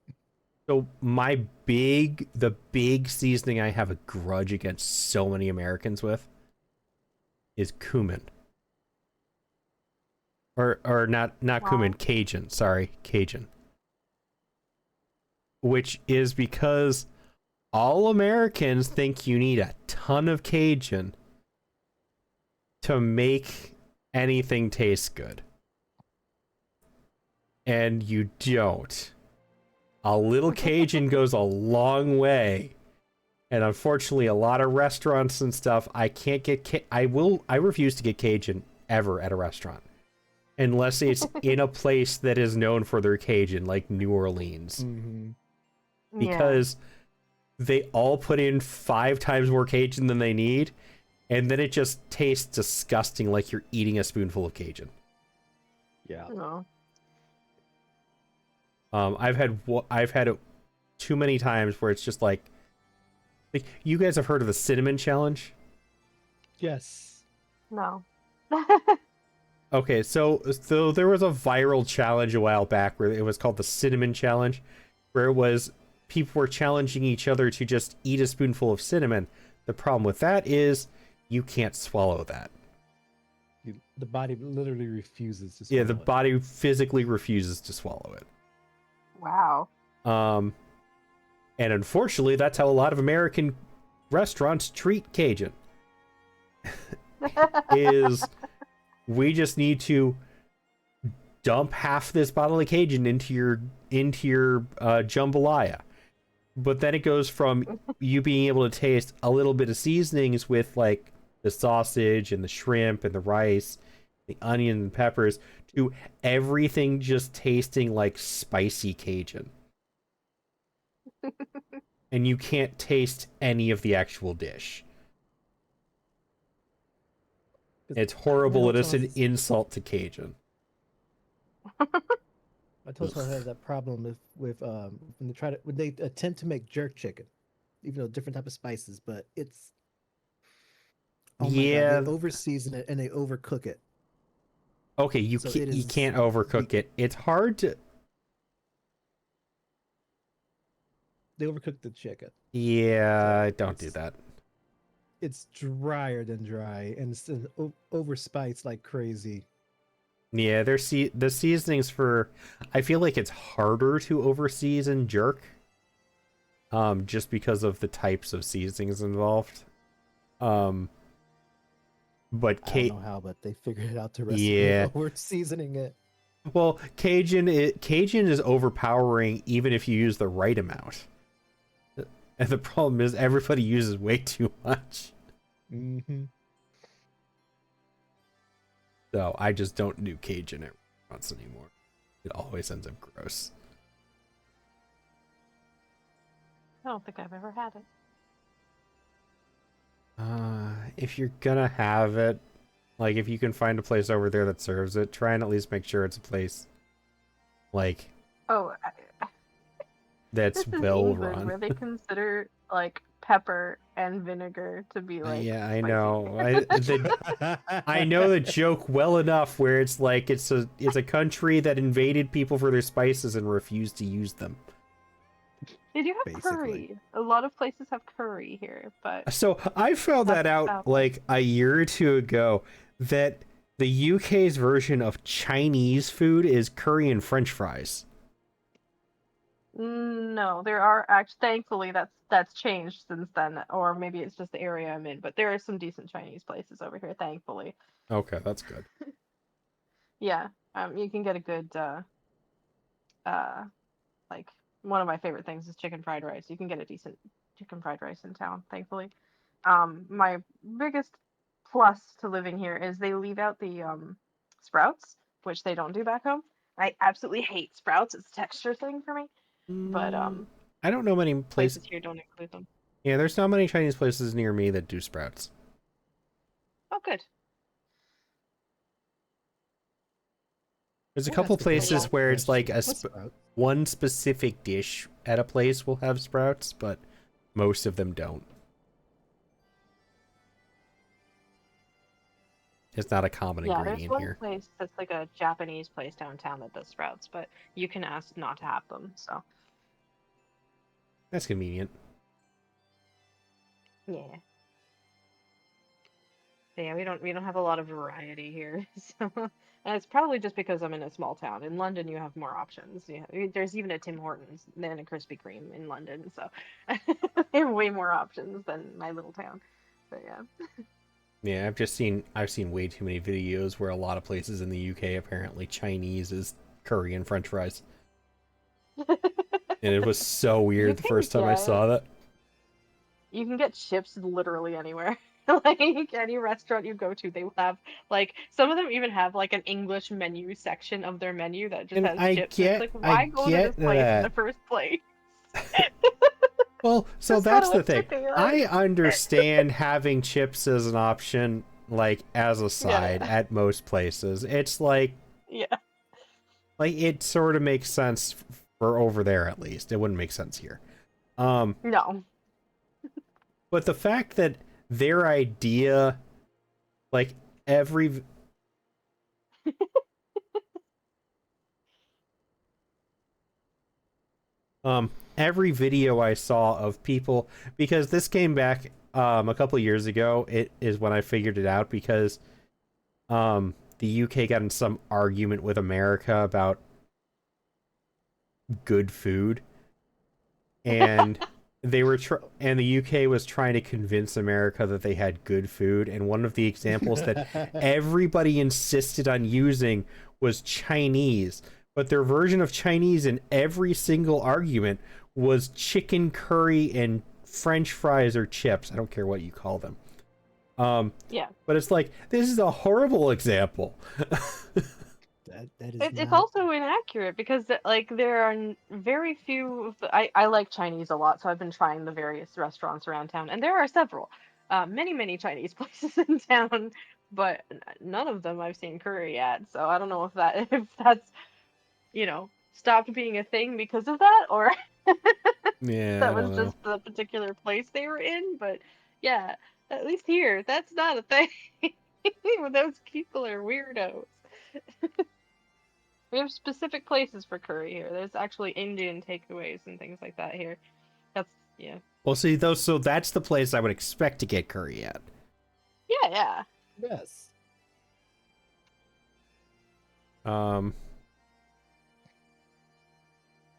So the big seasoning I have a grudge against so many Americans with is cumin. Or not cumin, Wow. Cajun, sorry, Cajun. Which is because all Americans think you need a ton of Cajun to make anything taste good. And you don't. A little Cajun goes a long way. And unfortunately, a lot of restaurants and stuff, I can't get I refuse to get Cajun ever at a restaurant. Unless it's in a place that is known for their Cajun, like New Orleans. Mm-hmm. Because they all put in 5 times more Cajun than they need, and then it just tastes disgusting, like you're eating a spoonful of Cajun. Yeah. No. I've had it too many times where it's just like you guys have heard of the cinnamon challenge? Yes. No. Okay, so there was a viral challenge a while back where it was called the cinnamon challenge, where it was people were challenging each other to just eat a spoonful of cinnamon. The problem with that is you can't swallow that. The body literally refuses to Yeah, swallow the it. body physically refuses to swallow it. Wow. And unfortunately, that's how a lot of American restaurants treat Cajun. Is we just need to dump half this bottle of Cajun into your jambalaya. But then it goes from you being able to taste a little bit of seasonings with like the sausage and the shrimp and the rice, the onion and peppers, to everything just tasting like spicy Cajun. And you can't taste any of the actual dish. It's horrible. It is an insult to Cajun. My hotel has that problem with when they attempt to make jerk chicken, even though different type of spices, but it's oh my god, they over season it and they overcook it. Okay, you can't overcook it. It's hard to. They overcook the chicken. Yeah, so don't do that. It's drier than dry, and it's overspiced like crazy. Yeah, the seasonings for. I feel like it's harder to overseason jerk. Just because of the types of seasonings involved. But I don't know how, but they figured it out the rest of it. We're seasoning it. Well, Cajun is overpowering even if you use the right amount. And the problem is everybody uses way too much. Mm-hmm. So I just don't do Cajun at restaurants anymore. It always ends up gross. I don't think I've ever had it. If you're gonna have it, like if you can find a place over there that serves it, try and at least make sure it's a place like that's well run. Where they consider like pepper and vinegar to be like yeah, I spicy. know. I know the joke well enough where it's like it's a country that invaded people for their spices and refused to use them. They do have curry. A lot of places have curry here, but so I found that out like a year or two ago that the UK's version of Chinese food is curry and French fries. No, there are actually, thankfully that's changed since then, or maybe it's just the area I'm in, but there are some decent Chinese places over here, thankfully. Okay, that's good. Yeah, you can get a good like one of my favorite things is chicken fried rice. You can get a decent chicken fried rice in town, thankfully. My biggest plus to living here is they leave out the sprouts, which they don't do back home. I absolutely hate sprouts. It's a texture thing for me. But I don't know many places here don't include them. Yeah, there's not many Chinese places near me that do sprouts. Oh, good. There's a couple places where it's like one specific dish at a place will have sprouts, but most of them don't. It's not a common ingredient here. Yeah, there's one place that's like a Japanese place downtown that does sprouts, but you can ask not to have them, so. That's convenient. Yeah. Yeah, we don't have a lot of variety here, so and it's probably just because I'm in a small town. In London, you have more options. Yeah, there's even a Tim Hortons and a Krispy Kreme in London, so they have way more options than my little town. But yeah. Yeah, I've seen way too many videos where a lot of places in the UK apparently Chinese is curry and French fries. And it was so weird the first time I saw that. You can get chips literally anywhere. Like any restaurant you go to, they will have like some of them even have like an English menu section of their menu that just has chips. It's like, why go to this place in the first place? Well, so that's the thing. I understand having chips as an option, like as a side at most places. It's like, like it sort of makes sense for over there at least. It wouldn't make sense here. No. But the fact that their idea, like every every video I saw of people, because this came back a couple years ago, it is when I figured it out, because the UK got in some argument with America about good food, and they were and the UK was trying to convince America that they had good food, and one of the examples that everybody insisted on using was Chinese, but their version of Chinese in every single argument was chicken curry and French fries or chips. I don't care what you call them. But it's like, this is a horrible example. That is It's not. also inaccurate because like there are very few. I like Chinese a lot, so I've been trying the various restaurants around town, and there are several, many Chinese places in town, but none of them I've seen curry at. So I don't know if that's stopped being a thing because of that, or Yeah, I that was don't know. just the particular place they were in. But yeah, at least here, that's not a thing. Those people are weirdos. We have specific places for curry here. There's actually Indian takeaways and things like that here. That's yeah. Well, see, those. So that's the place I would expect to get curry at. Yeah. Yes. Um,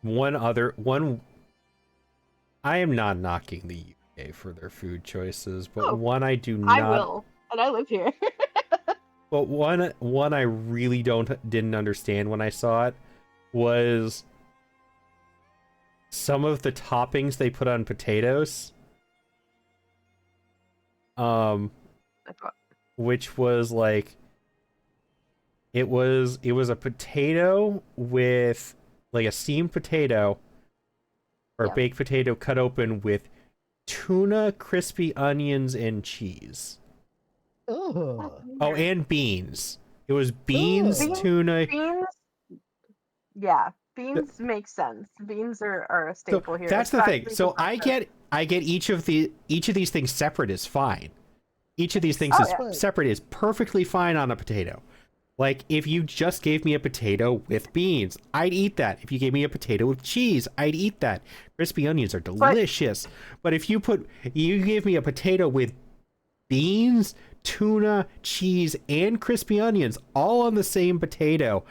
one. I am not knocking the UK for their food choices, but Oh, one I do I not. will, and I live here. But one I really didn't understand when I saw it was some of the toppings they put on potatoes. Which was like it was a potato with like a steamed potato or Yeah. baked potato cut open with tuna, crispy onions, and cheese. Oh. Oh, and beans. It was beans, Ugh. tuna. Beans, yeah, beans make sense. Beans are a So staple here, that's the thing. especially for So I breakfast. get each of these things separate is fine. Each of these things Oh is yeah. separate is perfectly fine on a potato. Like, if you just gave me a potato with beans, I'd eat that. If you gave me a potato with cheese, I'd eat that. Crispy onions are delicious. But if you gave me a potato with beans, tuna, cheese, and crispy onions all on the same potato,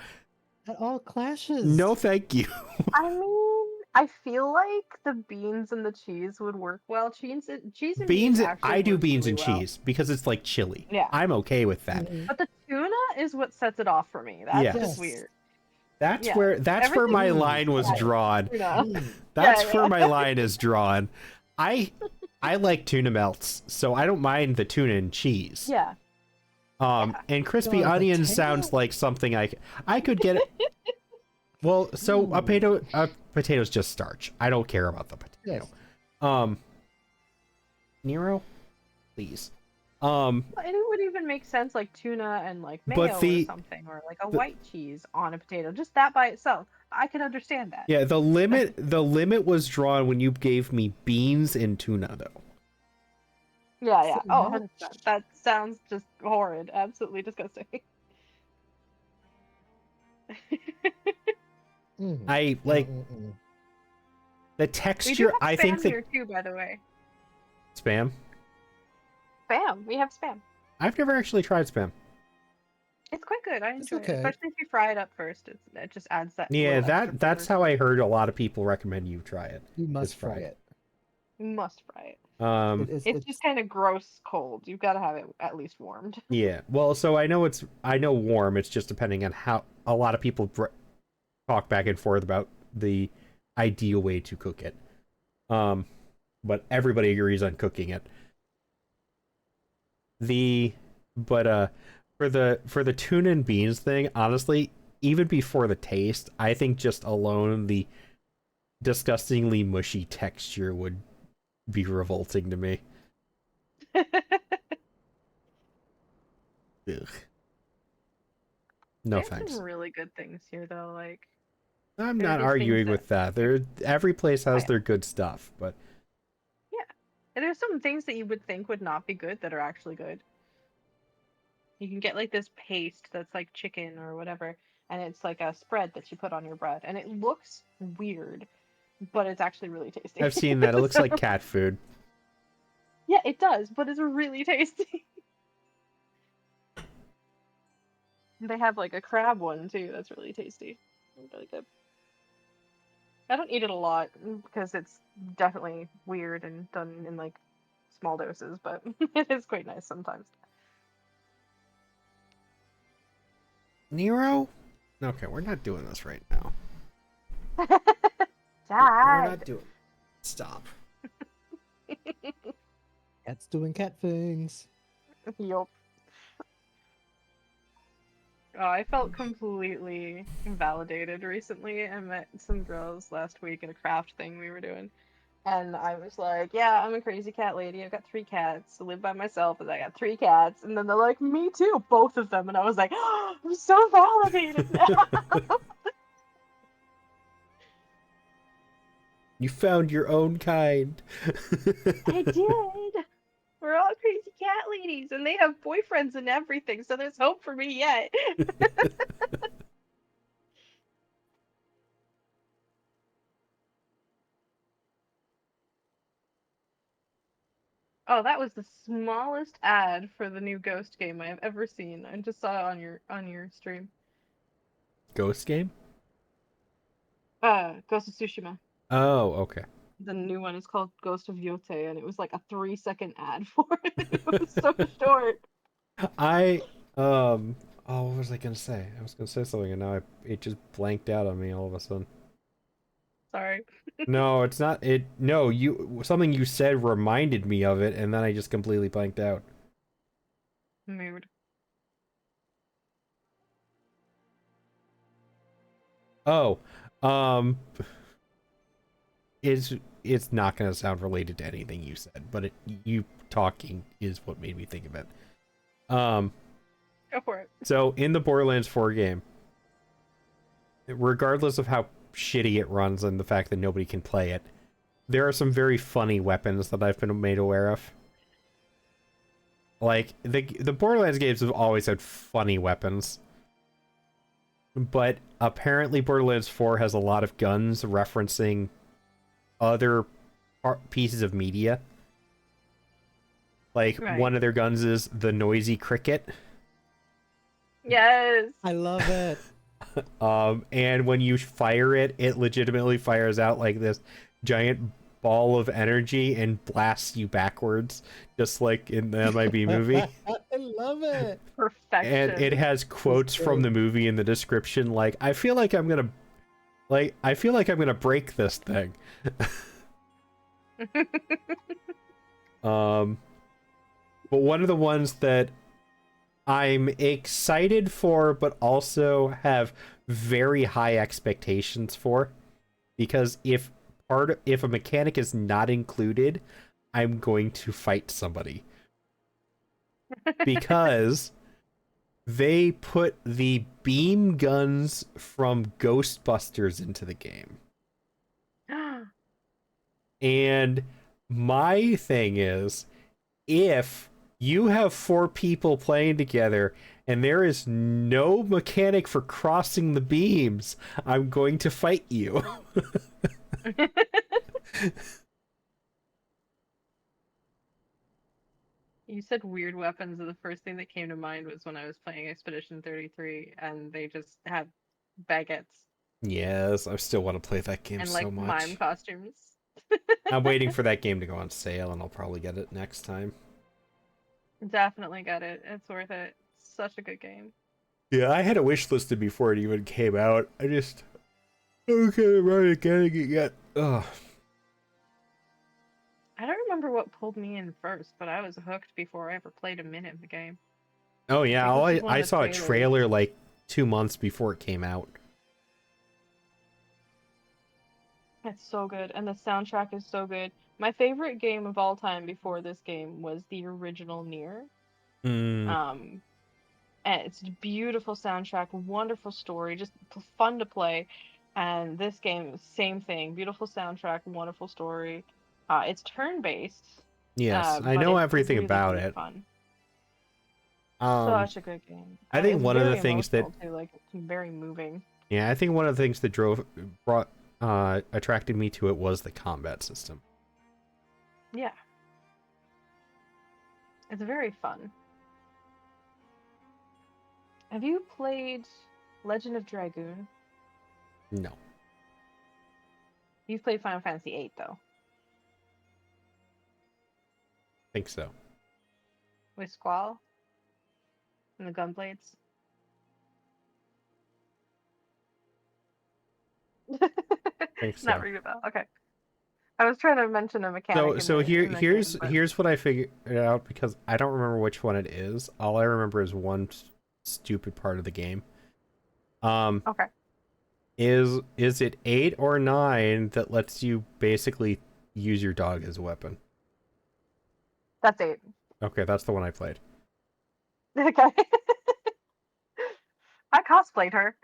That all clashes. no thank you. I mean, I feel like the beans and the cheese would work well. Cheese and beans actually I do works beans really and well. cheese because it's like chili. Yeah. I'm okay with that. But the tuna is what sets it off for me. That's Yes. just weird. That's Yeah. where Everything my is line was fine. drawn. Tuna. That's Yeah, where yeah. my line is drawn. I like tuna melts, so I don't mind the tuna and cheese. Yeah. And crispy So a onions potato? sounds like something I could get. Well, so a potato's just starch. I don't care about the potato. Yes. Nero, please. And it would even make sense like tuna and like mayo or something, or like a white cheese on a potato. Just that by itself, I can understand that. Yeah, the limit was drawn when you gave me beans and tuna, though. Yeah. So Oh, now- 100%. That sounds just horrid. Absolutely disgusting. I like the We do texture. have I spam think here too, by the way. Spam. Spam. We have spam. I've never actually tried spam. It's quite good. I enjoy okay. it, especially if you fry it up first. It just adds that. Yeah, little extra that's flavor. how I heard a lot of people recommend you try it. You must It's fry fried. it. You must fry it. It's just kind of gross cold. You've got to have it at least warmed. Yeah. Well, so I know warm. It's just depending on how a lot of people talk back and forth about the ideal way to cook it. But everybody agrees on cooking it. For the tuna and beans thing, honestly, even before the taste, I think just alone the disgustingly mushy texture would be revolting to me. Ugh. No There's thanks. some really good things here, though. Like I'm there are not these arguing things with that. Every place has their good stuff, but and there's some things that you would think would not be good that are actually good. You can get like this paste that's like chicken or whatever, and it's like a spread that you put on your bread, and it looks weird, but it's actually really tasty. I've seen that. It looks like cat food. Yeah, it does, but it's really tasty. They have like a crab one too. That's really tasty. Really good. I don't eat it a lot because it's definitely weird and done in like small doses, but it is quite nice sometimes. Nero? Okay, we're not doing this right now. Dad. We're not doing. Stop. Cat's doing cat things. Yup. Oh, I felt completely validated recently. I met some girls last week at a craft thing we were doing. And I was like, yeah, I'm a crazy cat lady. I've got 3 cats. I live by myself, and I got 3 cats. And then they're like, me too, both of them. And I was like, oh, I'm so validated now. You found your own kind. I did. We're all crazy cat ladies, and they have boyfriends and everything, so there's hope for me yet. Oh, that was the smallest ad for the new Ghost game I have ever seen. I just saw it on your stream. Ghost game? Ghost of Tsushima. Oh, okay. The new one is called Ghost of Yote, and it was like a 3-second ad for it. It was so short. Oh, what was I gonna say? I was gonna say something and now it just blanked out on me all of a sudden. Sorry. No, it's not it. No, something you said reminded me of it, and then I just completely blanked out. Mood. Oh, um, it's not gonna sound related to anything you said, but you talking is what made me think of it. Go for it. So in the Borderlands 4 game, regardless of how shitty it runs and the fact that nobody can play it, there are some very funny weapons that I've been made aware of. Like, the Borderlands games have always had funny weapons. But apparently Borderlands 4 has a lot of guns referencing other pieces of media. Like, Right. one of their guns is the noisy cricket. Yes. I love it. And when you fire it, it legitimately fires out like this giant ball of energy and blasts you backwards, just like in the MIB movie. I love it. Perfection. And it has quotes from the movie in the description, like, I feel like I'm gonna break this thing. But one of the ones that I'm excited for, but also have very high expectations for, because if a mechanic is not included, I'm going to fight somebody. Because they put the beam guns from Ghostbusters into the game. And my thing is, if you have 4 people playing together and there is no mechanic for crossing the beams, I'm going to fight you. You said weird weapons, and the first thing that came to mind was when I was playing Expedition 33, and they just have baguettes Yes, I still want to play that game and so like much. mime costumes. I'm waiting for that game to go on sale, and I'll probably get it next time. Definitely get it. It's worth it. It's such a good game. Yeah, I had a wish listed before it even came out. I just can't remember getting it yet. Ugh. I don't remember what pulled me in first, but I was hooked before I ever played a minute of the game. Oh yeah, I think this was one I of the saw a trailers. trailer like 2 months before it came out. It's so good, and the soundtrack is so good. My favorite game of all time before this game was the original Nier. And it's a beautiful soundtrack, wonderful story, just fun to play. And this game, same thing, beautiful soundtrack, wonderful story. It's turn-based. Yes, I but know it's everything really, about really it. fun. Um, Such a good game. I think It's one of the very things that emotional, too, like it's very moving. I think one of the things that attracted me to it was the combat system. Yeah. It's very fun. Have you played Legend of Dragoon? No. You've played Final Fantasy VIII, though. I think so. With Squall? And the Gunblades? I think so. Not ring a bell. Okay. I was trying to mention a mechanic. Here's what I figured out, because I don't remember which one it is. All I remember is one stupid part of the game. Okay. Is it 8 or 9 that lets you basically use your dog as a weapon? That's 8. Okay, that's the one I played. Okay. I cosplayed her.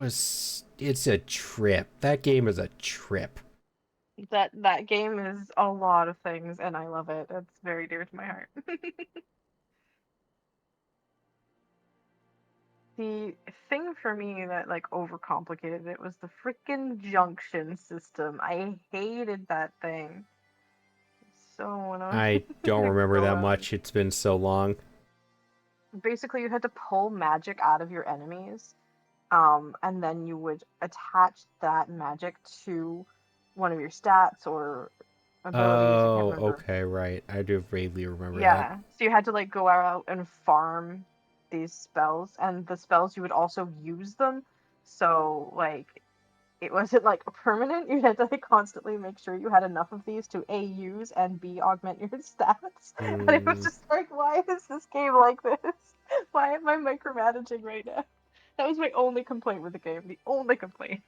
It's a trip. That game is a trip. That game is a lot of things, and I love it. It's very dear to my heart. The thing for me that like overcomplicated it was the freaking junction system. I hated that thing. So annoying. I don't remember So that annoying. much. It's been so long. Basically, you had to pull magic out of your enemies, and then you would attach that magic to one of your stats or abilities. I can't Oh, remember. okay, right. I do vaguely remember that. Yeah, so you had to like go out and farm these spells, and the spells you would also use them. So like it wasn't like permanent. You had to like constantly make sure you had enough of these to A use and B augment your stats. And it was Hmm. just like, why is this game like this? Why am I micromanaging right now? That was my only complaint with the game. The only complaint.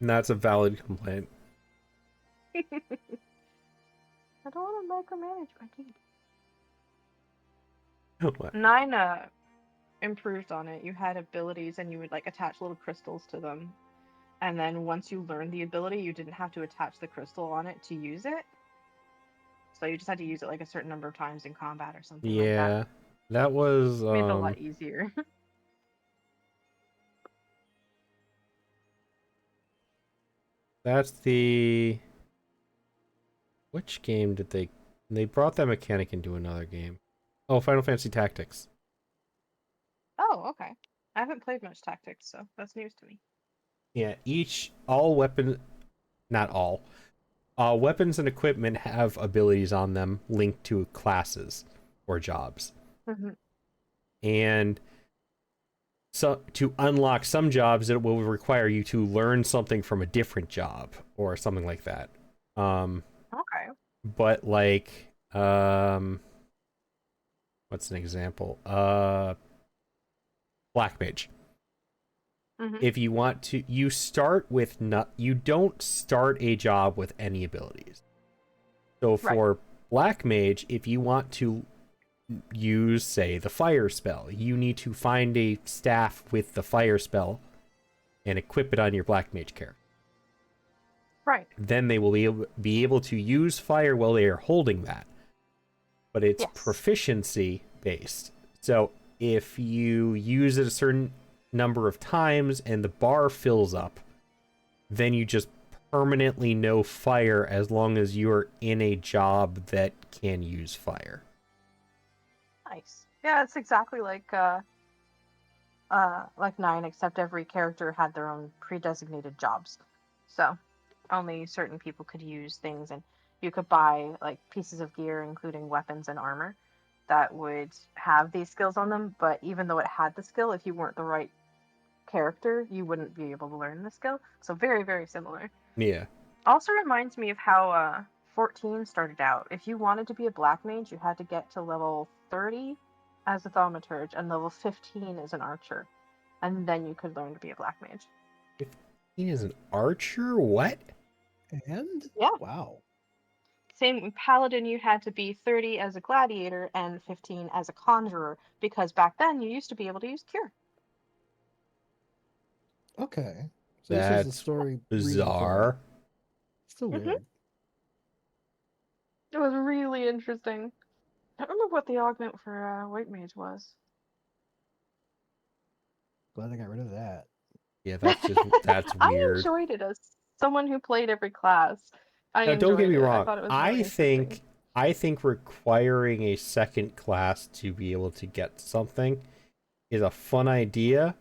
That's a valid complaint. I don't want to micromanage my game. What? 9 improved on it. You had abilities and you would like attach little crystals to them. And then once you learned the ability, you didn't have to attach the crystal on it to use it. So you just had to use it like a certain number of times in combat or something like that. Yeah, that was Made it a lot easier. that's the which game did they brought that mechanic into another game? Oh, Final Fantasy Tactics. Oh, okay. I haven't played much tactics, so that's news to me. Yeah, all weapons, not all, weapons and equipment have abilities on them linked to classes or jobs. Mm-hmm. And so to unlock some jobs, it will require you to learn something from a different job or something like that. Okay. But like, what's an example? Black Mage. Mm-hmm. If you want to, you don't start a job with any abilities. So for Black Mage, if you want to use, say, the fire spell, you need to find a staff with the fire spell and equip it on your Black Mage character. Right. Then they will be able to use fire while they are holding that. But it's proficiency based. So if you use it a certain number of times and the bar fills up, then you just permanently know fire as long as you're in a job that can use fire. Nice. Yeah, it's exactly like 9, except every character had their own pre-designated jobs. So only certain people could use things, and you could buy like pieces of gear, including weapons and armor, that would have these skills on them. But even though it had the skill, if you weren't the right character, you wouldn't be able to learn the skill. So very, very similar. Yeah. Also reminds me of how 14 started out. If you wanted to be a black mage, you had to get to level 30 as a thaumaturge and level 15 as an archer. And then you could learn to be a black mage. 15 is an archer? What? And Yeah. wow. Same with paladin, you had to be 30 as a gladiator and 15 as a conjurer, because back then you used to be able to use cure. Okay. So this is the That's story bizarre. Still weird. It was really interesting. I don't remember what the augment for white mage was. Glad they got rid of that. Yeah, that's I weird. enjoyed it as someone who played every class. Now, don't get me wrong. I thought it was really interesting. I think requiring a second class to be able to get something is a fun idea.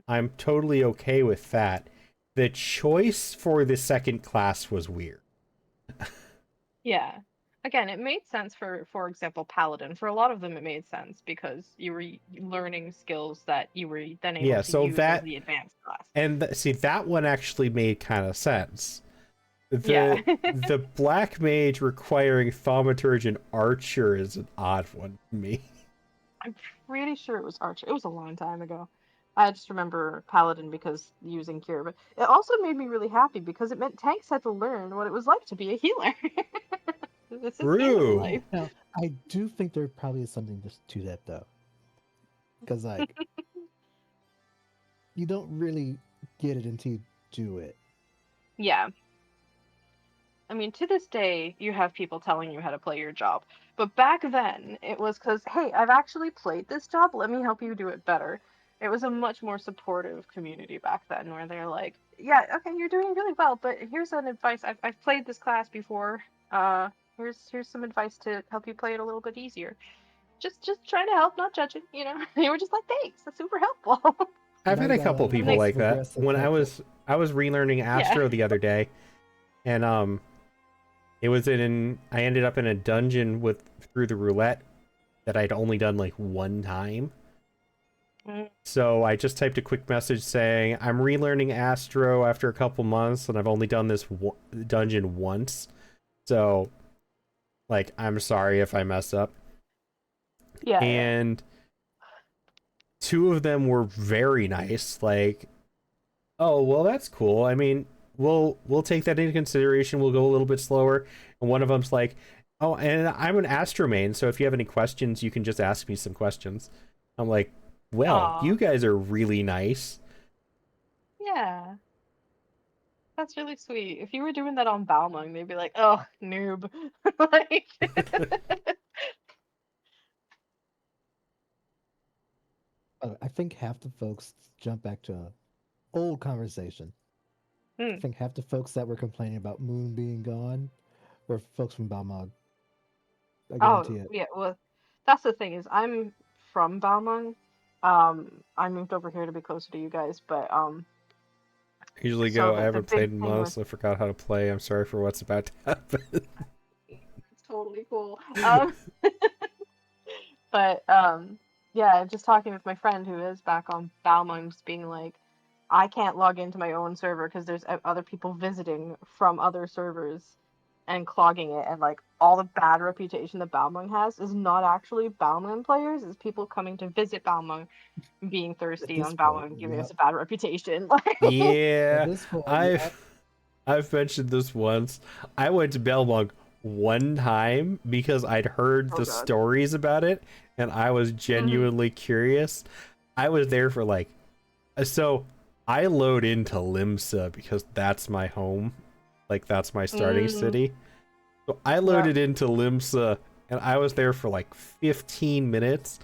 I'm totally okay with that. The choice for the second class was weird. Yeah. Again, it made sense for example, Paladin. For a lot of them, it made sense because you were learning skills that you were then able to use as the advanced class. And see, that one actually made kind of sense. The Black Mage requiring Thaumaturge and Archer is an odd one to me. really sure it was Archer. It was a long time ago. I just remember Paladin because using Cure, but it also made me really happy because it meant tanks had to learn what it was like to be a healer. This is healer True. life. Now, I do think there probably is something to that though, because like you don't really get it until you do it. Yeah. I mean, to this day, you have people telling you how to play your job. But back then, it was because, hey, I've actually played this job. Let me help you do it better. It was a much more supportive community back then where they're like, yeah, okay, you're doing really well, but here's an advice. I've played this class before. Here's some advice to help you play it a little bit easier. Just trying to help, not judging, you know? They were just like, thanks, that's super helpful. I've Now had you a got a couple lot of people like that. passive-aggressive When I helpful. was relearning Yeah. Astro the other day, and it was I ended up in a dungeon through the roulette that I'd only done like one time. Mm. So I just typed a quick message saying, I'm relearning Astro after a couple months, and I've only done this dungeon once. So, like, I'm sorry if I mess up. Yeah. And two of them were very nice. Like, oh, well, that's cool. I mean, we'll take that into consideration. We'll go a little bit slower. And one of them's like, oh, and I'm an Astro main, so if you have any questions, you can just ask me some questions. I'm like, well, Aw. you guys are really nice. Yeah. That's really sweet. If you were doing that on Balmung, they'd be like, "Oh, noob." Like, I think half the folks jump back to an old conversation. I hmm. think half the folks that were complaining about Moon being gone were folks from Balmog. I Oh, guarantee it. yeah. Well, that's the thing is, I'm from Balmung. I moved over here to be closer to you guys, but I usually so go, I the haven't big played in thing with months. I forgot how to play. I'm sorry for what's about to happen. it's totally cool. But yeah, just talking with my friend who is back on Balmung, just being like, I can't log into my own server because there's other people visiting from other servers and clogging it, and like all the bad reputation that Balmung has is not actually Balmung players, it's people coming to visit Balmung, being At thirsty this on point, Balmung, giving yep. us a bad reputation. At Yeah, this point, yep. I've mentioned this once. I went to Belmont one time because I'd heard Oh the god. stories about it, and I was Mhm. genuinely curious. I was there for like, so I load into Limsa because that's my home, like that's my starting Mm, city. So I yeah. loaded into Limsa, and I was there for like 15 minutes,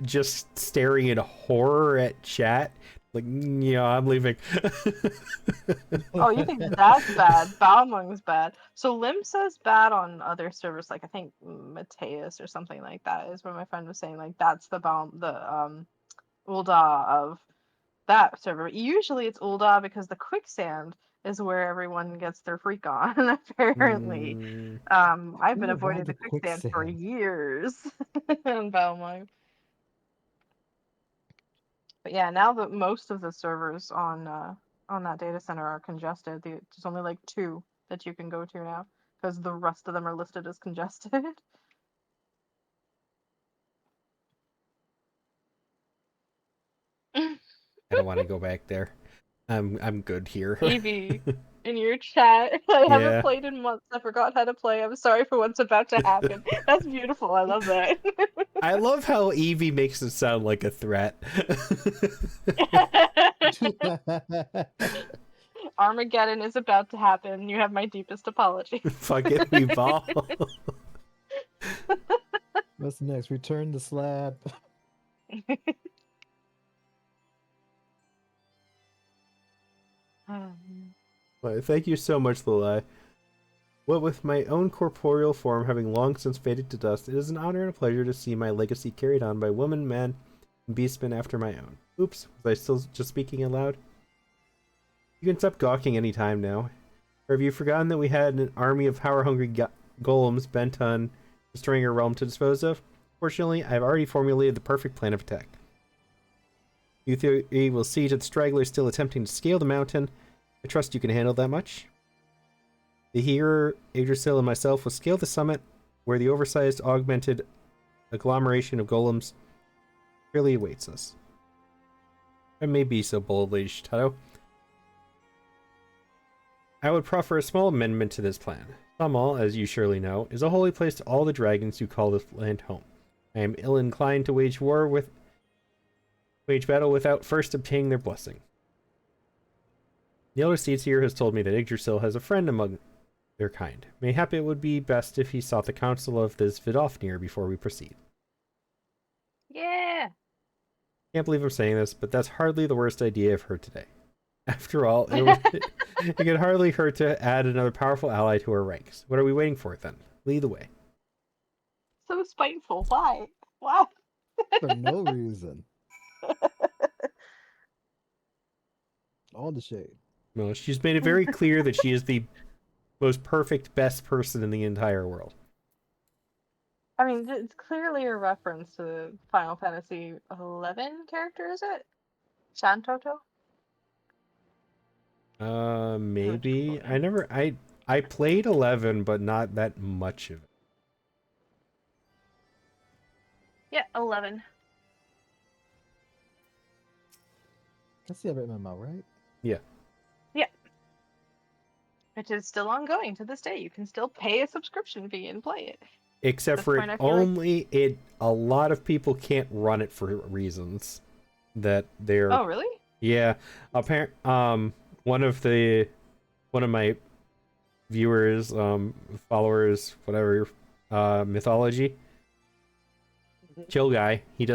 just staring in horror at chat. Like, yeah, I'm leaving. Oh, you think that's bad? Balmung's bad. So Limsa's bad on other servers, like I think Mateus or something like that is where my friend was saying like that's the Ul'dah of that server. Usually it's Ul'dah because the quicksand is where everyone gets their freak on, apparently. Mm, I've been Ooh, why avoiding the the quicksand for quicksand? years in Balmung. But yeah, now that most of the servers on that data center are congested, there's only like two that you can go to now because the rest of them are listed as congested. I don't want to go back there. I'm good here. Evie, in your chat, I haven't Yeah. played in months. I forgot how to play. I'm sorry for what's about to happen. That's beautiful. I love that. I love how Evie makes it sound like a threat. Armageddon is about to happen. You have my deepest apology. Fucking meatball. What's next? Return the slab. Well, thank you so much, Lilai. What with my own corporeal form having long since faded to dust, it is an honor and a pleasure to see my legacy carried on by woman, man, and beastmen after my own. Oops, was I still just speaking aloud? You can stop gawking any time now. Or have you forgotten that we had an army of power-hungry golems bent on destroying our realm to dispose of? Fortunately, I have already formulated the perfect plan of attack. You three will see to the stragglers still attempting to scale the mountain. I trust you can handle that much. The hero, Yggdrasil, and myself will scale the summit, where the oversized, augmented agglomeration of golems really awaits us. I may be so bold, Lady Shitato. I would proffer a small amendment to this plan. Samal, as you surely know, is a holy place to all the dragons who call this land home. I am ill inclined to wage battle without first obtaining their blessing. The elder Seer has told me that Yggdrasil has a friend among their kind. Mayhap it would be best if he sought the counsel of this Vidofnir before we proceed. Yeah. Can't believe I'm saying this, but that's hardly the worst idea I've heard today. After all, it could hardly hurt to add another powerful ally to our ranks. What are we waiting for, then? Lead the way. So spiteful. Why? Why? For no reason. All the shade. Well, she's made it very clear that she is the most perfect, best person in the entire world. I mean, it's clearly a reference to the Final Fantasy XI character, is it? Shantoto? Maybe. I played 11, but not that much of it. Yeah, 11. That's the other MMO, right? Yeah. Yeah. Which is still ongoing to this day. You can still pay a subscription fee and play it. Except for it only a lot of people can't run it for reasons that they're. Oh, really? Yeah. One of my viewers, followers, whatever, mythology. Chill guy. He's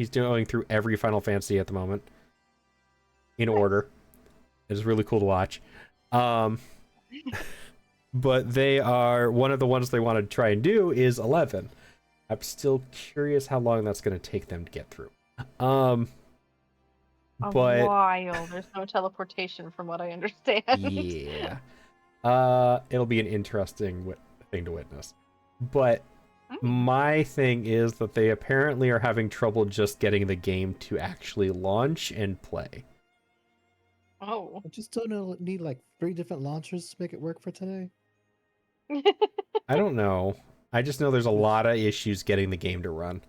going through every Final Fantasy at the moment. In order. It's really cool to watch. But they are one of the ones they want to try and do is 11. I'm still curious how long that's going to take them to get through. A But while. There's no teleportation from what I understand. yeah. It'll be an interesting thing to witness. But my thing is that they apparently are having trouble just getting the game to actually launch and play. Oh. I just don't need like 3 different launchers to make it work for today. I don't know. I just know there's a lot of issues getting the game to run.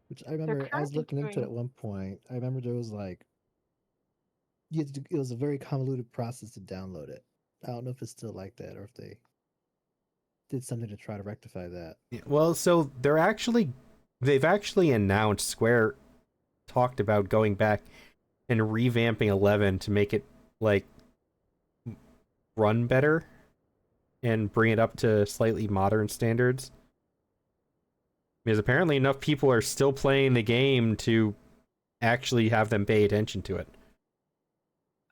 Which I remember I was looking into it at one point. I remember there was like it was a very convoluted process to download it. I don't know if it's still like that or if they did something to try to rectify that. Well, so they've actually announced, Square talked about going back and revamping 11 to make it like run better and bring it up to slightly modern standards. Because apparently enough people are still playing the game to actually have them pay attention to it.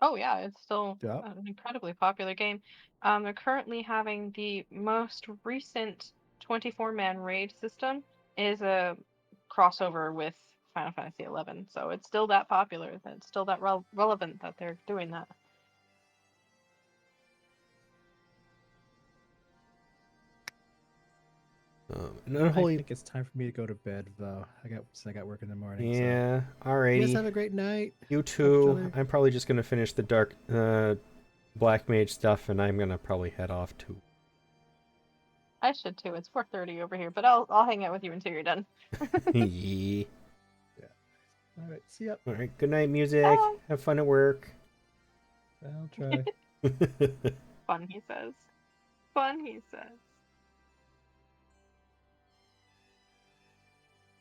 Oh yeah, it's still an incredibly popular game. They're currently having the most recent 24-man raid system is a crossover with Final Fantasy XI, so it's still that popular. It's still that relevant that they're doing that. I think it's time for me to go to bed, though. I got work in the morning. Yeah, so. alrighty. You guys have a great night. You too. I'm probably just gonna finish the dark, black mage stuff, and I'm gonna probably head off too. I should too. It's 4:30 over here, but I'll hang out with you until you're done. Yeah. All right. See ya. All right. Good night, music. Bye. Have fun at work. I'll try. Fun, he says. Fun, he says.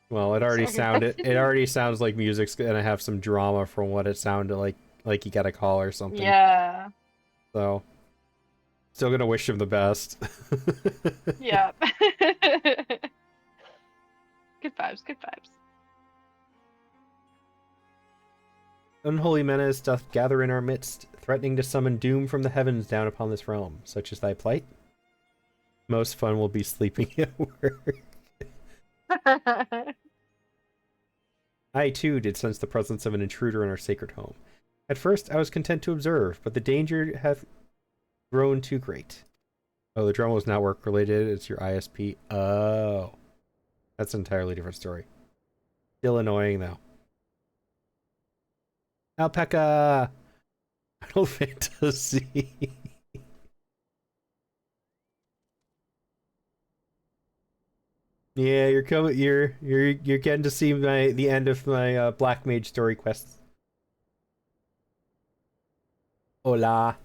Well, it already sounds like music's gonna have some drama from what it sounded like he got a call or something. Yeah. So, still gonna wish him the best. Yeah. Good vibes, good vibes. Unholy menace doth gather in our midst, threatening to summon doom from the heavens down upon this realm. Such is thy plight. Most fun will be sleeping at work. I, too, did sense the presence of an intruder in our sacred home. At first, I was content to observe, but the danger hath grown too great. Oh, the drama was not work-related. It's your ISP. Oh. That's an entirely different story. Still annoying, though. Alpaca! Final Fantasy. Yeah, you're coming. You're getting to see the end of my Black Mage story quests. Hola.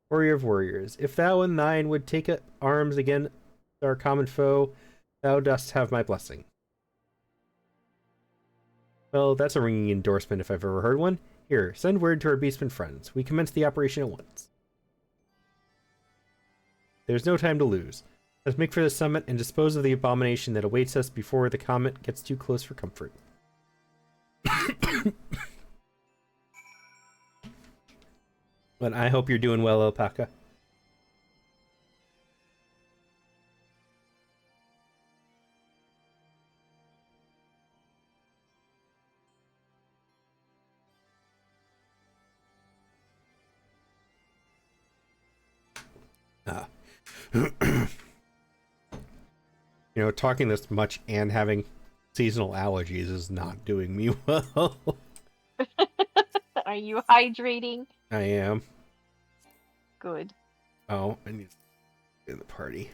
Warrior of warriors, if thou and thine would take arms against our common foe, thou dost have my blessing. Well, that's a ringing endorsement if I've ever heard one. Here, send word to our beastmen friends. We commence the operation at once. There's no time to lose. Let's make for the summit and dispose of the abomination that awaits us before the comet gets too close for comfort. But I hope you're doing well, Alpaca. You know, talking this much and having seasonal allergies is not doing me well. Are you hydrating? I am. Good. Oh, I need to do the party.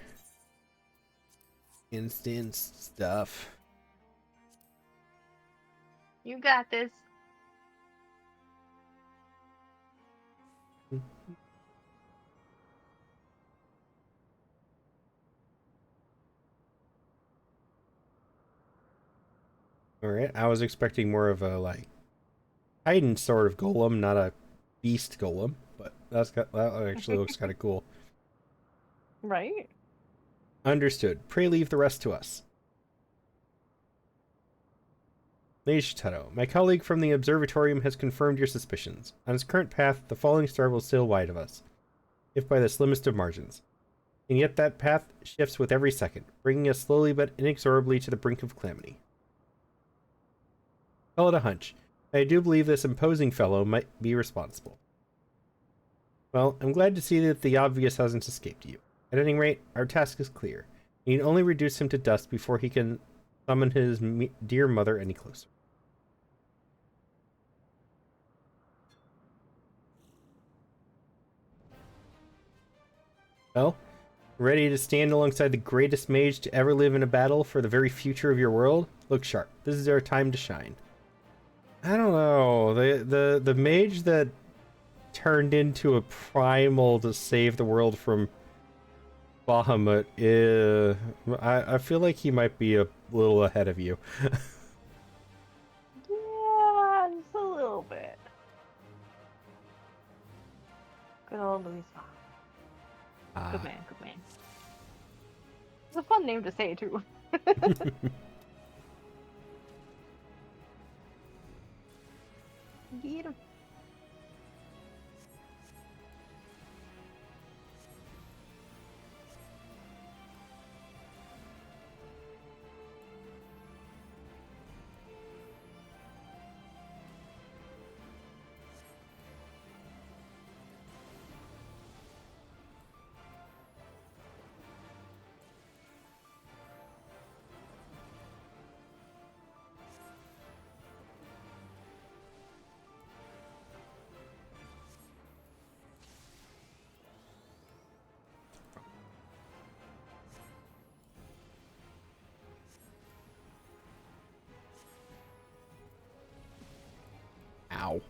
Instance stuff. You got this. Alright, I was expecting more of a, like, Titan sort of golem, not a beast golem, but that actually looks kind of cool. Right? Understood. Pray leave the rest to us. Lady Shitato, my colleague from the observatorium has confirmed your suspicions. On his current path, the falling star will sail wide of us, if by the slimmest of margins. And yet that path shifts with every second, bringing us slowly but inexorably to the brink of calamity. Call it a hunch. I do believe this imposing fellow might be responsible. Well, I'm glad to see that the obvious hasn't escaped you. At any rate, our task is clear. We need only reduce him to dust before he can summon his dear mother any closer. Well, ready to stand alongside the greatest mage to ever live in a battle for the very future of your world? Look sharp. This is our time to shine. I don't know. The mage that turned into a primal to save the world from Bahamut, I feel like he might be a little ahead of you. Yeah, just a little bit. Good old Louis. Good man, good man. It's a fun name to say, too. Get him. Ow.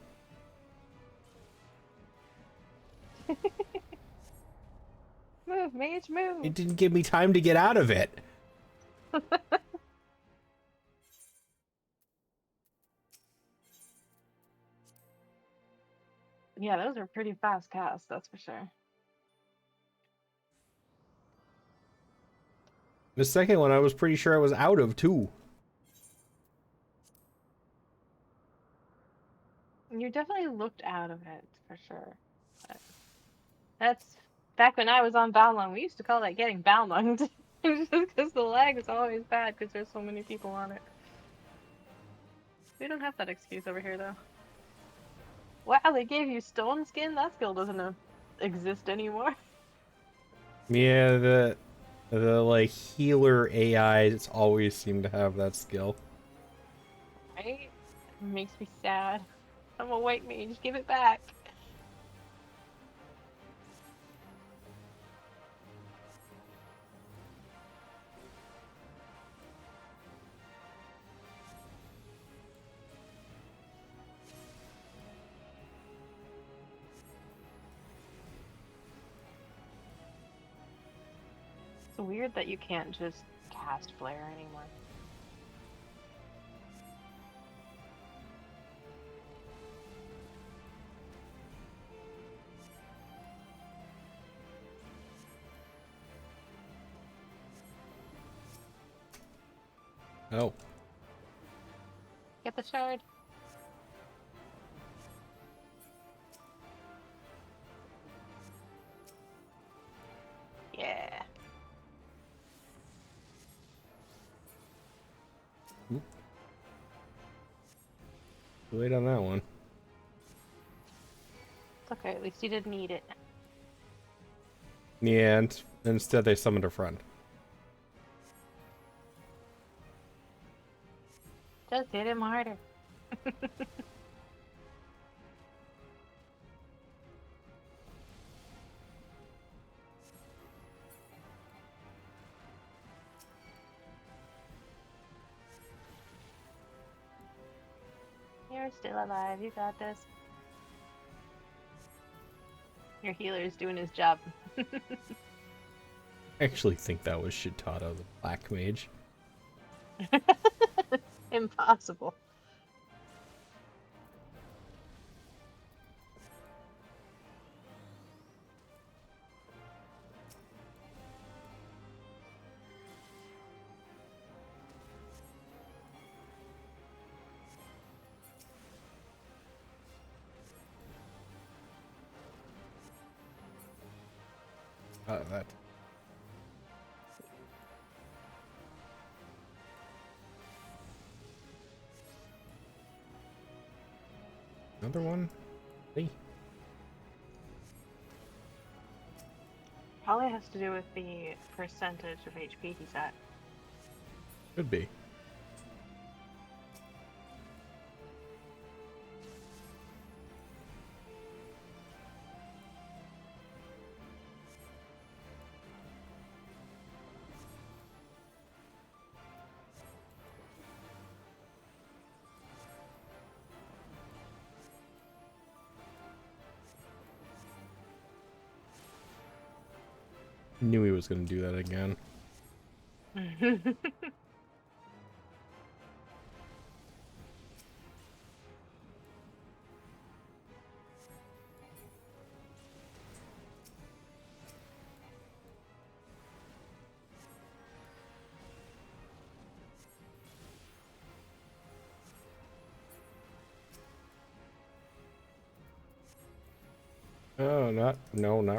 Move, mage, move. It didn't give me time to get out of it. Yeah, those are pretty fast casts, that's for sure. The second one I was pretty sure I was out of, too. You definitely looked out of it, for sure. But that's back when I was on Balmung. We used to call that getting Balmunged. Just because the lag is always bad because there's so many people on it. We don't have that excuse over here, though. Wow, they gave you stone skin? That skill doesn't exist anymore. Yeah, the like healer AIs always seem to have that skill. Right? It makes me sad. I'm a white mage, give it back. It's weird that you can't just cast Flare anymore. Oh. Get the shard. Yeah. Wait on that one. It's okay, at least you didn't eat it. Yeah, and instead they summoned a friend. Just hit him harder. You're still alive, you got this. Your healer's doing his job. I actually think that was Shitado, the black mage. Impossible. That. Another one? Hey. Probably has to do with the percentage of HP he's at. Could be. Knew he was going to do that again. Oh, not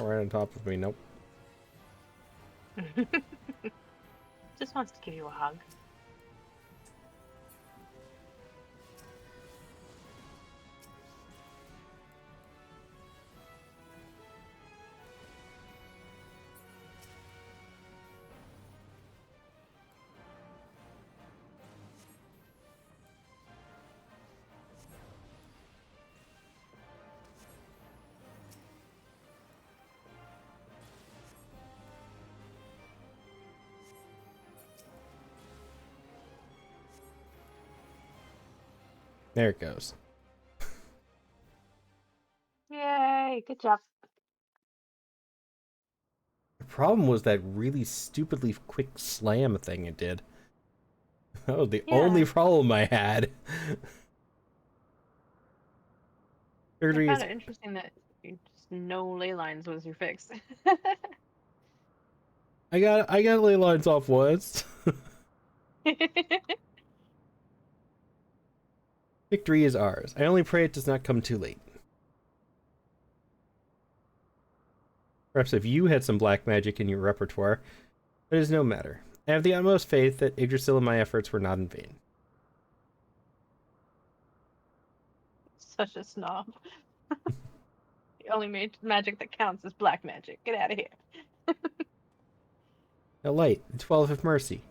right on top of me. Nope. Just wants to give you a hug. There it goes. Yay, good job. The problem was that really stupidly quick slam thing it did. That was the only problem I had. I Surgery found is... it interesting that you just no ley lines was your fix. I got ley lines off once. Victory is ours. I only pray it does not come too late. Perhaps if you had some black magic in your repertoire, it is no matter. I have the utmost faith that Yggdrasil and my efforts were not in vain. Such a snob. The only magic that counts is black magic. Get out of here. A light, the 12 of mercy.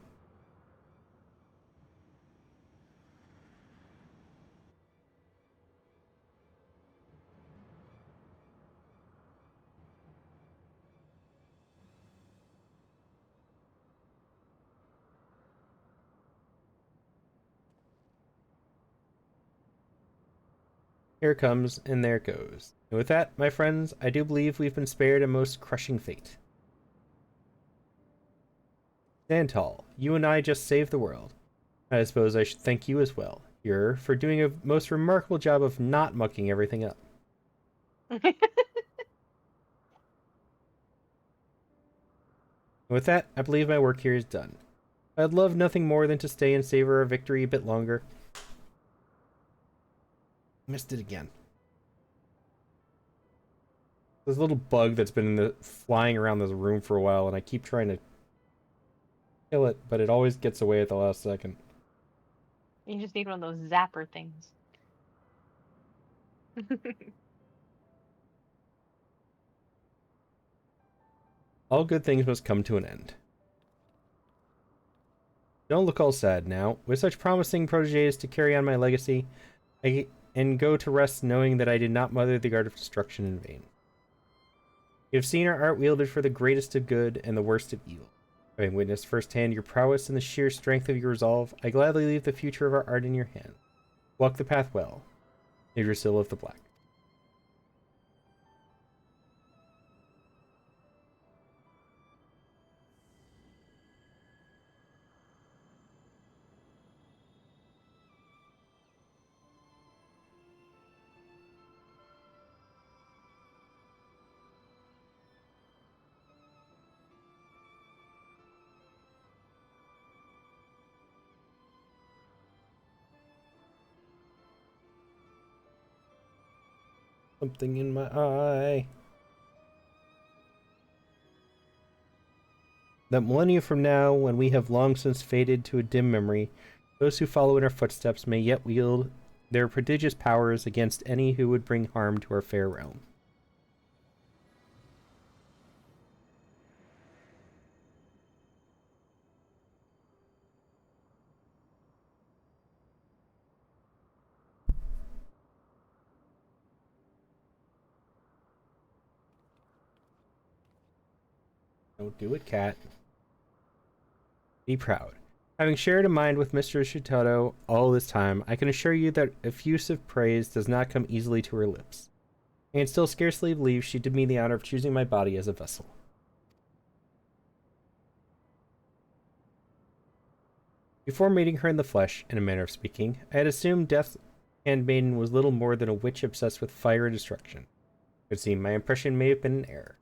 Here comes, and there goes. And with that, my friends, I do believe we've been spared a most crushing fate. Stand tall. You and I just saved the world. I suppose I should thank you as well, here, for doing a most remarkable job of not mucking everything up. With that, I believe my work here is done. I'd love nothing more than to stay and savor our victory a bit longer. Missed it again. There's a little bug that's been flying around this room for a while, and I keep trying to kill it, but it always gets away at the last second. You just need one of those zapper things. All good things must come to an end. Don't look all sad now. With such promising proteges to carry on my legacy, and go to rest knowing that I did not mother the art of destruction in vain. You have seen our art wielded for the greatest of good and the worst of evil. Having witnessed firsthand your prowess and the sheer strength of your resolve, I gladly leave the future of our art in your hands. Walk the path well. Yggdrasil of the Black. Something in my eye. That millennia from now, when we have long since faded to a dim memory, those who follow in our footsteps may yet wield their prodigious powers against any who would bring harm to our fair realm. Don't do it, cat. Be proud. Having shared a mind with Mr. Shitato all this time, I can assure you that effusive praise does not come easily to her lips. I can still scarcely believe she did me the honor of choosing my body as a vessel. Before meeting her in the flesh, in a manner of speaking, I had assumed Death's handmaiden was little more than a witch obsessed with fire and destruction. It would seem my impression may have been an error.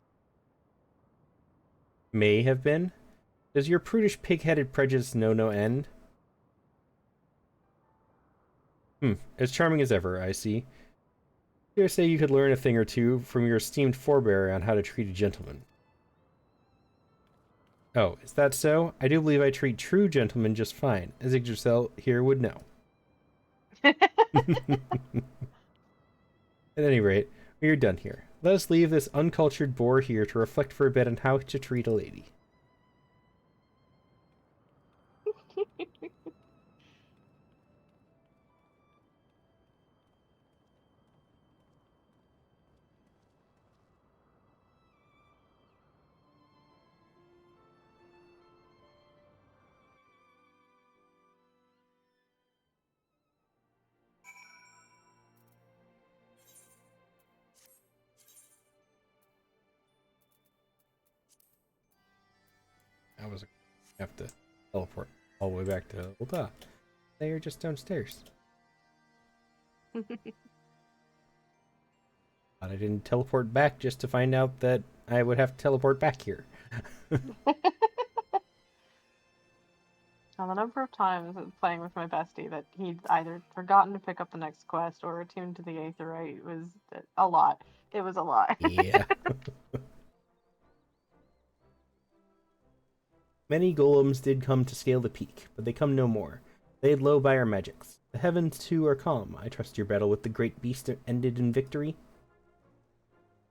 May have been? Does your prudish pig-headed prejudice know no end? As charming as ever, I see. Dare say you could learn a thing or two from your esteemed forebear on how to treat a gentleman. Oh, is that so? I do believe I treat true gentlemen just fine, as Yggdrasil here would know. At any rate, we are done here. Let us leave this uncultured boor here to reflect for a bit on how to treat a lady. I was have to teleport all the way back to Ulta. They are just downstairs. But I didn't teleport back just to find out that I would have to teleport back here. Now, the number of times playing with my bestie that he'd either forgotten to pick up the next quest or attuned to the Aetherite was a lot. It was a lot. Yeah. Many golems did come to scale the peak, but they come no more. Laid low by our magics. The heavens, too, are calm. I trust your battle with the great beast ended in victory?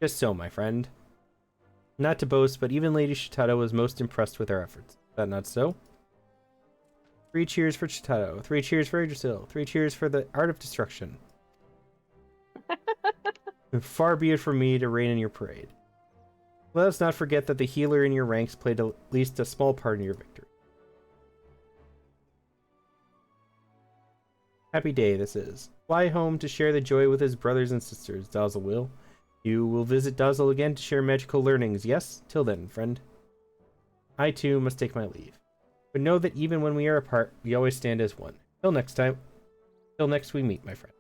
Just so, my friend. Not to boast, but even Lady Shitato was most impressed with our efforts. Is that not so? 3 cheers for Shitato. 3 cheers for Yggdrasil. 3 cheers for the art of destruction. Far be it from me to rain in your parade. Let us not forget that the healer in your ranks played at least a small part in your victory. Happy day this is. Fly home to share the joy with his brothers and sisters, Dazzle will. You will visit Dazzle again to share magical learnings, yes? Till then, friend. I too must take my leave. But know that even when we are apart, we always stand as one. Till next time. Till next we meet, my friend.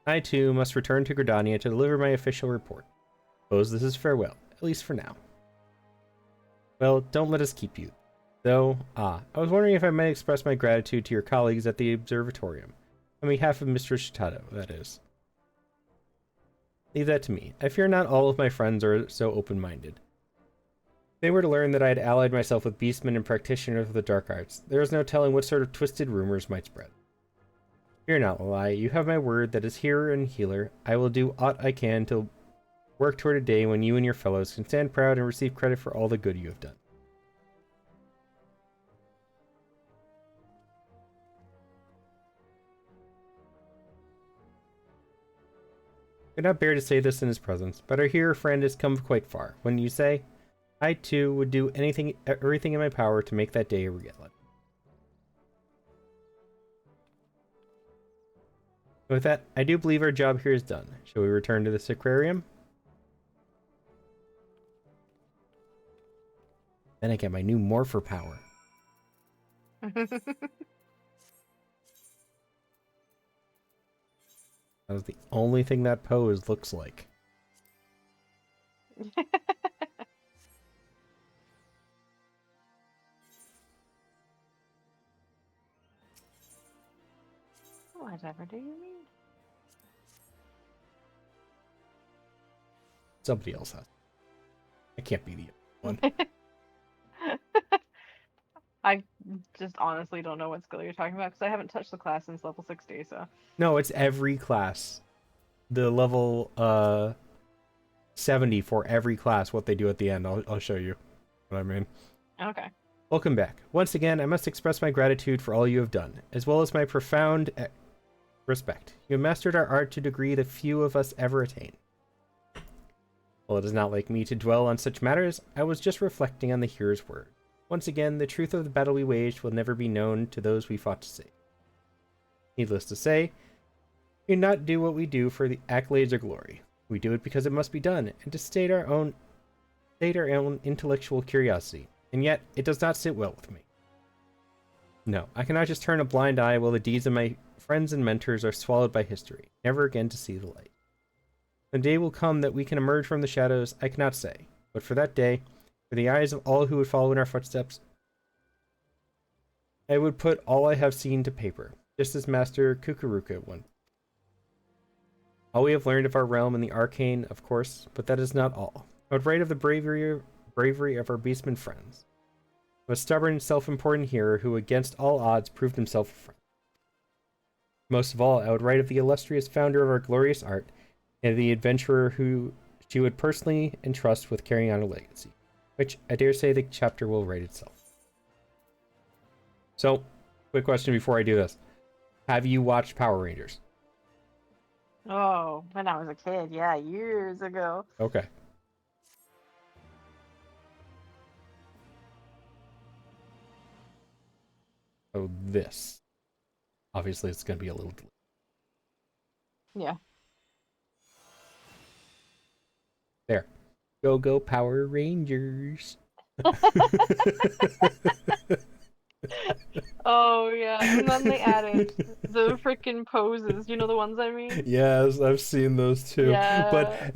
I, too, must return to Gridania to deliver my official report. Suppose this is farewell, at least for now. Well, don't let us keep you. Though, I was wondering if I might express my gratitude to your colleagues at the observatorium. On behalf of Mr. Shitato, that is. Leave that to me. I fear not all of my friends are so open-minded. If they were to learn that I had allied myself with beastmen and practitioners of the dark arts, there is no telling what sort of twisted rumors might spread. Fear not, Lalai. You have my word that as hearer and healer, I will do aught I can to work toward a day when you and your fellows can stand proud and receive credit for all the good you have done. I could not bear to say this in his presence, but our hero friend has come quite far. When you say, I too would do everything in my power to make that day a reality. With that, I do believe our job here is done. Shall we return to this aquarium? Then I get my new morpher power. That was the only thing that pose looks like. Whatever do you mean? Somebody else has. I can't be the only one. I just honestly don't know what skill you're talking about because I haven't touched the class since level 60, so. No, it's every class. The level 70 for every class, what they do at the end. I'll show you what I mean. Okay. Welcome back. Once again, I must express my gratitude for all you have done, as well as my profound respect. You have mastered our art to a degree that few of us ever attain. While it is not like me to dwell on such matters, I was just reflecting on the hero's word. Once again, the truth of the battle we waged will never be known to those we fought to save. Needless to say, we do not do what we do for the accolades or glory. We do it because it must be done, and to state our own intellectual curiosity. And yet, it does not sit well with me. No, I cannot just turn a blind eye while the deeds of my friends and mentors are swallowed by history, never again to see the light. The day will come that we can emerge from the shadows, I cannot say. But for that day, for the eyes of all who would follow in our footsteps, I would put all I have seen to paper, just as Master Kukuruka would. All we have learned of our realm and the arcane, of course, but that is not all. I would write of the bravery of our beastmen friends. Of a stubborn, self-important hero who, against all odds, proved himself a friend. Most of all, I would write of the illustrious founder of our glorious art, and the adventurer who she would personally entrust with carrying on a legacy, which I dare say the chapter will write itself. So, quick question before I do this. Have you watched Power Rangers? Oh, when I was a kid, yeah, years ago. Okay. So this. Obviously, it's going to be a little delayed. Yeah. There. Go Power Rangers. Oh yeah, and then they added the freaking poses. You know the ones I mean? Yes, I've seen those too. Yeah. But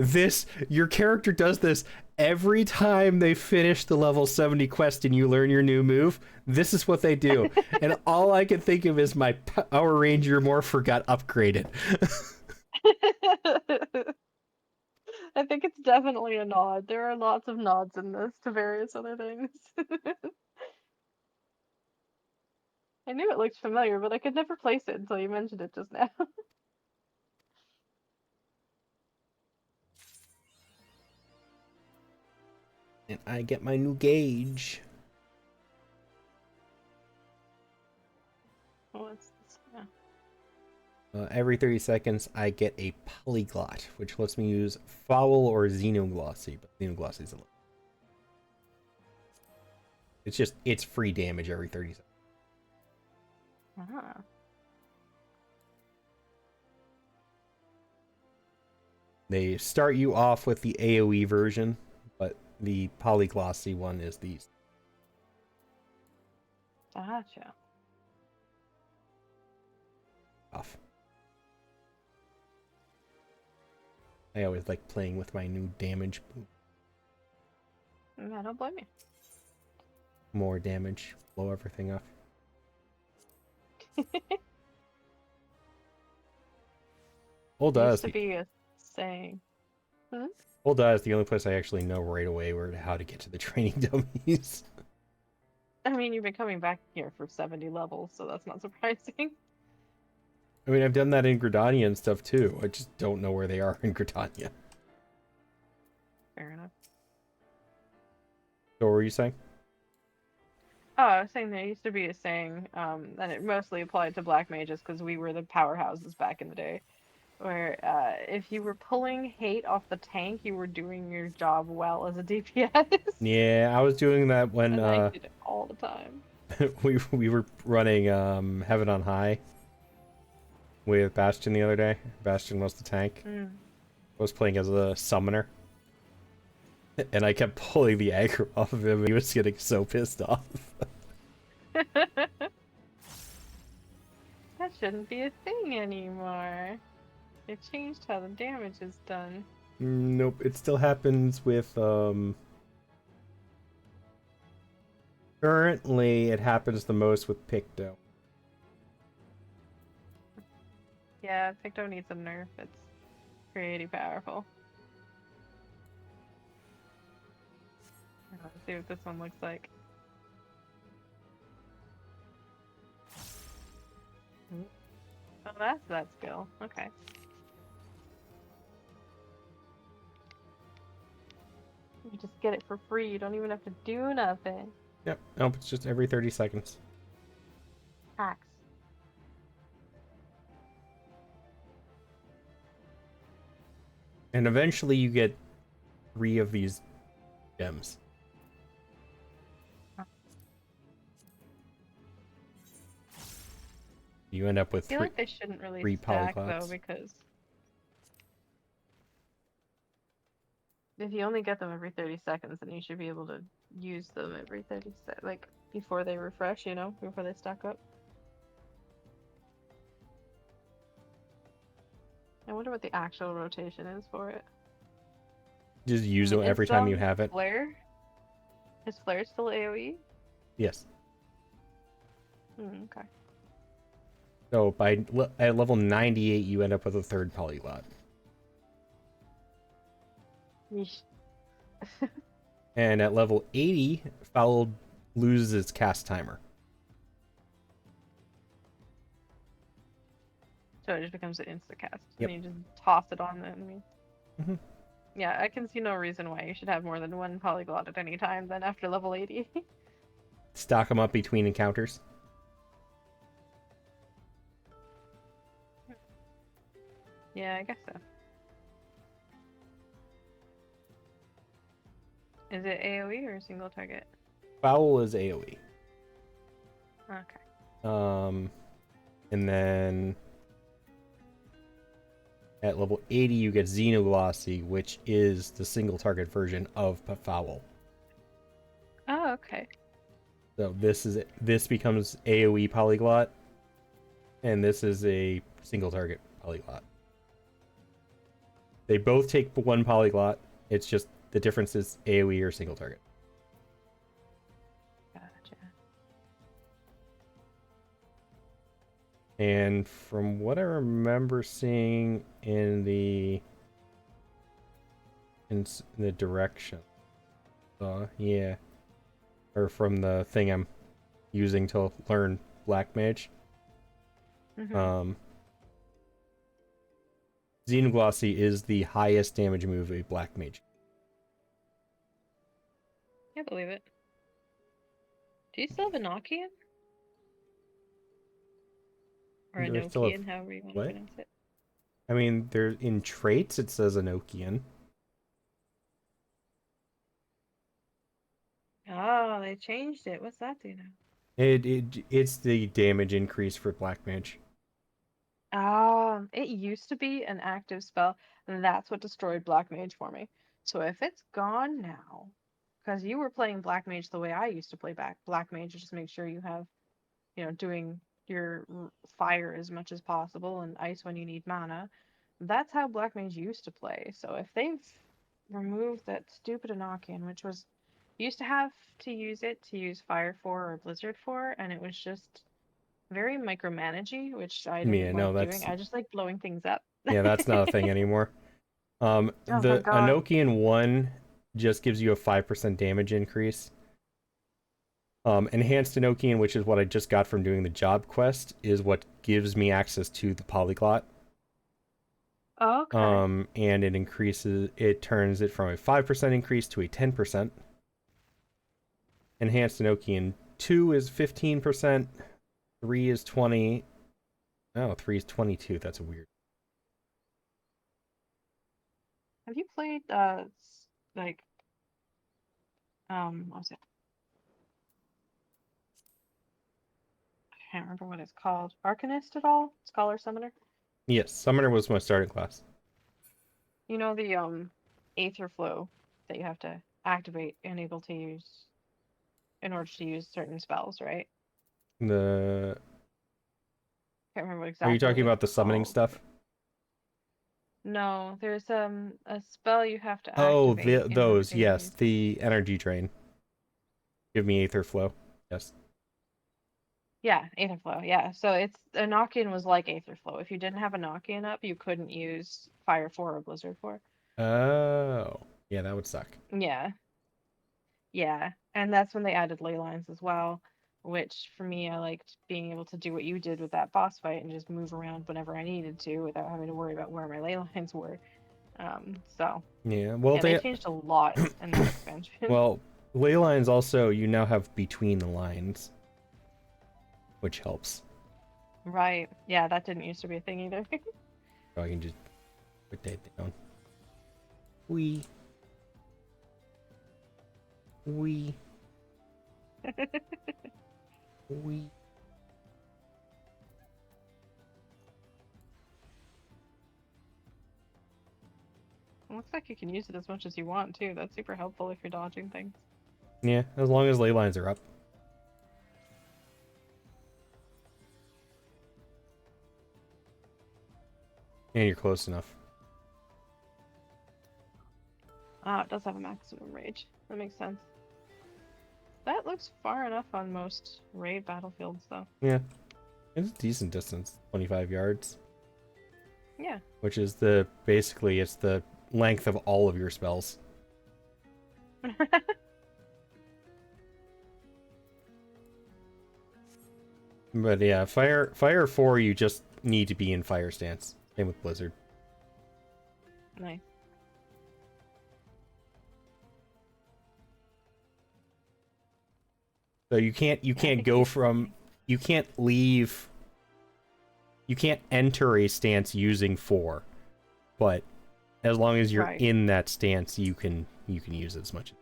your character does this every time they finish the level 70 quest and you learn your new move. This is what they do. And all I can think of is my Power Ranger Morpher got upgraded. I think it's definitely a nod. There are lots of nods in this to various other things. I knew it looked familiar, but I could never place it until you mentioned it just now. And I get my new gauge. What's this? Yeah. Every 30 seconds, I get a polyglot, which lets me use foul or xenoglossy, but xenoglossy is a little. It's free damage every 30 seconds. Ah. They start you off with the AoE version, but the polyglossy one is the Gotcha. off. I always like playing with my new damage. I don't blame you. More damage, blow everything off. Ul'dah Used is to be a saying. Ul'dah is the only place I actually know right away how to get to the training dummies. I mean, you've been coming back here for 70 levels, so that's not surprising. I mean, I've done that in Gridania and stuff too. I just don't know where they are in Gridania. Fair enough. So what were you saying? Oh, I was saying there used to be a saying, and it mostly applied to black mages because we were the powerhouses back in the day, where if you were pulling hate off the tank, you were doing your job well as a DPS. Yeah, I was doing that when And I did it all the time. we were running Heaven on High with Bastion the other day. Bastion was the tank. I was playing as a summoner. And I kept pulling the aggro off of him. He was getting so pissed off. That shouldn't be a thing anymore. They changed how the damage is done. Nope, it still happens with currently it happens the most with Picto. Yeah, Picto needs a nerf. It's pretty powerful. Let's see what this one looks like. Oh, that's that skill. Okay. You just get it for free. You don't even have to do nothing. Yep, nope, it's just every 30 seconds. Hacks. And eventually you get 3 of these gems. You end up with I feel like they shouldn't really 3 stack though, polyglots. because if you only get them every 30 seconds, then you should be able to use them every 30 seconds, like before they refresh, you know, before they stack up. I wonder what the actual rotation is for it. Just use them every time you have it. Flare? Is Flare still AoE? Yes. Okay. So at level 98, you end up with a 3rd polyglot. Yeesh. And at level 80, Foul loses its cast timer. So it just becomes an insta-cast. Yep. And you just toss it on the enemy. Mhm. Yeah, I can see no reason why you should have more than 1 polyglot at any time then after level 80. Stock them up between encounters. Yeah, I guess so. Is it AoE or single target? Foul is AoE. Okay. And then at level 80, you get Xenoglossy, which is the single target version of Foul. Oh, okay. So this becomes AoE polyglot, and this is a single target polyglot. They both take 1 polyglot. It's just the difference is AoE or single target. Gotcha. And from what I remember seeing in the direction, yeah, or from the thing I'm using to learn Black Mage, Xenoglossy is the highest damage move a Black Mage. Can't believe it. Do you still have Enochian? Or Do I still have Enochian, however you want what? to pronounce it. I mean, there in traits it says Enochian. Oh, they changed it. What's that do now? It's the damage increase for Black Mage. Oh, it used to be an active spell, and that's what destroyed Black Mage for me. So if it's gone now, because you were playing Black Mage the way I used to play Black Mage, just make sure you have, doing your fire as much as possible and ice when you need mana. That's how Black Mage used to play. So if they've removed that stupid Enochian, which was you used to have to use it to use Fire for or Blizzard for, and it was just very micromanagey, which I Yeah, didn't no, like doing. that's I just like blowing things up. yeah, that's not a thing anymore. Oh, The thank God. Enochian 1 just gives you a 5% damage increase. Enhanced Enochian, which is what I just got from doing the job quest, is what gives me access to the polyglot. Okay. And it turns it from a 5% increase to a 10%. Enhanced Enochian 2 is 15%, 3 is 20. Oh, 3 is 22. That's weird. Have you played like what was it? I can't remember what it's called. Arcanist at all? Scholar Summoner? Yes, Summoner was my starting class. You know the Aether Flow that you have to activate and able to use in order to use certain spells, right? The Can't remember Are you exactly what talking it's about the summoning called. stuff? No, there's a spell you have to Oh, activate in order those, to yes. use. The energy drain. Give me Aether Flow. Yes. Yeah, Aether Flow. Yeah, so it's Enochian was like Aether Flow. If you didn't have Enochian up, you couldn't use Fire 4 or Blizzard 4. Oh. Yeah, that would suck. Yeah, yeah, and that's when they added ley lines as well, which for me, I liked being able to do what you did with that boss fight and just move around whenever I needed to without having to worry about where my ley lines were. So Yeah, well, yeah, they changed a lot in that expansion. well, ley lines also, you now have between the lines, which helps. Right. Yeah, that didn't used to be a thing either. So I can just put that down. Wee. Wee. Wee. It looks like you can use it as much as you want too. That's super helpful if you're dodging things. Yeah, as long as ley lines are up. And you're close enough. Ah, it does have a maximum rage. That makes sense. That looks far enough on most raid battlefields, though. Yeah. It's a decent distance. 25 yards. Yeah. Which is basically, it's the length of all of your spells. But yeah, Fire 4, you just need to be in fire stance. Same with Blizzard. Nice. So you can't go from, you can't leave, you can't enter a stance using 4, but as long as you're Right. in that stance, you can use it as much as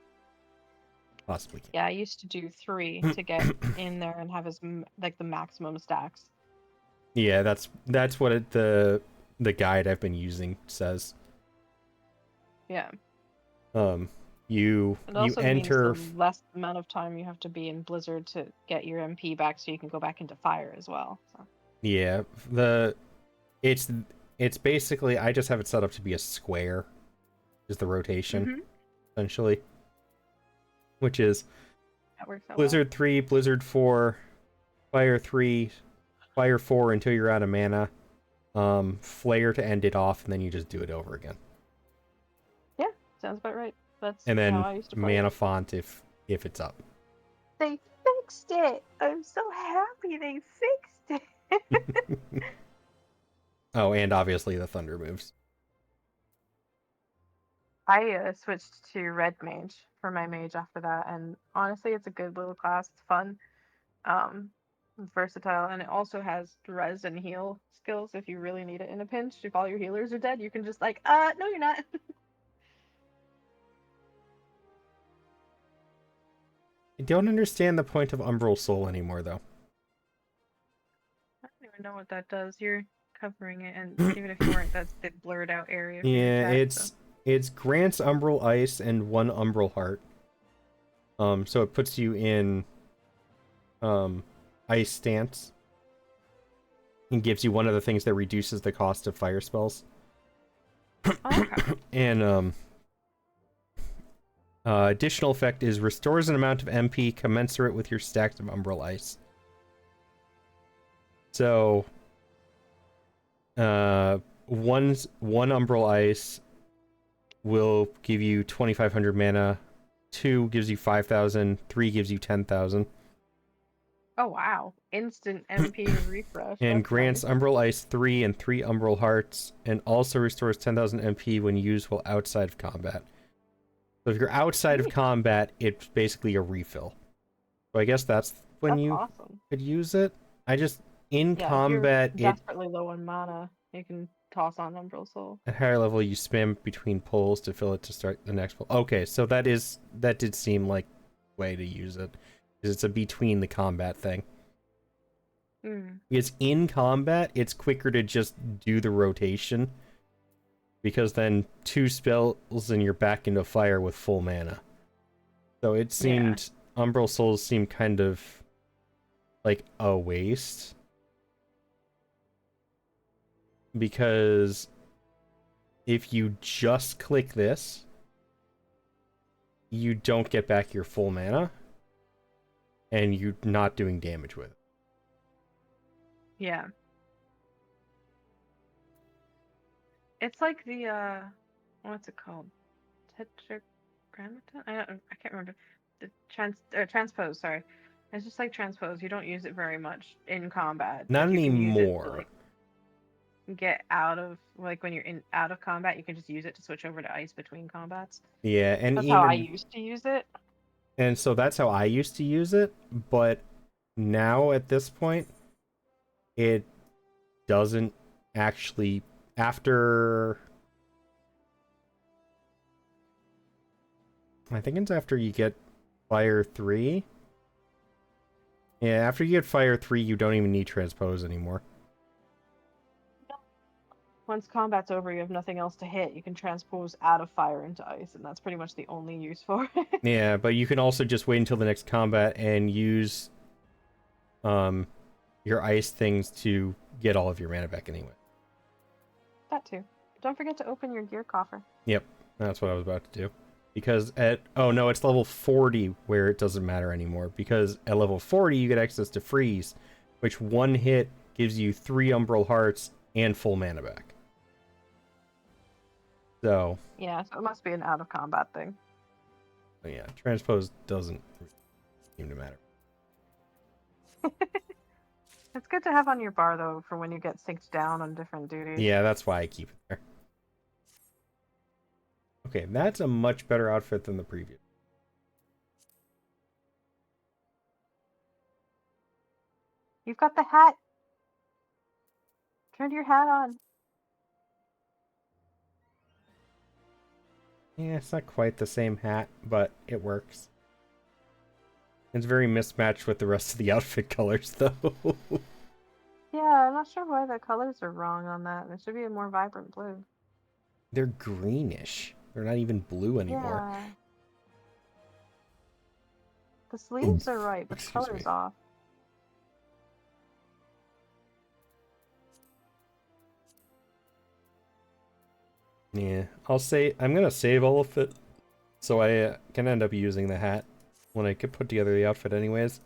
you possibly can. Yeah, I used to do 3 to get in there and have like the maximum stacks. Yeah, that's what the guide I've been using says. Yeah. You It also enter means the less amount of time you have to be in Blizzard to get your MP back, so you can go back into Fire as well. So. Yeah, it's basically, I just have it set up to be a square, is the rotation, essentially. Which is That works out Blizzard 3, Blizzard 4, Fire 3, Fire 4 until you're out of mana, Flare to end it off, and then you just do it over again. Yeah, sounds about right. That's And then how I used to play mana it. font if it's up. They fixed it! I'm so happy they fixed it! Oh, and obviously the thunder moves. I switched to Red Mage for my mage after that, and honestly, it's a good little class. It's fun, versatile, and it also has res and heal skills if you really need it in a pinch. If all your healers are dead, you can just like, no, you're not. I don't understand the point of Umbral Soul anymore, though. I don't even know what that does. You're covering it, and even if you weren't, that's the blurred out area for your Yeah, chat. it's grants Umbral Ice and 1 Umbral Heart. So it puts you in Ice Stance and gives you one of the things that reduces the cost of fire spells. Okay. And additional effect is restores an amount of MP commensurate with your stacks of Umbral Ice. So, one Umbral Ice will give you 2,500 mana. 2 gives you 5,000. 3 gives you 10,000. Oh wow! Instant MP refresh. And That's grants nice. Umbral Ice 3 and 3 Umbral Hearts, and also restores 10,000 MP when used while outside of combat. So if you're outside of Neat. combat, it's basically a refill. So I guess that's when That's you awesome. could use it. I just, in Yeah, if you're combat, desperately low on mana, you can toss on Umbral Soul. at higher level, you spam between pulls to fill it to start the next pull. Okay, so that did seem like a way to use it. Because it's a between the combat thing. Because in combat, it's quicker to just do the rotation. Because then 2 spells and you're back into fire with full mana. So it seemed, Umbral Souls seemed kind of like a waste. Because if you just click this, you don't get back your full mana. And you're not doing damage with it. Yeah. It's like the what's it called? Tetragrammaton? I can't remember. The transpose, sorry. It's just like transpose. You don't use it very much in combat. Not But you can use it to, anymore. like, get out of, like, when you're out of combat, you can just use it to switch over to ice between combats. Yeah, and That's even how I used to use it. and so that's how I used to use it, but now at this point it doesn't actually after I think it's after you get Fire 3. Yeah, after you get Fire 3, you don't even need Transpose anymore. Once combat's over, you have nothing else to hit. You can transpose out of fire into ice, and that's pretty much the only use for it. Yeah, but you can also just wait until the next combat and use your ice things to get all of your mana back anyway. That too. Don't forget to open your gear coffer. Yep, that's what I was about to do. Because oh no, it's level 40 where it doesn't matter anymore. Because at level 40 you get access to Freeze, which one hit gives you 3 Umbral Hearts and full mana back. So Yeah, so it must be an out of combat thing. yeah, Transpose doesn't seem to matter. It's good to have on your bar though for when you get synced down on different duties. Yeah, that's why I keep it there. Okay, that's a much better outfit than the previous. You've got the hat. Turn your hat on. Yeah, it's not quite the same hat, but it works. It's very mismatched with the rest of the outfit colors, though. Yeah, I'm not sure why the colors are wrong on that. It should be a more vibrant blue. They're greenish. They're not even blue anymore. Yeah. The sleeves are right, but the Excuse color's me. off. Yeah, I'm gonna save all of it, so I can end up using the hat when I could put together the outfit anyways.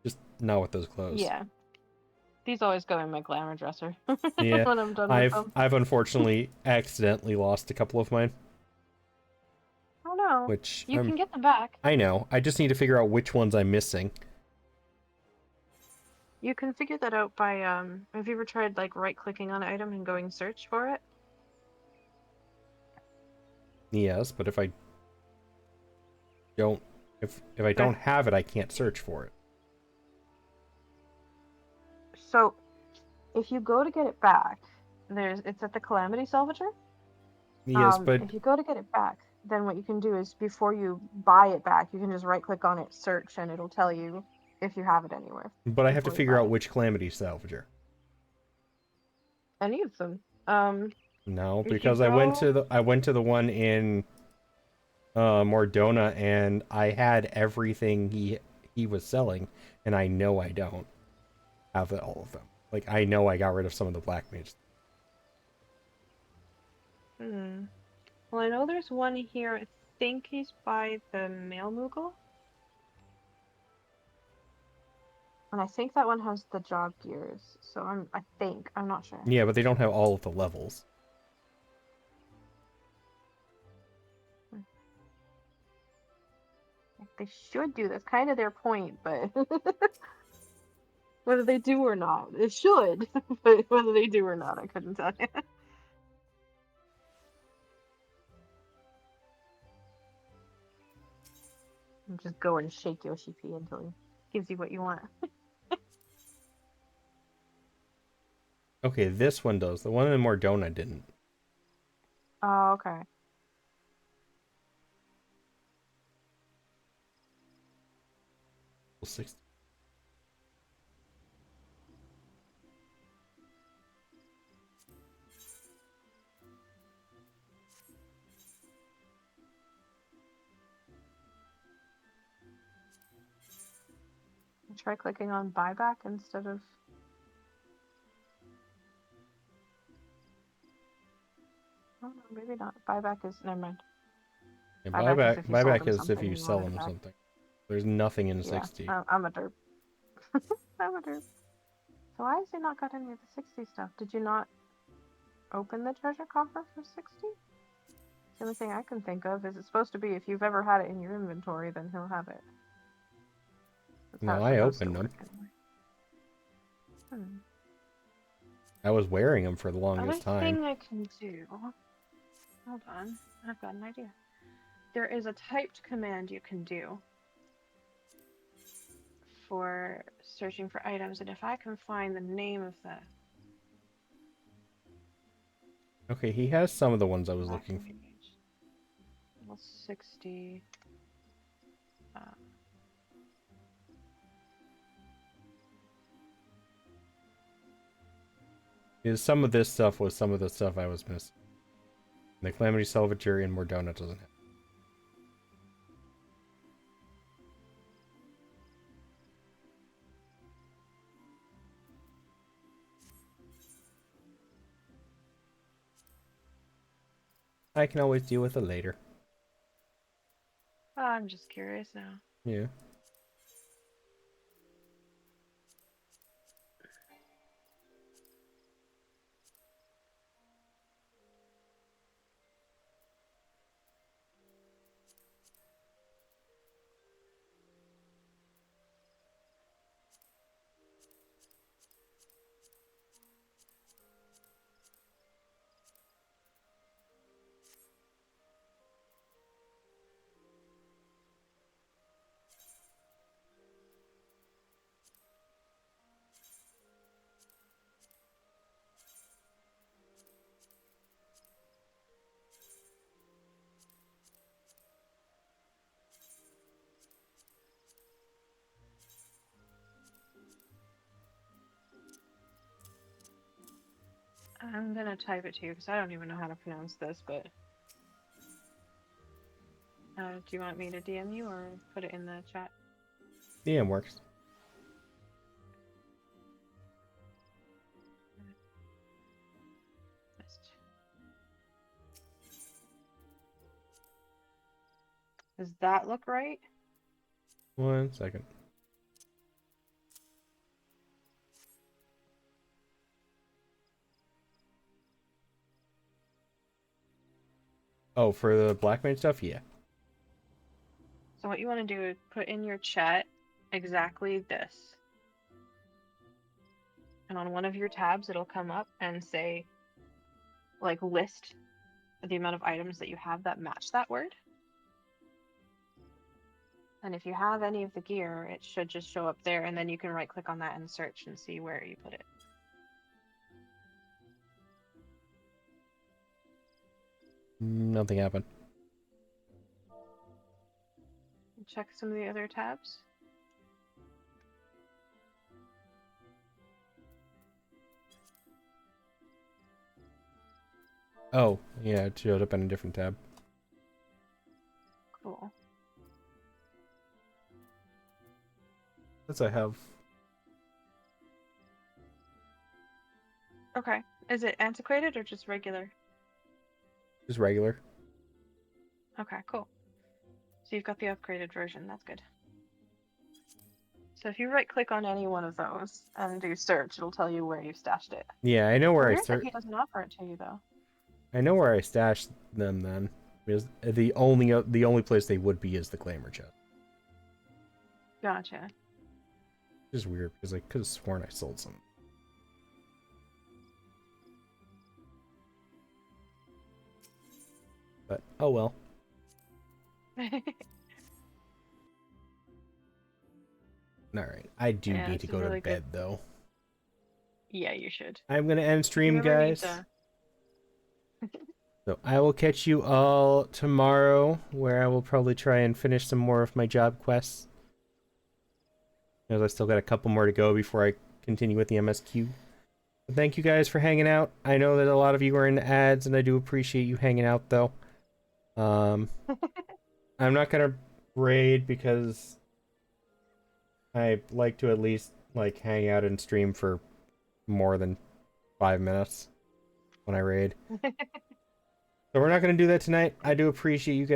Just not with those clothes. Yeah. These always go in my glamour dresser. Yeah, when I'm done with them. I've unfortunately accidentally lost a couple of mine. Oh no. Which You can get them back. I know. I just need to figure out which ones I'm missing. You can figure that out by have you ever tried like right clicking on an item and going search for it? Yes, but if I don't have it, I can't search for it. So if you go to get it back, it's at the Calamity Salvager. Yes, but if you go to get it back, then what you can do is before you buy it back, you can just right click on it, search, and it'll tell you if you have it anywhere. I have to before you figure buy out it. which Calamity Salvager. Any of them. No, If you because I went go, to the one in Mordona, and I had everything he was selling, and I know I don't have all of them. Like, I know I got rid of some of the black mages. well, I know there's one here. I think he's by the male Moogle. And I think that one has the job gears. So I'm not sure. Yeah, but they don't have all of the levels. They should do. That's kind of their point, but whether they do or not, it should. But whether they do or not, I couldn't tell you. Just go and shake Yoshi P until he gives you what you want. Okay, this one does. The one in Mordona didn't. Oh, okay. Level 60. Try clicking on buyback instead of. Oh, no, maybe not. Buyback is. Never mind. Yeah, Buyback is if you sold buyback them is if something you and you sell wanted it them back. something. There's nothing in Yeah, 60. I'm a derp. I'm a derp. So why has he not got any of the 60 stuff? Did you not open the treasure coffer for 60? The only thing I can think of is it's supposed to be if you've ever had it in your inventory, then he'll have it. That's how No, it's I supposed to opened them. work anyway. I was wearing them for the Other longest time. thing I can do. Hold on, I've got an idea. There is a typed command you can do for searching for items, and if I can find the name of the Okay, he has some of the ones I was black looking for. mage, level 60. Because some of this stuff was some of the stuff I was missing. The Calamity Salvager in Mordona doesn't have. I can always deal with it later. I'm just curious now. Yeah. I'm gonna type it to you because I don't even know how to pronounce this, but do you want me to DM you or put it in the chat? DM works. Does that look right? 1 second. Oh, for the black mage stuff? Yeah. So what you want to do is put in your chat exactly this. And on one of your tabs, it'll come up and say, like, list the amount of items that you have that match that word. And if you have any of the gear, it should just show up there, and then you can right click on that and search and see where you put it. Nothing happened. Check some of the other tabs. Oh, yeah, it showed up in a different tab. Cool. That's I have. Okay. Is it antiquated or just regular? Just regular. Okay, cool. So you've got the upgraded version. That's good. So if you right-click on any one of those and do search, it'll tell you where you stashed it. Yeah, I know where I Weird that start. he doesn't offer it to you though. I know where I stashed them then. Because the only place they would be is the glamour chest. Gotcha. Which is weird because I could have sworn I sold some. But oh well. Alright. I do Yeah, need this to is go to really bed good. though. Yeah, you should. I'm gonna end If you stream, ever need guys. So I will catch you all tomorrow, where I will probably try and finish some more of my job quests. Because I still got a couple more to go before I continue with the MSQ. But thank you guys for hanging out. I know that a lot of you are in the ads, and I do appreciate you hanging out, though. I'm not gonna raid because I like to at least like hang out and stream for more than 5 minutes when I raid. So we're not gonna do that tonight. I do appreciate you guys.